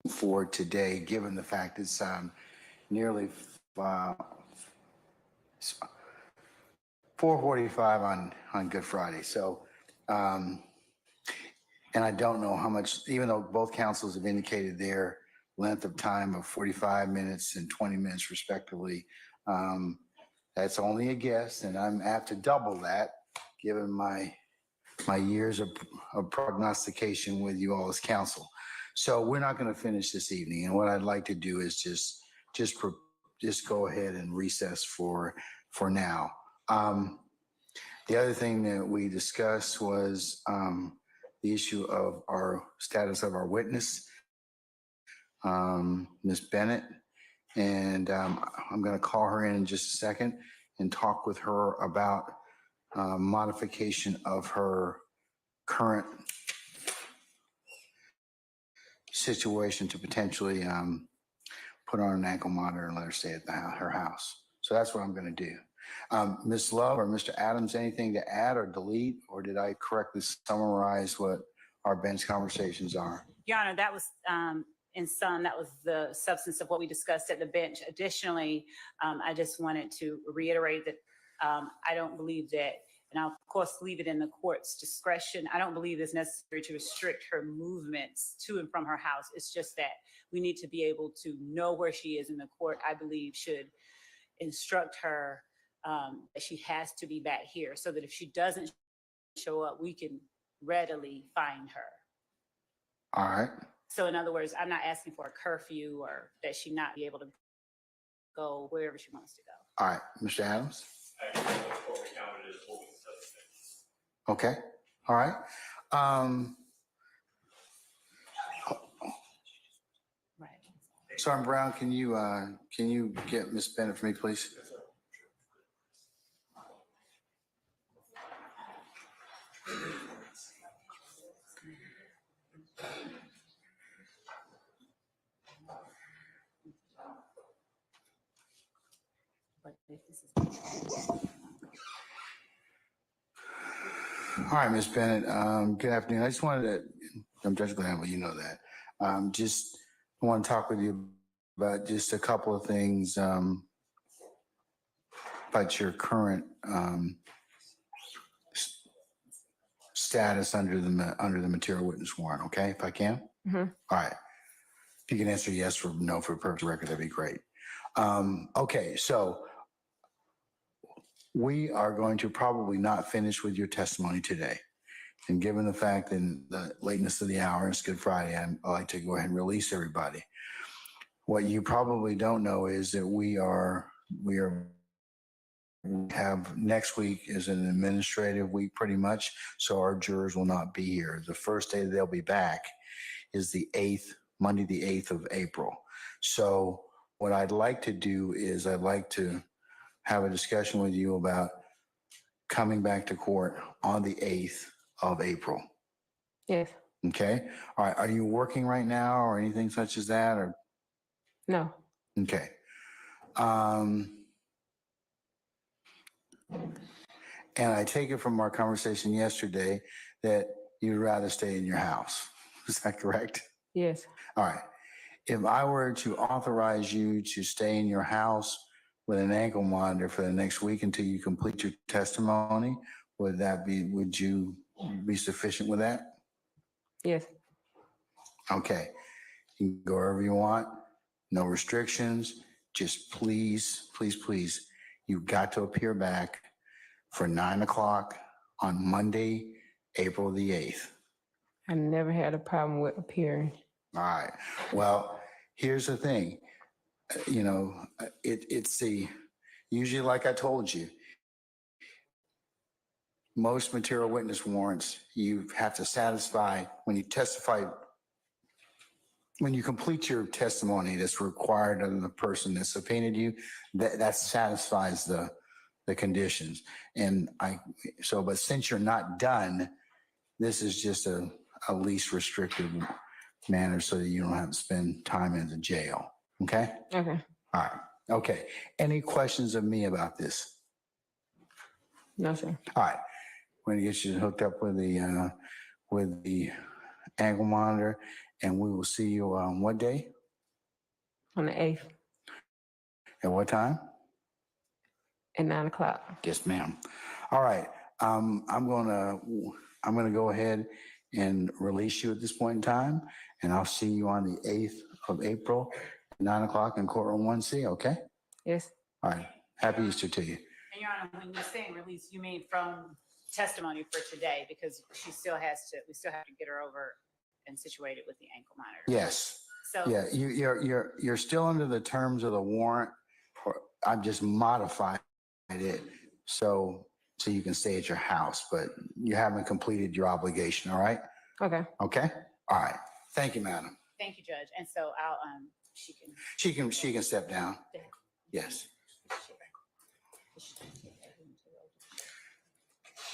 for today, given the fact it's nearly 4:45 on Good Friday. So, and I don't know how much, even though both councils have indicated their length of time of 45 minutes and 20 minutes respectively, that's only a guess, and I'm apt to double that given my years of prognostication with you all as council. So we're not going to finish this evening, and what I'd like to do is just go ahead and recess for now. The other thing that we discussed was the issue of our status of our witness, Ms. Bennett, and I'm going to call her in just a second and talk with her about modification of her current situation to potentially put on an ankle monitor and let her stay at her house. So that's what I'm going to do. Ms. Love or Mr. Adams, anything to add or delete, or did I correctly summarize what our bench conversations are? Your Honor, that was, in sum, that was the substance of what we discussed at the bench. Additionally, I just wanted to reiterate that I don't believe that, and I'll of course leave it in the court's discretion, I don't believe it's necessary to restrict her movements to and from her house. It's just that we need to be able to know where she is, in the court, I believe, should instruct her that she has to be back here, so that if she doesn't show up, we can readily find her. All right. So in other words, I'm not asking for a curfew or that she not be able to go wherever she wants to go. All right, Mr. Adams. Actually, the corporate calendar is holding such things. Okay. All right. Right. Sergeant Brown, can you get Ms. Bennett for me, please? But if this is All right, Ms. Bennett, good afternoon. I just wanted to, I'm Judge Glanville, you know that. Just want to talk with you about just a couple of things about your current status under the material witness warrant, okay, if I can? Mm-hmm. All right. If you can answer yes or no for the purpose of record, that'd be great. Okay, so we are going to probably not finish with your testimony today. And given the fact that the lateness of the hour, it's Good Friday, I'd like to go ahead and release everybody. What you probably don't know is that we have next week is an administrative week pretty much, so our jurors will not be here. The first day they'll be back is the 8th, Monday, the 8th of April. So what I'd like to do is I'd like to have a discussion with you about coming back to court on the 8th of April. Yes. Okay. All right. Are you working right now or anything such as that, or? No. Okay. And I take it from our conversation yesterday that you'd rather stay in your house. Is that correct? Yes. All right. If I were to authorize you to stay in your house with an ankle monitor for the next week until you complete your testimony, would you be sufficient with that? Yes. Okay. You can go wherever you want. No restrictions. Just please, please, please, you've got to appear back for 9 o'clock on Monday, April the 8th. I never had a problem with appearing. All right. Well, here's the thing. You know, it's usually, like I told you, most material witness warrants, you have to satisfy when you testify, when you complete your testimony that's required of the person that subpoenaed you, that satisfies the conditions. And but since you're not done, this is just a least restrictive manner so that you don't have to spend time in the jail. Okay? Okay. All right. Okay. Any questions of me about this? No, sir. All right. We're going to get you hooked up with the ankle monitor, And we will see you on what day? On the 8th At what time? at 9 o'clock. Yes, ma'am. All right. I'm gonna go ahead and release you at this point in time, and I'll see you on the 8th of April, 9 o'clock in courtroom 1C. Okay. Yes. All right. Happy Easter to you. And Your Honor, when you're saying release, you mean from testimony for today, because we still have to get her over and situated with the ankle monitor. Yes. So. Yeah. You're still under the terms of the warrant, or I've just modified it so you can stay at your house, but you haven't completed your obligation. All right. Okay. Okay. All right. Thank you, madam. Thank you, Judge. And so I'll, She can step down. Yes.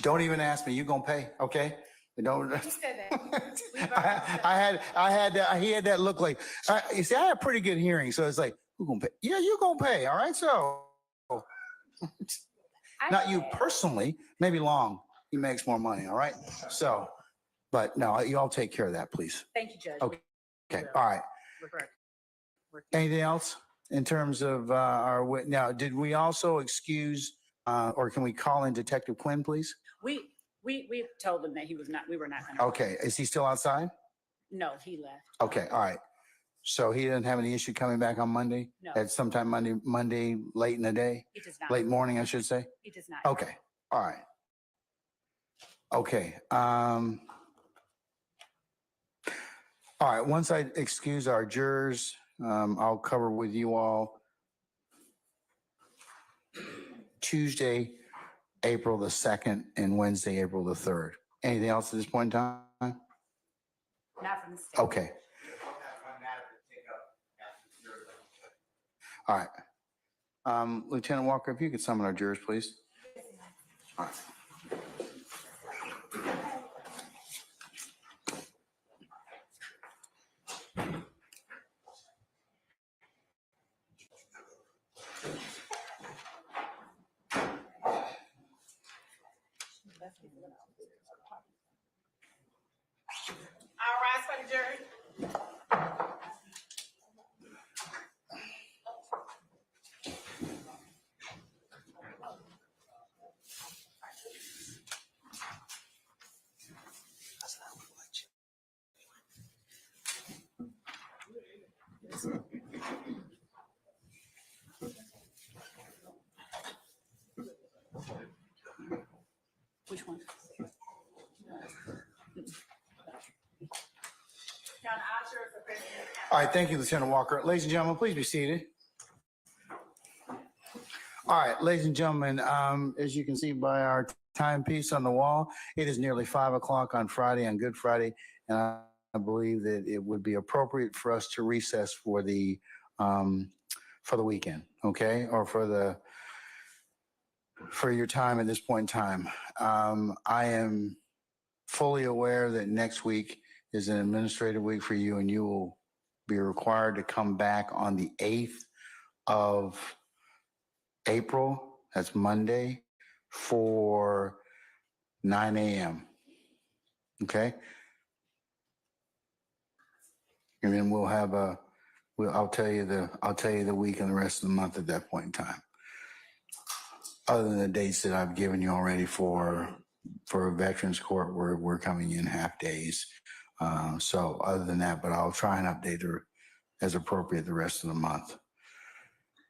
Don't even ask me. You're gonna pay, okay? Don't. Who said that? He had that look like. You see, I had pretty good hearing, so it's like, who gonna pay? Yeah, you're gonna pay. All right, so not you personally. Maybe Long. He makes more money. All right. So, but no, you all take care of that, please. Thank you, Judge. Okay. Okay. All right. We're- Anything else in terms of our now? Did we also excuse, or can we call in Detective Quinn, please? We told him that we were not gonna. Okay, is he still outside? No, he left. Okay, all right. So he doesn't have any issue coming back on Monday? No. At sometime Monday, late in the day? He does not. Late morning, I should say? He does not. Okay, all right. Okay, all right, once I excuse our jurors, I'll cover with you all Tuesday, April the 2nd, and Wednesday, April the 3rd. Anything else at this point in time? Not from the state. Okay. All right. Lieutenant Walker, if you could summon our jurors, please. All right. All rise for the jury. Which one? All right, thank you, Lieutenant Walker. Ladies and gentlemen, please be seated. All right, ladies and gentlemen, as you can see by our timepiece on the wall, it is nearly 5 o'clock on Friday, on Good Friday, and I believe that it would be appropriate for us to recess for the weekend, okay, or for your time at this point in time. I am fully aware that next week is an administrative week for you, and you will be required to come back on the 8th of April, that's Monday, for 9 a.m. Okay? And then we'll have I'll tell you the week and the rest of the month at that point in time. Other than the dates that I've given you already for Veterans Court, we're coming in half days. So other than that, but I'll try and update her as appropriate the rest of the month.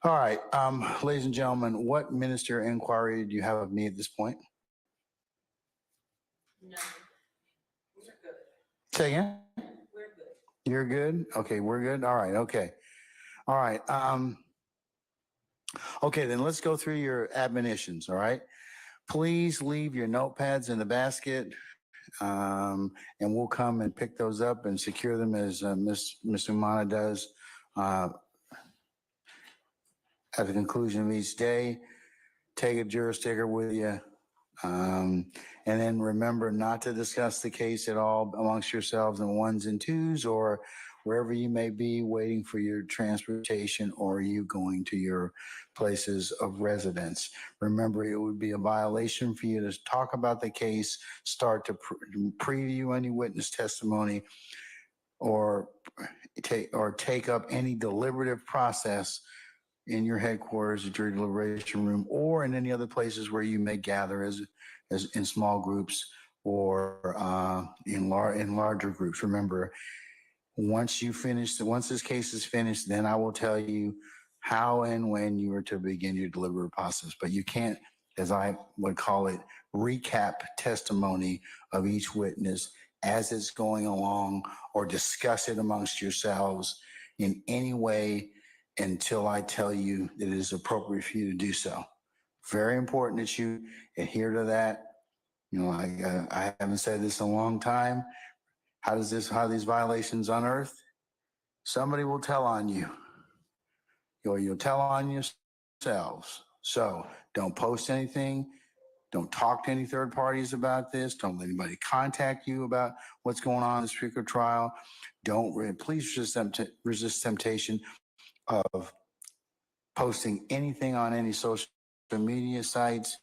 All right, ladies and gentlemen, what ministerial inquiry do you have of me at this point? No, we're good. Say again? We're good. You're good? Okay, we're good? All right, okay. All right. Okay, then let's go through your admonitions, all right? Please leave your notepads in the basket, and we'll come and pick those up and secure them as Ms. Umana does at the conclusion of each day. Take a juror sticker with you. And then remember not to discuss the case at all amongst yourselves in ones and twos or wherever you may be waiting for your transportation or you going to your places of residence. Remember, it would be a violation for you to talk about the case, start to preview any witness testimony or take up any deliberative process in your headquarters, at your deliberation room, or in any other places where you may gather as in small groups or in larger groups. Remember, once this case is finished, then I will tell you how and when you are to begin your deliberative process. But you can't, as I would call it, recap testimony of each witness as it's going along, or discuss it amongst yourselves in any way until I tell you that it is appropriate for you to do so. Very important that you adhere to that. You know, I haven't said this in a long time. How are these violations unearthed? Somebody will tell on you, or you'll tell on yourselves. So don't post anything. Don't talk to any third parties about this. Don't let anybody contact you about what's going on in this particular trial. Please resist temptation of posting anything on any social media sites,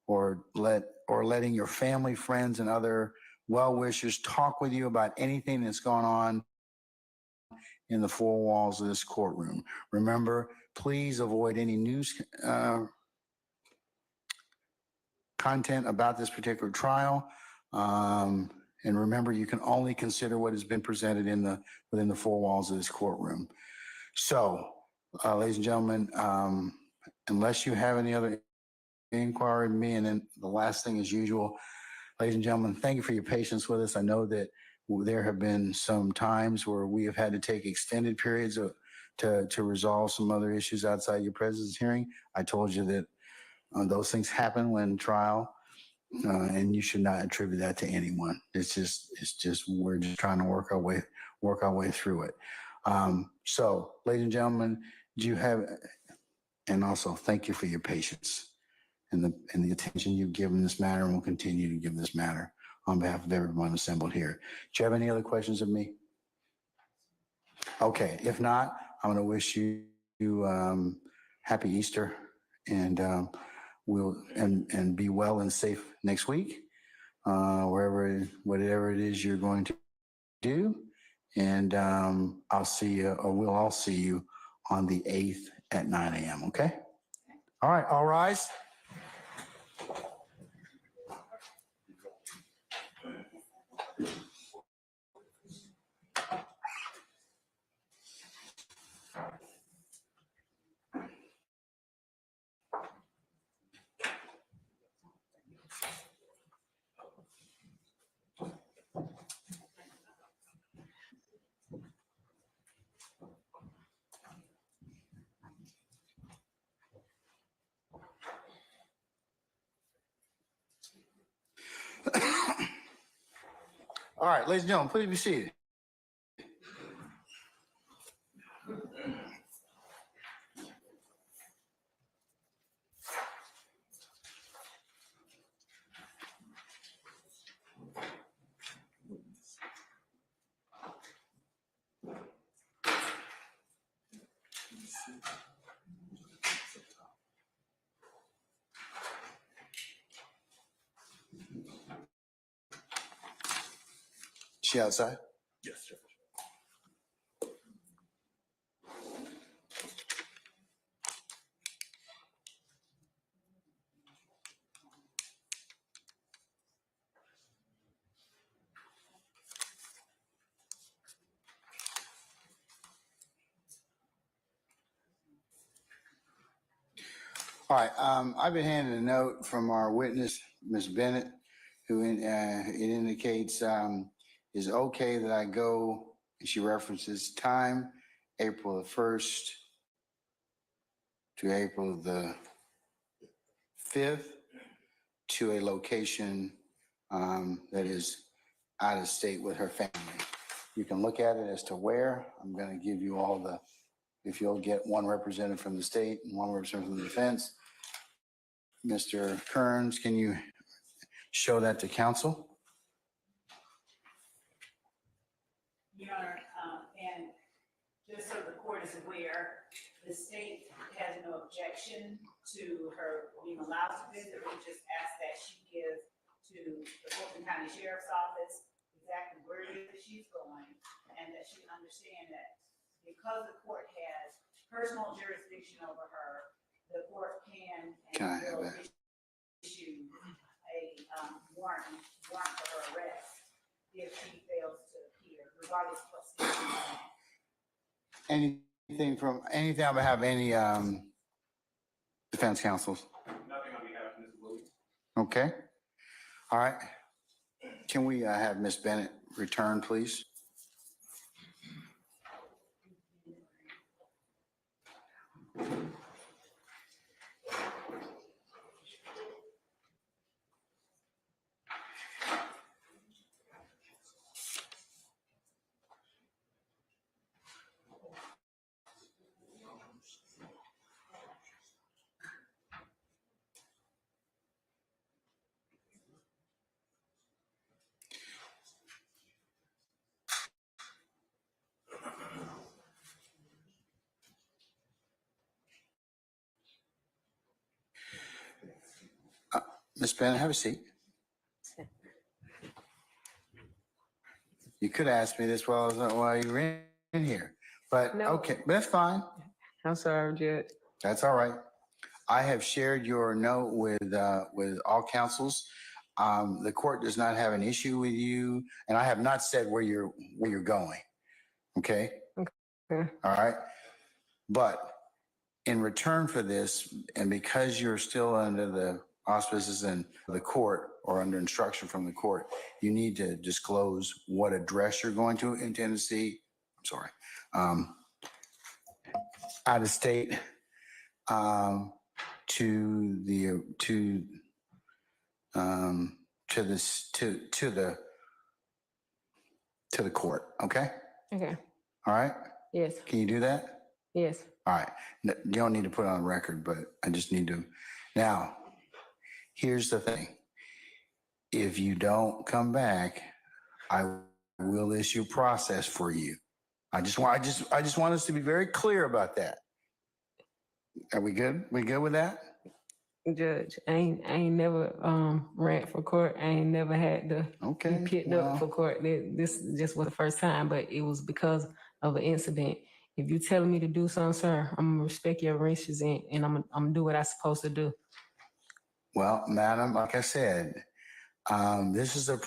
or letting your family, friends, and other well-wishers talk with you about anything that's going on in the four walls of this courtroom. Remember, please avoid any news content about this particular trial. And remember, you can only consider what has been presented within the four walls of this courtroom. So, ladies and gentlemen, unless you have any other inquiry with me, and then the last thing as usual, ladies and gentlemen, thank you for your patience with us. I know that there have been some times where we have had to take extended periods to resolve some other issues outside your presence hearing. I told you that those things happen when trial, and you should not attribute that to anyone. It's just we're just trying to work our way through it. So, ladies and gentlemen, and also thank you for your patience and the attention you've given this matter, and will continue to give this matter on behalf of everyone assembled here. Do you have any other questions of me? Okay, if not, I'm going to wish you happy Easter, and and be well and safe next week, whatever it is you're going to do. And I'll see you, or we'll all see you on the 8th at 9 a.m. Okay? All right, all rise. All right, ladies and gentlemen, please be seated. She outside? Yes, sir. All right, I've been handed a note from our witness, Ms. Bennett, who it indicates is okay that I go, and she references time, April the 1st to April the 5th, to a location that is out of state with her family. You can look at it as to where. I'm going to give you all if you'll get one representative from the state and one representative from the defense. Mr. Kearns, can you show that to council? Your Honor, and just so the court is aware, the state has no objection to her being allowed to visit. We just ask that she give to the Fulton County Sheriff's Office exactly where it is that she's going, and that she understand that because the court has personal jurisdiction over her, the court can Can I and have will that? issue a warrant for her arrest if she fails to appear, regardless of what state she's in. Anything on behalf of any defense counsels? Nothing on behalf of Ms. Williams. Okay. All right. Can we have Ms. Bennett return, please? Ms. Bennett, have a seat. You could ask me this while you were in here, but No. okay, but that's fine. I'm sorry, Judge. That's all right. I have shared your note with all counsels. The court does not have an issue with you, and I have not said where you're going. Okay. Okay. All right. But in return for this, and because you're still under the auspices and the court or under instruction from the court, you need to disclose what address you're going to in Tennessee. I'm sorry. Out of state, to the court. Okay. Okay. All right. Yes. Can you do that? Yes. All right. You don't need to put it on record, but I just need to. Now, here's the thing. If you don't come back, I will issue process for you. I just want us to be very clear about that. Are we good? We good with that? Judge, I ain't never ran for court. I ain't never had to Okay. be picked up for court. This just was the first time, but it was because of an incident. If you telling me to do something, sir, I'm gonna respect your wishes and I'm gonna do what I'm supposed to do. Well, madam, like I said, this is a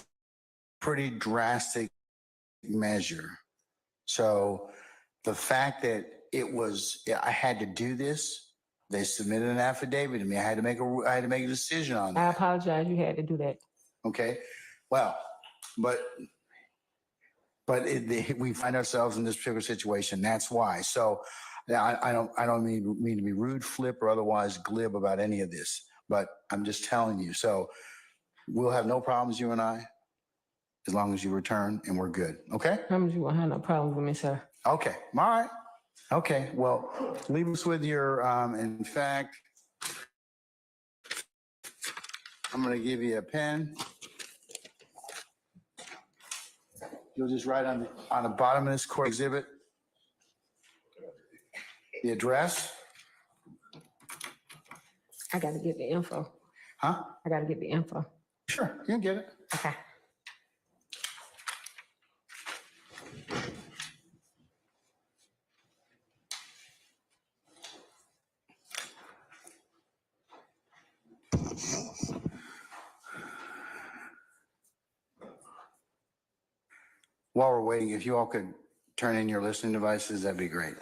pretty drastic measure. So the fact that I had to do this, they submitted an affidavit to me. I had to make a decision on that. I apologize. You had to do that. Okay. Well, but we find ourselves in this particular situation. That's why. So I don't mean to be rude, flip, or otherwise glib about any of this, but I'm just telling you. So we'll have no problems, you and I, as long as you return and we're good. Okay. How much you won't have no problem with me, sir? Okay. All right. Okay. Well, leave us with your, in fact, I'm going to give you a pen. You'll just write on the bottom of this court exhibit the address. I got to get the info. Huh? I got to get the info. Sure, you can get it. Okay. While we're waiting, if you all could turn in your listening devices, that'd be great.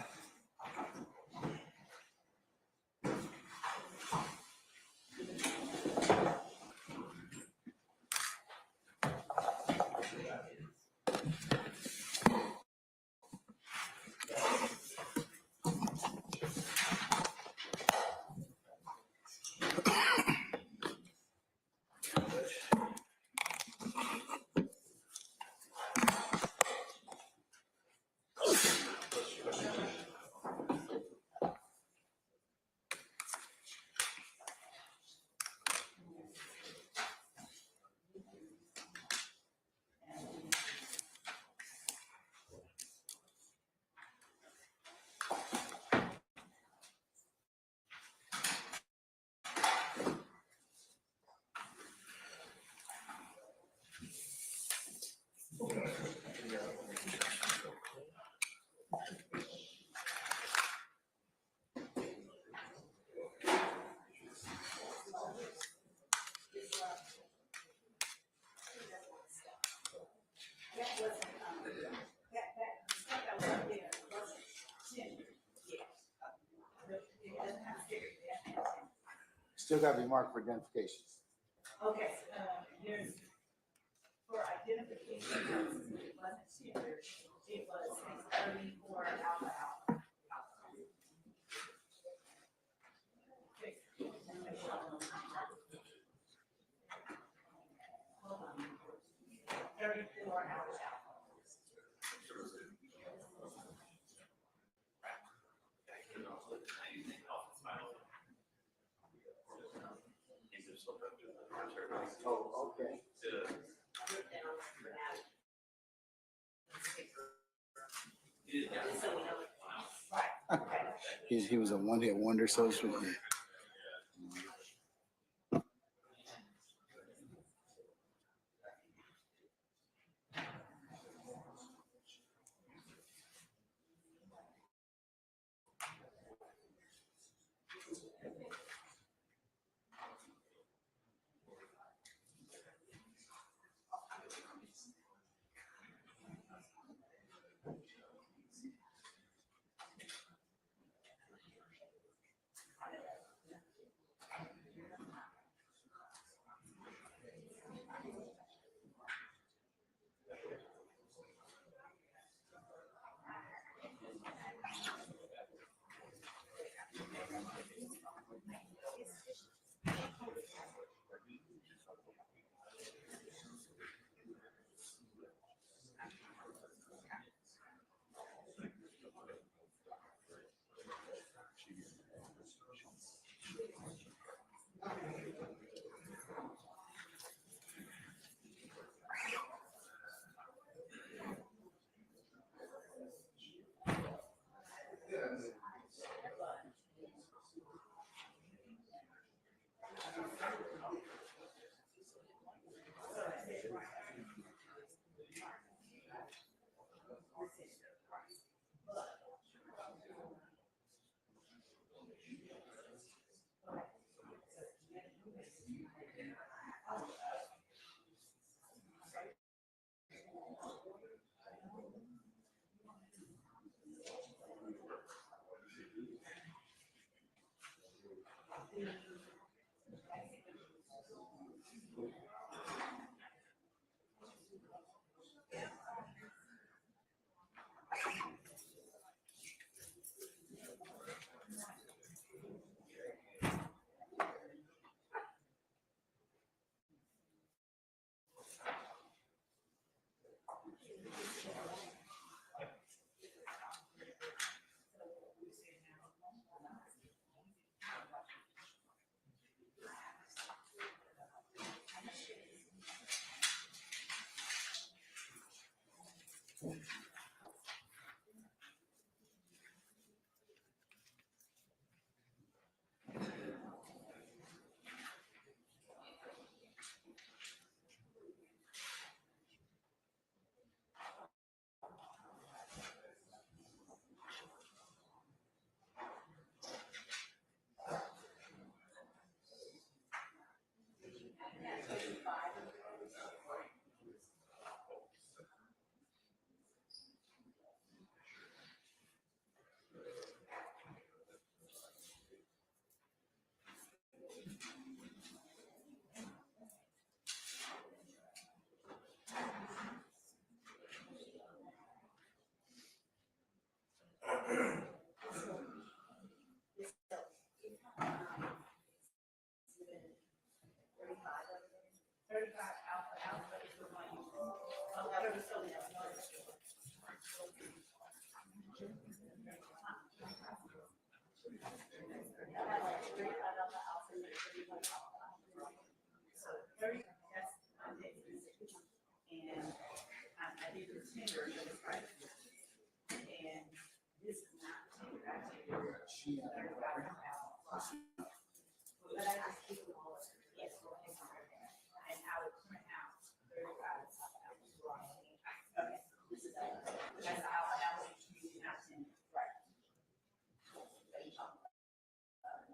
Still got to be marked for identifications. Okay, there's, for identification purposes, it wasn't standard, it was 630 for alpha alpha. Hold on. 34 alpha alpha. Oh, okay. He was a one-hit wonder, so to speak.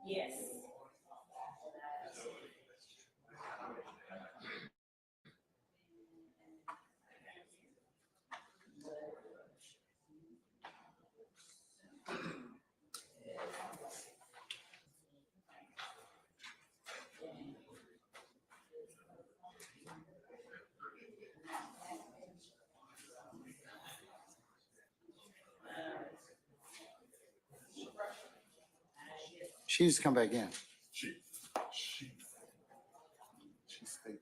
Yes. She needs to come back in. She stated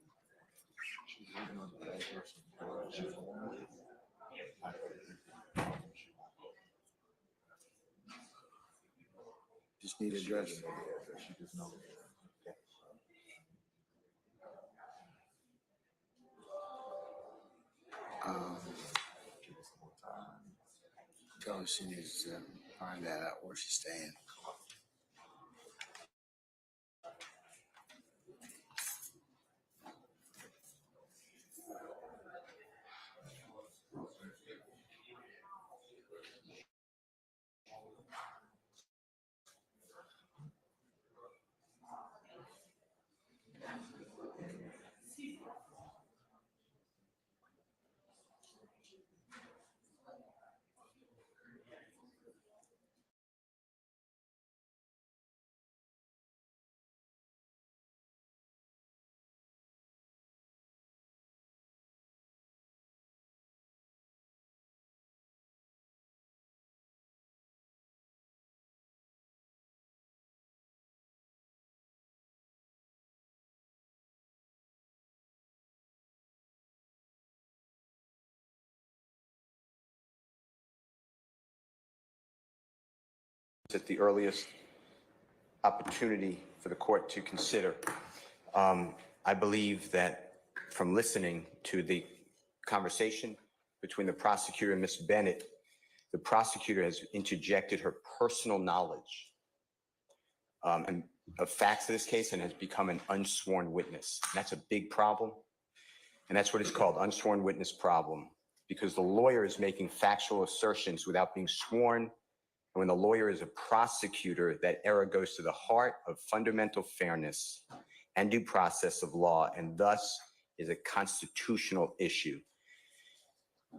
she's living on the bad person. She's a woman. Just need address. She just knows. Tell her she needs to find that out where she's staying. At the earliest opportunity for the court to consider. I believe that from listening to the conversation between the prosecutor and Ms. Bennett, the prosecutor has interjected her personal knowledge and of facts of this case and has become an unsworn witness. That's a big problem. And that's what it's called, unsworn witness problem, because the lawyer is making factual assertions without being sworn. And when the lawyer is a prosecutor, that error goes to the heart of fundamental fairness and due process of law, and thus is a constitutional issue.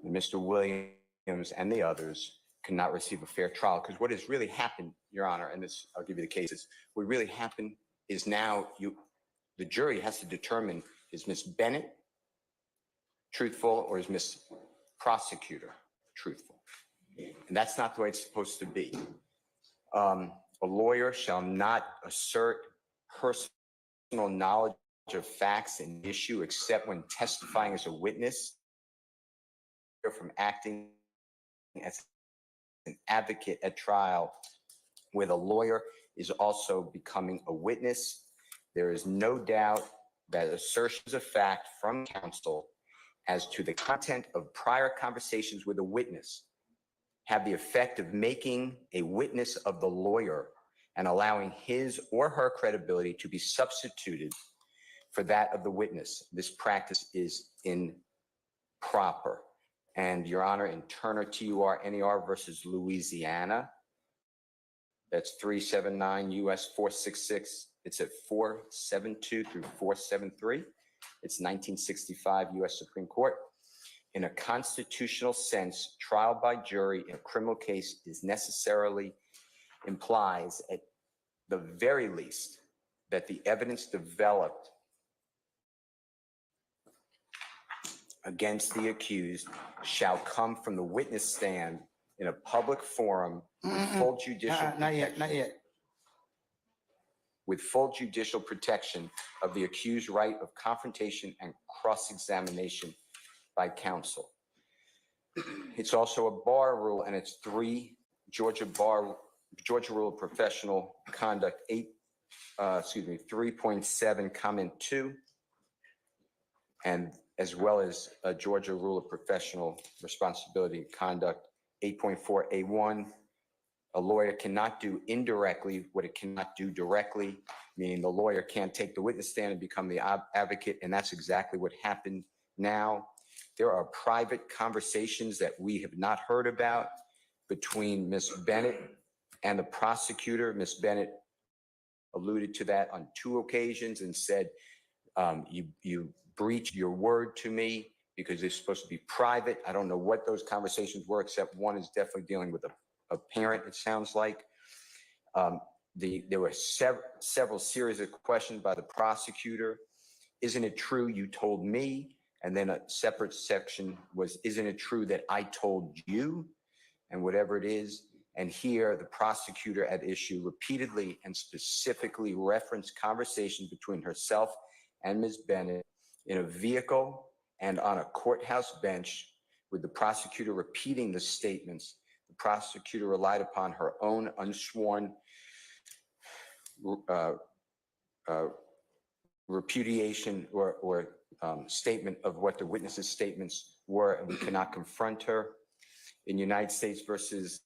Mr. Williams and the others cannot receive a fair trial, because what has really happened, Your Honor, and this, I'll give you the cases, what really happened is now the jury has to determine, is Ms. Bennett truthful or is Ms. Prosecutor truthful? And that's not the way it's supposed to be. A lawyer shall not assert personal knowledge of facts and issue except when testifying as a witness, from acting as an advocate at trial, where the lawyer is also becoming a witness. There is no doubt that assertions of fact from counsel as to the content of prior conversations with a witness have the effect of making a witness of the lawyer and allowing his or her credibility to be substituted for that of the witness. This practice is improper. And Your Honor, in Turner TUR-NER versus Louisiana, that's 379 US 466. It's at 472 through 473. It's 1965 US Supreme Court. In a constitutional sense, trial by jury in a criminal case is necessarily implies at the very least that the evidence developed against the accused shall come from the witness stand in a public forum with full judicial Not yet, not yet. with full judicial protection of the accused's right of confrontation and cross-examination by counsel. It's also a bar rule, and it's Georgia Rule of Professional Conduct 3.7 comment 2, and as well as a Georgia Rule of Professional Responsibility and Conduct 8.4A1. A lawyer cannot do indirectly what it cannot do directly, meaning the lawyer can't take the witness stand and become the advocate, and that's exactly what happened now. There are private conversations that we have not heard about between Ms. Bennett and the prosecutor. Ms. Bennett alluded to that on 2 occasions and said, you breached your word to me because it's supposed to be private. I don't know what those conversations were, except one is definitely dealing with a parent, it sounds like. There were several series of questions by the prosecutor. Isn't it true you told me? And then a separate section was, isn't it true that I told you? And whatever it is, And here, the prosecutor at issue repeatedly and specifically referenced conversations between herself and Ms. Bennett in a vehicle and on a courthouse bench, with the prosecutor repeating the statements. The prosecutor relied upon her own unsworn repudiation or statement of what the witness's statements were, and we cannot confront her. In United States versus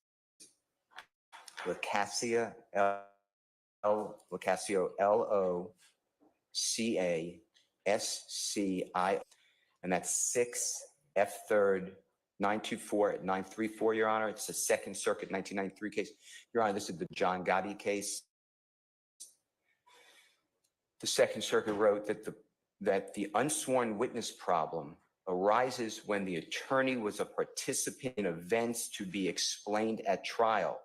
Locascio, L-O-C-A-S-C-I, and that's 6 F3rd 924 at 934, Your Honor. It's a Second Circuit 1993 case. Your Honor, this is the John Gotti case. The Second Circuit wrote that the unsworn witness problem arises when the attorney was a participant in events to be explained at trial,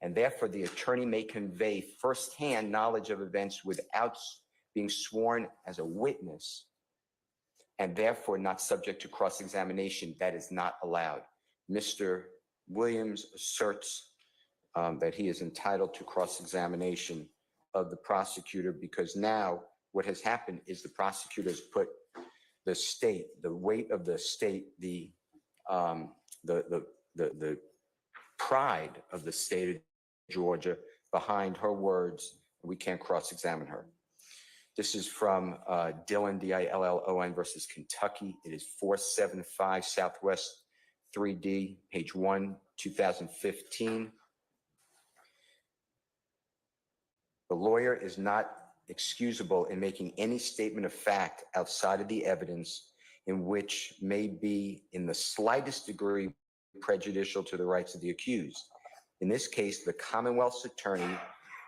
and therefore the attorney may convey firsthand knowledge of events without being sworn as a witness, and therefore not subject to cross-examination. That is not allowed. Mr. Williams asserts that he is entitled to cross-examination of the prosecutor, because now what has happened is the prosecutor has put the state, the weight of the state, the pride of the state of Georgia behind her words. We can't cross-examine her. This is from Dillon, D-I-L-L-O-N versus Kentucky. It is 475 Southwest 3D, page 1, 2015. The lawyer is not excusable in making any statement of fact outside of the evidence in which may be in the slightest degree prejudicial to the rights of the accused. In this case, the Commonwealth's attorney,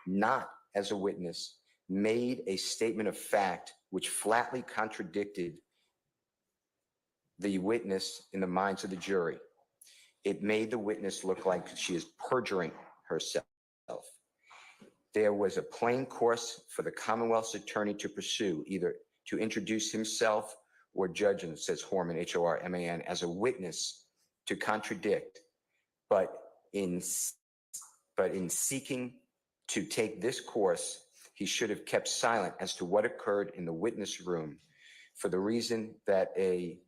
not as a witness, made a statement of fact which flatly contradicted the witness in the minds of the jury. It made the witness look like she is perjuring herself. There was a plain course for the Commonwealth's attorney to pursue, either to introduce himself or judge, and it says Horman, H-O-R-M-A-N, as a witness to contradict. But in seeking to take this course, he should have kept silent as to what occurred in the witness room, for the reason that a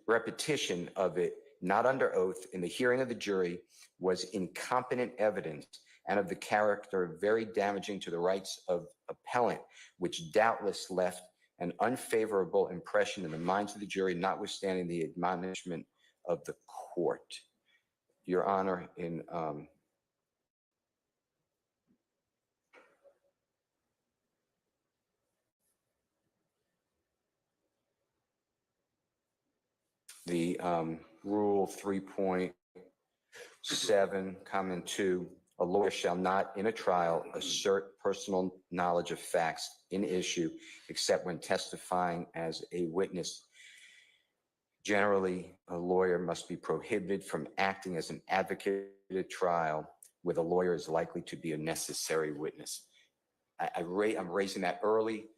repetition of it, not under oath, in the hearing of the jury was incompetent evidence and of the character very damaging to the rights of appellant, which doubtless left an unfavorable impression in the minds of the jury, notwithstanding the admonishment of the court. Your Honor, in the Rule 3.7, comment 2, a lawyer shall not in a trial assert personal knowledge of facts in issue except when testifying as a witness. Generally, a lawyer must be prohibited from acting as an advocate at trial where the lawyer is likely to be a necessary witness. I'm raising that early.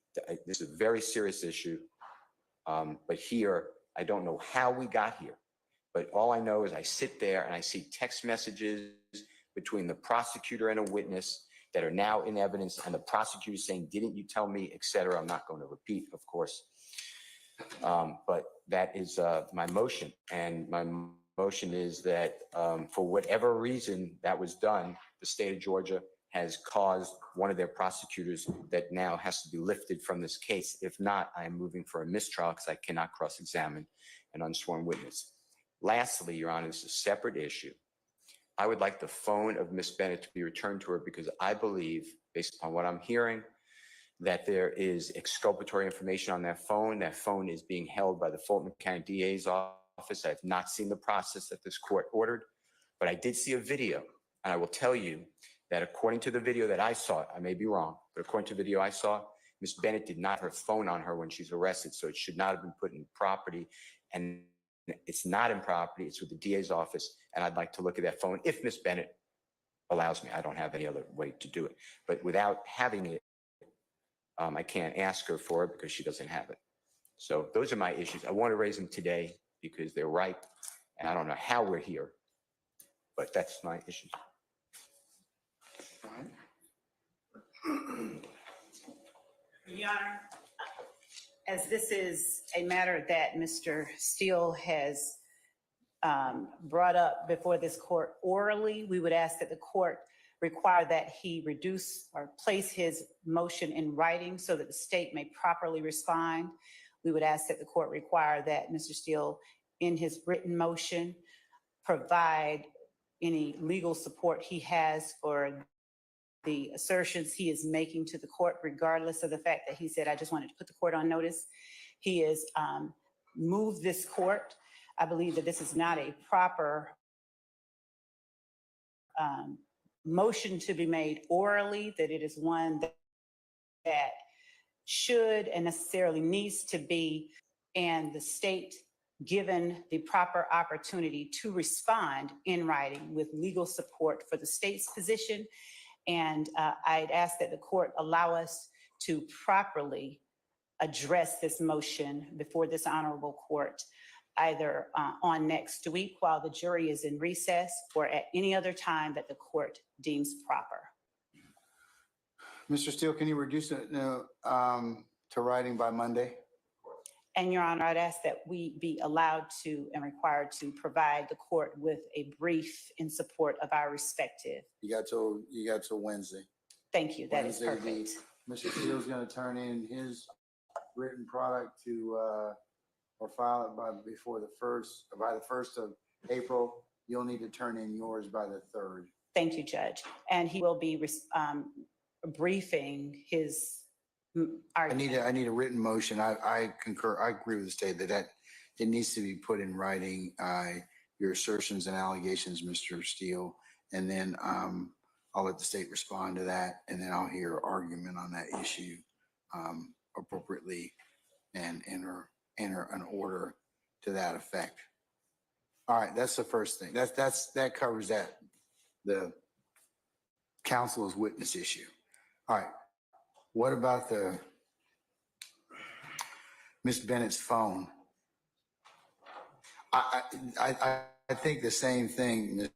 This is a very serious issue, but here, I don't know how we got here, but all I know is I sit there and I see text messages between the prosecutor and a witness that are now in evidence, and the prosecutor saying, "Didn't you tell me," etc. I'm not going to repeat, of course, but that is my motion. And my motion is that for whatever reason that was done, the state of Georgia has caused one of their prosecutors that now has to be lifted from this case. If not, I am moving for a mistrial because I cannot cross-examine an unsworn witness. Lastly, Your Honor, this is a separate issue. I would like the phone of Ms. Bennett to be returned to her, because I believe, based upon what I'm hearing, that there is exculpatory information on that phone. That phone is being held by the Fulton County DA's office. I have not seen the process that this court ordered, but I did see a video, and I will tell you that according to the video that I saw, I may be wrong, but according to the video I saw, Ms. Bennett did not have her phone on her when she's arrested, so it should not have been put in property, and it's not in property, it's with the DA's office, and I'd like to look at that phone if Ms. Bennett allows me. I don't have any other way to do it, but without having it, I can't ask her for it because she doesn't have it. So those are my issues. I want to raise them today because they're ripe, and I don't know how we're here, But that's my issue. Your Honor, as this is a matter that Mr. Steele has brought up before this court orally, we would ask that the court require that he reduce or place his motion in writing so that the state may properly respond. We would ask that the court require that Mr. Steele, in his written motion, provide any legal support he has for the assertions he is making to the court, regardless of the fact that he said, I just wanted to put the court on notice. He has moved this court. I believe that this is not a proper motion to be made orally, that it is one that should and necessarily needs to be, and the state given the proper opportunity to respond in writing with legal support for the state's position. And I'd ask that the court allow us to properly address this motion before this honorable court, either on next week while the jury is in recess or at any other time that the court deems proper. Mr. Steele, can you reduce it to writing by Monday? And Your Honor, I'd ask that we be allowed to and required to provide the court with a brief in support of our respective. You got till Wednesday. Thank you. That is Wednesday, perfect. Mr. Steele's going to turn in his written product to or file it by the 1st of April. You'll need to turn in yours by the 3rd. Thank you, Judge. And he will be briefing his argument. I need a written motion. I concur. I agree with the state that it needs to be put in writing. Your assertions and allegations, Mr. Steele, and then I'll let the state respond to that, and then I'll hear argument on that issue appropriately and enter an order to that effect. All right, that's the first thing. That covers that, the counsel's witness issue. All right, what about the Miss Bennett's phone? I think the same thing,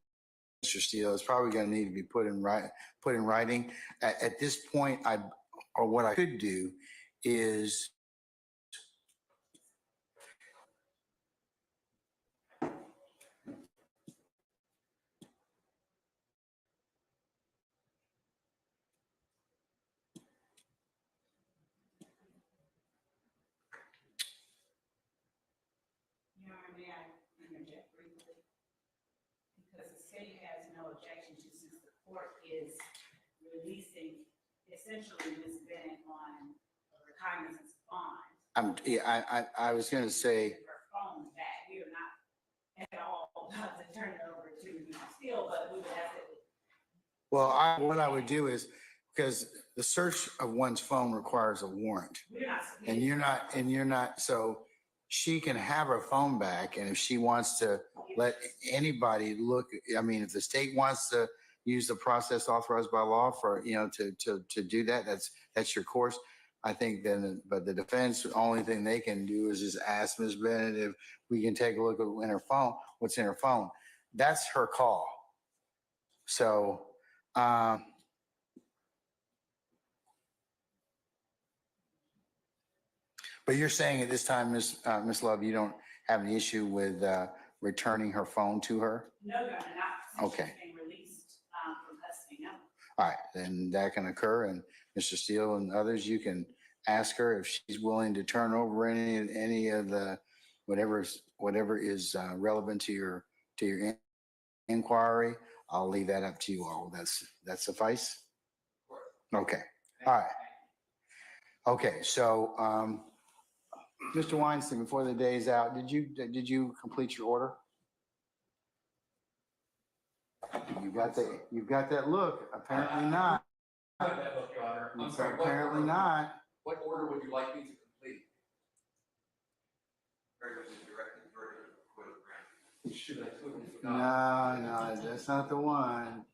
Mr. Steele, is probably going to need to be put in writing. At this point, what I could do is May I interject briefly? Because the state has no objection to, since the court is releasing essentially Ms. Bennett on a recognizance bond. I was going to say, Her phone back. We are not at all about to turn it over to Mr. Steele, but we would have to. well, what I would do is, because the search of one's phone requires a warrant, and you're not, so she can have her phone back, and if she wants to let anybody look, I mean, if the state wants to use the process authorized by law for, to do that, that's your course. I think then, but the defense, the only thing they can do is just ask Ms. Bennett if we can take a look at what's in her phone. That's her call. So, but you're saying at this time, Ms. Love, you don't have an issue with returning her phone to her? No, Your Honor, not. Okay. Being released from custody, no. All right, then that can occur, and Mr. Steele and others, you can ask her if she's willing to turn over any of the whatever is relevant to your inquiry. I'll leave that up to you all. That suffice? Okay. All right. Okay. So, Mr. Weinstein, before the day's out, did you complete your order? You've got that look. Apparently not. I have that look, Your Honor. I'm sorry. Apparently not. What order would you like me to complete? Should I totally forgot? No, that's not the one.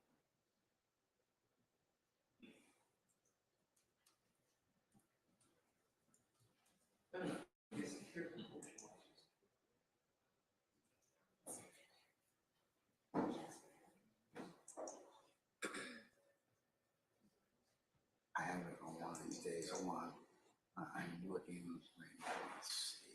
days. Hold on. I'm looking right now. Let's see.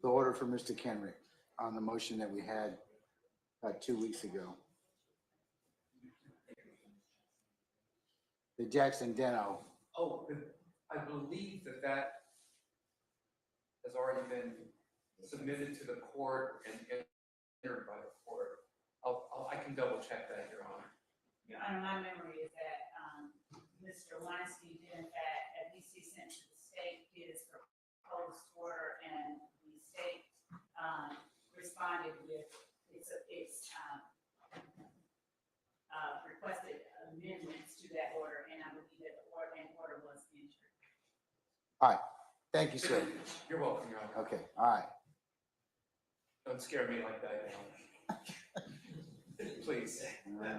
The order for Mr. Kenrick on the motion that we had about 2 weeks ago. The Jackson Deno. Oh, I believe that has already been submitted to the court and entered by the court. I can double check that, Your Honor. Your Honor, my memory is that, Mr. Weinstein did in fact, at least he sent to the state his proposed order, and the state, responded with its requested amendments to that order, and I believe that the order was entered. All right. Thank you, sir. You're welcome, Your Honor. Okay. All right. Don't scare me like that, Your Honor. Please. All right.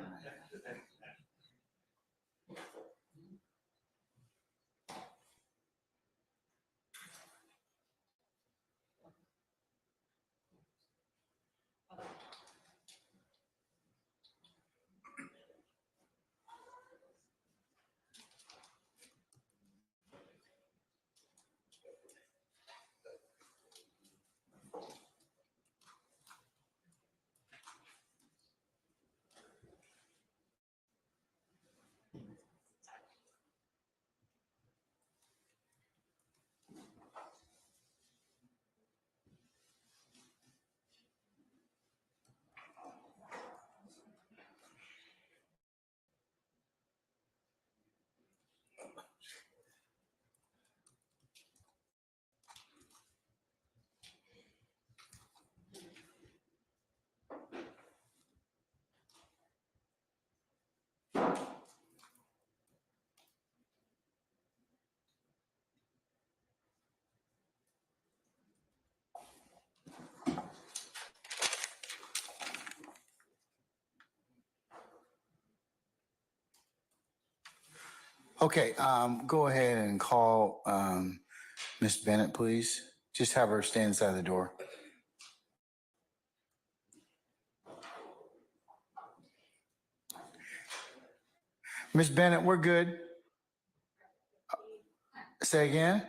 Okay, go ahead and call Miss Bennett, please. Just have her stand inside the door. Miss Bennett, we're good. Say again?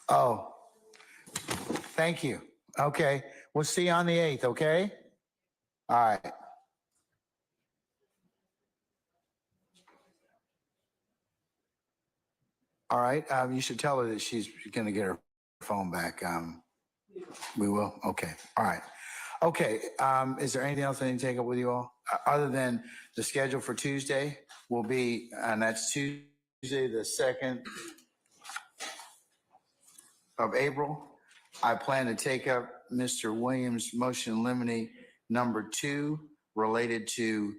Oh, thank you. Okay, we'll see you on the 8th, okay? All right. All right, you should tell her that she's going to get her phone back. We will? Okay, all right. Okay, is there anything else I need to take up with you all? Other than the schedule for Tuesday will be, and that's Tuesday, the 2nd of April. I plan to take up Mr. Williams' motion limine number 2 related to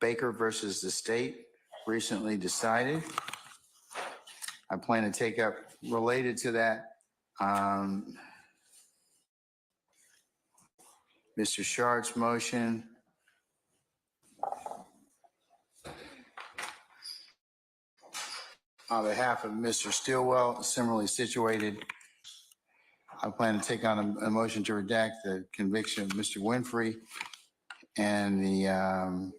Baker versus the state recently decided. I plan to take up related to that Mr. Shart's motion on behalf of Mr. Stillwell, similarly situated. I plan to take on a motion to redact the conviction of Mr. Winfrey and the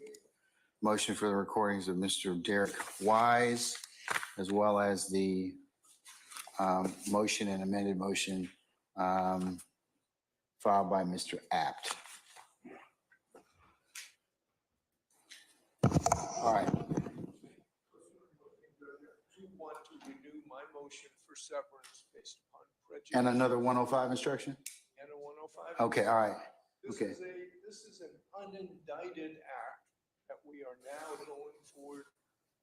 motion for the recordings of Mr. Derek Wise, as well as the motion and amended motion filed by Mr. Apt. All right. Do you want to renew my motion for severance based upon prejudice? And another 105 instruction? And a 105? Okay, all right. Okay. This this is an unindicted act that we are now going forward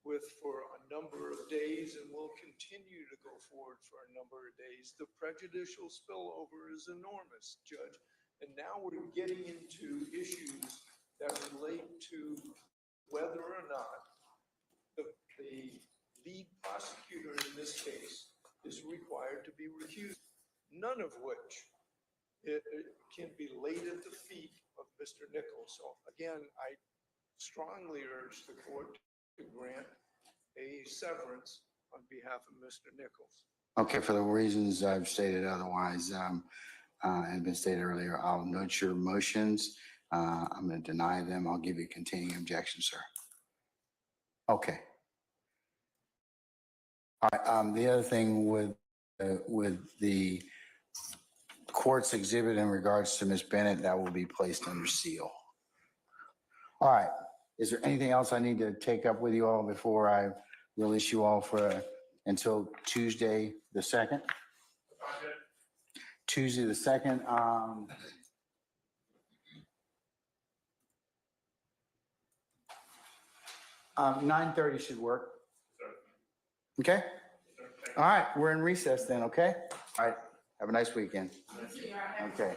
with for a number of days and will continue to go forward for a number of days. The prejudicial spillover is enormous, Judge. And now we're getting into issues that relate to whether or not the lead prosecutor in this case is required to be recused, none of which it can be laid at the feet of Mr. Nichols. So again, I strongly urge the court to grant a severance on behalf of Mr. Nichols. Okay, for the reasons I've stated otherwise, and been stated earlier, I'll note your motions. I'm going to deny them. I'll give you a continuing objection, sir. Okay. All right. The other thing with the court's exhibit in regards to Ms. Bennett, that will be placed under seal. All right. Is there anything else I need to take up with you all before I release you all for until Tuesday the 2nd? Tuesday the 2nd. 9:30 should work. Okay? All right, we're in recess then, okay? All right, have a nice weekend. Okay.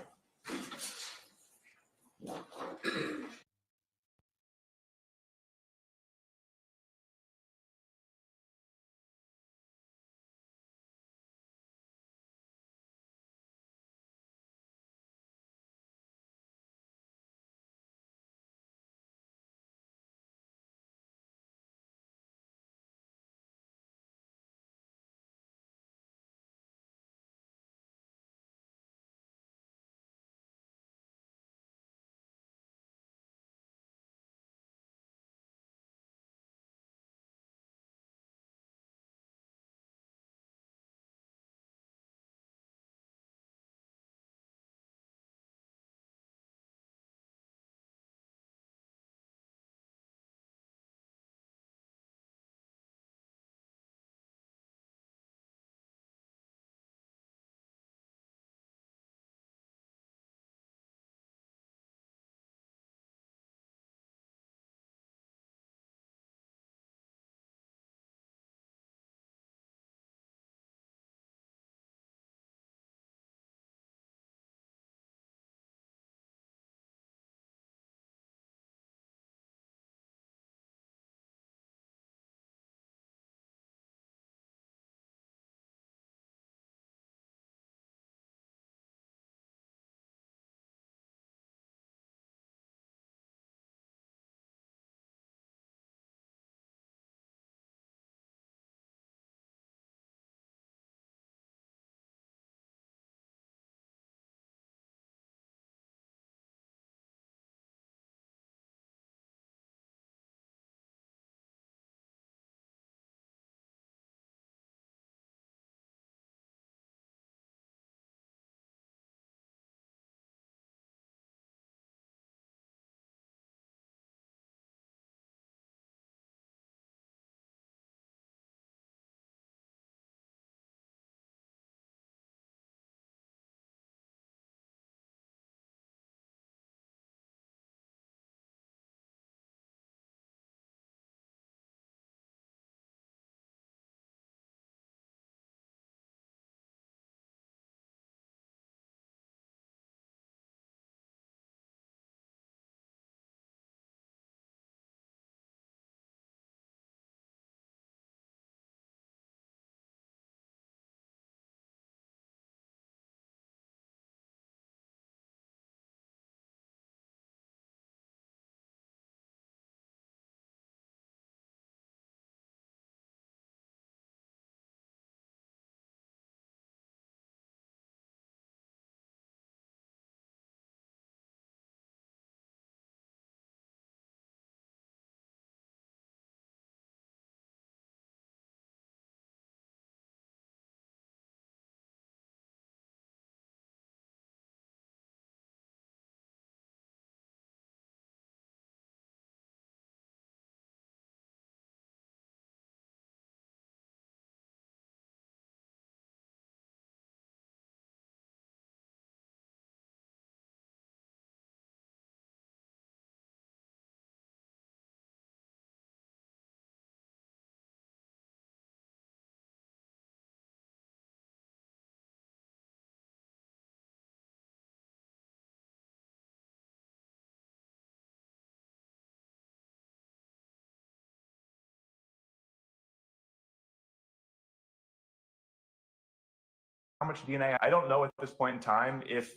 much DNA. I don't know at this point in time if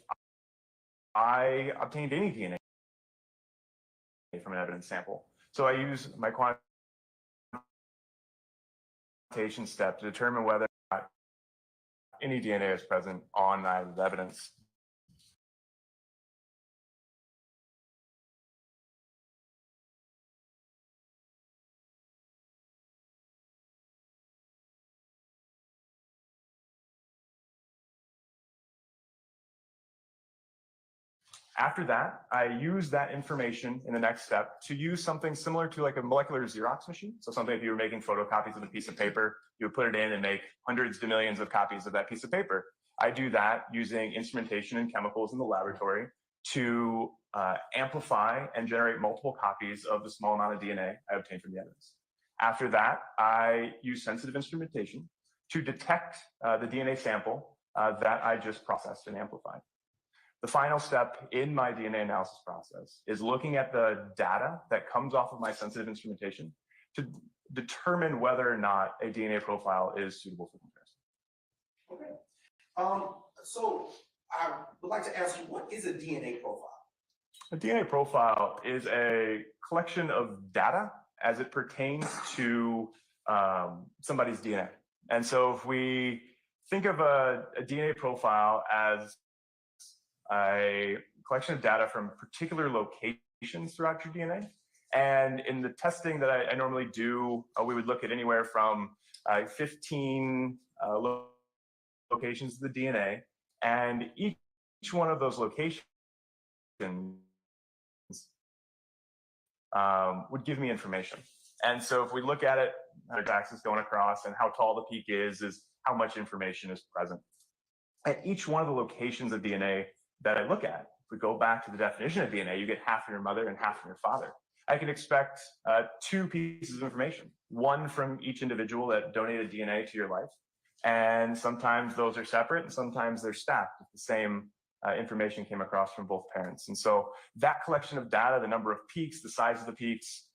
I obtained any DNA from an evidence sample. So I use my quantification step to determine whether or not any DNA is present on the evidence. After that, I use that information in the next step to use something similar to like a molecular Xerox machine. So something if you were making photocopies of a piece of paper, you would put it in and make hundreds to millions of copies of that piece of paper. I do that using instrumentation and chemicals in the laboratory to amplify and generate multiple copies of the small amount of DNA I obtained from the evidence. After that, I use sensitive instrumentation to detect the DNA sample that I just processed and amplified. The final step in my DNA analysis process is looking at the data that comes off of my sensitive instrumentation to determine whether or not a DNA profile is suitable for comparison. Okay. So I would like to ask you, what is a DNA profile? A DNA profile is a collection of data as it pertains to somebody's DNA. And so if we think of a DNA profile as a collection of data from particular locations throughout your DNA. And in the testing that I normally do, we would look at anywhere from 15 locations of the DNA, and each one of those locations would give me information. And so if we look at it, the axis going across and how tall the peak is how much information is present. At each one of the locations of DNA that I look at, if we go back to the definition of DNA, you get half from your mother and half from your father. I can expect 2 pieces of information, one from each individual that donated DNA to your life. And sometimes those are separate and sometimes they're stacked if the same information came across from both parents. And so that collection of data, the number of peaks, the size of the peaks,